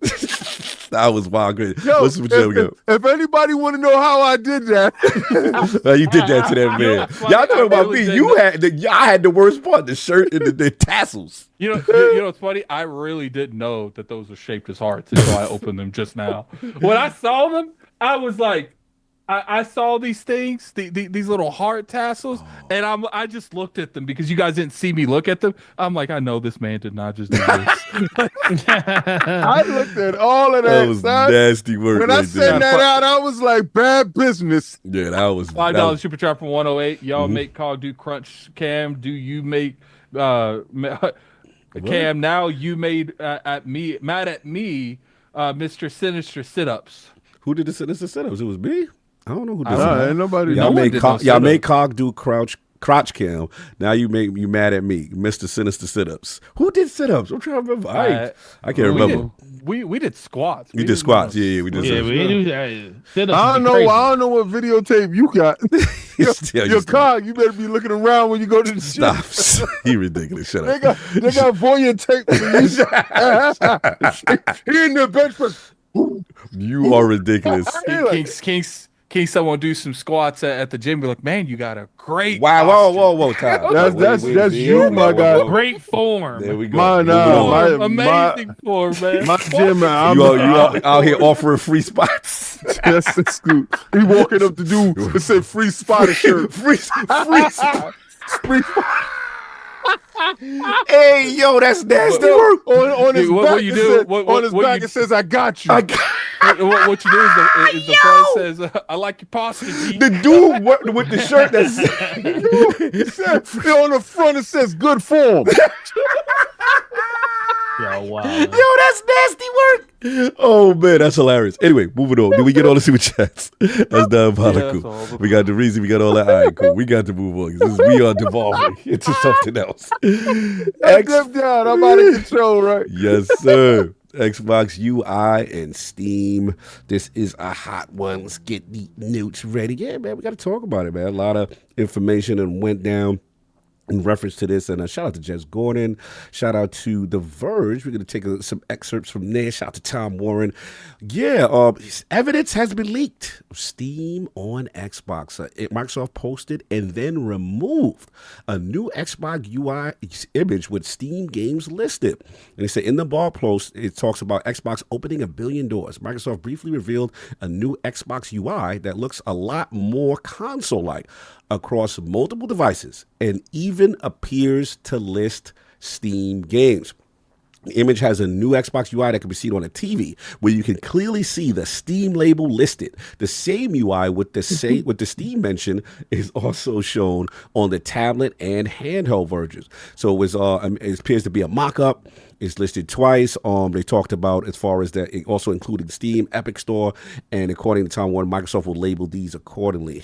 That was wild, great. Yo, What's if anybody want to know how I did that, you did that to that man. Y'all know about me. I had the worst part: the shirt and the tassels. You know what's funny? I really didn't know that those were shaped as hearts until I opened them just now. When I saw them, I was like, I saw these things, these little heart tassels, and I just looked at them because you guys didn't see me look at them. I'm like, I know this man did not just do this. I looked at all of that. That was nasty work. When I sent that out, I was like, bad business. Yeah, that was $5 super chat from 108. Y'all make Cog do crunch cam. Do you make Cam? Now you made mad at me, Mr. Sinister sit-ups. Who did the Sinister sit-ups? It was me. I don't know who did that. Ain't nobody. Y'all made Cog do crotch cam. Now you mad at me, Mr. Sinister sit-ups. Who did sit-ups? I'm trying to remember. I can't remember. We did squats. We did squats. Yeah, we did. Sit-ups. I don't know what videotape you got. Your Cog, you better be looking around when you go to the Stop. He ridiculous. Shut up. They got voyeur tape for you. He in the bench press. You are ridiculous. King, someone do some squats at the gym. Be like, man, you got a great. Wow, whoa, Ty. That's you, my guy. Great form. There we go. Amazing form, man. My gym, man. You out here offering free spots. That's the scoop. He walking up to do it said free spot shirt. Free spot. Hey, yo, that's nasty work. On his back, what you do? It says, "I got you." What you do is the front says, "I like your posture." G. The dude with the shirt that's on the front it says "good form." Yo, wow. Yo, that's nasty work. Oh man, that's hilarious. Anyway, moving on. Did we get all the super chats? That's diabolical. Yeah, we got the reason. We got all that. All right, cool. We got to move on. We are devolving into something else. Down. I'm out of control, right? Yes, sir. Xbox UI and Steam. This is a hot one. Let's get the notes ready. Yeah, man, we got to talk about it, man. A lot of information and went down in reference to this, and shout out to Jess Gordon, shout out to The Verge. We're going to take some excerpts from there. Shout out to Tom Warren. Yeah, evidence has been leaked of Steam on Xbox. Microsoft posted and then removed a new Xbox UI image with Steam games listed. And they said in the blog post, it talks about Xbox opening 1 billion doors. Microsoft briefly revealed a new Xbox UI that looks a lot more console-like across multiple devices and even appears to list Steam games. The image has a new Xbox UI that can be seen on a TV, where you can clearly see the Steam label listed. The same UI with the Steam mention is also shown on the tablet and handheld versions. So it appears to be a mock-up. It's listed twice. They talked about as far as that, it also including Steam, Epic Store, and according to Tom Warren, Microsoft will label these accordingly.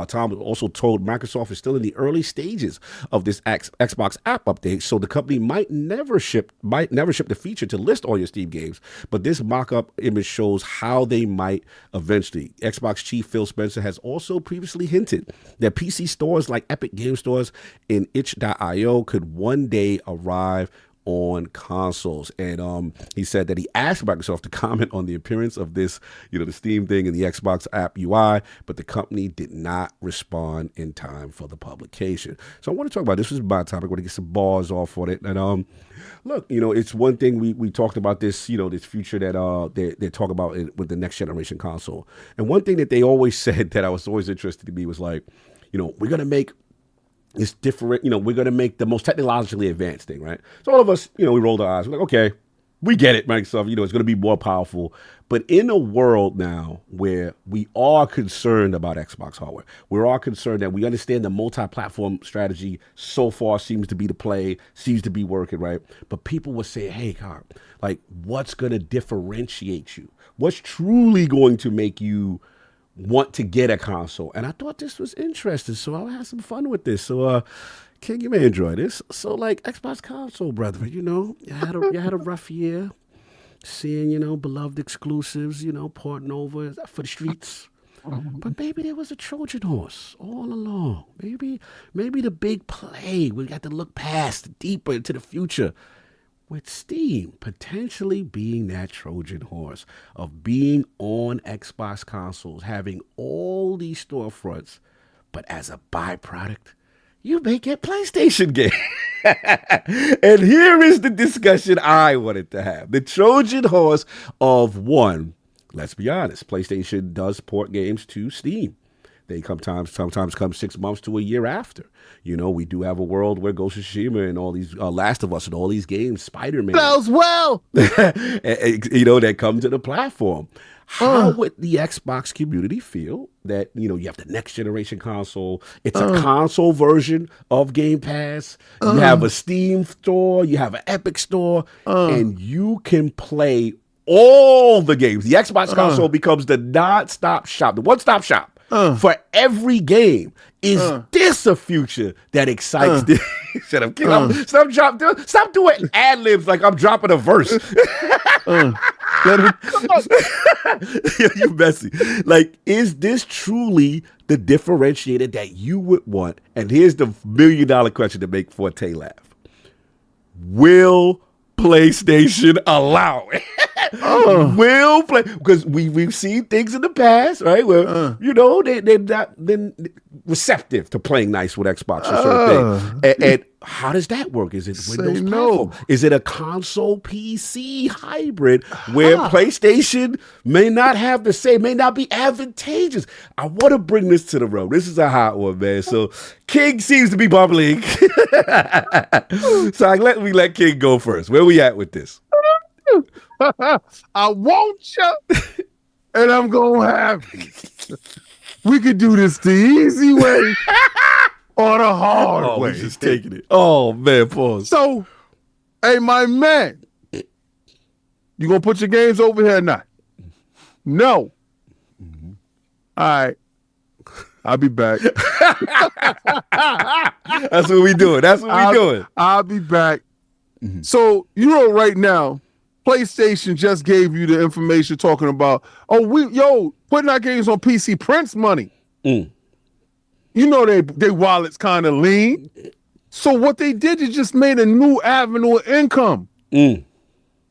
Tom also told Microsoft is still in the early stages of this Xbox app update, so the company might never ship the feature to list all your Steam games. But this mock-up image shows how they might eventually. Xbox chief Phil Spencer has also previously hinted that PC stores like Epic Game Stores and itch.io could one day arrive on consoles. And he said that he asked Microsoft to comment on the appearance of this, the Steam thing and the Xbox app UI, but the company did not respond in time for the publication. So I want to talk about this. This is my topic. I want to get some bars off on it. And look, it's one thing we talked about this, this future that they talk about with the next generation console. And one thing that they always said that I was always interested to me was like, we're going to make it's different, we're going to make the most technologically advanced thing, right? So all of us, we rolled our eyes. We're like, okay, we get it, Microsoft, it's going to be more powerful. But in a world now where we are concerned about Xbox hardware, we're all concerned that we understand the multi-platform strategy so far seems to be the play, seems to be working, right? But people will say, hey, God, like, what's going to differentiate you? What's truly going to make you want to get a console? And I thought this was interesting, so I'll have some fun with this. So King, you may enjoy this. So like Xbox console, brother, you had a rough year seeing, beloved exclusives, porting over for the streets. But maybe there was a Trojan horse all along. Maybe the big play, we got to look past, deeper into the future, with Steam potentially being that Trojan horse of being on Xbox consoles, having all these storefronts, but as a byproduct, you may get PlayStation games. And here is the discussion I wanted to have. The Trojan horse of one, let's be honest, PlayStation does port games to Steam. They sometimes come 6 months to a year after. You know, we do have a world where Ghost of Tsushima and all these Last of Us and all these games, Spider-Man, as well, you know, that come to the platform. How would the Xbox community feel that, you know, you have the next generation console, it's a console version of Game Pass, you have a Steam store, you have an Epic store, and you can play all the games. The Xbox console becomes the non-stop shop, the one-stop shop for every game. Is this a future that excites this? Shut up, kid. Stop doing ad-libs like I'm dropping a verse. You messy. Like, is this truly the differentiator that you would want? And here's the $1 million question to make Forte laugh. Will PlayStation allow it? Will play, because we've seen things in the past, right? Where you know they've not been receptive to playing nice with Xbox or certain thing. And how does that work? Is it Windows platform? Is it a console PC hybrid where PlayStation may not have the same, may not be advantageous? I want to bring this to the room. This is a hot one, man. So King seems to be bubbling. So let King go first. Where we at with this? I want you, and I'm gonna have you. We could do this the easy way or the hard way. We're just taking it. Oh man, pause. So, hey, my man, you gonna put your games over here or not? No. All right. I'll be back. That's what we doing. I'll be back. So, you know, right now, PlayStation just gave you the information talking about, putting our games on PC prints money. You know, they wallets kind of lean. So what they did is just made a new avenue of income. They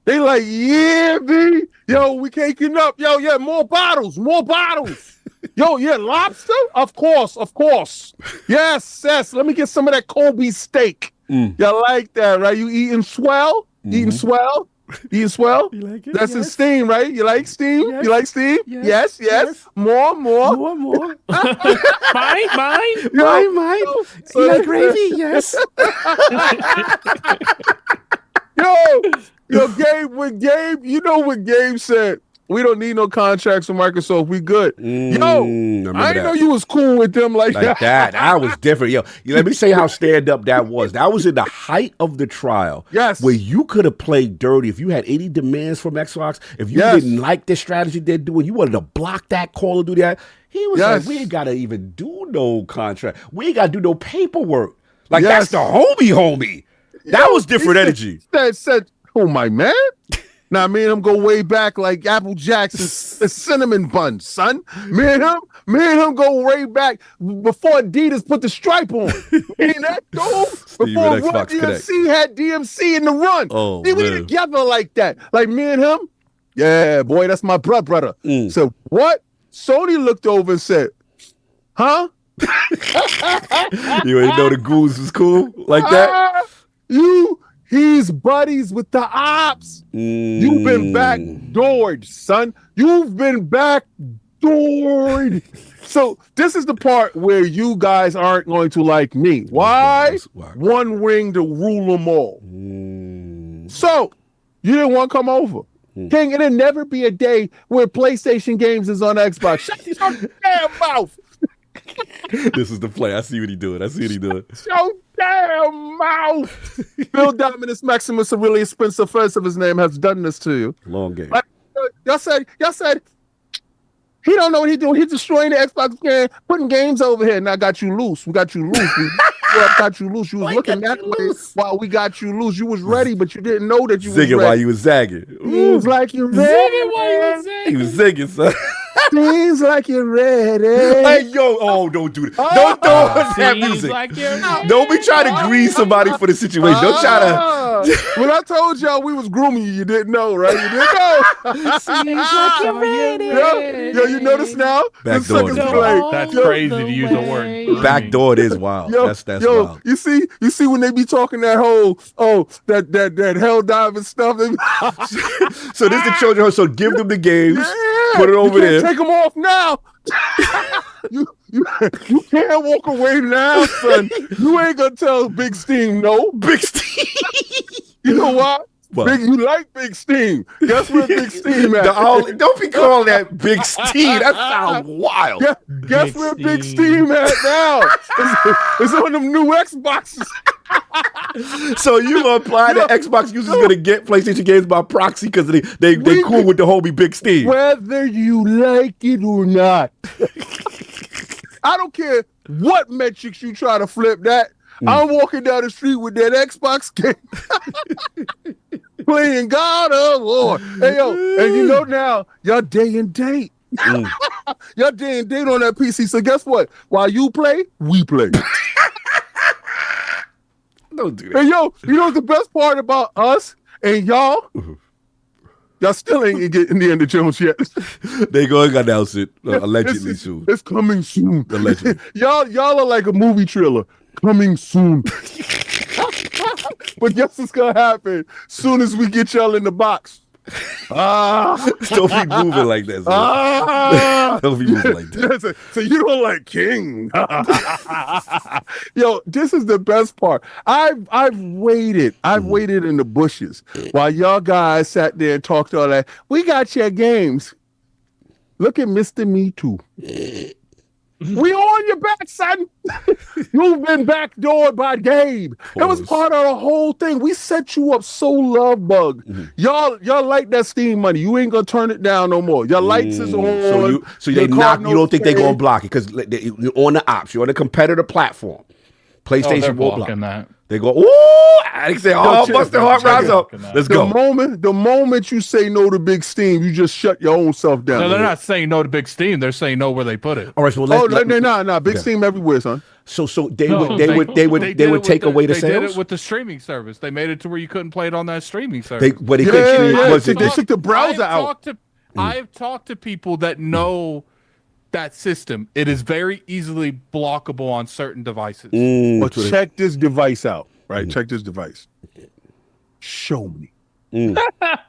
like, yeah, B, we caking up. More bottles. Lobster? Of course. Yes. Let me get some of that Kobe steak. You like that, right? You eating swell? Eating swell? You like it? That's in Steam, right? You like Steam? Yes. You like Steam? Yes. More. Mine. You like gravy? Yes. Gabe, you know what Gabe said? We don't need no contracts from Microsoft. We good. I didn't know you was cool with them like that. That was different. Let me say how stand up that was. That was in the height of the trial. Yes. Where you could have played dirty. If you had any demands from Xbox, if you didn't like the strategy they're doing, you wanted to block that call and do that. He was like, we ain't got to even do no contract. We ain't got to do no paperwork. Like, that's the homie. That was different energy. Said, oh, my man. Now, me and him go way back like Apple Jacks and cinnamon buns, son. Me and him go way back before Adidas put the stripe on. Ain't that dope? Before Run DMC had DMC in the run. Oh, we together like that. Like me and him. Yeah, boy, that's my brother. So what? Sony looked over and said, huh? You ain't know the ghouls was cool like that? He's buddies with the ops. You've been backdoored, son. You've been backdoored. So this is the part where you guys aren't going to like me. Why? One ring to rule them all. So you didn't want to come over. King, it'll never be a day where PlayStation games is on Xbox. Shut your damn mouth. This is the play. I see what he's doing. Shut your damn mouth. Bill Dominus Maximus, a really expensive first of his name, has done this to you. Long game. Like, y'all said he don't know what he's doing. He's destroying the Xbox game, putting games over here. And I got you loose. We got you loose. Got you loose. You was looking that way while we got you loose. You was ready, but you didn't know that you was ready. Zigging while you was zagging. He was like, you ready? Zigging while you was zagging. He was zigging, son. Seems like you're ready. Hey, yo, don't do that. Don't throw us that music. Don't be trying to grease somebody for the situation. Don't try to. When I told y'all we was grooming you didn't know, right? You didn't know. Seems like you're ready. Yo, you notice now? Backdoor. That's crazy to use the word. Backdoor, it is wild. That's wild. You see when they be talking that whole that hell diving stuff. So this is the children. So give them the games. Put it over there. Take them off now. you can't walk away now, son. You ain't gonna tell Big Steam no. Big Steam. You know what? You like Big Steam. Guess where Big Steam at? Don't be calling that Big Steam. That sounds wild. Guess where Big Steam at now? It's on them new Xboxes. So you gonna apply that Xbox users gonna get PlayStation games by proxy because they cool with the homie Big Steam. Whether you like it or not. I don't care what metrics you try to flip that. I'm walking down the street with that Xbox game. Playing God of War. Hey, yo, and you know now, y'all day and date. Y'all day and date on that PC. So guess what? While you play, we play. Don't do that. Hey, yo, you know what's the best part about us and y'all? Y'all still ain't getting the end of Jones yet. They going to announce it allegedly soon. It's coming soon. Allegedly. Y'all are like a movie trailer. Coming soon. But guess what's gonna happen? Soon as we get y'all in the box. Don't be moving like that. Don't be moving like that. So you don't like King. Yo, this is the best part. I've waited. I've waited in the bushes while y'all guys sat there and talked all that. We got your games. Look at Mr. Me Too. We on your back, son. You've been backdoored by Gabe. That was part of the whole thing. We set you up so love bug. Y'all like that Steam money. You ain't gonna turn it down no more. Your lights is on. So they not. You don't think they're gonna block it because you're on the ops. You're on a competitor platform. PlayStation will block that. They go, ooh, I say, bust the heart rise up. Let's go. The moment you say no to Big Steam, you just shut your own self down. No, they're not saying no to Big Steam. They're saying no where they put it. All right, so Big Steam everywhere, son. So they would take away the sales. They did it with the streaming service. They made it to where you couldn't play it on that streaming service. They took the browser out. I've talked to people that know that system. It is very easily blockable on certain devices. But check this device out, right? Check this device. Show me.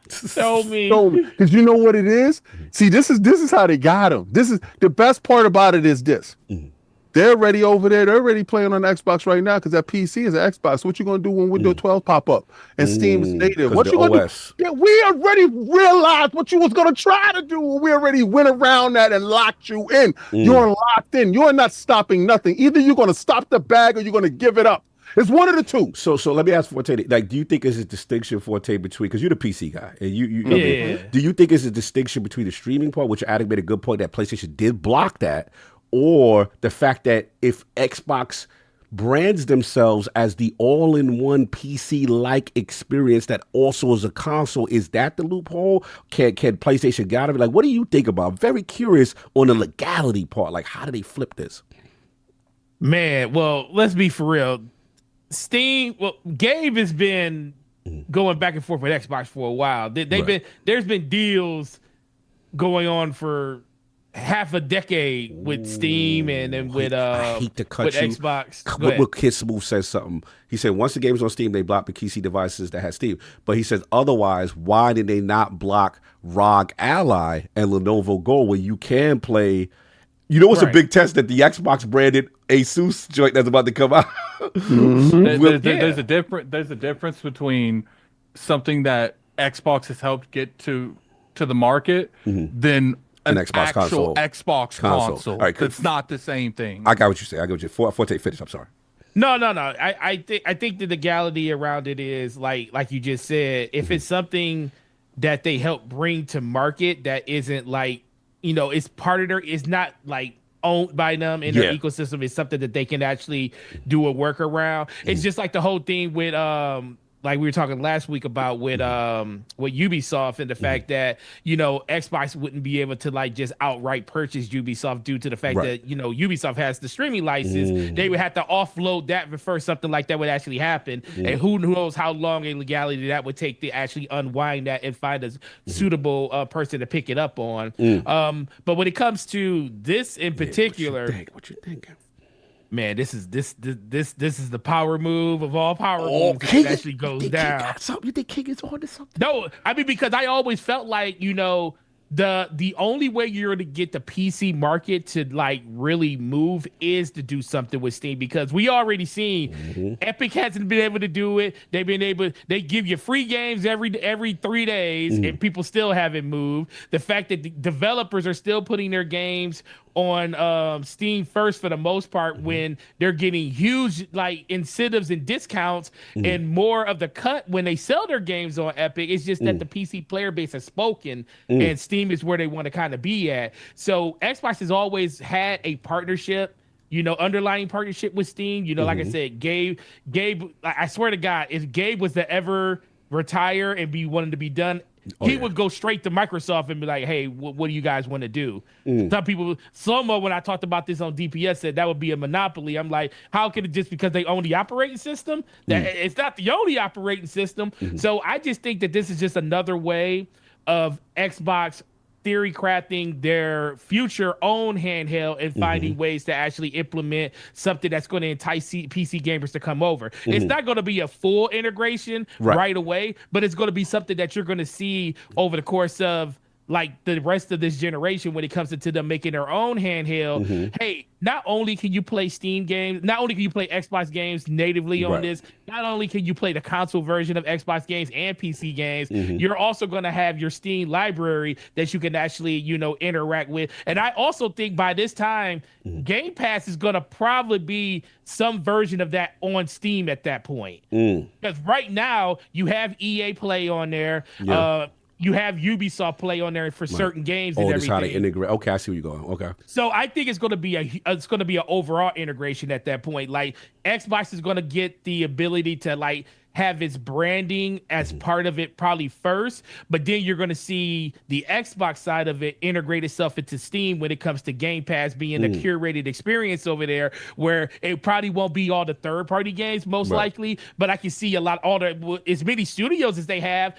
Show me. Because you know what it is? See, this is how they got them. This is the best part about it is this. They're already over there. They're already playing on Xbox right now because that PC is an Xbox. What you gonna do when Windows 12 pop up and Steam is native? What you gonna do? Yeah, we already realized what you was gonna try to do. We already went around that and locked you in. You're locked in. You're not stopping nothing. Either you're gonna stop the bag or you're gonna give it up. It's one of the two. So let me ask Forte, like, do you think there's a distinction, Forte, between, because you're the PC guy, and do you think there's a distinction between the streaming part, which Addict made a good point that PlayStation did block that, or the fact that if Xbox brands themselves as the all-in-one PC-like experience that also is a console, is that the loophole? Can PlayStation get out of it? Like, what do you think about? I'm very curious on the legality part. Like, how do they flip this? Man, well, let's be for real. Gabe has been going back and forth with Xbox for a while. There's been deals going on for half a decade with Steam and with I hate to cut with you. Xbox. What Kid Smooth says something. He said once the game is on Steam, they block the PC devices that have Steam. But he says otherwise, why did they not block ROG Ally and Lenovo Go, where you can play? You know what's a big test that the Xbox branded Asus joint that's about to come out. There's a difference between something that Xbox has helped get to the market than an Xbox actual Xbox console. All right, it's not the same thing. I got what you say. I got what you say. Forte, finish. I'm sorry. No. I think the legality around it is like you just said. If it's something that they help bring to market that isn't like, it's part of it's not like owned by them in their ecosystem. It's something that they can actually do a workaround. It's just like the whole thing with like we were talking last week about with Ubisoft and the fact that, you know, Xbox wouldn't be able to like just outright purchase Ubisoft due to the fact that, you know, Ubisoft has the streaming license. They would have to offload that before something like that would actually happen. And who knows how long in legality that would take to actually unwind that and find a suitable person to pick it up on. But when it comes to this in particular, what you thinking? Man, this is the power move of all power moves. King, that actually goes down. You think King is on to something? No, I mean, because I always felt like, you know, the only way you're going to get the PC market to like really move is to do something with Steam, because we already seen Epic hasn't been able to do it. They give you free games every 3 days and people still haven't moved. The fact that the developers are still putting their games on Steam first for the most part when they're getting huge like incentives and discounts and more of the cut when they sell their games on Epic. It's just that the PC player base has spoken and Steam is where they want to kind of be at. So Xbox has always had a partnership, you know, underlying partnership with Steam. You know, like I said, Gabe, I swear to God, if Gabe was to ever retire and be wanting to be done, he would go straight to Microsoft and be like, hey, what do you guys want to do? Some people, Slomo, when I talked about this on DPS, said that would be a monopoly. I'm like, how could it just because they own the operating system? That it's not the only operating system. So I just think that this is just another way of Xbox theory crafting their future own handheld and finding ways to actually implement something that's going to entice PC gamers to come over. It's not going to be a full integration right away, but it's going to be something that you're going to see over the course of like the rest of this generation when it comes to them making their own handheld. Hey, not only can you play Steam games, not only can you play Xbox games natively on this, not only can you play the console version of Xbox games and PC games, you're also going to have your Steam library that you can actually, you know, interact with. And I also think by this time, Game Pass is going to probably be some version of that on Steam at that point. Because right now, you have EA Play on there. You have Ubisoft Play on there for certain games and everything. How to integrate. Okay, I see where you're going. Okay. So I think it's going to be an overall integration at that point. Like Xbox is going to get the ability to like have its branding as part of it probably first, but then you're going to see the Xbox side of it integrate itself into Steam when it comes to Game Pass being a curated experience over there, where it probably won't be all the third-party games most likely, but I can see as many studios as they have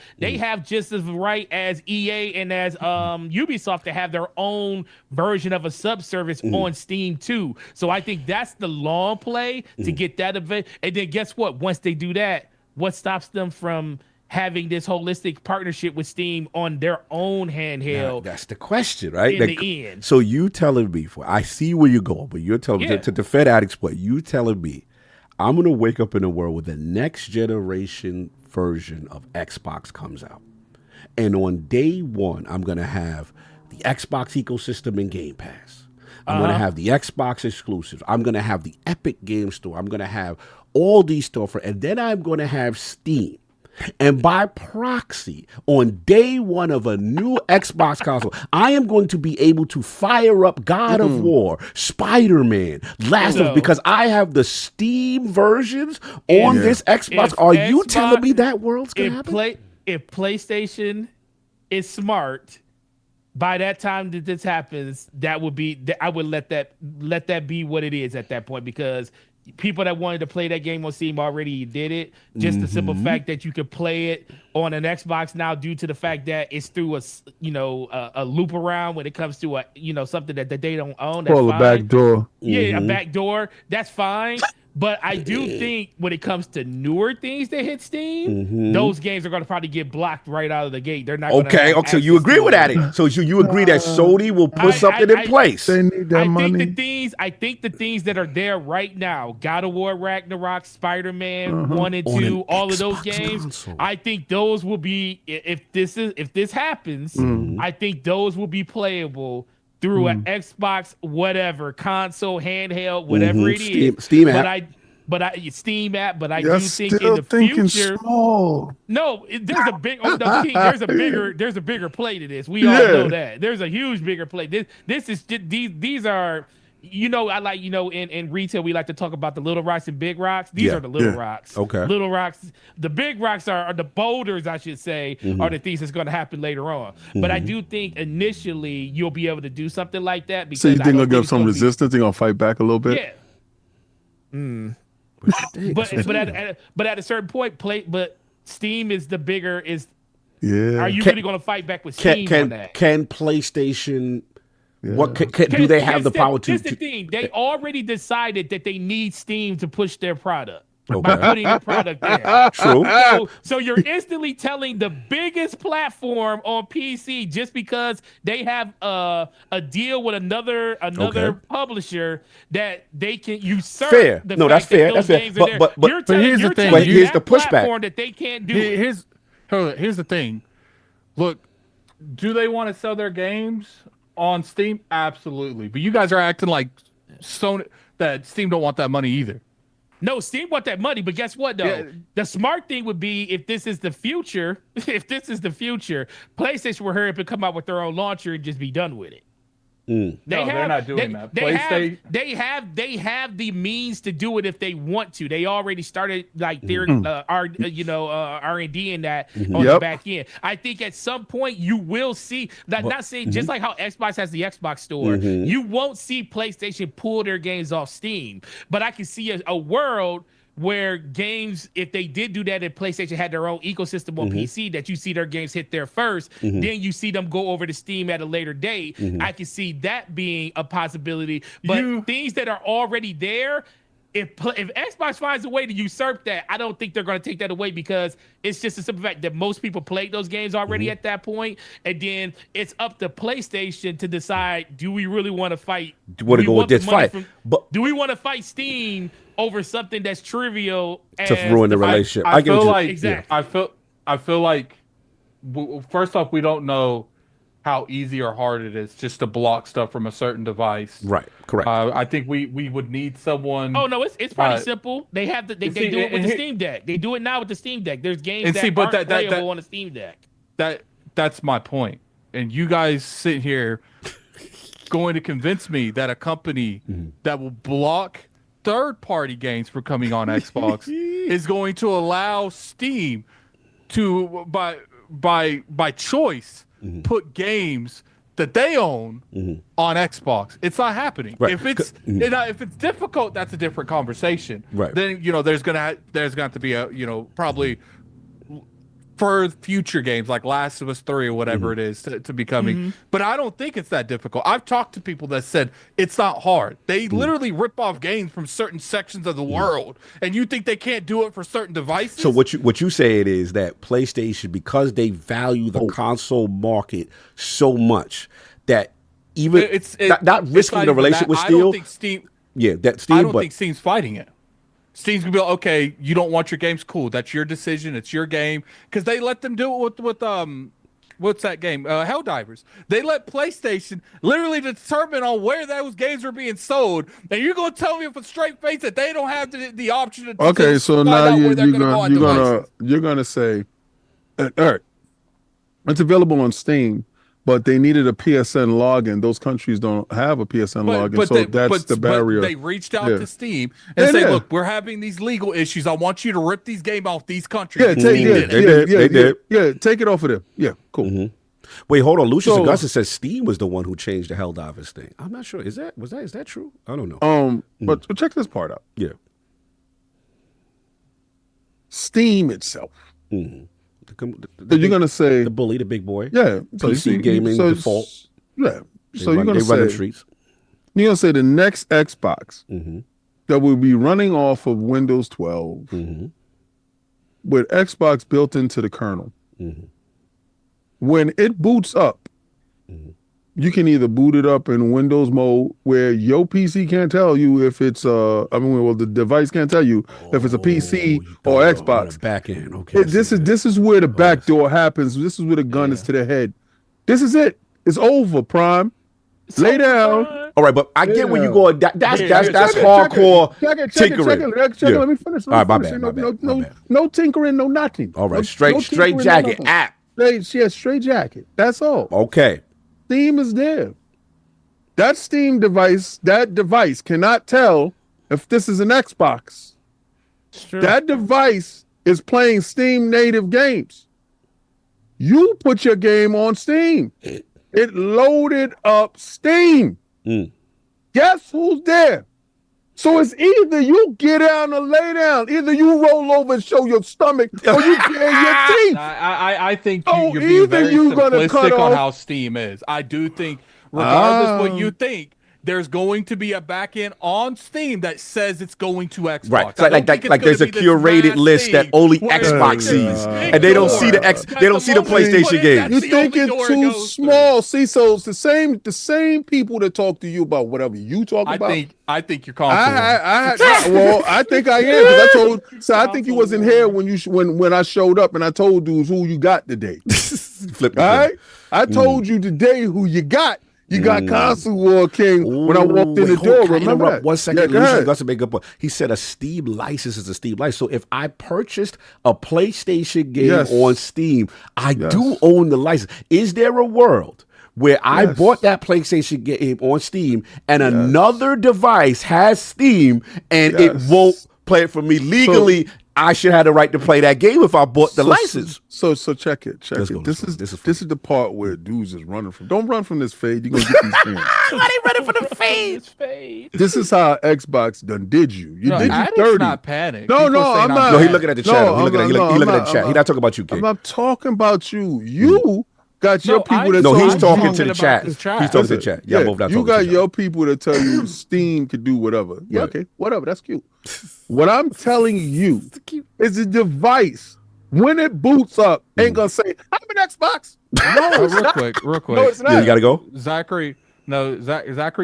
just as right as EA and as Ubisoft to have their own version of a sub-service on Steam too. So I think that's the long play to get that event. And then guess what? Once they do that, what stops them from having this holistic partnership with Steam on their own handheld? That's the question, right? In the end. So you telling me, I see where you're going, but you're telling me to defend Addicts Play, you telling me I'm going to wake up in a world where the next generation version of Xbox comes out. And on day one, I'm going to have the Xbox ecosystem in Game Pass. I'm going to have the Xbox exclusives. I'm going to have the Epic Game Store. I'm going to have all these storefronts. And then I'm going to have Steam. And by proxy, on day one of a new Xbox console, I am going to be able to fire up God of War, Spider-Man, Last of Us, because I have the Steam versions on this Xbox. Are you telling me that world's going to happen? If PlayStation is smart, by that time that this happens, that would be I would let that be what it is at that point, because people that wanted to play that game on Steam already did it. Just the simple fact that you could play it on an Xbox now, due to the fact that it's through a loop around when it comes to something that they don't own. That's fine. A back door. Yeah, a back door. That's fine. But I do think when it comes to newer things that hit Steam, those games are going to probably get blocked right out of the gate. They're not. Okay. So you agree with that? So you agree that Sony will put something in place? They need that money. I think the things that are there right now, God of War, Ragnarok, Spider-Man 1 and 2, all of those games, console. I think those will be, if this happens, I think those will be playable through an Xbox, whatever, console, handheld, whatever it is. Steam app. Steam app, but I do think in the future. Small. No, there's a bigger play to this. We all know that. There's a huge bigger play. These are I like, in retail, we like to talk about the little rocks and big rocks. These are the little rocks. Okay. Little rocks. The big rocks are the boulders, I should say, are the things that's going to happen later on. But I do think initially you'll be able to do something like that. Because so you think they'll give some resistance? They're going to fight back a little bit? Yeah. But at a certain point, but Steam is the bigger is. Yeah. Are you really going to fight back with Steam on that? Can PlayStation? Yeah. What do they have the power to? Here's the thing: they already decided that they need Steam to push their product. By putting the product there. True. So you're instantly telling the biggest platform on PC just because they have a deal with another publisher that they can usurp. Fair. The no, that's fair. That's fair. But here's the thing. Here's the pushback that they can't do. Here's the thing. Look, do they want to sell their games on Steam? Absolutely. But you guys are acting like Sony that Steam don't want that money either. No, Steam want that money, but guess what though? Yeah. The smart thing would be if this is the future, PlayStation will hurry up and come out with their own launcher and just be done with it. They're not doing that. They have the means to do it if they want to. They already started like their R&D in that on the back end. I think at some point you will see that. Not saying just like how Xbox has the Xbox store, you won't see PlayStation pull their games off Steam. But I can see a world where games, if they did do that, if PlayStation had their own ecosystem on PC, that you see their games hit there first, then you see them go over to Steam at a later date. I can see that being a possibility. But things that are already there, if Xbox finds a way to usurp that, I don't think they're going to take that away because it's just a simple fact that most people played those games already at that point. And then it's up to PlayStation to decide, do we really want to fight? Do we want to go with this fight? Do we want to fight Steam over something that's trivial to ruin the relationship? I feel like first off, we don't know how easy or hard it is just to block stuff from a certain device. Right. Correct. I think we would need someone. Oh no, it's pretty simple. They have they do it with the Steam Deck. They do it now with the Steam Deck. There's games that aren't playable on the Steam Deck. That's my point. And you guys sit here going to convince me that a company that will block third-party games from coming on Xbox is going to allow Steam to by choice put games that they own on Xbox. It's not happening. Right. If it's difficult, that's a different conversation. Right. Then there's gonna have to be a probably for future games like Last of Us 3 or whatever it is to be coming. But I don't think it's that difficult. I've talked to people that said it's not hard. They literally rip off games from certain sections of the world, and you think they can't do it for certain devices? So what you say it is that PlayStation, because they value the console market so much that even not risking the relationship with Steel. I don't think Steam. Yeah, that Steam. I don't think Steam's fighting it. Steam's gonna be like, okay, you don't want your games, cool. That's your decision. It's your game. Because they let them do it with what's that game? Helldivers. They let PlayStation literally determine on where those games are being sold. And you're gonna tell me with a straight face that they don't have the option to okay, so now you're gonna say, all right, it's available on Steam. But they needed a PSN login. Those countries don't have a PSN login, so that's the barrier. But they reached out to Steam and said, "Look, we're having these legal issues. I want you to rip these games off these countries." They did. Yeah, take it off of them. Yeah, cool. Wait, hold on. Lucius Augustus says Steam was the one who changed the Helldivers thing. I'm not sure. Is that true? I don't know. But check this part out. Yeah. Steam itself. You're gonna say the bully, the big boy. Yeah, PC gaming default. Yeah, so you're gonna say run the streets. You're gonna say the next Xbox that will be running off of Windows 12 with Xbox built into the kernel. When it boots up, you can either boot it up in Windows mode where your PC can't tell you if it's the device can't tell you if it's a PC or Xbox. Back end, okay. This is where the back door happens. This is where the gun is to the head. This is it. It's over, Prime. Lay down. All right, but I get where you go. That's hardcore tinkering. Check it. Let me finish. All right, my bad. No tinkering, no nothing. All right, straight jacket app. Straight jacket. That's all. Okay. Steam is there. that Steam device, that device cannot tell if this is an Xbox. That device is playing Steam native games. You put your game on Steam. It loaded up Steam. Guess who's there? So it's either you get down or lay down. Either you roll over and show your stomach, or you bare your teeth. I think you're being very simplistic on how Steam is. I do think, regardless what you think, there's going to be a backend on Steam that says it's going to Xbox. Right, like there's a curated list that only Xbox sees, and they don't see the PlayStation games. You think it's too small? See, so it's the same people that talk to you about whatever you talk about. I think you're console. Well, I think I am because I think you wasn't here when I showed up and I told dudes who you got today. All right, I told you today who you got. You got Console War King when I walked in the door. Remember that? 1 second. Yeah, got to make up. He said a Steam license is a Steam license. So if I purchased a PlayStation game on Steam, I do own the license. Is there a world where I bought that PlayStation game on Steam and another device has Steam and it won't play it for me legally? I should have the right to play that game if I bought the license. So check it. This is the part where dudes is running from. Don't run from this fade. You're gonna get these fans. Why they running from the fade? This is how Xbox done did you. You did you dirty. Not panic. No, I'm not. No, he looking at the chat. He looking at the chat. He not talking about you, King. I'm not talking about you. You got your people that he's talking to the chat. He's talking to the chat. Yeah, both not you got your people that tell you Steam could do whatever. Yeah, okay, whatever. That's cute. What I'm telling you is the device when it boots up ain't gonna say I'm an Xbox. No, it's real quick. No, it's not. Yeah, you gotta go. Zachary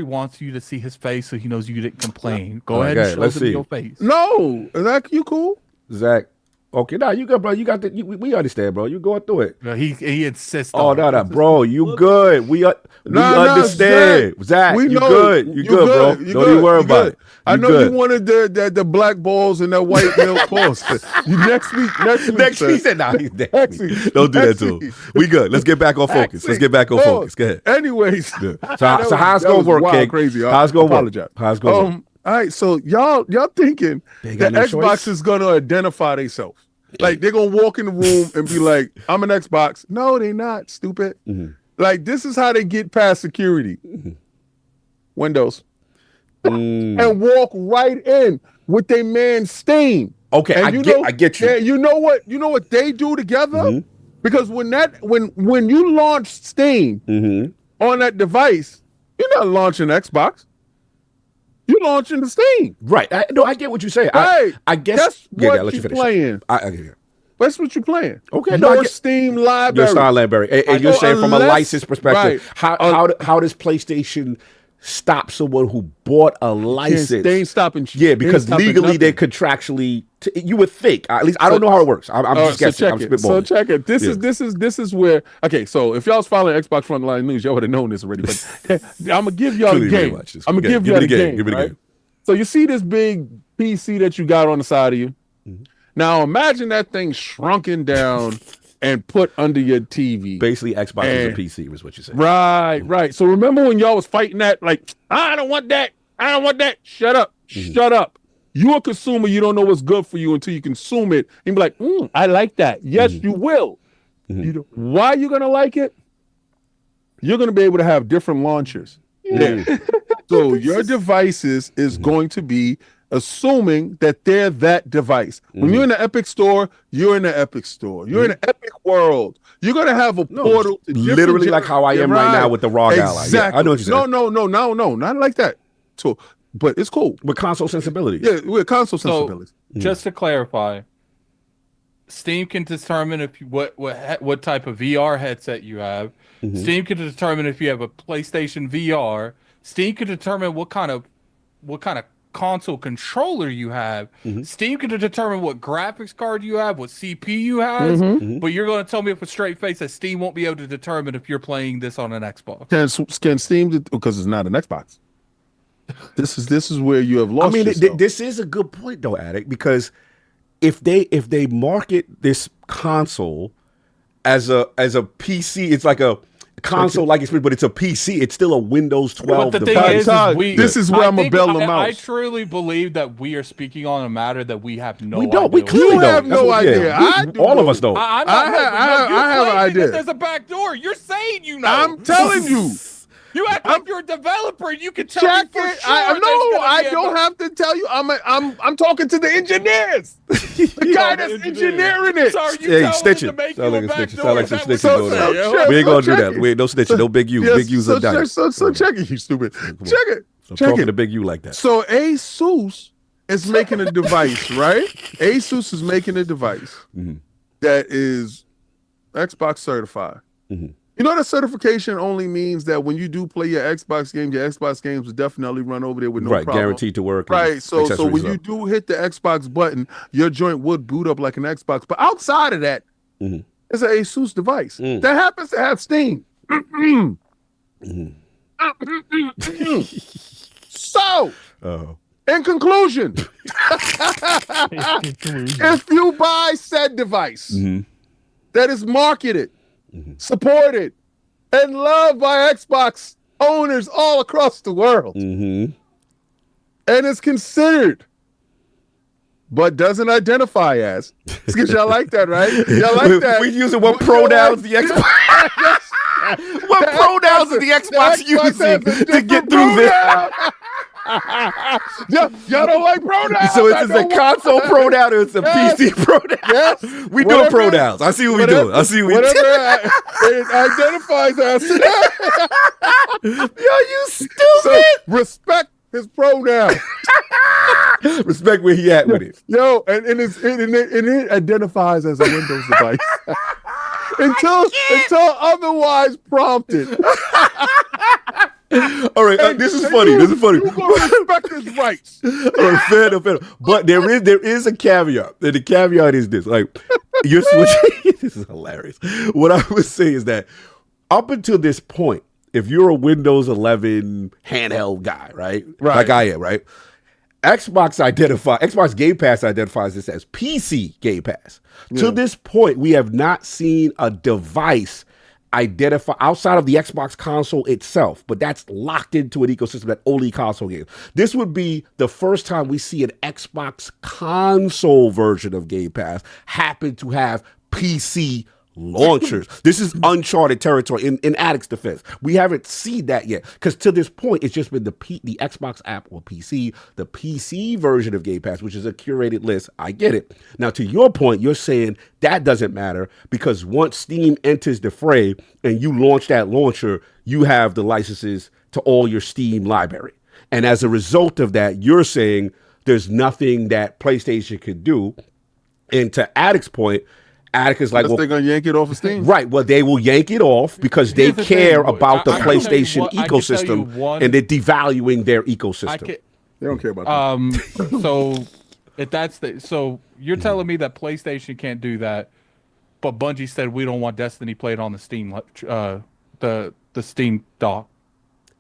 wants you to see his face so he knows you didn't complain. Go ahead and show him your face. No, Zach, you cool? Zach. Okay, you good, bro. You got we understand, bro. You going through it. No, he insists. Oh, no, bro. You good. We understand. Zach, you good. You good, bro. Don't even worry about it. I know you wanted the black balls and that white milk course. Next week. He said, he's next week. Don't do that to him. We good. Let's get back on focus. Let's get back on focus. Go ahead. Anyways. Good. So how's it going to work, King? Crazy. How's it going to work? How's it going to work? All right, so y'all thinking that Xbox is going to identify themselves. Like, they're going to walk in the room and be like, I'm an Xbox. No, they not, stupid. Like, this is how they get past security. Windows. And walk right in with their man Steam. Okay, and I get you. Yeah, you know what they do together? Because when you launch Steam on that device, you're not launching Xbox. You're launching the Steam. Right. I get what you're saying. Right. I guess that's what you're playing. I get it. That's what you're playing. Okay. Your Steam library. Your Steam library. And you're saying from a license perspective, how does PlayStation stop someone who bought a license? They ain't stopping. Yeah, because legally they're contractually. You would think. At least I don't know how it works. I'm just guessing. I'm spitballing. So check it. This is where. Okay, so if y'all was following Xbox Frontline News, y'all would have known this already. But I'm gonna give y'all the game. I'm gonna give y'all the game. Give me the game. So you see this big PC that you got on the side of you. Now imagine that thing shrunken down and put under your TV. Basically, Xbox is a PC, is what you said. Right. So remember when y'all was fighting that? Like, I don't want that. Shut up. Shut up. You're a consumer. You don't know what's good for you until you consume it. And be like, I like that. Yes, you will. Why are you going to like it? You're going to be able to have different launchers. So your devices is going to be assuming that they're that device. When you're in the Epic Store, you're in the Epic Store. You're in the Epic world. You're going to have a portal. To literally like how I am right now with the ROG Ally. Yeah, I know what you're saying. No, not like that. So, but it's cool. With console sensibilities. Yeah, with console sensibilities. Just to clarify, Steam can determine if what type of VR headset you have. Steam can determine if you have a PlayStation VR. Steam can determine what kind of console controller you have. Steam can determine what graphics card you have, what CPU you have. But you're going to tell me with a straight face that Steam won't be able to determine if you're playing this on an Xbox. Can Steam, because it's not an Xbox. This is where you have lost. I mean, this is a good point though, Addict, because if they market this console as a PC, it's like console like experience, but it's a PC. It's still a Windows 12 But the device. thing is this is where I'm gonna bail them out. I truly believe that we are speaking on a matter that we have no We don't. idea. We clearly don't. have no idea. All of us don't. I have an idea. There's a back door. You're saying you know. I'm telling you. You act like you're a developer and you can tell Check me for it. sure. I don't have to tell you. I'm talking to the engineers. The guy that's engineering it. So are you Hey, telling snitching. them to make Sound you like a a back snitching. door? Sound like Is some that what snitching you're going saying? on. We ain't gonna do check that. it. We ain't no snitching. No big U. Yes, Big U's are done. So check it, you stupid. Check it. So Check talking it. to Big U like that. So ASUS is making a device, right? ASUS is making a device that is Xbox certified. You know that certification only means that when you do play your Xbox games will definitely run over there with no problem. Guaranteed to work. Right. So when you do hit the Xbox button, your joint would boot up like an Xbox. But outside of that, it's an ASUS device that happens to have Steam. So, in conclusion, if you buy said device that is marketed, supported, and loved by Xbox owners all across the world, and is considered, but doesn't identify as, because y'all like that, right? Y'all like that. We using what pronouns the Xbox. What pronouns is the Xbox using to get through this? Y'all don't like pronouns. So it's a console pronoun or it's a PC pronoun? Yes. We doing pronouns. I see what we doing. I see what we doing. Whatever it identifies as. Yo, you stupid. So respect his pronoun. Respect where he at with it. Yo, and it identifies as a Windows device. until otherwise prompted. All right, this is funny. This is funny. You gonna respect his rights. Fair enough. But there is a caveat, and the caveat is this: like you're switching. This is hilarious. What I would say is that up until this point, if you're a Windows 11 handheld guy, right, like I am, right, Xbox Game Pass identifies this as PC Game Pass. To this point, we have not seen a device identify outside of the Xbox console itself, but that's locked into an ecosystem that only console games. This would be the first time we see an Xbox console version of Game Pass happen to have PC launchers. This is uncharted territory in Addict's defense. We haven't seen that yet because to this point, it's just been the Xbox app or PC, the PC version of Game Pass, which is a curated list. I get it. Now, to your point, you're saying that doesn't matter because once Steam enters the fray and you launch that launcher, you have the licenses to all your Steam library. And as a result of that, you're saying there's nothing that PlayStation could do. And to Addict's point, Atticus like, well, they're gonna yank it off of Steam, right? Well, they will yank it off because they care about the PlayStation ecosystem, and they're devaluing their ecosystem. They don't care about that. So if that's so you're telling me that PlayStation can't do that, but Bungie said we don't want Destiny played on the Steam, the Steam dock.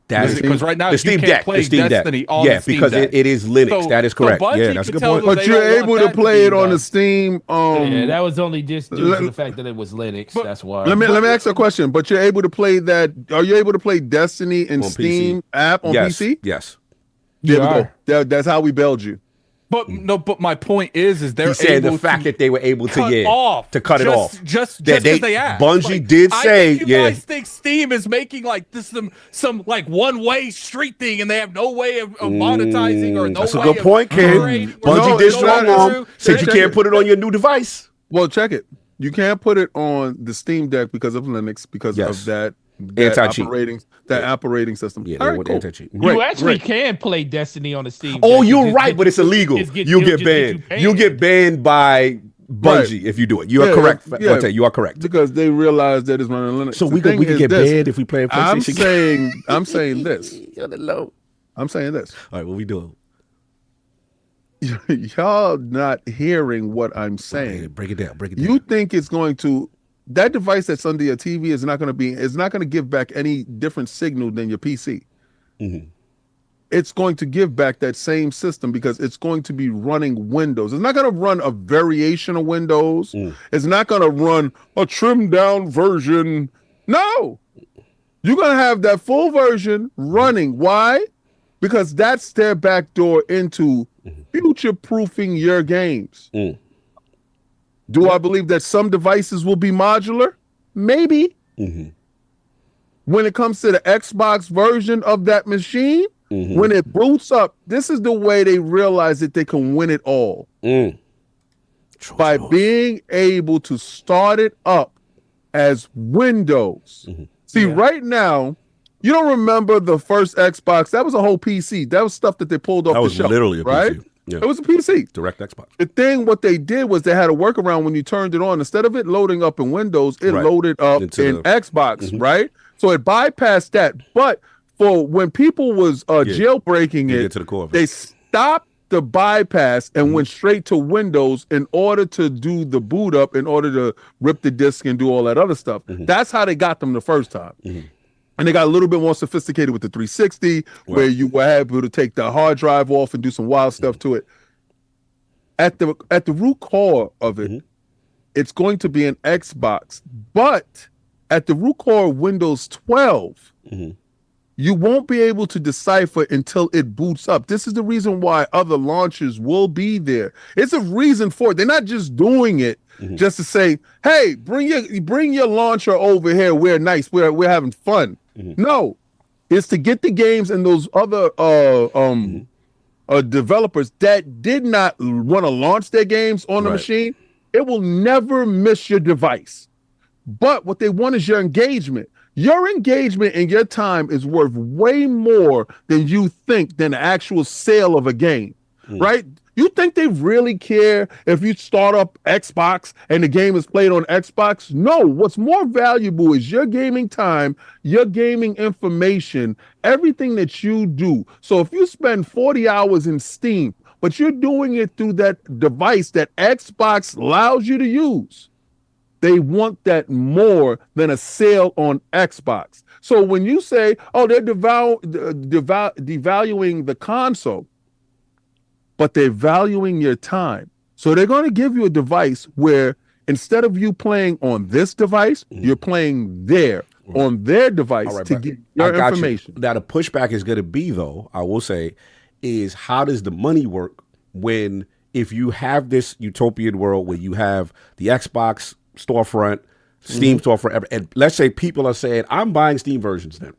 Because right now the Steam you can't Deck, play the Steam Destiny Deck. on the Steam because Deck. it is Linux. That is correct. So that's a good point. But you're able to play it on the Steam. Yeah, that was only just due to the fact that it was Linux. That's why. Let me ask you a question. But you're able to play that. Are you able to play Destiny and Steam app on PC? Yes. There we go. That's how we bailed you. But no, but my point is they're He's saying able the fact that they were able to cut it off. Just because they asked. Bungie did say, you guys think Steam is making like this some like one-way street thing, and they have no way of monetizing or no that's way a good point, Ken. Bungie did strong arm. Said you can't put it on your new device. Well, check it. You can't put it on the Steam Deck because of Linux, because of that operating system. Yeah, right, cool. anti-cheat. You actually can play Destiny on the Steam. Oh, you're right, but it's illegal. You get banned. You get banned by Bungie if you do it. You are correct. You are correct. Because they realize that it's running Linux. So we can get banned if we play a PlayStation. I'm saying this. On the low. I'm saying this. All right, what we doing? Y'all not hearing what I'm saying. Hey, break it down. You think it's going to that device that's under your TV is not going to give back any different signal than your PC. Mm-hmm. It's going to give back that same system because it's going to be running Windows. It's not going to run a variation of Windows. It's not going to run a trimmed down version. No, You're going to have that full version running. Why? Because that's their backdoor into future-proofing your games. Do I believe that some devices will be modular? Maybe. When it comes to the Xbox version of that machine, when it boots up, this is the way they realize that they can win it all. By being able to start it up as Windows. See, right now, you don't remember the first Xbox. That was a whole PC. That was stuff that they pulled off the shelf. That was literally a PC. Yeah. It was a PC. Direct Xbox. The thing, what they did was they had a workaround when you turned it on. Instead of it loading up in Windows, it loaded up in Xbox, right? So it bypassed that. But for when people was jailbreaking it, they stopped the bypass and went straight to Windows in order to do the boot up, in order to rip the disk and do all that other stuff. That's how they got them the first time. And they got a little bit more sophisticated with the 360, where you were able to take the hard drive off and do some wild stuff to it. At the root core of it, it's going to be an Xbox. But at the root core of Windows 12, you won't be able to decipher until it boots up. This is the reason why other launchers will be there. It's a reason for it. They're not just doing it just to say, hey, bring your launcher over here. We're nice. We're having fun. No, it's to get the games and those other developers that did not want to launch their games on the machine. It will never miss your device. But what they want is your engagement. Your engagement and your time is worth way more than you think than the actual sale of a game, right? You think they really care if you start up Xbox and the game is played on Xbox? No, what's more valuable is your gaming time, your gaming information, everything that you do. So if you spend 40 hours in Steam, but you're doing it through that device that Xbox allows you to use, they want that more than a sale on Xbox. So when you say, oh, they're devaluing the console, but they're valuing your time. So they're going to give you a device where instead of you playing on this device, you're playing there on their device to get your information. Now, the pushback is going to be, though, I will say, is how does the money work when if you have this utopian world where you have the Xbox storefront, Steam storefront, and let's say people are saying, I'm buying Steam versions then.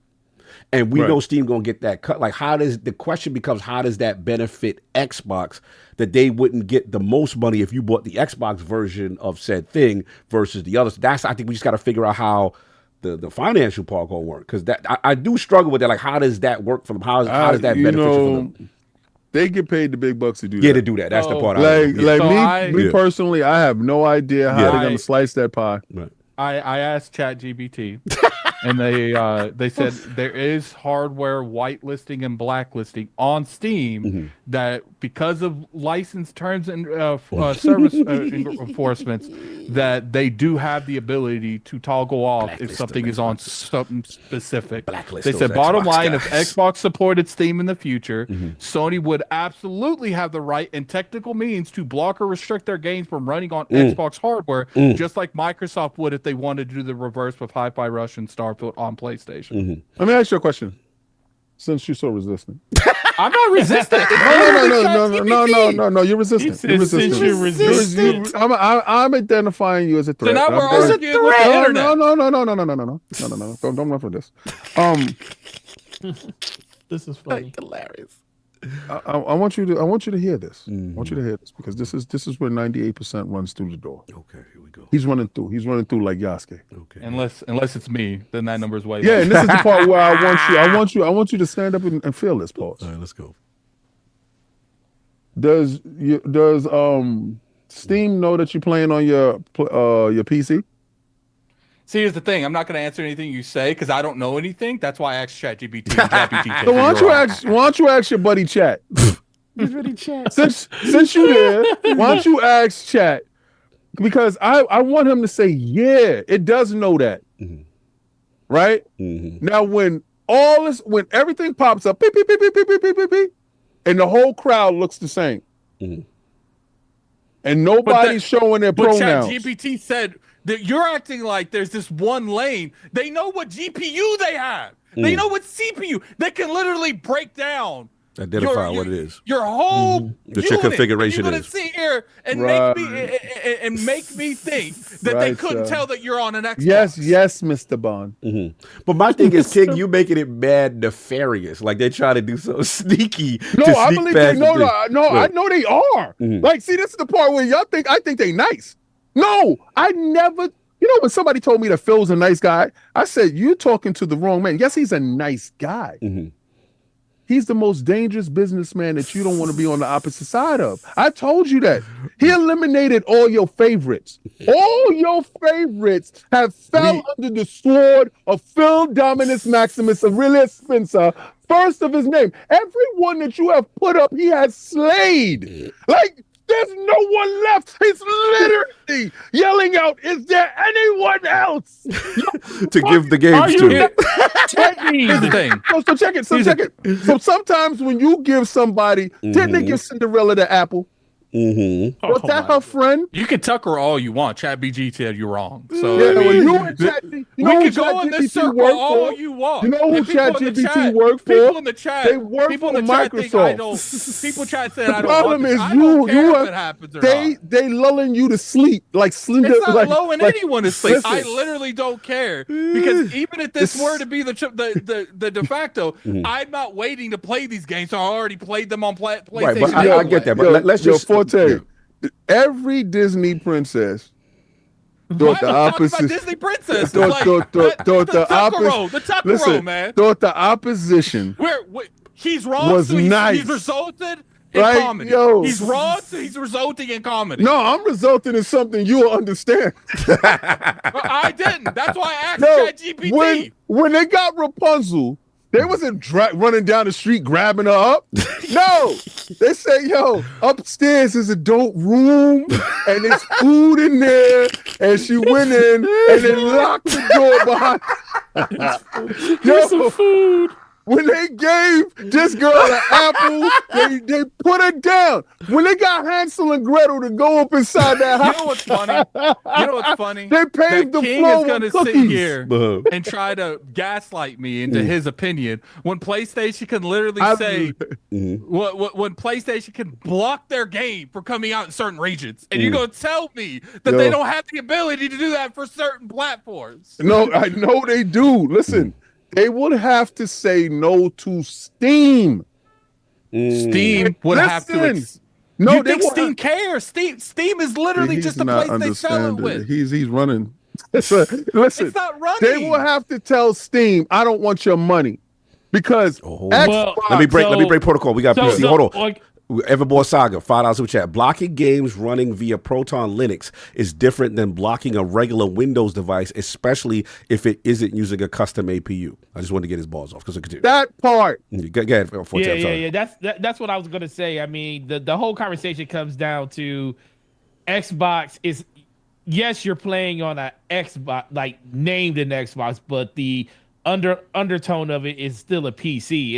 And we know Steam gonna get that cut. Like, the question becomes, how does that benefit Xbox that they wouldn't get the most money if you bought the Xbox version of said thing versus the others? I think we just got to figure out how the financial part gonna work, because that I do struggle with that. Like, how does that work for them? How does that beneficial for them? They get paid the big bucks to do that. Yeah, to do that. That's the part. Me personally, I have no idea how they're gonna slice that pie. Right. I asked ChatGPT, and they said there is hardware whitelisting and blacklisting on Steam that because of license terms and service enforcements, that they do have the ability to toggle off if something is on something specific. They said bottom line, if Xbox supported Steam in the future, Sony would absolutely have the right and technical means to block or restrict their games from running on Xbox hardware, just like Microsoft would if they wanted to do the reverse with Hi-Fi Rush and Starfield on PlayStation. Let me ask you a question. Since you're so resistant, I'm not resistant. No. You're resistant. You're resistant. I'm identifying you as a threat. So now we're arguing with the internet. No. Don't run for this. This is funny. Hilarious. I want you to hear this. I want you to hear this, because this is where 98% runs through the door. Okay, here we go. He's running through like Yasuke. Okay. Unless it's me, then that number is way low. And this is the part where I want you to stand up and feel this pause. All right, let's go. Does Steam know that you're playing on your PC? See, here's the thing. I'm not going to answer anything you say because I don't know anything. That's why I asked ChatGPT. So why don't you ask your buddy Chat? He's really Chat. Since you're there, why don't you ask Chat? Because I want him to say, yeah, it does know that. Right? Now, when everything pops up, beep, beep, beep, beep, beep, beep, beep, beep, beep, and the whole crowd looks the same. And nobody's showing their pronouns. ChatGPT said You're acting like there's this one lane. They know what GPU they have. They know what CPU. They can literally break down. Identify what it is. Your whole What your configuration you're gonna is. sit here and make me think that they couldn't tell that you're on an Xbox. Yes, Mr. Bond. But my thing is, King, you making it mad nefarious. Like they try to do so sneaky. No, I believe they. No, I know they are. Like, see, this is the part where y'all think I think they nice. No, I never. You know, when somebody told me that Phil's a nice guy, I said, you're talking to the wrong man. Yes, he's a nice guy. He's the most dangerous businessman that you don't want to be on the opposite side of. I told you that. He eliminated all your favorites. All your favorites have fell under the sword of Phil Dominus Maximus Aurelius Spencer, first of his name. Everyone that you have put up, he has slayed. Like, there's no one left. He's literally yelling out, is there anyone else to give the games to? Here's the thing. So check it. So sometimes when you give somebody, didn't they give Cinderella the apple? Was that her friend? You can Tucker all you want. ChatGPT said you're wrong. So yeah, I mean, we can go in this circle all you want. You know who ChatGPT worked for? People in the chat. They work people for in the Microsoft. Chat people chat said the I don't problem want is I don't care if it happens or not. They lulling you to sleep like slender. It's not like, lulling like, anyone to sleep. Listen. I literally don't care because even if this were to be the de facto, I'm not waiting to play these games. So I already played them on PlayStation. Right, but I get that. But let's just Forte. Every Disney princess thought the opposite. Disney princess. Thought the opposite. The Tucker man. Thought the opposition. Where he's wrong. Was so nice. He's resulted in right? comedy. Yo. He's wrong. So he's resulting in comedy. No, I'm resulting in something you'll understand. I didn't. That's why I asked ChatGPT. When they got Rapunzel, they wasn't running down the street grabbing her up. No, they said, yo, upstairs is adult room and there's food in there. And she went in and then locked the door behind. Here's some food. When they gave this girl an apple, they put her down. When they got Hansel and Gretel to go up inside that house. You know what's funny? You know what's funny? They paved the King floor is gonna with sit cookies. here and try to gaslight me into his opinion when PlayStation can literally say when PlayStation can block their game from coming out in certain regions, and you're gonna tell me that they don't have the ability to do that for certain platforms. No, I know they do. Listen. They would have to say no to Steam. Steam would have to. No, you think Steam cares? Steam is literally just a place they sell it with. He's running. Listen, it's not running. They will have to tell Steam, I don't want your money. Because Xbox, let me break protocol. We got PC. Hold on. Like, Everboy Saga, $5 super chat. Blocking games running via Proton Linux is different than blocking a regular Windows device, especially if it isn't using a custom APU. I just wanted to get his balls off because I continue. That part. Go ahead, yeah. That's what I was gonna say. I mean, the whole conversation comes down to Xbox is yes, you're playing on an Xbox, like named an Xbox, but the undertone of it is still a PC.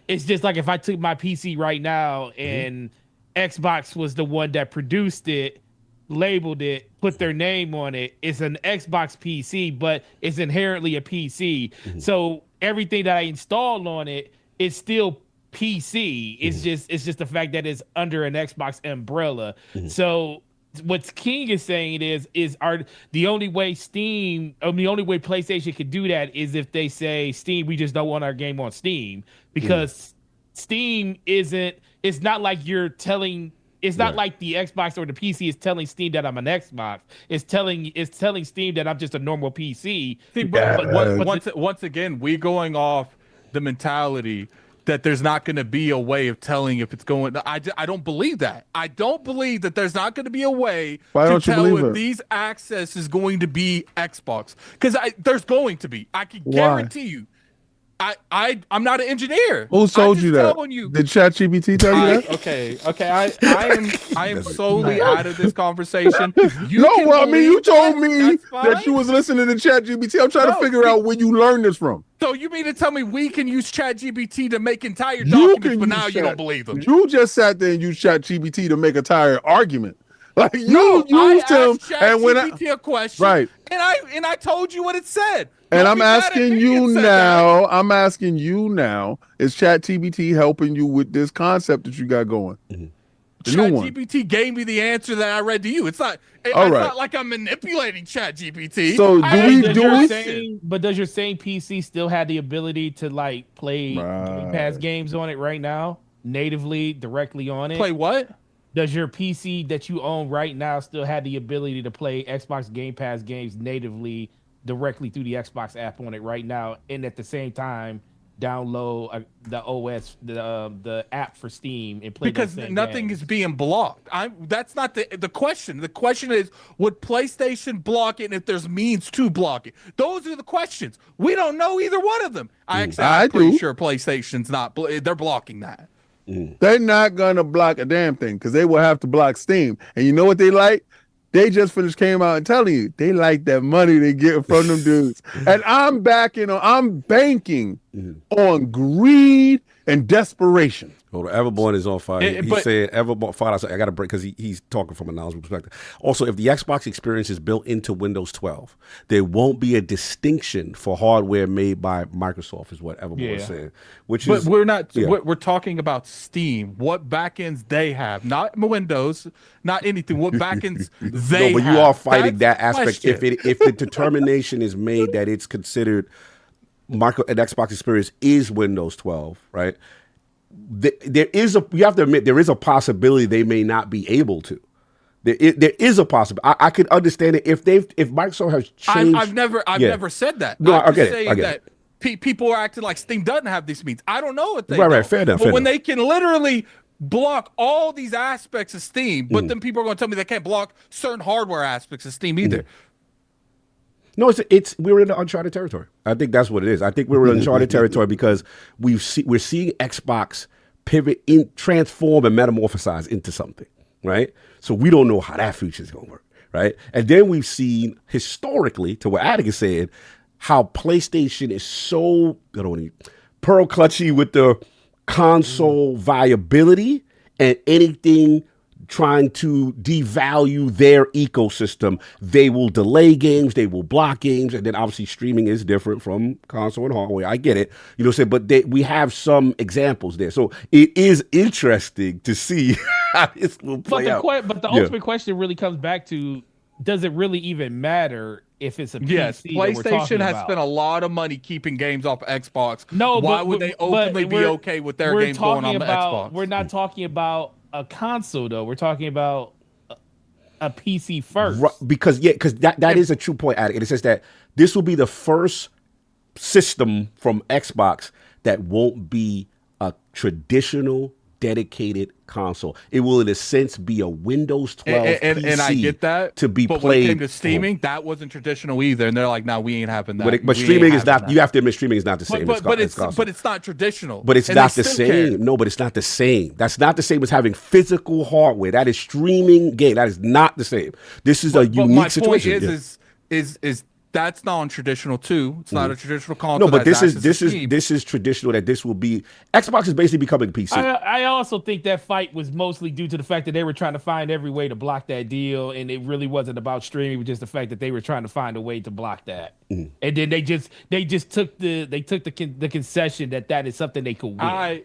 It's just like if I took my PC right now and Xbox was the one that produced it, labeled it, put their name on it. It's an Xbox PC, but it's inherently a PC. So everything that I installed on it is still PC. It's just the fact that it's under an Xbox umbrella. So what King is saying is the only way PlayStation could do that is if they say, Steam, we just don't want our game on Steam, because Steam it's not like you're telling, it's not like the Xbox or the PC is telling Steam that I'm an Xbox. It's telling Steam that I'm just a normal PC. See, but once again, we going off the mentality that there's not going to be a way of telling if it's going. I don't believe that. I don't believe that there's not going to be a way to tell if these access is going to be Xbox. Because there's going to be. I can guarantee you. I'm not an engineer. Who told you that? Did ChatGPT tell you that? Okay. I am solely out of this conversation. You told me that you was listening to ChatGPT. I'm trying to figure out where you learned this from. So you mean to tell me we can use ChatGPT to make entire documents, but now you don't believe them? You just sat there and used ChatGPT to make a entire argument. Like you used him, and when I a question, right, and I told you what it said. And I'm asking you now. I'm asking you now. Is ChatGPT helping you with this concept that you got going? ChatGPT gave me the answer that I read to you. It's not. Not like I'm manipulating ChatGPT. So But does your same PC still have the ability to like play Game Pass games on it right now, natively, directly on it? Play what? Does your PC that you own right now still have the ability to play Xbox Game Pass games natively, directly through the Xbox app on it right now, and at the same time download the app for Steam and play? Because nothing is being blocked. That's not the question. The question is, would PlayStation block it, and if there's means to block it? Those are the questions. We don't know either one of them. I'm pretty sure PlayStation's not. They're blocking that. They're not gonna block a damn thing because they will have to block Steam. And you know what they like? They just came out and telling you they like that money they get from them dudes. And I'm banking on greed and desperation. Hold on, Everborn is on fire. He's saying Everborn fire. I got to break because he's talking from a knowledge perspective. Also, if the Xbox experience is built into Windows 12, there won't be a distinction for hardware made by Microsoft, is what Everborn is saying. But we're not. We're talking about Steam. What backends they have, not Windows, not anything. What backends they have. No, but you are fighting that aspect. If the determination is made that it's considered an Xbox experience is Windows 12, right? You have to admit there is a possibility they may not be able to. There is a possibility. I could understand it if Microsoft has changed. I've never said that. No, I'm just saying that people are acting like Steam doesn't have these means. I don't know what they right, fair enough. But when they can literally block all these aspects of Steam, but then people are going to tell me they can't block certain hardware aspects of Steam either. No, we're in uncharted territory. I think that's what it is. I think we're in uncharted territory because we're seeing Xbox pivot, transform, and metamorphosize into something, right? So we don't know how that future is going to work, right? And then we've seen historically, to what Atticus said, how PlayStation is so pearl clutchy with the console viability and anything trying to devalue their ecosystem. They will delay games, they will block games, and then obviously streaming is different from console and hardware. I get it, but we have some examples there. So it is interesting to see how this will play out. But the ultimate question really comes back to, does it really even matter if it's a PC? Yes, PlayStation has spent a lot of money keeping games off of Xbox. Why would they openly be okay with their games going on the Xbox? We're not talking about a console though. We're talking about a PC first. Right, because that is a true point, Attic. It says that this will be the first system from Xbox that won't be a traditional dedicated console. It will, in a sense, be a Windows 12 PC. And I get that. To be but played. When it came to streaming, that wasn't traditional either. And they're like, "No, we ain't having that." But streaming is not. You have to admit, streaming is not the same. But it's not traditional. But it's not the same. No, but it's not the same. That's not the same as having physical hardware. That is streaming game. That is not the same. This is a unique situation. My point is that's non-traditional too. It's not a traditional console. No, but this is traditional. That this will be Xbox is basically becoming PC. I also think that fight was mostly due to the fact that they were trying to find every way to block that deal, and it really wasn't about streaming. It was just the fact that they were trying to find a way to block that, and then they just took the concession that is something they could win.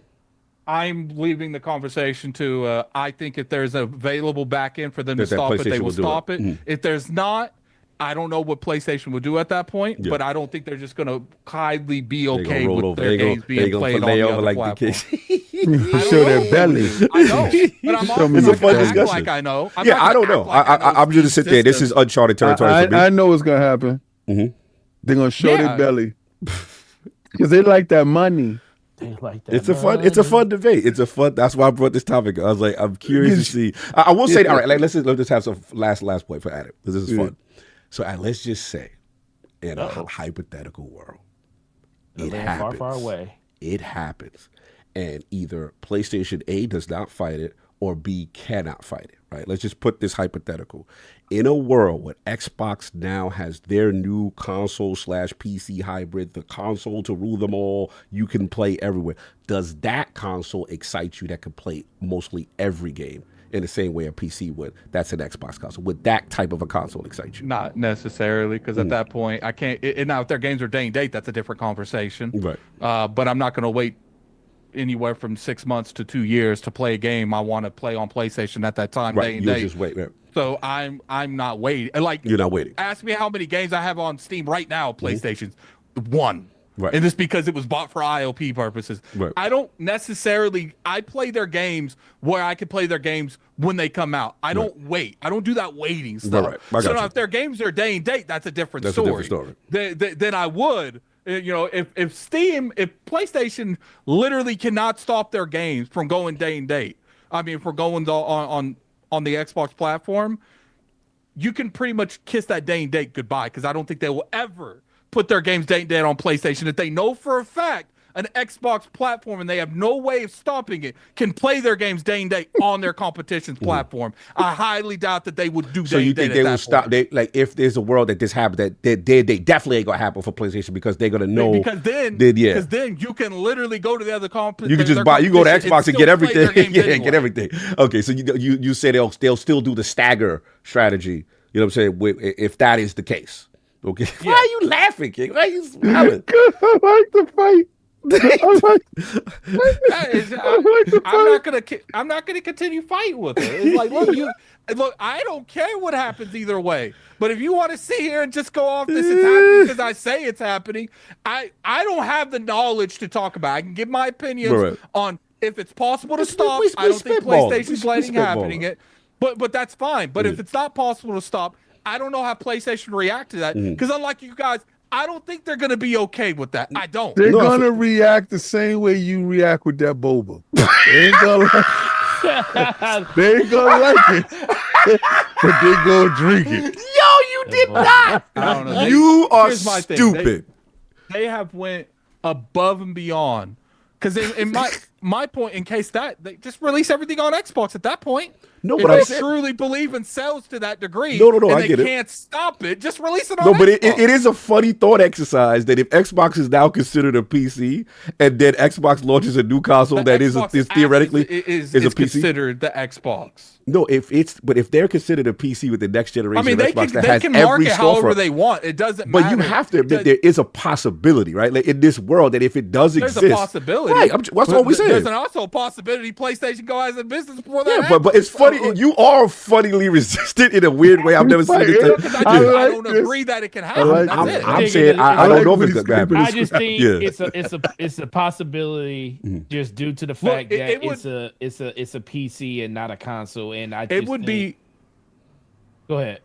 I'm leaving the conversation to I think if there's an available backend for them to stop it, they will stop it. If there's not, I don't know what PlayStation would do at that point, but I don't think they're just going to kindly be okay with their games being played on the other platform. Show their belly. I know, but I'm also going to act like I know. I don't know. I'm just sit there. This is uncharted territory for me. I know what's going to happen. They're going to show their belly because they like that money. It's a fun debate. That's why I brought this topic. I was like, I'm curious to see. I will say, all right, let's just have some last point for Adam because this is fun. So let's just say, in a hypothetical world, it happens. Far away. It happens, and either PlayStation A does not fight it, or B cannot fight it. Right? Let's just put this hypothetical. In a world where Xbox now has their new console/PC hybrid, the console to rule them all, you can play everywhere. Does that console excite you that can play mostly every game? in the same way a PC would. That's an Xbox console. Would that type of a console excite you? Not necessarily, because at that point, I can't. Now, if their games are day and date, that's a different conversation. Right. But I'm not going to wait anywhere from 6 months to 2 years to play a game I want to play on PlayStation at that time, day and date. Just wait. Right. So I'm not waiting. Like, you're not waiting. Ask me how many games I have on Steam right now. PlayStation's one. Right. And it's because it was bought for ILP purposes. Right. I don't necessarily. I play their games where I can play their games when they come out. I don't wait. I don't do that waiting stuff. Right. So now if their games are day and date, that's a different story. Then I would. If PlayStation literally cannot stop their games from going day and date. I mean, for going on the Xbox platform, you can pretty much kiss that day and date goodbye, because I don't think they will ever put their games day and date on PlayStation if they know for a fact an Xbox platform and they have no way of stopping it can play their games day and date on their competition's platform. I highly doubt that they would do. So you think they will stop? They, like, if there's a world that this happens, that they definitely ain't gonna happen for PlayStation, because they're gonna know. Because then you can literally go to the other competition. You can just buy. You go to Xbox and get everything. Yeah, get everything. Okay, so you say they'll still do the stagger strategy. You know what I'm saying? If that is the case. Okay. Yeah. Why are you laughing, King? Why are you smiling? I like the fight. I'm not gonna continue fighting with it. It's like, look, I don't care what happens either way. But if you want to sit here and just go off this is happening because I say it's happening, I don't have the knowledge to talk about. I can give my opinions on if it's possible to stop. I don't think PlayStation's letting happening it, but that's fine. But if it's not possible to stop, I don't know how PlayStation react to that, because unlike you guys, I don't think they're going to be okay with that. I don't. They're going to react the same way you react with that boba. They ain't going to like it, but they going to drink it. Yo, you did not. I don't know. You are stupid. They have went above and beyond, because in my point, in case that they just release everything on Xbox at that point. No, if but they truly believe in sales to that degree, and I get it. Can't stop it. Just release it on Xbox. No, but it is a funny thought exercise that if Xbox is now considered a PC, and then Xbox launches a new console that is theoretically is a PC, considered the Xbox. No, if they're considered a PC with the next generation of Xbox that has can every market however storefront, they want. It doesn't matter. But you have to admit there is a possibility, right? Like in this world, that if it does exist, there's a possibility. Right? That's what we said. There's also a possibility PlayStation go out of business before that. Yeah, but it's funny. You are funnily resistant in a weird way. I've never seen it. I don't agree that it can happen. I'm saying I don't know if it's gonna happen. I just think it's a possibility just due to the fact that it's a PC and not a console, and it would be. Go ahead.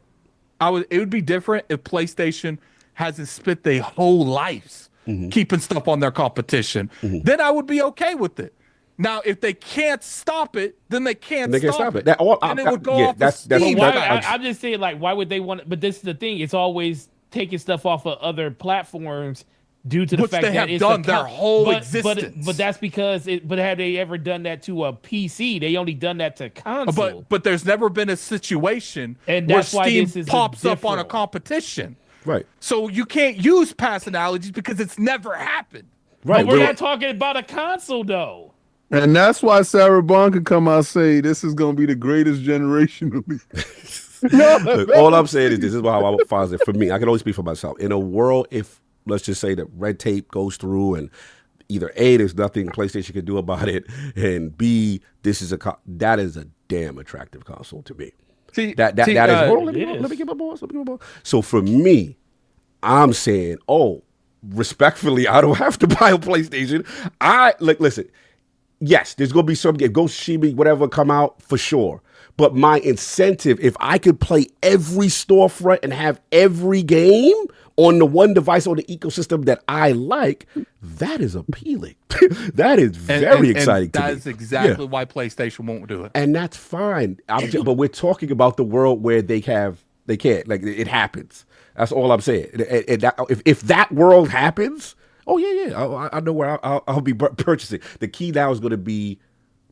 It would be different if PlayStation hasn't spent their whole lives keeping stuff on their competition. Then I would be okay with it. Now, if they can't stop it, then they can't stop it. And it would go off Steam. I'm just saying, like, why would they want it? But this is the thing. It's always taking stuff off of other platforms due to the fact that it's done their whole existence. But that's because but have they ever done that to a PC? They only done that to console. But there's never been a situation and where that's why Steam this is pops up on a competition. Right. So you can't use past analogies because it's never happened. Right. But we're not talking about a console though. And that's why Sarah Bond can come out and say this is going to be the greatest generation of me. Look, all I'm saying is this is how I find it for me. I can only speak for myself. In a world, if let's just say that red tape goes through and either A, there's nothing PlayStation can do about it, and B, that is a damn attractive console to me. That is. Hold on, let me get my balls. So for me, I'm saying, respectfully, I don't have to buy a PlayStation. Listen. Yes, there's going to be some Ghost Shibi, whatever, come out for sure. But my incentive, if I could play every storefront and have every game on the one device or the ecosystem that I like, that is appealing. That is very exciting to me. That is exactly why PlayStation won't do it. And that's fine. But we're talking about the world where they can't. Like, it happens. That's all I'm saying. If that world happens... Oh, yeah. I know where I'll be purchasing. The key now is going to be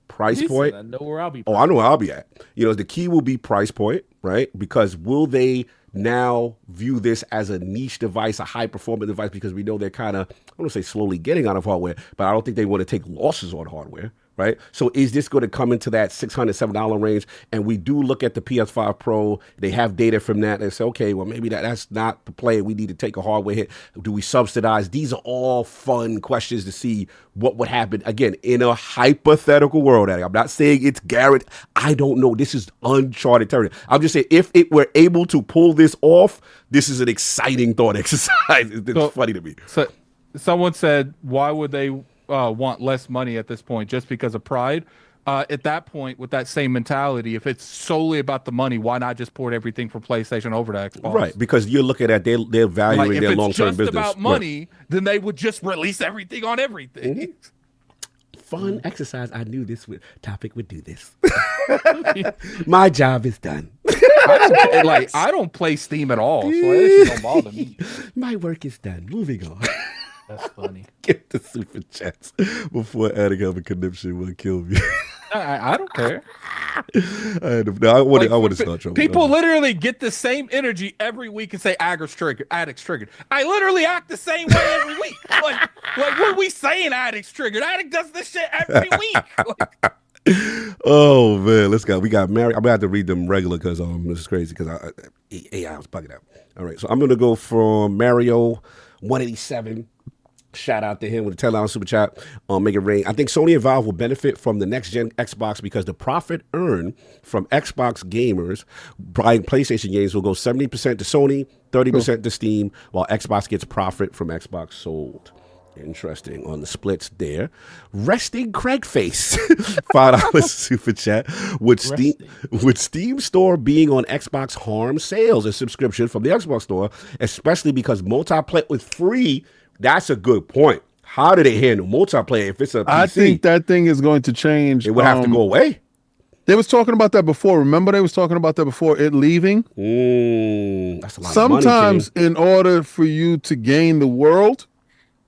price point. I know where I'll be. I know where I'll be at. The key will be price point, right? Because will they now view this as a niche device, a high-performance device? Because we know they're kind of, I don't want to say slowly getting out of hardware, but I don't think they want to take losses on hardware, right? So is this going to come into that $600, $700 range? And we do look at the PS5 Pro. They have data from that. They say, okay, well, maybe that's not the play. We need to take a hardware hit. Do we subsidize? These are all fun questions to see what would happen. Again, in a hypothetical world, I'm not saying it's guaranteed. I don't know. This is uncharted territory. I'm just saying if it were able to pull this off, this is an exciting thought exercise. It's funny to me. So someone said, why would they want less money at this point just because of pride? At that point, with that same mentality, if it's solely about the money, why not just port everything from PlayStation over to Xbox? Right, because you're looking at they're valuing their long-term business. If it's just about money, then they would just release everything on everything. Mm-hmm. Fun exercise. I knew this topic would do this. My job is done. I don't play Steam at all, so it don't bother me. My work is done. Moving on. That's funny. Get the super chats before adding up a conniption will kill me. I don't care. I want to start trouble. People literally get the same energy every week and say addicts triggered. I literally act the same way every week. Like what are we saying? Addicts triggered. Addict does this shit every week. Oh man, we got Mary. I'm gonna have to read them regular because this is crazy because I was bugging out. All right, so I'm gonna go from Mario 187. Shout out to him with a $10 super chat. Make it rain. I think Sony and Valve will benefit from the next gen Xbox because the profit earned from Xbox gamers buying PlayStation games will go 70% to Sony, 30% to Steam, while Xbox gets profit from Xbox sold. Interesting on the splits there. Resting Craig Face, $5 super chat. Would Steam Store being on Xbox harm sales and subscription from the Xbox Store, especially because multiplayer with free? That's a good point. How do they handle multiplayer if it's a PC? I think that thing is going to change. It would have to go away. They was talking about that before. Remember they was talking about that before it leaving? That's a lot Sometimes of money, in order for you to gain the world,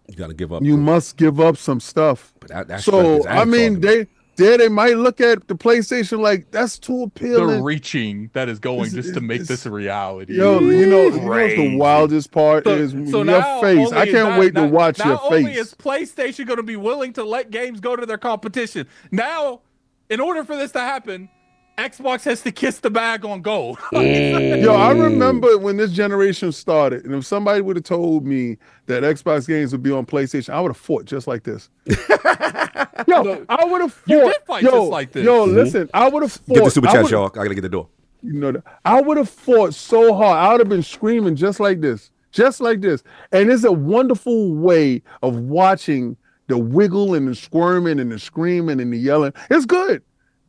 you got to give up. You must give up some stuff. But that's so, I mean, they might look at the PlayStation like that's too appealing. The reaching that is going just to make this a reality. Yo, you know what's the wildest part is your face. I can't wait to watch your face. Not only is PlayStation going to be willing to let games go to their competition, now, in order for this to happen, Xbox has to kiss the bag on gold. Yo, I remember when this generation started, and if somebody would have told me that Xbox games would be on PlayStation, I would have fought just like this. Yo, I would have fought. You did fight just like this. Yo, listen, I would have fought. Get the super chat, y'all. I gotta get the door. You know that. I would have fought so hard. I would have been screaming just like this. Just like this. And it's a wonderful way of watching the wiggle and the squirming and the screaming and the yelling. It's good.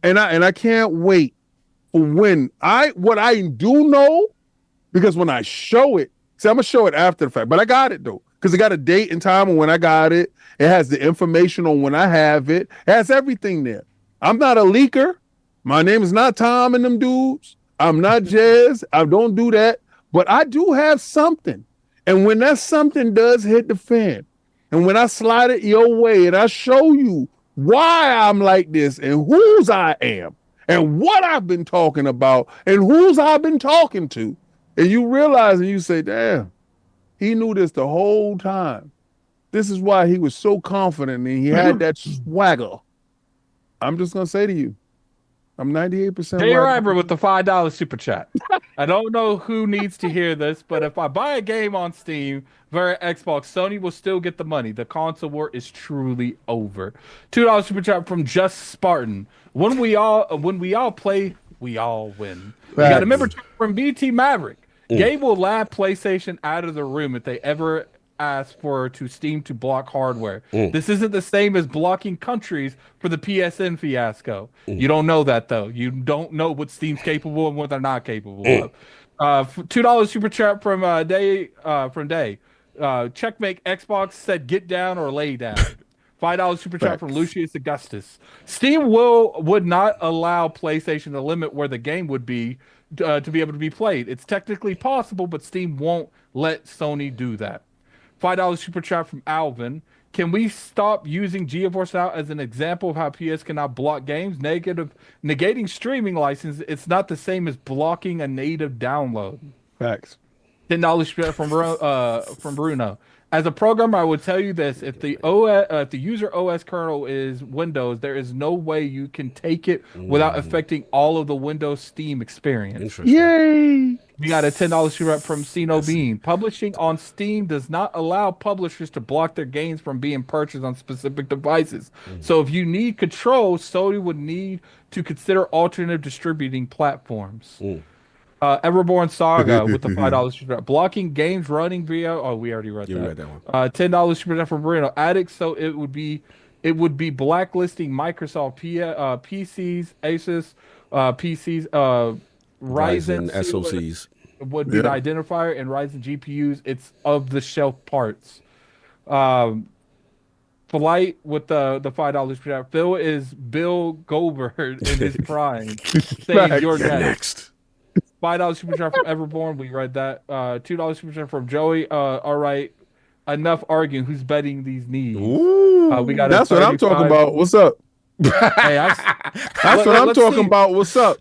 And I can't wait for what I do know, because when I show it, see, I'm gonna show it after the fact, but I got it though, because it got a date and time on when I got it. It has the information on when I have it. It has everything there. I'm not a leaker. My name is not Tom and them dudes. I'm not Jez. I don't do that, but I do have something. And when that something does hit the fan, and when I slide it your way and I show you why I'm like this and whose I am and what I've been talking about and whose I've been talking to, and you realize and you say, damn, he knew this the whole time. This is why he was so confident and he had that swagger. I'm just going to say to you, I'm 98%. Jay Riber with the $5 super chat. I don't know who needs to hear this, but if I buy a game on Steam via Xbox, Sony will still get the money. The console war is truly over. $2 super chat from Just Spartan. When we all play, we all win. We got a member from BT Maverick. Gabe will laugh PlayStation out of the room if they ever ask for Steam to block hardware. This isn't the same as blocking countries for the PSN fiasco. You don't know that though. You don't know what Steam's capable and what they're not capable of. $2 super chat from Day. Checkmate Xbox said get down or lay down. $5 super chat from Lucius Augustus. Steam would not allow PlayStation to limit where the game would be to be able to be played. It's technically possible, but Steam won't let Sony do that. $5 super chat from Alvin. Can we stop using GeForce Now as an example of how PS cannot block games? Negating streaming license, it's not the same as blocking a native download. Facts. $10 from Bruno. As a programmer, I would tell you this: if the if the user OS kernel is Windows, there is no way you can take it without affecting all of the Windows Steam experience. Interesting. Yay! We got a $10 super up from Sino Bean. Publishing on Steam does not allow publishers to block their games from being purchased on specific devices. So if you need control, Sony would need to consider alternative distributing platforms. Everborn Saga with the $5 super up. Blocking games running via. Oh, we already read that. Read that one. $10 super up from Bruno Addict. So it would be blacklisting Microsoft PCs, Asus PCs. Ryzen SoCs would be the identifier, and Ryzen GPUs, it's of the shelf parts. Flight with the $5 per hour. Phil is Bill Goldberg in his prime, saying you're next. $5 super chat from Everborn. We read that. $2 super chat from Joey. All right, enough arguing. Who's betting these needs? We got. That's what I'm talking about. What's up? Hey, that's what I'm talking about. What's up?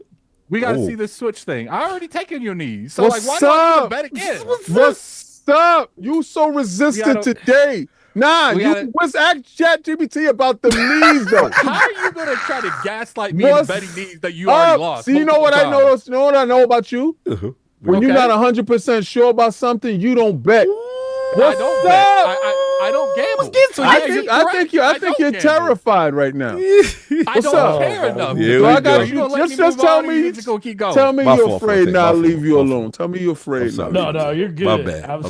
We got to see this Switch thing. I already taken your knees. So what's like, why up? not bet again? What's up? You so resistant today. Nah, let's ask ChatGPT about the knees though. How are you gonna try to gaslight me into betting knees that you already lost? See, you know what I know? You know what I know about you? When you're not 100% sure about something, you don't bet. What's up? I don't gamble. I think you're terrified right now. I don't care enough. Just tell me you're afraid now. I'll leave you alone. Tell me you're afraid. No, you're good. My bad.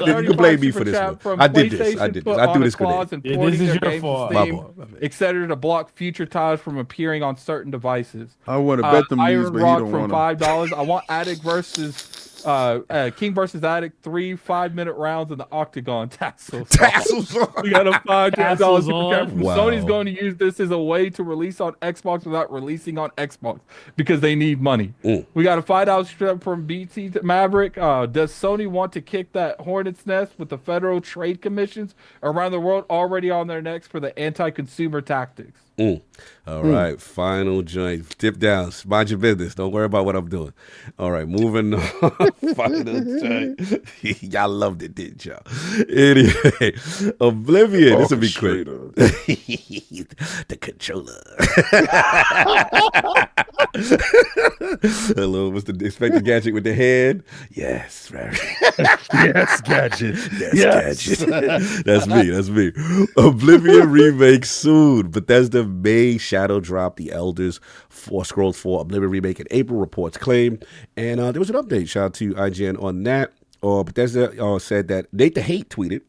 You can blame me for this one. I did this. I do this good. This is your fault. Etc. to block future titles from appearing on certain devices. I want to bet them Iron knees, Rock but from $5. I want Addict versus King versus Addict, 3 5-minute rounds in the Octagon tassels. We got a $5 super cap from Sony's going to use this as a way to release on Xbox without releasing on Xbox because they need money. We got a $5 super cap from BT Maverick. Does Sony want to kick that hornet's nest with the federal trade commissions around the world already on their necks for the anti-consumer tactics? All right, final joint. Dip down. Mind your business. Don't worry about what I'm doing. All right, moving on. Final joint. Y'all loved it, didn't y'all? Anyway, Oblivion. This will be quick. The controller. Hello, Mr. Inspector Gadget with the head. Yes, right. Yes, Gadget. Yes, Gadget. That's me. Oblivion remake soon. Bethesda may shadow drop the Scrolls 4 Oblivion remake in April, reports claim. And there was an update. Shout out to IGN on that. Bethesda said that Nate the Hate tweeted,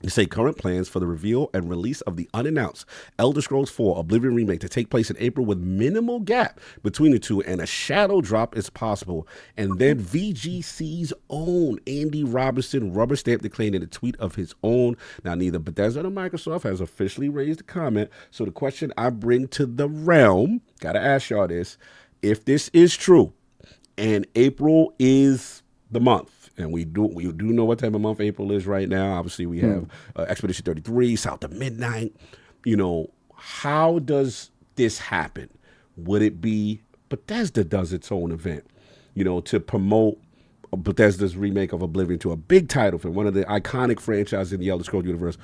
they say current plans for the reveal and release of the unannounced Elder Scrolls 4 Oblivion remake to take place in April with minimal gap between the two, and a shadow drop is possible. And then VGC's own Andy Robinson rubber stamped the claim in a tweet of his own. Now, neither Bethesda nor Microsoft has officially raised a comment. So the question I bring to the realm, gotta ask y'all this: if this is true, and April is the month, and we do know what type of month April is right now. Obviously, we have Expedition 33, South of Midnight. You know, how does this happen? Would it be Bethesda does its own event, you know, to promote Bethesda's remake of Oblivion to a big title for one of the iconic franchises in the Elder Scrolls universe?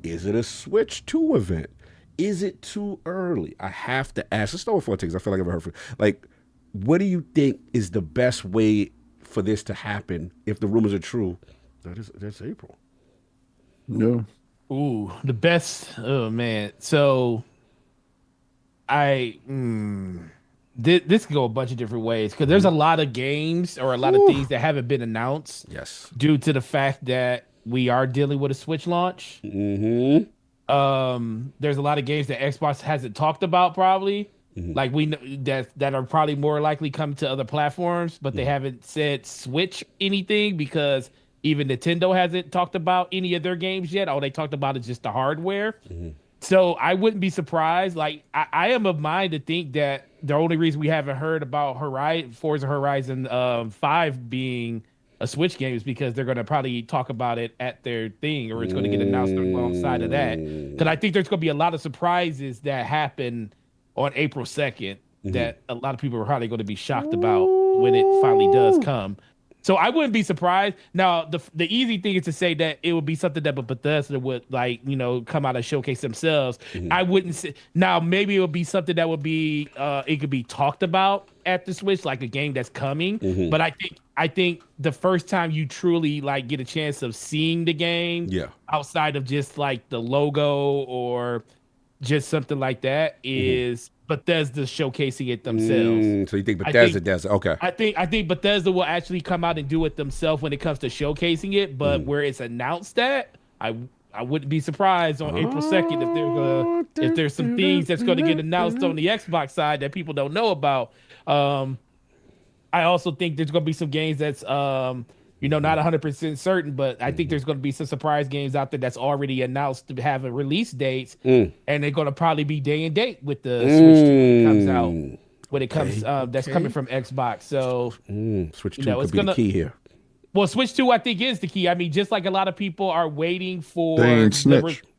Is it a Switch 2 event? Is it too early? I have to ask. Let's start with 4 things. I feel like I've heard from. Like, what do you think is the best way for this to happen if the rumors are true? That's April. No. Ooh, the best. Oh man. So this can go a bunch of different ways because there's a lot of games or a lot of things that haven't been announced. Yes. Due to the fact that we are dealing with a Switch launch. Mm-hmm. There's a lot of games that Xbox hasn't talked about probably. Like we know that are probably more likely come to other platforms, but they haven't said Switch anything because even Nintendo hasn't talked about any of their games yet. All they talked about is just the hardware. So I wouldn't be surprised. Like I am of mind to think that the only reason we haven't heard about Forza Horizon 5 being a Switch game is because they're going to probably talk about it at their thing, or it's going to get announced alongside of that. Because I think there's going to be a lot of surprises that happen on April 2nd that a lot of people are probably going to be shocked about when it finally does come. So I wouldn't be surprised. Now, the easy thing is to say that it would be something that Bethesda would come out and showcase themselves. I wouldn't say. Now, maybe it would be something that would be it could be talked about at the Switch, like a game that's coming. But I think the first time you truly get a chance of seeing the game, outside of just like the logo or just something like that, is Bethesda showcasing it themselves. So you think Bethesda does it? Okay. I think Bethesda will actually come out and do it themselves when it comes to showcasing it. But where it's announced at, I wouldn't be surprised on April 2nd if there's some things that's going to get announced on the Xbox side that people don't know about. I also think there's going to be some games that's not 100% certain, but I think there's going to be some surprise games out there that's already announced to have a release dates, and they're going to probably be day and date with the Switch 2 when it comes out. When it comes, that's coming from Xbox. So Switch 2 could be the key here. Well, Switch 2, I think, is the key. I mean, just like a lot of people are waiting for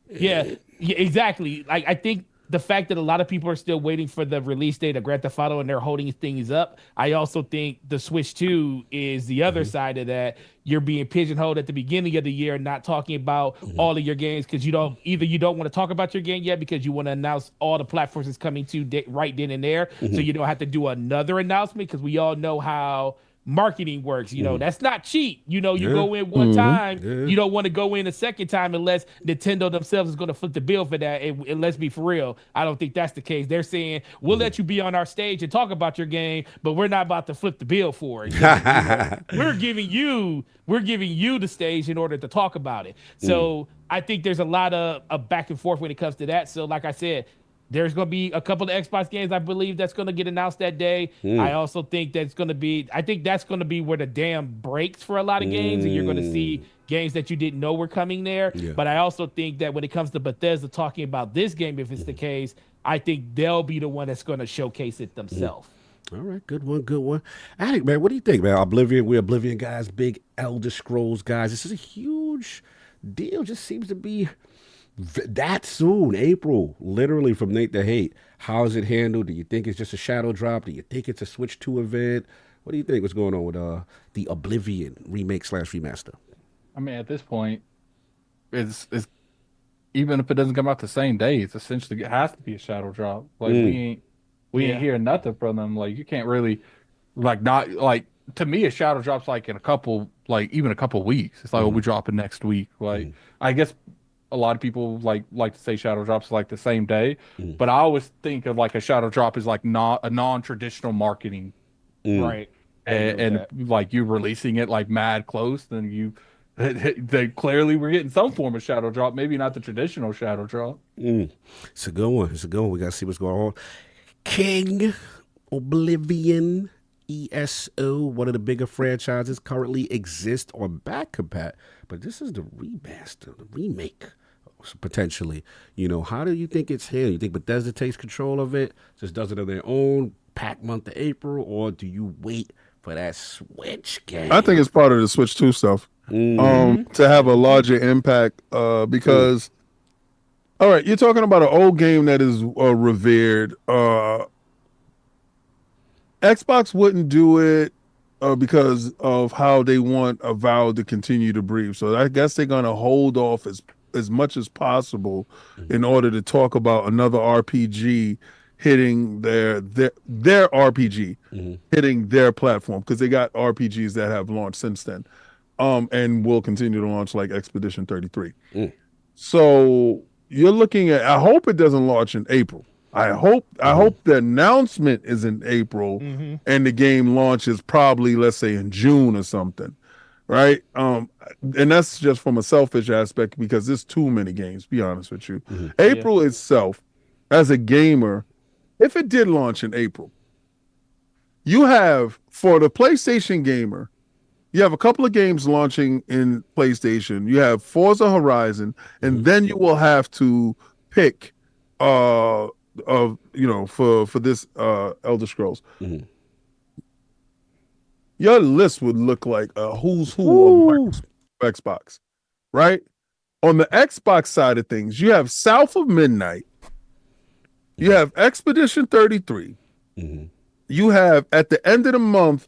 yeah, exactly. Like I think the fact that a lot of people are still waiting for the release date of Grand Theft Auto and they're holding things up, I also think the Switch 2 is the other side of that. You're being pigeonholed at the beginning of the year, not talking about all of your games because you don't want to talk about your game yet because you want to announce all the platforms it's coming to right then and there, so you don't have to do another announcement because we all know how marketing works. That's not cheap. You go in one time, you don't want to go in a second time unless Nintendo themselves is going to flip the bill for that. And let's be for real, I don't think that's the case. They're saying we'll let you be on our stage and talk about your game, but we're not about to flip the bill for it. We're giving you the stage in order to talk about it. So I think there's a lot of back and forth when it comes to that. So like I said, there's going to be a couple of Xbox games, I believe, that's going to get announced that day. I also think that's going to be where the dam breaks for a lot of games, and you're going to see games that you didn't know were coming there. But I also think that when it comes to Bethesda talking about this game, if it's the case, I think they'll be the one that's going to showcase it themselves. All right, good one. Addict, man, what do you think, man? We're Oblivion guys, big Elder Scrolls guys. This is a huge deal. Just seems to be that soon, April, literally from Nate to Hate. How is it handled? Do you think it's just a shadow drop? Do you think it's a Switch 2 event? What do you think? What's going on with the Oblivion remake / remaster? I mean, at this point, it's even if it doesn't come out the same day, it's essentially it has to be a shadow drop. Like we ain't hearing nothing from them. Like you can't really to me a shadow drop's like in a couple weeks. It's like we'll be dropping next week. Like I guess a lot of people like to say shadow drops like the same day, but I always think of like a shadow drop is like not a non-traditional marketing, right? And like you releasing it like mad close, then they clearly were getting some form of shadow drop, maybe not the traditional shadow drop. It's a good one. We gotta see what's going on. King Oblivion ESO, one of the bigger franchises, currently exist on back compat, but this is the remaster, the remake, potentially. How do you think it's here? You think Bethesda takes control of it, just does it on their own, pack month of April, or do you wait for that Switch game? I think it's part of the Switch 2 stuff to have a larger impact because, all right, you're talking about an old game that is revered. Xbox wouldn't do it because of how they want Avowed to continue to breathe. So I guess they're going to hold off as much as possible in order to talk about another RPG hitting their RPG hitting their platform, because they got RPGs that have launched since then and will continue to launch, like Expedition 33. So you're looking at, I hope it doesn't launch in April. I hope the announcement is in April and the game launches probably, let's say, in June or something, right? And that's just from a selfish aspect because there's too many games, be honest with you. April itself, as a gamer, if it did launch in April, you have, for the PlayStation gamer, you have a couple of games launching in PlayStation. You have Forza Horizon, and then you will have to pick for this Elder Scrolls. Your list would look like a who's who of Xbox, right? On the Xbox side of things, you have South of Midnight, you have Expedition 33, you have at the end of the month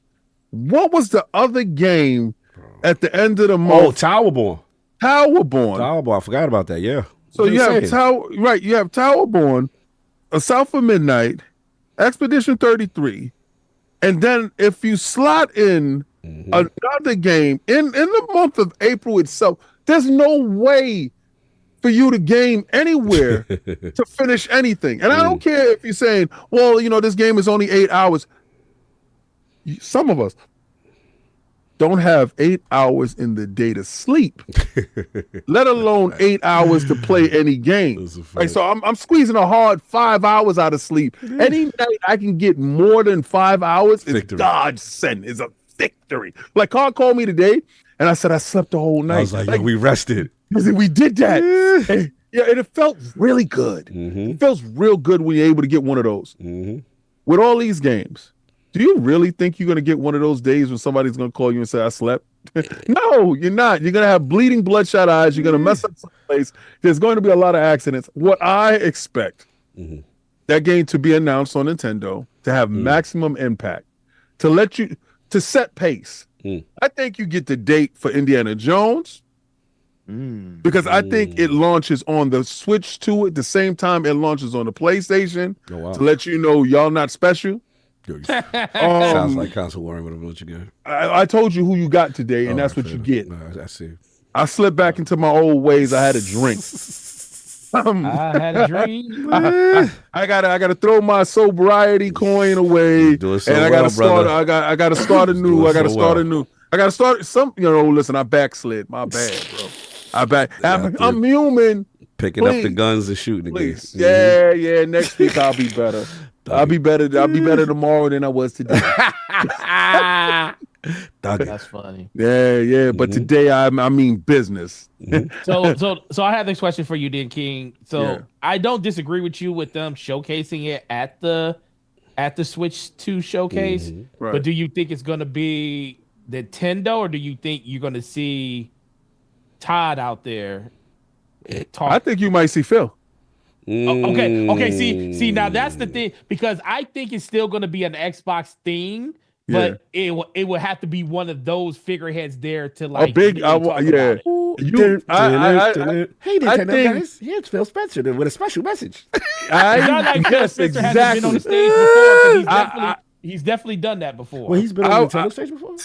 What was the other game at the end of the month? Oh, Towerborn. Towerborn. I forgot about that. Yeah. So you have You have Towerborn, South of Midnight, Expedition 33, and then if you slot in another game in the month of April itself, there's no way for you to game anywhere to finish anything. And I don't care if you're saying, well, this game is only 8 hours. Some of us don't have 8 hours in the day to sleep, let alone 8 hours to play any game. Right, so I'm squeezing a hard 5 hours out of sleep. Any night I can get more than 5 hours is godsend, is a victory. Like Carl called me today, and I said I slept the whole night. I was like, we rested. We did that. And it felt really good. It feels real good when you're able to get one of those. With all these games, do you really think you're going to get one of those days when somebody's going to call you and say, I slept? No, you're not. You're going to have bleeding, bloodshot eyes. You're going to mess up someplace. There's going to be a lot of accidents. What I expect that game to be announced on Nintendo, to have maximum impact, to set pace. I think you get the date for Indiana Jones because I think it launches on the Switch 2 at the same time it launches on the PlayStation to let you know y'all not special. Sounds like console warring with a bunch of good. I told you who you got today, and that's what you get. I see. I slipped back into my old ways. I had a drink. I had a dream. I gotta throw my sobriety coin away, and I gotta start. I gotta start anew. I gotta start some. Listen, I backslid. My bad, bro. I'm human. Picking up the guns and shooting again. Yeah. Next week I'll be better. I'll be better tomorrow than I was today. That's funny. Yeah. But today I mean business. So I have this question for you, then, King. So I don't disagree with you with them showcasing it at the Switch 2 showcase. Right. But do you think it's gonna be Nintendo, or do you think you're gonna see Todd out there talk? I think you might see Phil. Okay. See, now that's the thing, because I think it's still going to be an Xbox thing, but it would have to be one of those figureheads there to like a big, hey, Nintendo guys, here's Phil Spencer with a special message. Phil Spencer hasn't been on the stage before, because he's definitely done that before. Well, he's been on the Nintendo stage before.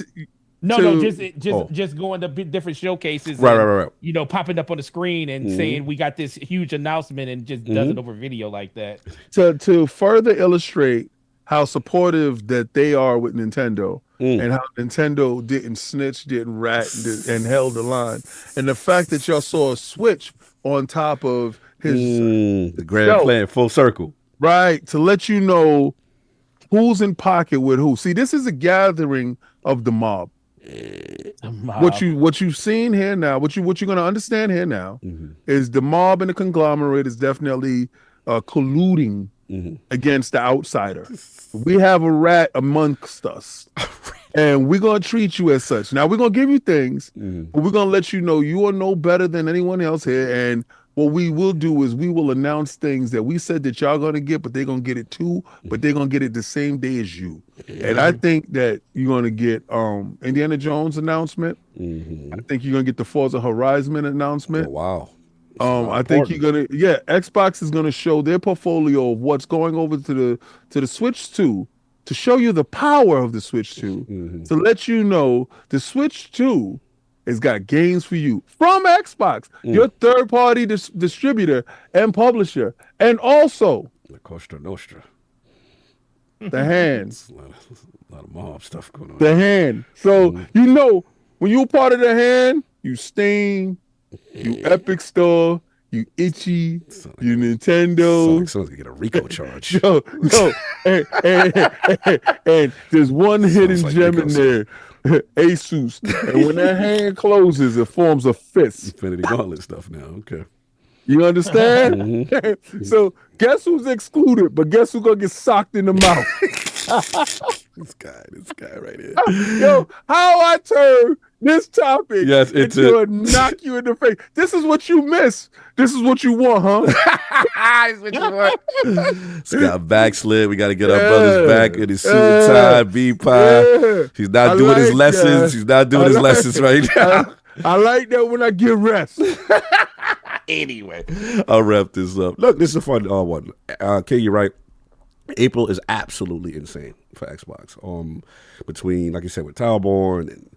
Just going to different showcases, right. Popping up on the screen and saying we got this huge announcement, and just does it over video like that. To further illustrate how supportive that they are with Nintendo, and how Nintendo didn't snitch, didn't rat, and held the line, and the fact that y'all saw a Switch on top of his the grand plan, full circle, right? To let you know who's in pocket with who. See, this is a gathering of the mob. What you've seen here now, what you're going to understand here now, is the mob and the conglomerate is definitely colluding against the outsider. We have a rat amongst us, and we're going to treat you as such. Now we're going to give you things, but we're going to let you know you are no better than anyone else here. And what we will do is we will announce things that we said that y'all going to get, but they're going to get it too, but they're going to get it the same day as you. And I think that you're going to get Indiana Jones announcement. I think you're going to get the Forza Horizon announcement. Oh, wow. I think you're going to, Xbox is going to show their portfolio of what's going over to the Switch 2 to show you the power of the Switch 2, to let you know the Switch 2 has got games for you from Xbox, your third-party distributor and publisher, and also the Costa Nostra, the hands. A lot of mob stuff going on. The hand. So when you're part of the hand, you Steam, you Epic Store, you Itchy, you Nintendo. Someone's gonna get a RICO charge. No. And there's one hidden gem in there. Asus, and when that hand closes, it forms a fist. Infinity Gauntlet stuff now. Okay, you understand? So guess who's excluded, but guess who's gonna get socked in the mouth? This guy right here. Yo, how I turn this topic into a knock you in the face. This is what you miss. This is what you want, huh? This is what you want. Scott backslid. We got to get our brothers back in his suit and tie, B-pie. Yeah. He's not doing his lessons. That. He's not doing his lessons right now. I like that when I get rest. Anyway, I'll wrap this up. Look, this is a fun one. King, you're right. April is absolutely insane for Xbox. Between, like you said, with Towerborn and,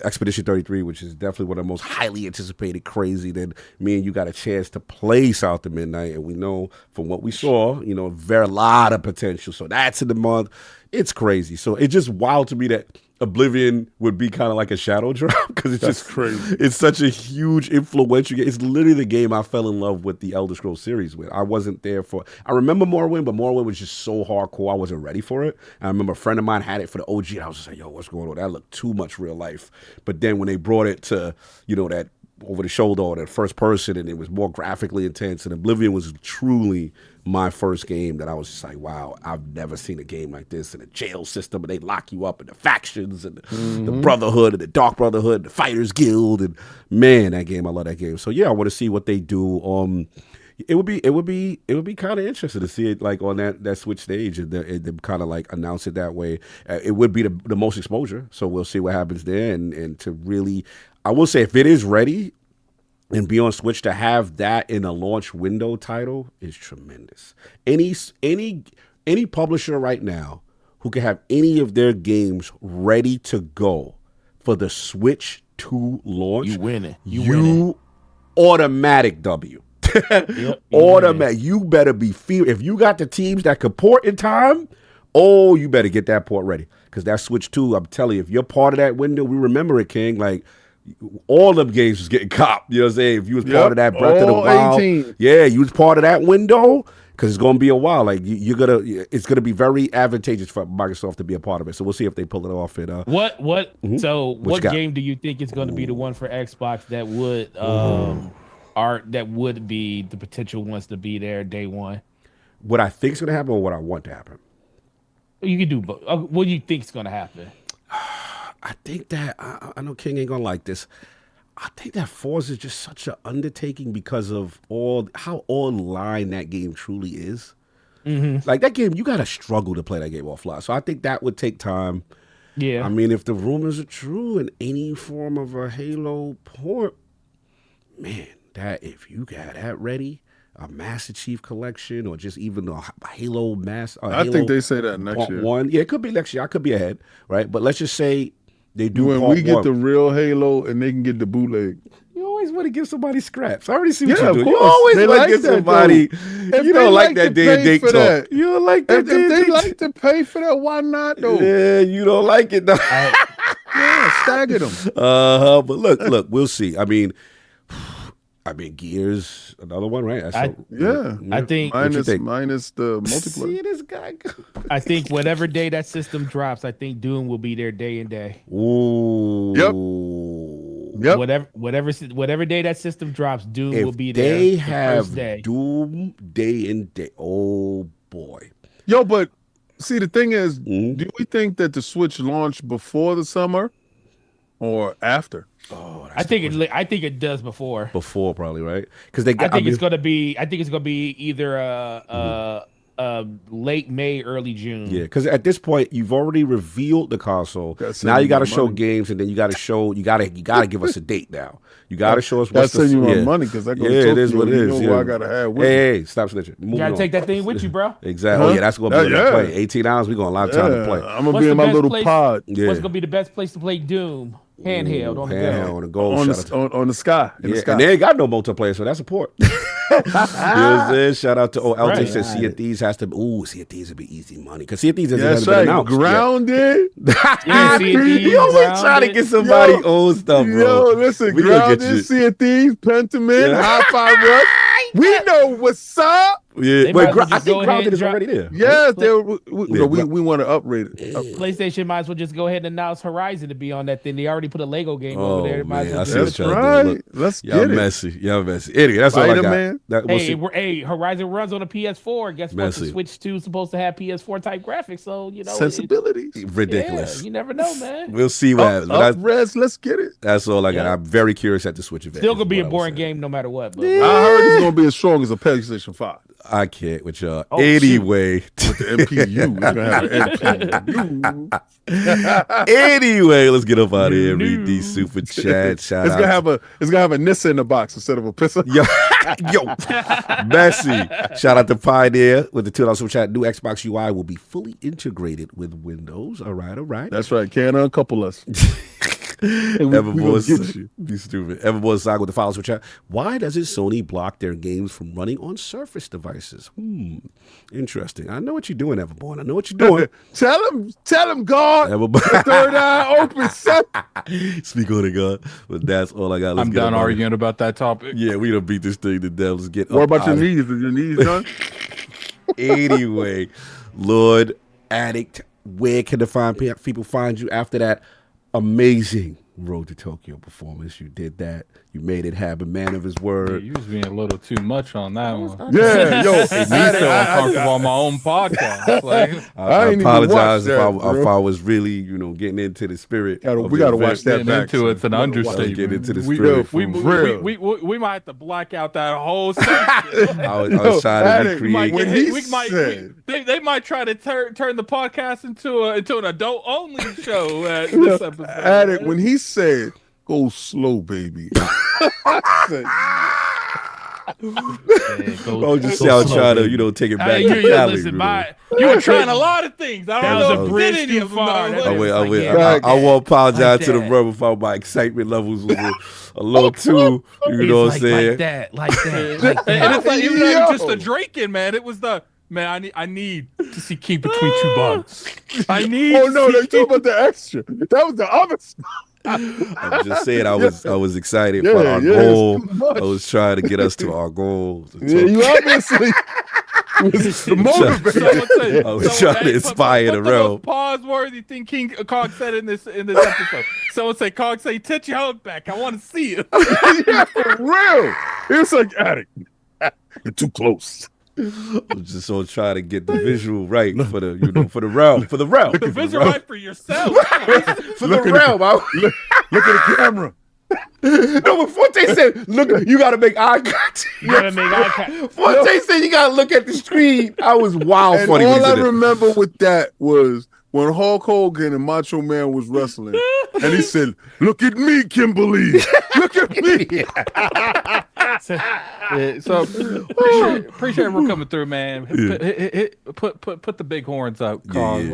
Expedition 33, which is definitely one of the most highly anticipated, crazy. Then me and you got a chance to play South of Midnight, and we know from what we saw, very lot of potential. So that's in the month. It's crazy. So it's just wild to me that Oblivion would be kind of like a shadow drop because it's just crazy. It's such a huge influential game. It's literally the game I fell in love with the Elder Scrolls series with. I wasn't there for. I remember Morrowind, but Morrowind was just so hardcore. I wasn't ready for it. I remember a friend of mine had it for the OG, and I was just like, "Yo, what's going on? That looked too much real life." But then when they brought it to, that over the shoulder or that first person, and it was more graphically intense, and Oblivion was truly my first game that I was just like, wow, I've never seen a game like this, in a jail system, and they lock you up in the factions and the Brotherhood and the Dark Brotherhood and the Fighters Guild, and man, that game, I love that game. So yeah, I want to see what they do. It would be kind of interesting to see it like on that Switch stage and them kind of like announce it that way. It would be the most exposure, so we'll see what happens there, and to really, I will say, if it is ready and be on Switch, to have that in a launch window title is tremendous. Any publisher right now who can have any of their games ready to go for the Switch 2 launch, you winning. You automatic W. Yep, automatic. You better be if you got the teams that could port in time, you better get that port ready. Because that Switch 2, I'm telling you, if you're part of that window, we remember it, King, like all them games was getting copped. You know what I'm saying? If you was part of that Breath of the Wild, 18. Yeah, you was part of that window, because it's going to be a while. Like it's gonna be very advantageous for Microsoft to be a part of it. So we'll see if they pull it off. What game do you think is going to be the one for Xbox that would be the potential ones to be there day one? What I think is going to happen, or what I want to happen? You can do both. What do you think is going to happen? I think that I know King ain't gonna like this. I think that Forza is just such an undertaking because of how online that game truly is. Mm-hmm. Like that game, you gotta struggle to play that game offline. So I think that would take time. Yeah. I mean, if the rumors are true in any form of a Halo port, man, that if you got that ready, a Master Chief Collection, or just even a Halo I think they say that next year. Yeah, it could be next year. I could be ahead, right? But let's just say they do. When we get the real Halo and they can get the bootleg. You always want to give somebody scraps. I already see what you're doing. Course. You always they want to give somebody. You don't like that day and date talk. You don't like that day and date. If they like to pay for that, why not though? Yeah, you don't like it though. Yeah, stagger them. But look, we'll see. I mean, Gears, another one, right? I think minus the multiplayer. See this guy go. I think whatever day that system drops, I think Doom will be there day and day. Ooh. Yep. Whatever day that system drops, Doom will be there. They have Doom day and day. Oh boy. Yo, but see, the thing is, do we think that the Switch launched before the summer or after? Oh, I think it does before. Before, probably, right? Because I think it's gonna be either late May, early June. Yeah, because at this point you've already revealed the console. Now you got to show games, and then you got to give us a date now. You got to show us what's the money, because I it is what it is. I gotta have. Hey, stop snitching. You gotta take that thing with you, bro. Exactly. Oh yeah, that's gonna be the play. 18 hours. We got a lot of time to play. I'm gonna be in my little pod. Yeah. What's gonna be the best place to play Doom? Handheld on the go. On the sky. And they ain't got no multiplayer, so that's a port. You know what I'm saying? Shout out to LJ said Sea of Thieves has to be. Sea of Thieves would be easy money, because Sea of Thieves hasn't been announced. Grounded. You always trying to get somebody old stuff, bro. Yo, listen, Grounded, Sea of Thieves, Pentiment, High Five Rush. We know what's up. Yeah, but I think Grounded is already there. Yeah, we want to upgrade it. PlayStation might as well just go ahead and announce Horizon to be on that thing. They already put a Lego game over there. That's right. Let's get it. Y'all messy. Anyway, that's all I got. Hey, Horizon runs on a PS4. Guess what? The Switch 2 is supposed to have PS4 type graphics, so sensibilities. Ridiculous. Yeah, you never know, man. We'll see what happens. Let's get it. That's all I got. I'm very curious at the Switch event. Still gonna be a boring game no matter what. But I heard it's gonna be as strong as a PlayStation 5. I can't with y'all. Anyway, with the MPU, we're gonna have an MPU. Anyway, let's get up out of here. Read these super chats. It's gonna have a Nissa in the box instead of a pisser. Yo, messy. Shout out to Pioneer with the $2 super chat. New Xbox UI will be fully integrated with Windows. All right. That's right. Can't uncouple us. Everboard, be stupid. Everboard Saga with the follow super chat. Why doesn't Sony block their games from running on Surface devices? Interesting. I know what you're doing, Everboard. I know what you're doing. Tell him, God. Third eye open. Speak on it, God. But that's all I got. I'm done arguing about that topic. Yeah, we done beat this thing to death. Let's get What about your knees? Is your knees done? Anyway, Lord Addict, where can people find you after that amazing Road to Tokyo performance? You did that. You made it happen. Man of his word. You was being a little too much on that one. Yeah, yo. It makes me so uncomfortable on my own podcast. Like, I apologize if I was really, getting into the spirit. We got to watch that back. It's an understatement. Get into the spirit. We might have to black out that whole section. I was trying to recreate. They might try to turn the podcast into an adult only show at this episode. Addict, when he said, "Go slow, baby." Just y'all trying to, take it back to Cali. Listen, you were trying a lot of things. I don't know if bridge any of them. I won't apologize to the brother for my excitement levels was a little too, what I'm saying? Like that. And it's like, even though it's just a drinking, man, it was I need to see King between two bugs. I need. Oh no, they talking about the extra. That was the other stuff. I'm just saying, I was excited for our goal. I was trying to get us to our goal. You obviously was motivated. I was trying to inspire the realm. The most pause-worthy thing King Cog said in this episode. Someone say, "Cog, say, touch your hug back. I want to see it." Yeah, for real. It was like, Addict, you're too close. I'm just so trying to get the visual right for the for the realm. The visual right for yourself. For the realm. Look at the camera. No, but Forte said, "Look, you got to make eye contact." Forte said, "You got to look at the screen." I was wild funny. All I remember with that was when Hulk Hogan and Macho Man was wrestling, and he said, "Look at me, Kimberly. Look at me." So appreciate everyone coming through, man. Put the big horns up, Cog.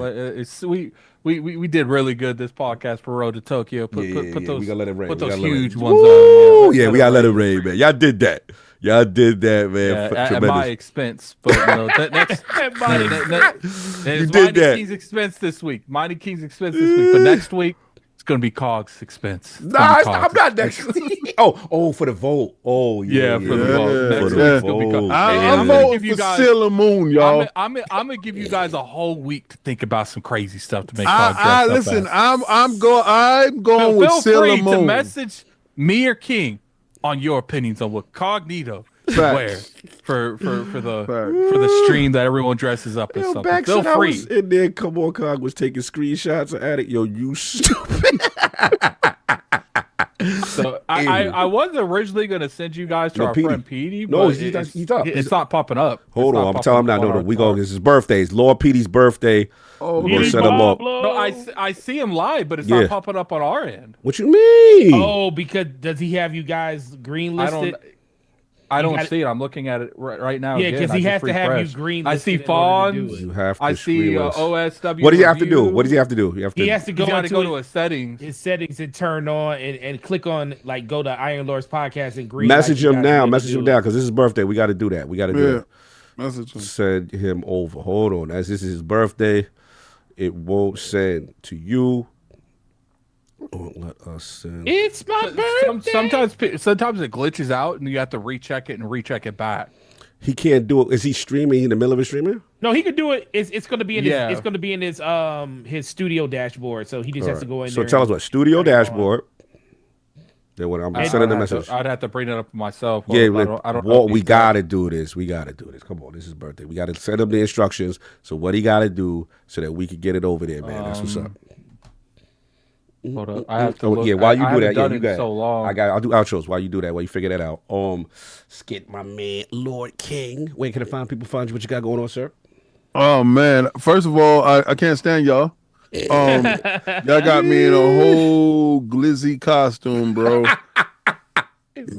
We did really good this podcast for Road to Tokyo. Put those, we gotta let it rain. Put those huge ones on. Yeah, we gotta let it rain, man. Y'all did that, man. At my expense, but that's Mighty King's expense this week. But next week it's gonna be Cog's expense. I'm not next week. Oh, for the vote. Oh, yeah, for the vote. Next week's gonna be Cog. I'm voting for Sailor Moon, y'all. I'm gonna give you guys a whole week to think about some crazy stuff to make Cog dress listen, up. I'm going with Sailor Moon. Feel free to message me or King on your opinions on what Cognito should wear for the stream that everyone dresses up as something. Feel free. And then come on, Cog was taking screenshots of Addict. Yo, you stupid. So I was originally gonna send you guys to our friend Petey. No, it's not popping up. Hold on, I'm telling him now. No, we go. This is birthday. It's Lord Petey's birthday. Oh, we're gonna set him up. No, I see him live, but it's not popping up on our end. What you mean? Oh, because does he have you guys greenlisted? I don't see it. I'm looking at it right now. Yeah, because he has to have you greenlisted. I see Fawns. You have to. I see OSW. What do you have to do? What does he have to do? He has to go to his settings. His settings and turn on and click on go to Iron Lord's podcast and green. Message him now. Message him now because this is his birthday. We got to do that. We got to do it. Message him. Send him over. Hold on. As this is his birthday, it won't send to you. Let us send. It's my birthday. Sometimes it glitches out and you have to recheck it and recheck it back. He can't do it. Is he streaming in the middle of his streaming? No, he could do it. It's going to be in it's going to be in his studio dashboard. So he just has to go in there. So tell us what studio dashboard. Then when I'm sending the message, I'd have to bring it up myself. Yeah, I don't Walt, we gotta do this. We gotta do this. Come on, this is birthday. We gotta send him the instructions. So what he gotta do so that we can get it over there, man. That's what's up. Hold up. I have to look. Yeah, while you do that, done you got so long. I'll do outros while you do that, while you figure that out. Skit my man, Lord King. Where can find you? What you got going on, sir? Oh man. First of all, I can't stand y'all. Y'all got me in a whole glizzy costume, bro.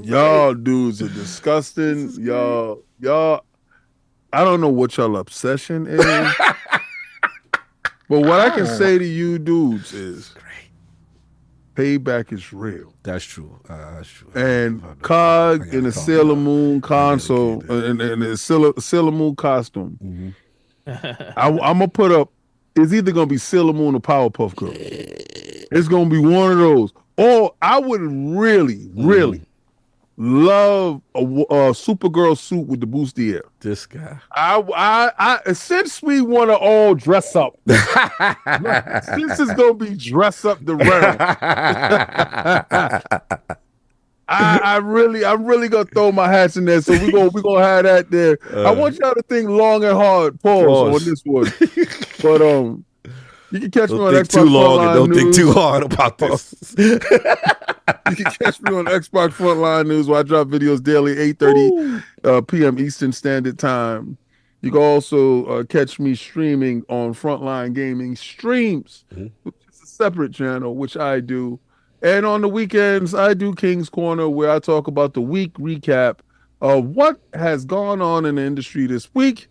Y'all dudes are disgusting. Y'all, I don't know what y'all obsession is. But what I can say to you dudes is payback is real. That's true. That's true. And Cog in a Sailor Moon console, in a Sailor Moon costume. I'm gonna put up. It's either gonna be Sailor Moon or Powerpuff Girl. It's gonna be one of those. Or I would really, really love a Supergirl suit with the bustier. This guy. I since we want to all dress up, since it's gonna be dress up the realm. I'm really gonna throw my hats in there. So we gonna have that there. I want y'all to think long and hard. Pause on this one. But you can catch me on Xbox too long and don't News. think too hard about this. You can catch me on Xbox Frontline News where I drop videos daily, 8:30 p.m. Eastern Standard Time. You can also catch me streaming on Frontline Gaming Streams, which is a separate channel, which I do. And on the weekends, I do King's Corner, where I talk about the week recap of what has gone on in the industry this week,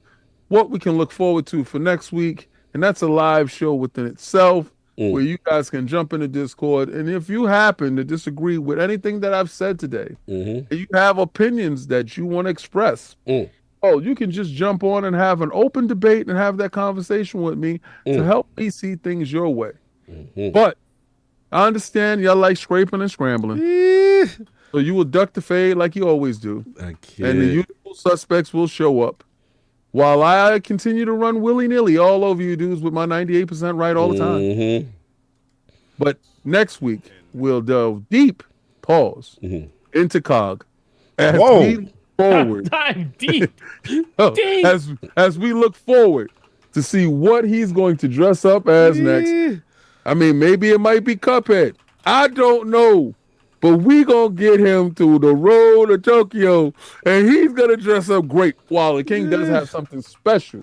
what we can look forward to for next week. And that's a live show within itself where you guys can jump into Discord. And if you happen to disagree with anything that I've said today, and you have opinions that you want to express, you can just jump on and have an open debate and have that conversation with me to help me see things your way. But I understand y'all like scraping and scrambling. So you will duck the fade like you always do. And the usual suspects will show up. While I continue to run willy-nilly all over you dudes with my 98% right all the time. But next week, we'll delve deep, into Cog. As we look forward. Dive deep. As we look forward to see what he's going to dress up as next. I mean, maybe it might be Cuphead. I don't know. But we gonna get him to the road to Tokyo, and he's gonna dress up great. While the King does have something special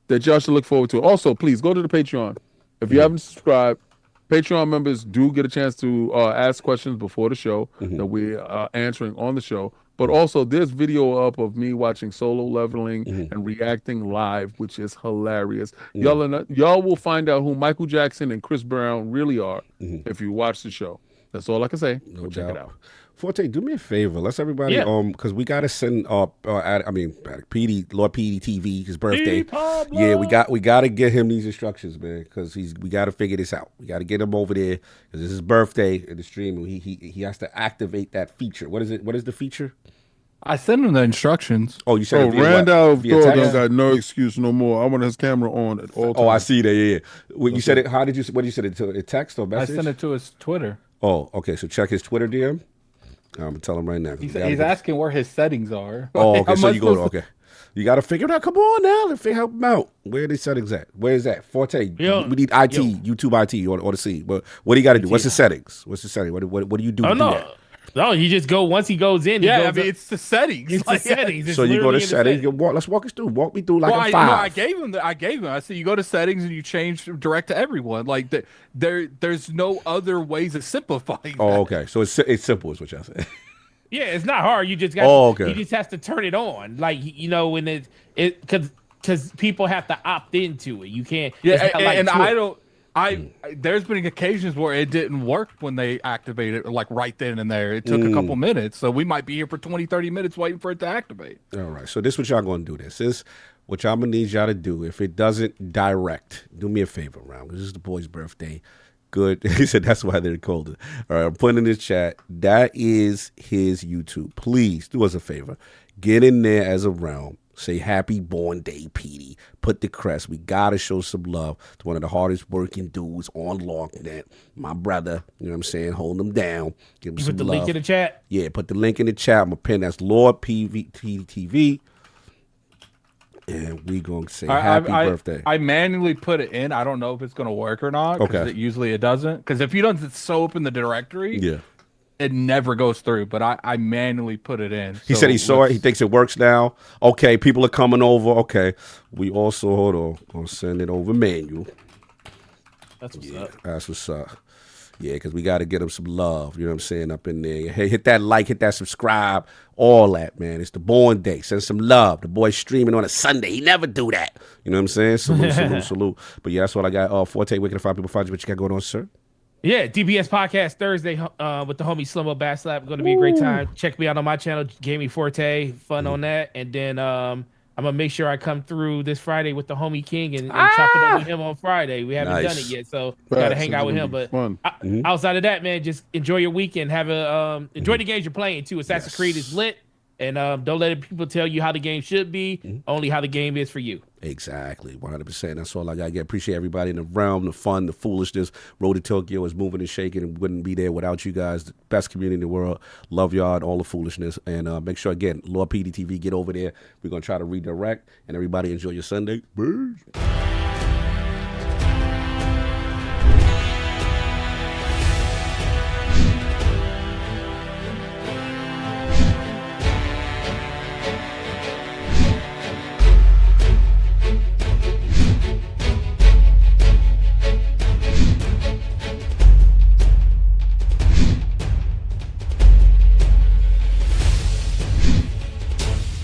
that y'all should look forward to. Also, please go to the Patreon. If you haven't subscribed, Patreon members do get a chance to ask questions before the show that we are answering on the show. But also, there's video up of me watching Solo Leveling and reacting live, which is hilarious. Y'all will find out who Michael Jackson and Chris Brown really are if you watch the show. That's all I can say. Go check it out. Forte, do me a favor. Let's everybody because we gotta send Lord PD TV his birthday. Yeah, we gotta get him these instructions, man, because we gotta figure this out. We gotta get him over there because it's his birthday in the stream. He has to activate that feature. What is it? What is the feature? I sent him the instructions. Oh, you said Randolph don't got no excuse no more. I want his camera on at all times. Oh, I see that. Yeah. When you said it, what did you send it to? A text or message? I sent it to his Twitter. Oh, okay. So check his Twitter DM. I'm gonna tell him right now. He's asking where his settings are. Oh, okay. So you go. Okay. You got to figure it out. Come on now. Let's help him out. Where are the settings at? Where is that? Forte. We need IT, YouTube IT, or the C. But what do you got to do? What's the settings? What's the setting? What do you do? No, you just go once he goes in. It's the settings. It's the settings. It's so you go to settings. Let's walk us through. Walk me through a 5. I gave him. I said you go to settings and you change direct to everyone. Like there's no other ways of simplifying. Oh, okay. So it's simple, is what y'all say. Yeah, it's not hard. You just got. You just have to turn it on. Like when it because people have to opt into it. You can't. Yeah, and I don't. There's been occasions where it didn't work when they activated it, like right then and there. It took a couple minutes, so we might be here for 20-30 minutes waiting for it to activate. All right, so this is what y'all gonna do. This is what I'm gonna need y'all to do. If it doesn't direct, do me a favor, round, because this is the boy's birthday. Good. He said that's why they're called it. All right, I'm putting in this chat. That is his YouTube. Please do us a favor. Get in there as a round Say happy born day, Petey. Put the crest. We gotta show some love to one of the hardest working dudes on LordNet. My brother, you know what I'm saying? Hold him down. Give him some love. Put the link in the chat? Yeah, put the link in the chat. I'm gonna pin that's Lord TV. And we gonna say happy birthday. I manually put it in. I don't know if it's gonna work or not. Okay. Usually it doesn't. Because if you don't sew up in the directory, yeah, it never goes through. But I manually put it in. He said he saw it. He thinks it works now. Okay, people are coming over. Okay, we also hold on. Gonna send it over manual. That's what's up. That's what's up. Yeah, because we got to get them some love. You know what I'm saying? Up in there. Hey, hit that like, hit that subscribe, all that, man. It's the born day. Send some love. The boy's streaming on a Sunday. He never do that. You know what I'm saying? Salute. But yeah, that's what I got. Forte, where can I find people find you? What you got going on, sir? Yeah, DBS Podcast Thursday with the homie Slimo Baslap. Going to be a great time. Check me out on my channel, Gaming Forte. Fun on that. And then I'm going to make sure I come through this Friday with the homie King and chop it up with him on Friday. We haven't done it yet, so got to hang out with him. But outside of that, man, just enjoy your weekend. Have a enjoy the games you're playing, too. Assassin's Creed is lit. And don't let people tell you how the game should be, only how the game is for you. Exactly, 100%. That's all I got to get. Appreciate everybody in the realm, the fun, the foolishness. RoadtoTokyo is moving and shaking and wouldn't be there without you guys. The best community in the world. Love y'all and all the foolishness. And make sure, again, Lord PDTV, get over there. We're going to try to redirect. And everybody enjoy your Sunday. Peace.